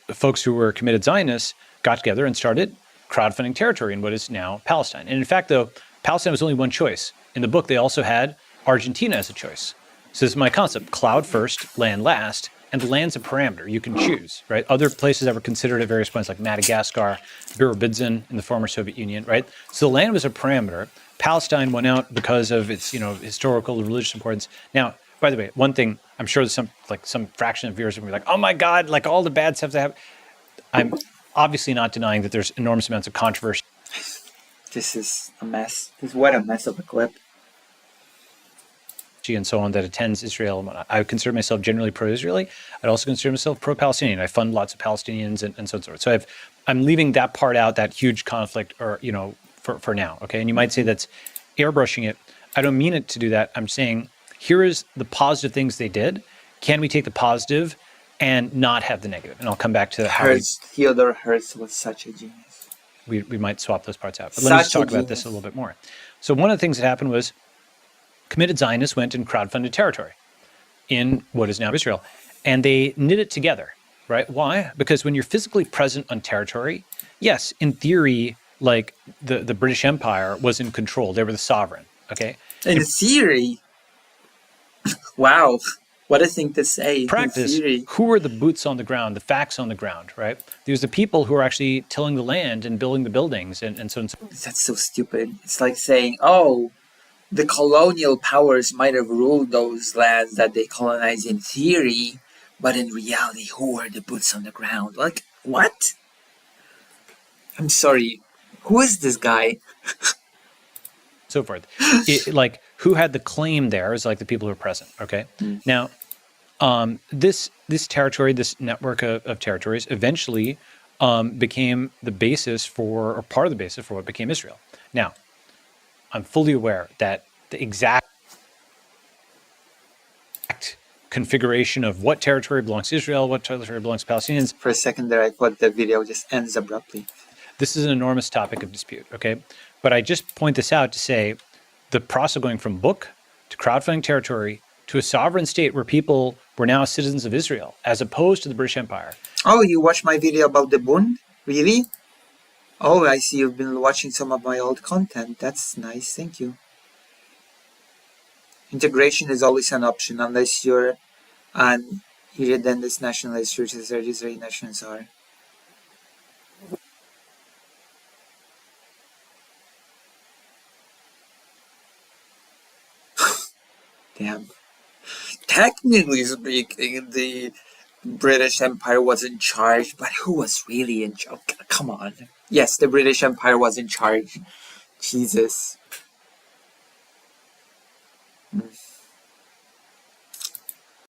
folks who were committed Zionists got together and started crowdfunding territory in what is now Palestine. And in fact, though, Palestine was only one choice. In the book, they also had Argentina as a choice. So this is my concept: cloud first, land last. And the land's a parameter you can choose, right? Other places that were considered at various points, like Madagascar, Birobidzhan in the former Soviet Union, right? So the land was a parameter. Palestine went out because of its, historical and religious importance. Now, by the way, one thing, I'm sure there's some fraction of viewers will be like, oh my God, like all the bad stuff that happen. I'm obviously not denying that there's enormous amounts of controversy. This is a mess. What a mess of a clip. And so on that attends Israel. I consider myself generally pro-Israeli. I'd also consider myself pro-Palestinian. I fund lots of Palestinians and so on and so forth. So I'm leaving that part out, that huge conflict, or for now. Okay, and you might say that's airbrushing it. I don't mean it to do that. I'm saying here is the positive things they did. Can we take the positive and not have the negative? And I'll come back to how Theodor Herzl was such a genius. We might swap those parts out. But let me just talk about this a little bit more. So one of the things that happened was committed Zionists went and crowdfunded territory in what is now Israel, and they knit it together, right? Why? Because when you're physically present on territory, yes, in theory, like the British Empire was in control. They were the sovereign, okay? In theory? Wow. What a thing to say. Practice, In theory. who are the boots on the ground, the facts on the ground, right? There's the people who are actually tilling the land and building the buildings and so on. That's so stupid. It's like saying, oh, the colonial powers might have ruled those lands that they colonized in theory, but in reality, who are the boots on the ground? Like, what? I'm sorry. Who is this guy? So forth. Like, who had the claim there is like the people who are present, okay? Now, this territory, this network of territories eventually became the basis for, or part of the basis for what became Israel. Now, I'm fully aware that the exact configuration of what territory belongs to Israel, what territory belongs to Palestinians. For a second there, I thought the video just ends abruptly. This is an enormous topic of dispute, okay? But I just point this out to say the process of going from book to crowdfunding territory to a sovereign state where people were now citizens of Israel, as opposed to the British Empire. Oh, you watched my video about the Bund? Really? Oh, I see you've been watching some of my old content. That's nice, thank you. Integration is always an option unless you're an irredentist nationalist, which is where Israeli nationals are. Damn. Technically speaking, the British Empire was in charge, but who was really in charge? Come on. Yes, the British Empire was in charge. Jesus.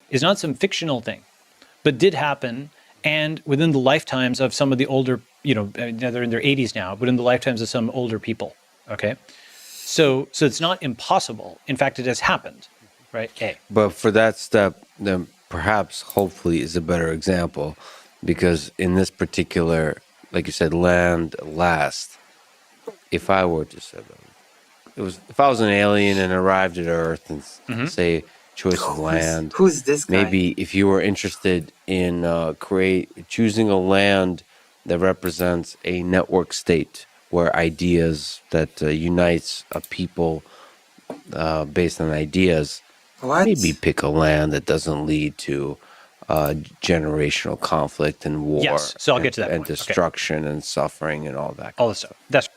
Is not some fictional thing, but did happen, and within the lifetimes of some of the older, they're in their 80s now, but in the lifetimes of some older people, okay? So it's not impossible. In fact, it has happened, right? But for that step, then perhaps, hopefully, is a better example, because in this particular, like you said, land last. If I were to say that, if I was an alien and arrived at Earth and say choice of land, who's this guy? Maybe if you were interested in choosing a land that represents a network state where ideas that unites a people based on ideas. What? Maybe pick a land that doesn't lead to generational conflict and war. Yes, so I'll get to that and point. destruction and suffering and all that. All this stuff. That's.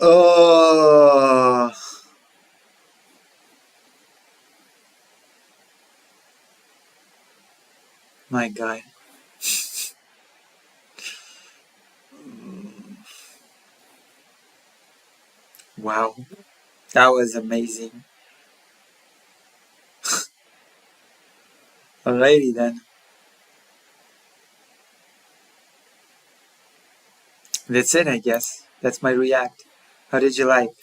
Oh. My God. Wow. That was amazing. Alrighty then. That's it, I guess. That's my react. How did you like?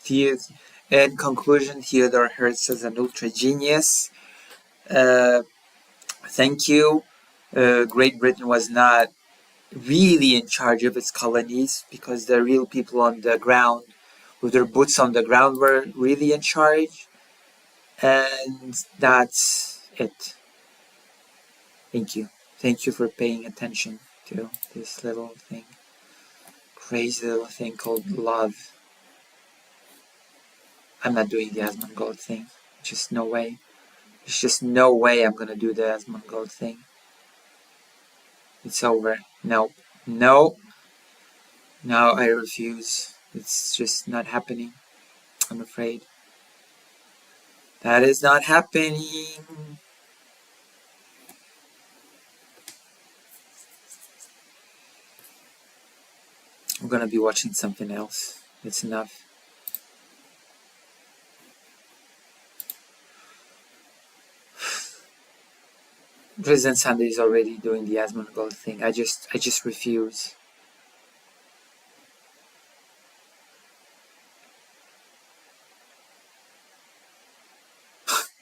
In conclusion, Theodore Hertz is an ultra genius. Thank you. Great Britain was not really in charge of its colonies because the real people on the ground, with their boots on the ground, were really in charge. And that's it. Thank you. Thank you for paying attention to this little thing. Crazy little thing called love. I'm not doing the Asmongold thing. Just no way. There's just no way I'm gonna do the Asmongold thing. It's over. No. No. No, I refuse. It's just not happening. I'm afraid. That is not happening. I'm gonna be watching something else. It's enough. President Sunday is already doing the Asmongold thing. I just refuse.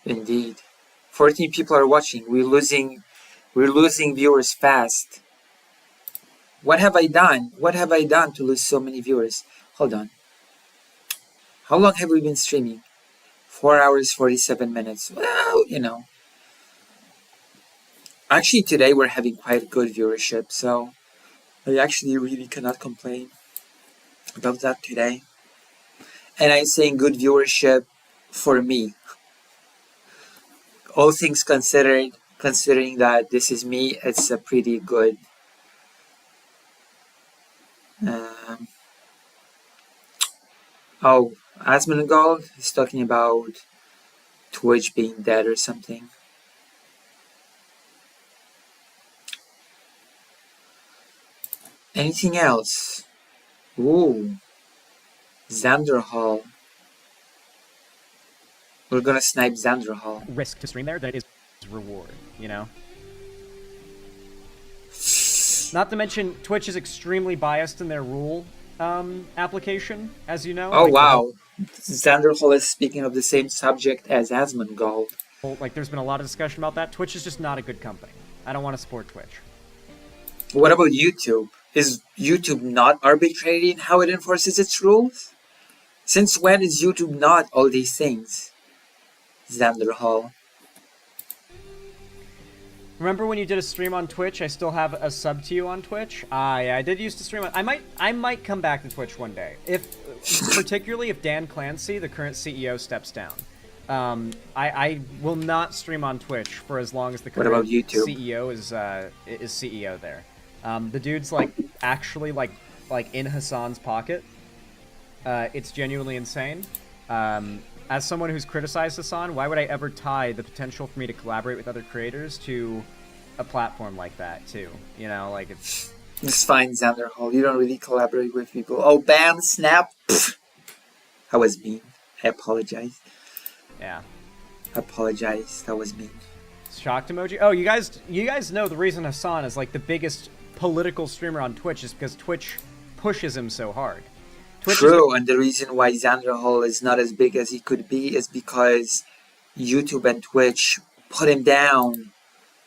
Indeed. 14 people are watching. We're losing viewers fast. What have I done? What have I done to lose so many viewers? Hold on. How long have we been streaming? 4 hours, 47 minutes. Well, you know. Actually, today we're having quite good viewership, so I actually really cannot complain about that today. And I'm saying good viewership for me. All things considered, considering that this is me, it's a pretty good. Oh, Asmongold is talking about Twitch being dead or something. Anything else? Ooh, Xander Hall. We're gonna snipe Xander Hall. Risk to stream there that is reward, you know? Not to mention, Twitch is extremely biased in their rule application, as you know. Oh like, wow, Xander Hall is speaking of the same subject as Asmongold. Like, there's been a lot of discussion about that. Twitch is just not a good company. I don't want to support Twitch. What about YouTube? Is YouTube not arbitrary in how it enforces its rules? Since when is YouTube not all these things? Xander Hall. Remember when you did a stream on Twitch? I still have a sub to you on Twitch. Yeah, I did used to stream on. I might come back to Twitch one day, particularly if Dan Clancy, the current CEO, steps down. I will not stream on Twitch for as long as the current CEO is CEO there. The dude's like actually like in Hassan's pocket. It's genuinely insane. As someone who's criticized Hassan, why would I ever tie the potential for me to collaborate with other creators to a platform like that too? You know, like it's fine, Xander Hall. You don't really collaborate with people. Oh, bam, snap. Pfft. I was mean. I apologize. Yeah. I apologize. That was mean. Shocked emoji. Oh, you guys know the reason Hassan is like the biggest political streamer on Twitch is because Twitch pushes him so hard. True, and the reason why Xander Hall is not as big as he could be is because YouTube and Twitch put him down.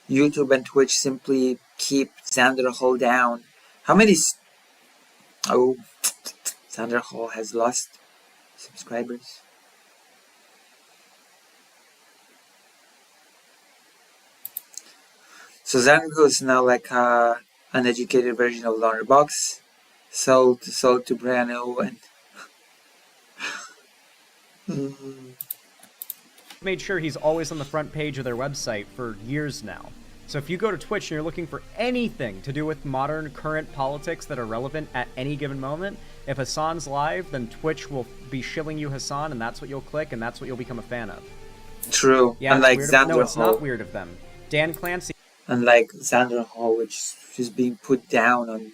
YouTube and Twitch simply keep Xander Hall down. How many... Oh, Xander Hall has lost subscribers. So Xander Hall is now like an uneducated version of Lonerbox. Sold to Brano and made sure he's always on the front page of their website for years now. So if you go to Twitch and you're looking for anything to do with modern current politics that are relevant at any given moment, if Hassan's live, then Twitch will be shilling you Hassan, and that's what you'll click, and that's what you'll become a fan of. True. Yeah, unlike Xander Hall. No, it's not weird of them. Dan Clancy. Unlike Xander Hall, which is being put down on.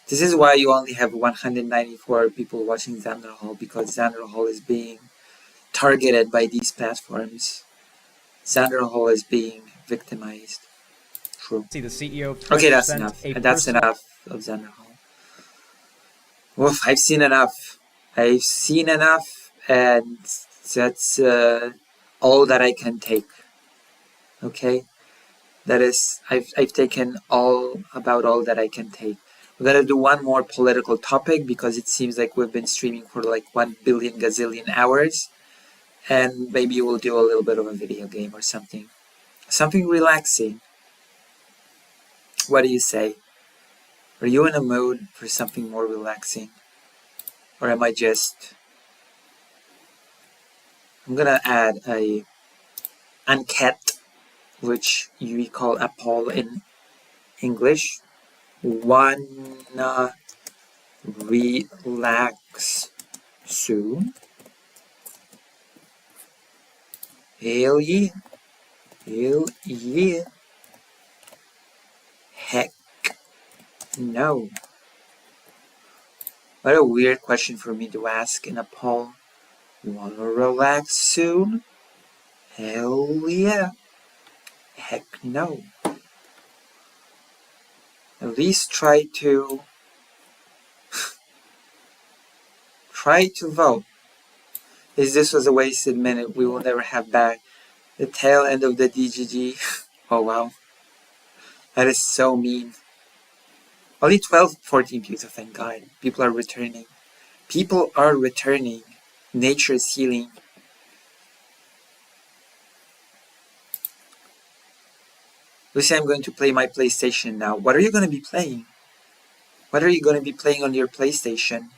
This is why you only have 194 people watching Xander Hall, because Xander Hall is being targeted by these platforms. Xander Hall is being victimized. True. See the CEO of Twitch. Okay, that's enough. That's enough of Xander Hall. Oof, I've seen enough. I've seen enough, and that's all that I can take. Okay? That is, I've taken all that I can take. We're gonna do one more political topic because it seems like we've been streaming for like 1 billion gazillion hours. And maybe we'll do a little bit of a video game or something. Something relaxing. What do you say? Are you in a mood for something more relaxing? Or am I just... I'm gonna add a enquete, which you call a poll in English. Wanna relax soon? Hell yeah. Hell yeah. Heck no. What a weird question for me to ask in a poll. Wanna relax soon? Hell yeah. Heck no. At least try to vote. If this was a wasted minute, we will never have back the tail end of the DGG. Oh wow. That is so mean. Only 14 views, oh thank God. People are returning. People are returning. Nature is healing. Lucy, I'm going to play my PlayStation now. What are you going to be playing? What are you going to be playing on your PlayStation?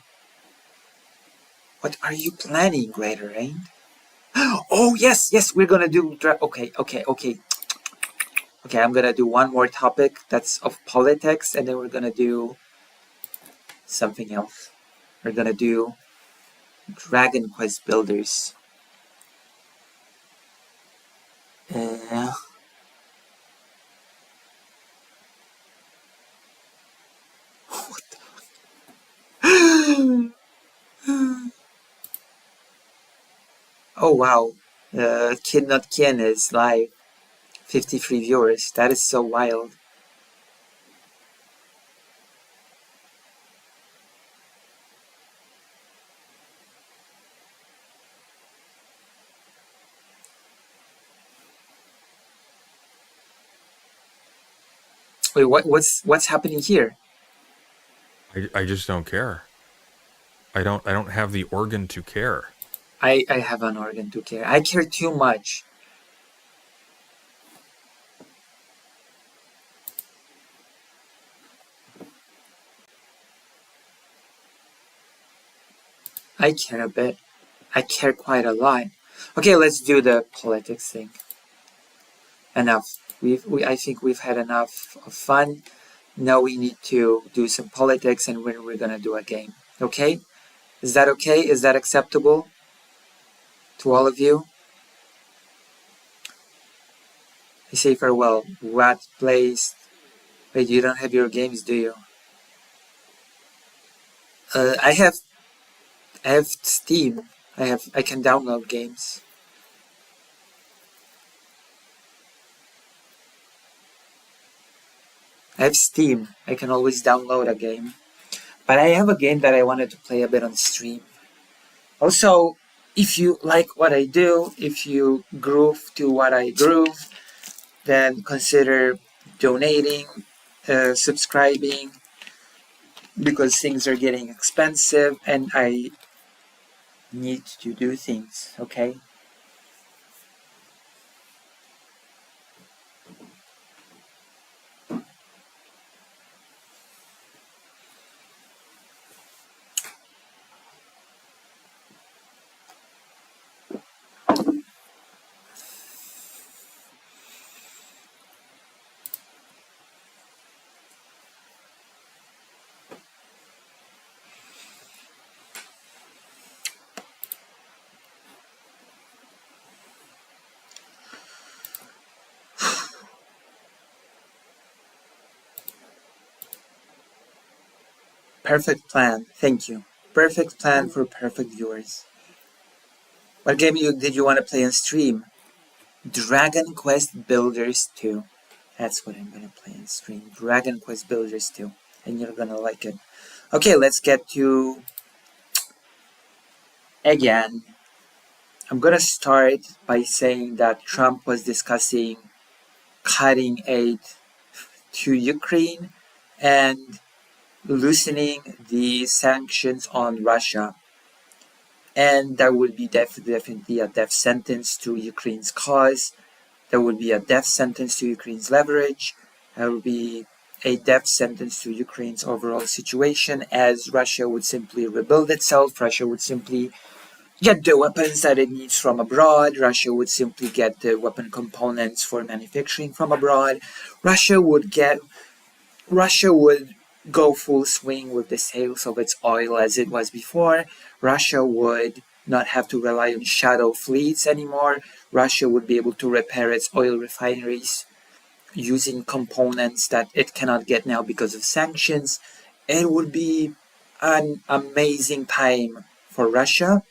What are you planning, Greater Rain? Oh, yes, we're gonna do... Okay. Okay, I'm gonna do one more topic that's of politics, and then we're gonna do something else. We're gonna do Dragon Quest Builders. Oh wow, Kid Not Ken is live. 53 viewers. That is so wild. Wait, what's happening here? I just don't care. I don't have the organ to care. I have an organ to care. I care too much. I care a bit. I care quite a lot. Okay, let's do the politics thing. Enough. I think we've had enough of fun. Now we need to do some politics, and we're gonna do a game. Okay? Is that okay? Is that acceptable to all of you? I say farewell. What place? Wait, you don't have your games, do you? I have Steam. I can download games. I have Steam. I can always download a game. But I have a game that I wanted to play a bit on stream. Also, if you like what I do, if you groove to what I groove, then consider donating, subscribing, because things are getting expensive and I need to do things, okay? Perfect plan, thank you. Perfect plan for perfect viewers. What game did you want to play on stream? Dragon Quest Builders 2. That's what I'm gonna play on stream. Dragon Quest Builders 2. And you're gonna like it. Okay, let's get to... Again, I'm gonna start by saying that Trump was discussing cutting aid to Ukraine and loosening the sanctions on Russia. And that would be definitely a death sentence to Ukraine's cause. There would be a death sentence to Ukraine's leverage. There would be a death sentence to Ukraine's overall situation, as Russia would simply rebuild itself. Russia would simply get the weapons that it needs from abroad. Russia would simply get the weapon components for manufacturing from abroad. Russia would go full swing with the sales of its oil as it was before. Russia would not have to rely on shadow fleets anymore. Russia would be able to repair its oil refineries using components that it cannot get now because of sanctions. It would be an amazing time for Russia,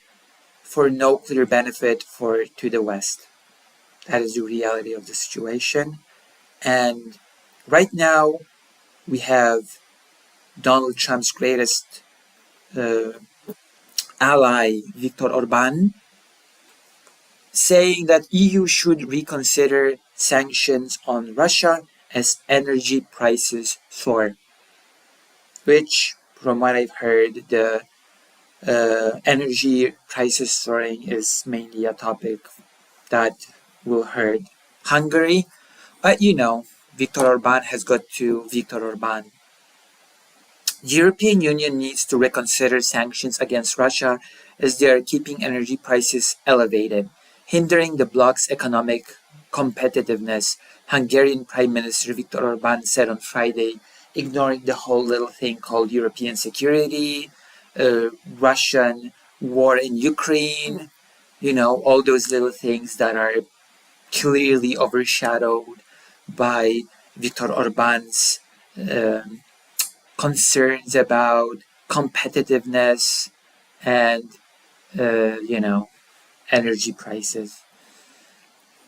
for no clear benefit to the West. That is the reality of the situation. And right now, we have Donald Trump's greatest ally, Viktor Orban, saying that EU should reconsider sanctions on Russia as energy prices soar. Which, from what I've heard, the energy prices soaring is mainly a topic that will hurt Hungary. But you know, Viktor Orban has got to Viktor Orban. The European Union needs to reconsider sanctions against Russia as they are keeping energy prices elevated, hindering the bloc's economic competitiveness, Hungarian Prime Minister Viktor Orban said on Friday, ignoring the whole little thing called European security, Russian war in Ukraine, all those little things that are clearly overshadowed by Viktor Orban's concerns about competitiveness and, energy prices.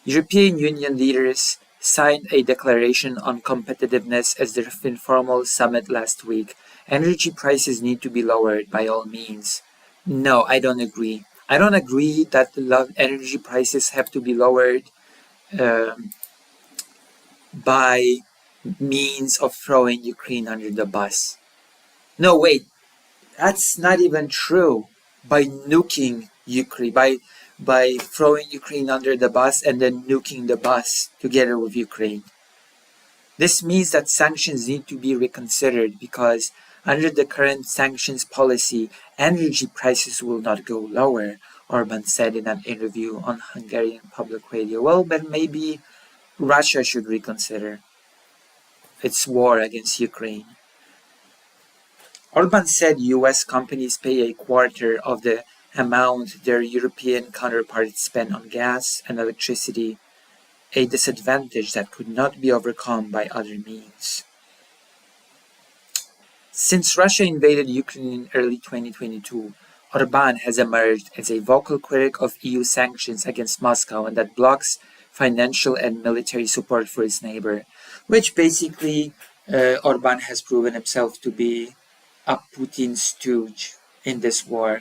European Union leaders signed a declaration on competitiveness at their informal summit last week. Energy prices need to be lowered by all means. No, I don't agree. I don't agree that the energy prices have to be lowered by means of throwing Ukraine under the bus. No, wait, that's not even true. By nuking Ukraine, by throwing Ukraine under the bus and then nuking the bus together with Ukraine. This means that sanctions need to be reconsidered because under the current sanctions policy, energy prices will not go lower, Orban said in an interview on Hungarian public radio. Well, but maybe Russia should reconsider its war against Ukraine. Orban said US companies pay a quarter of the amount their European counterparts spend on gas and electricity, a disadvantage that could not be overcome by other means. Since Russia invaded Ukraine in early 2022, Orban has emerged as a vocal critic of EU sanctions against Moscow and that blocks financial and military support for its neighbor, which basically Orban has proven himself to be a Putin stooge in this war.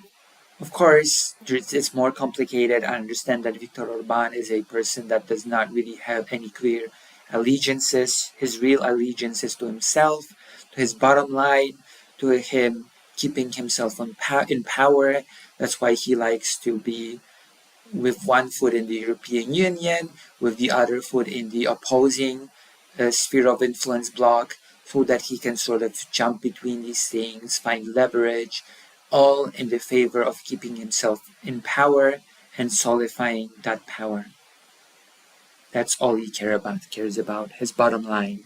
Of course, it's more complicated. I understand that Viktor Orban is a person that does not really have any clear allegiances. His real allegiance is to himself, to his bottom line, to him keeping himself in power. That's why he likes to be with one foot in the European Union, with the other foot in the opposing sphere of influence bloc, so that he can sort of jump between these things, find leverage, all in the favor of keeping himself in power and solidifying that power. That's all he cares about, his bottom line.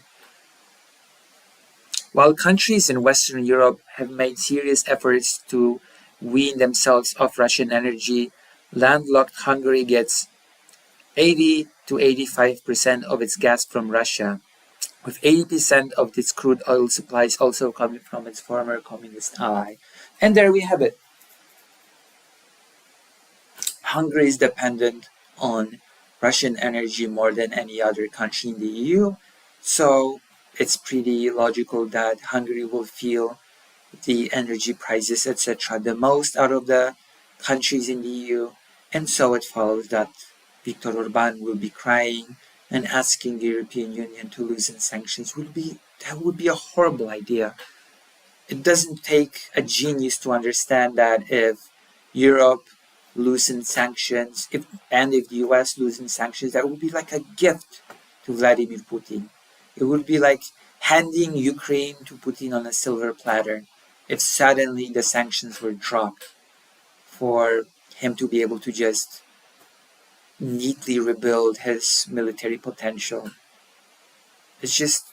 While countries in Western Europe have made serious efforts to wean themselves off Russian energy, landlocked Hungary gets 80 to 85% of its gas from Russia, with 80% of its crude oil supplies also coming from its former communist ally. And there we have it. Hungary is dependent on Russian energy more than any other country in the EU, so it's pretty logical that Hungary will feel the energy prices, etc., the most out of the countries in the EU, and so it follows that Viktor Orban will be crying and asking the European Union to loosen sanctions. That would be a horrible idea. It doesn't take a genius to understand that if Europe loosens sanctions, if the US loosens sanctions, that would be like a gift to Vladimir Putin. It would be like handing Ukraine to Putin on a silver platter if suddenly the sanctions were dropped for him to be able to just neatly rebuild his military potential. It's just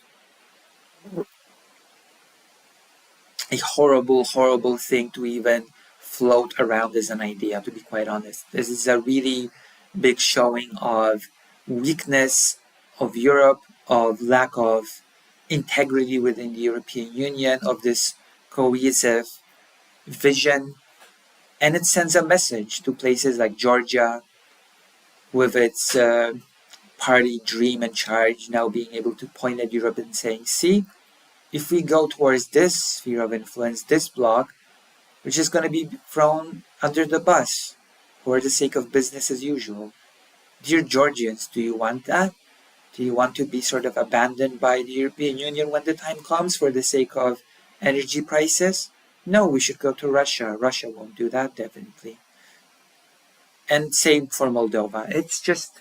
a horrible, horrible thing to even float around as an idea, to be quite honest. This is a really big showing of weakness of Europe, of lack of integrity within the European Union, of this cohesive vision. And it sends a message to places like Georgia, with its party Dream and Charge now being able to point at Europe and saying, see, if we go towards this sphere of influence, this bloc, which is going to be thrown under the bus for the sake of business as usual. Dear Georgians, do you want that? Do you want to be sort of abandoned by the European Union when the time comes for the sake of energy prices? No, we should go to Russia. Russia won't do that, definitely. And same for Moldova. It's just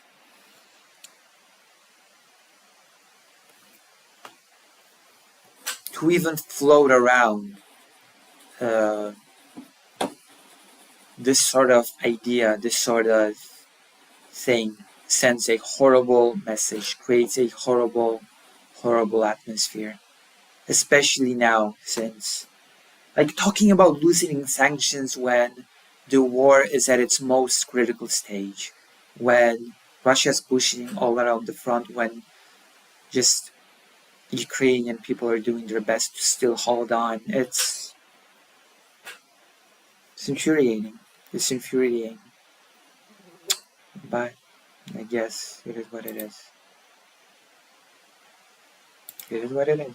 to even float around this sort of idea, this sort of thing, sends a horrible message, creates a horrible, horrible atmosphere. Especially now, since, like, talking about loosening sanctions when the war is at its most critical stage, when Russia's pushing all around the front, when just Ukrainian people are doing their best to still hold on. It's infuriating. It's infuriating. But I guess it is what it is. It is what it is.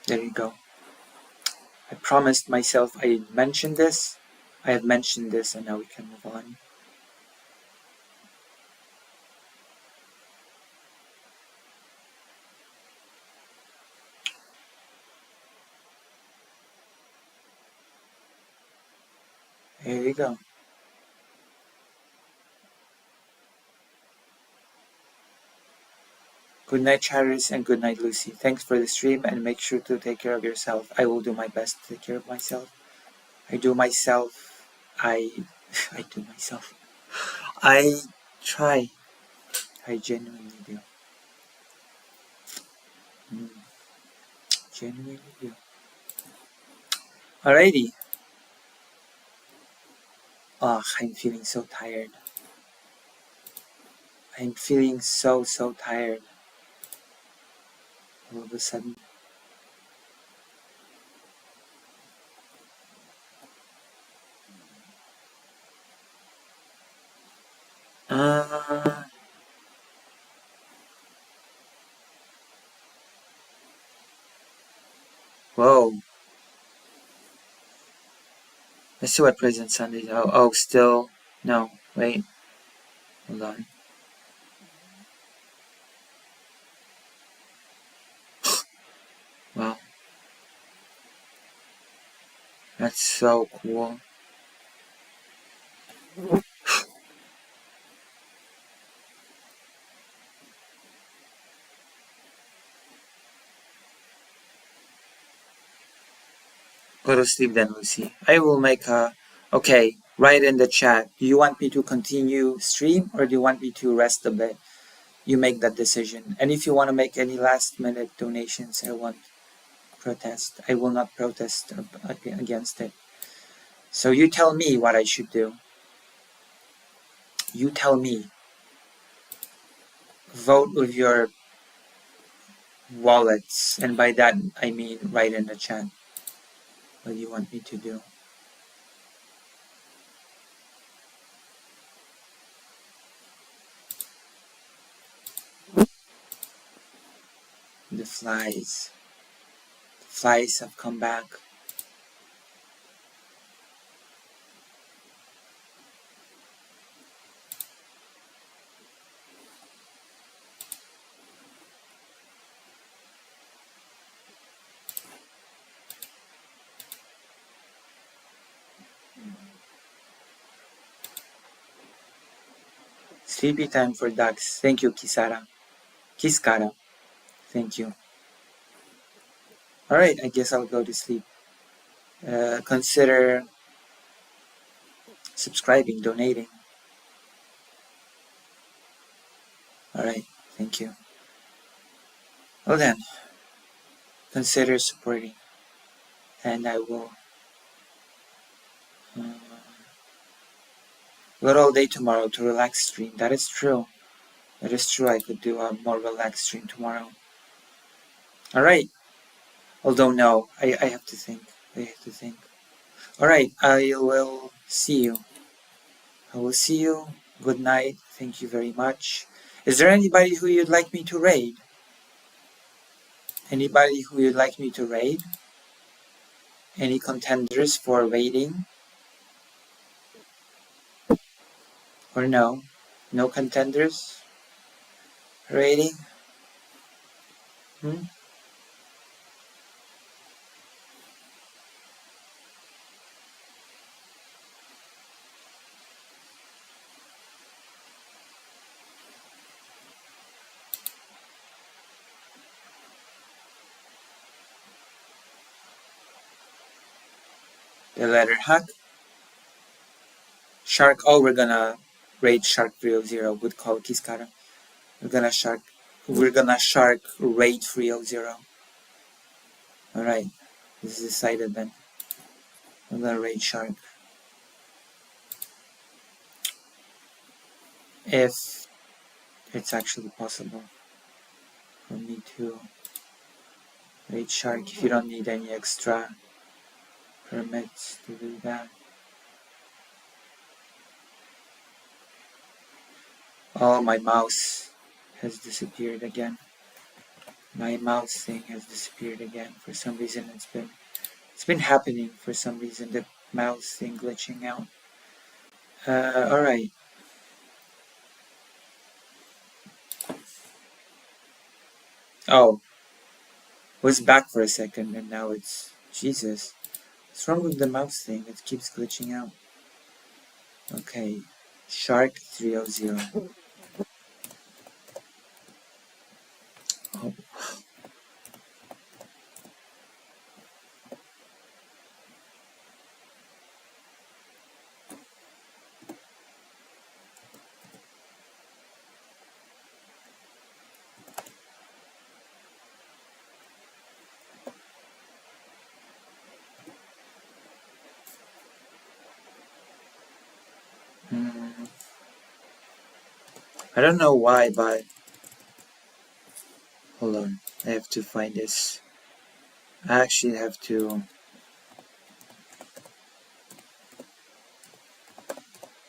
There you go. I promised myself I'd mention this. I have mentioned this, and now we can move on. Here we go. Good night, Charis, and good night, Lucy. Thanks for the stream, and make sure to take care of yourself. I will do my best to take care of myself. I do myself. I do myself. I try. I genuinely do. Genuinely do. Alrighty. Oh, I'm feeling so tired. I'm feeling so tired. All of a sudden. Whoa. Let's see what President Sunday. Oh, still. No, wait. Hold on. Wow. That's so cool. Go to sleep then, Lucy. I will make a... Okay, write in the chat. Do you want me to continue stream or do you want me to rest a bit? You make that decision. And if you want to make any last minute donations, I won't protest. I will not protest against it. So you tell me what I should do. You tell me. Vote with your wallets. And by that, I mean write in the chat. What do you want me to do? The flies. The flies have come back. Sleepy time for ducks. Thank you, Kisara. Kiskara. Thank you. Alright, I guess I'll go to sleep. Consider subscribing, donating. Alright, thank you. Well then, consider supporting. And I will go all day tomorrow to relax stream. That is true. That is true. I could do a more relaxed stream tomorrow. Alright. Although no, I have to think. I have to think. Alright, I will see you. I will see you. Good night. Thank you very much. Is there anybody who you'd like me to raid? Anybody who you'd like me to raid? Any contenders for raiding? Or no? No contenders? Raiding? The letter hack. Shark. Oh, we're gonna raid Shark 300. Good call, Kiskara. We're gonna shark raid 300. Alright. This is decided then. I'm gonna raid Shark. If it's actually possible for me to raid Shark, if you don't need any extra permits to do that. Oh, my mouse has disappeared again. My mouse thing has disappeared again. For some reason it's been happening for some reason, the mouse thing glitching out. Alright. Oh. Was back for a second and now it's... Jesus. What's wrong with the mouse thing? It keeps glitching out. Okay. Shark 300. Oh. I don't know why, but hold on, I have to find this. I actually have to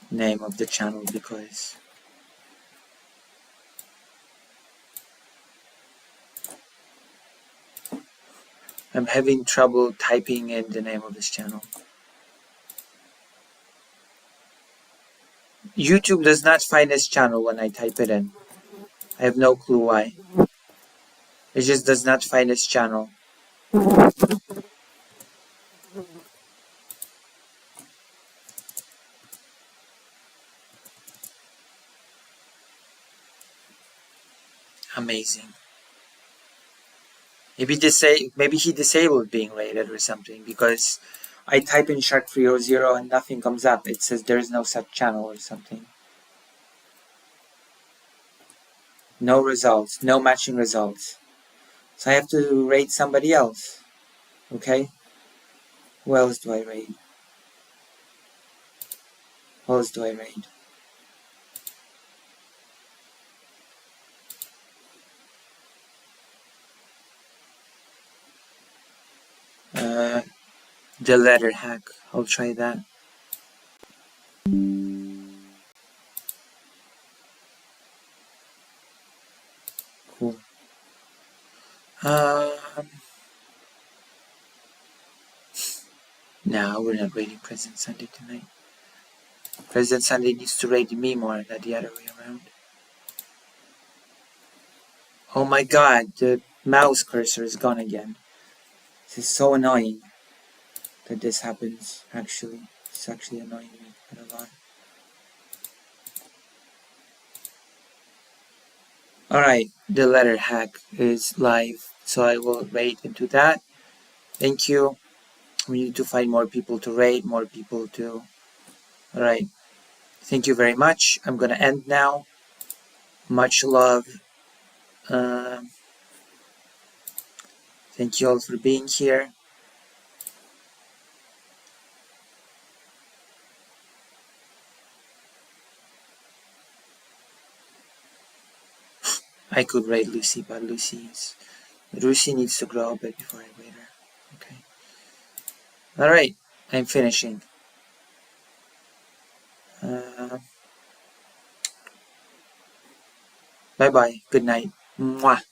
name of the channel because I'm having trouble typing in the name of this channel. YouTube does not find this channel when I type it in. I have no clue why. It just does not find this channel. Amazing. Maybe he disabled being rated or something because I type in Shark 300 and nothing comes up. It says there is no such channel or something. No results, no matching results. So I have to rate somebody else. Okay? Who else do I rate? Who else do I rate? The letter hack. I'll try that. Cool. No, we're not raiding President Sunday tonight. President Sunday needs to raid me more, not the other way around. Oh my god, the mouse cursor is gone again. This is so annoying that this happens, actually. It's actually annoying me quite a lot. Alright, the letter hack is live, so I will raid into that. Thank you. We need to find more people to raid, more people to... Alright. Thank you very much. I'm gonna end now. Much love. Thank you all for being here. I could raid Lucy, but Lucy needs to grow a bit before I raid her. Okay. Alright, I'm finishing. Bye bye. Good night. Mwah.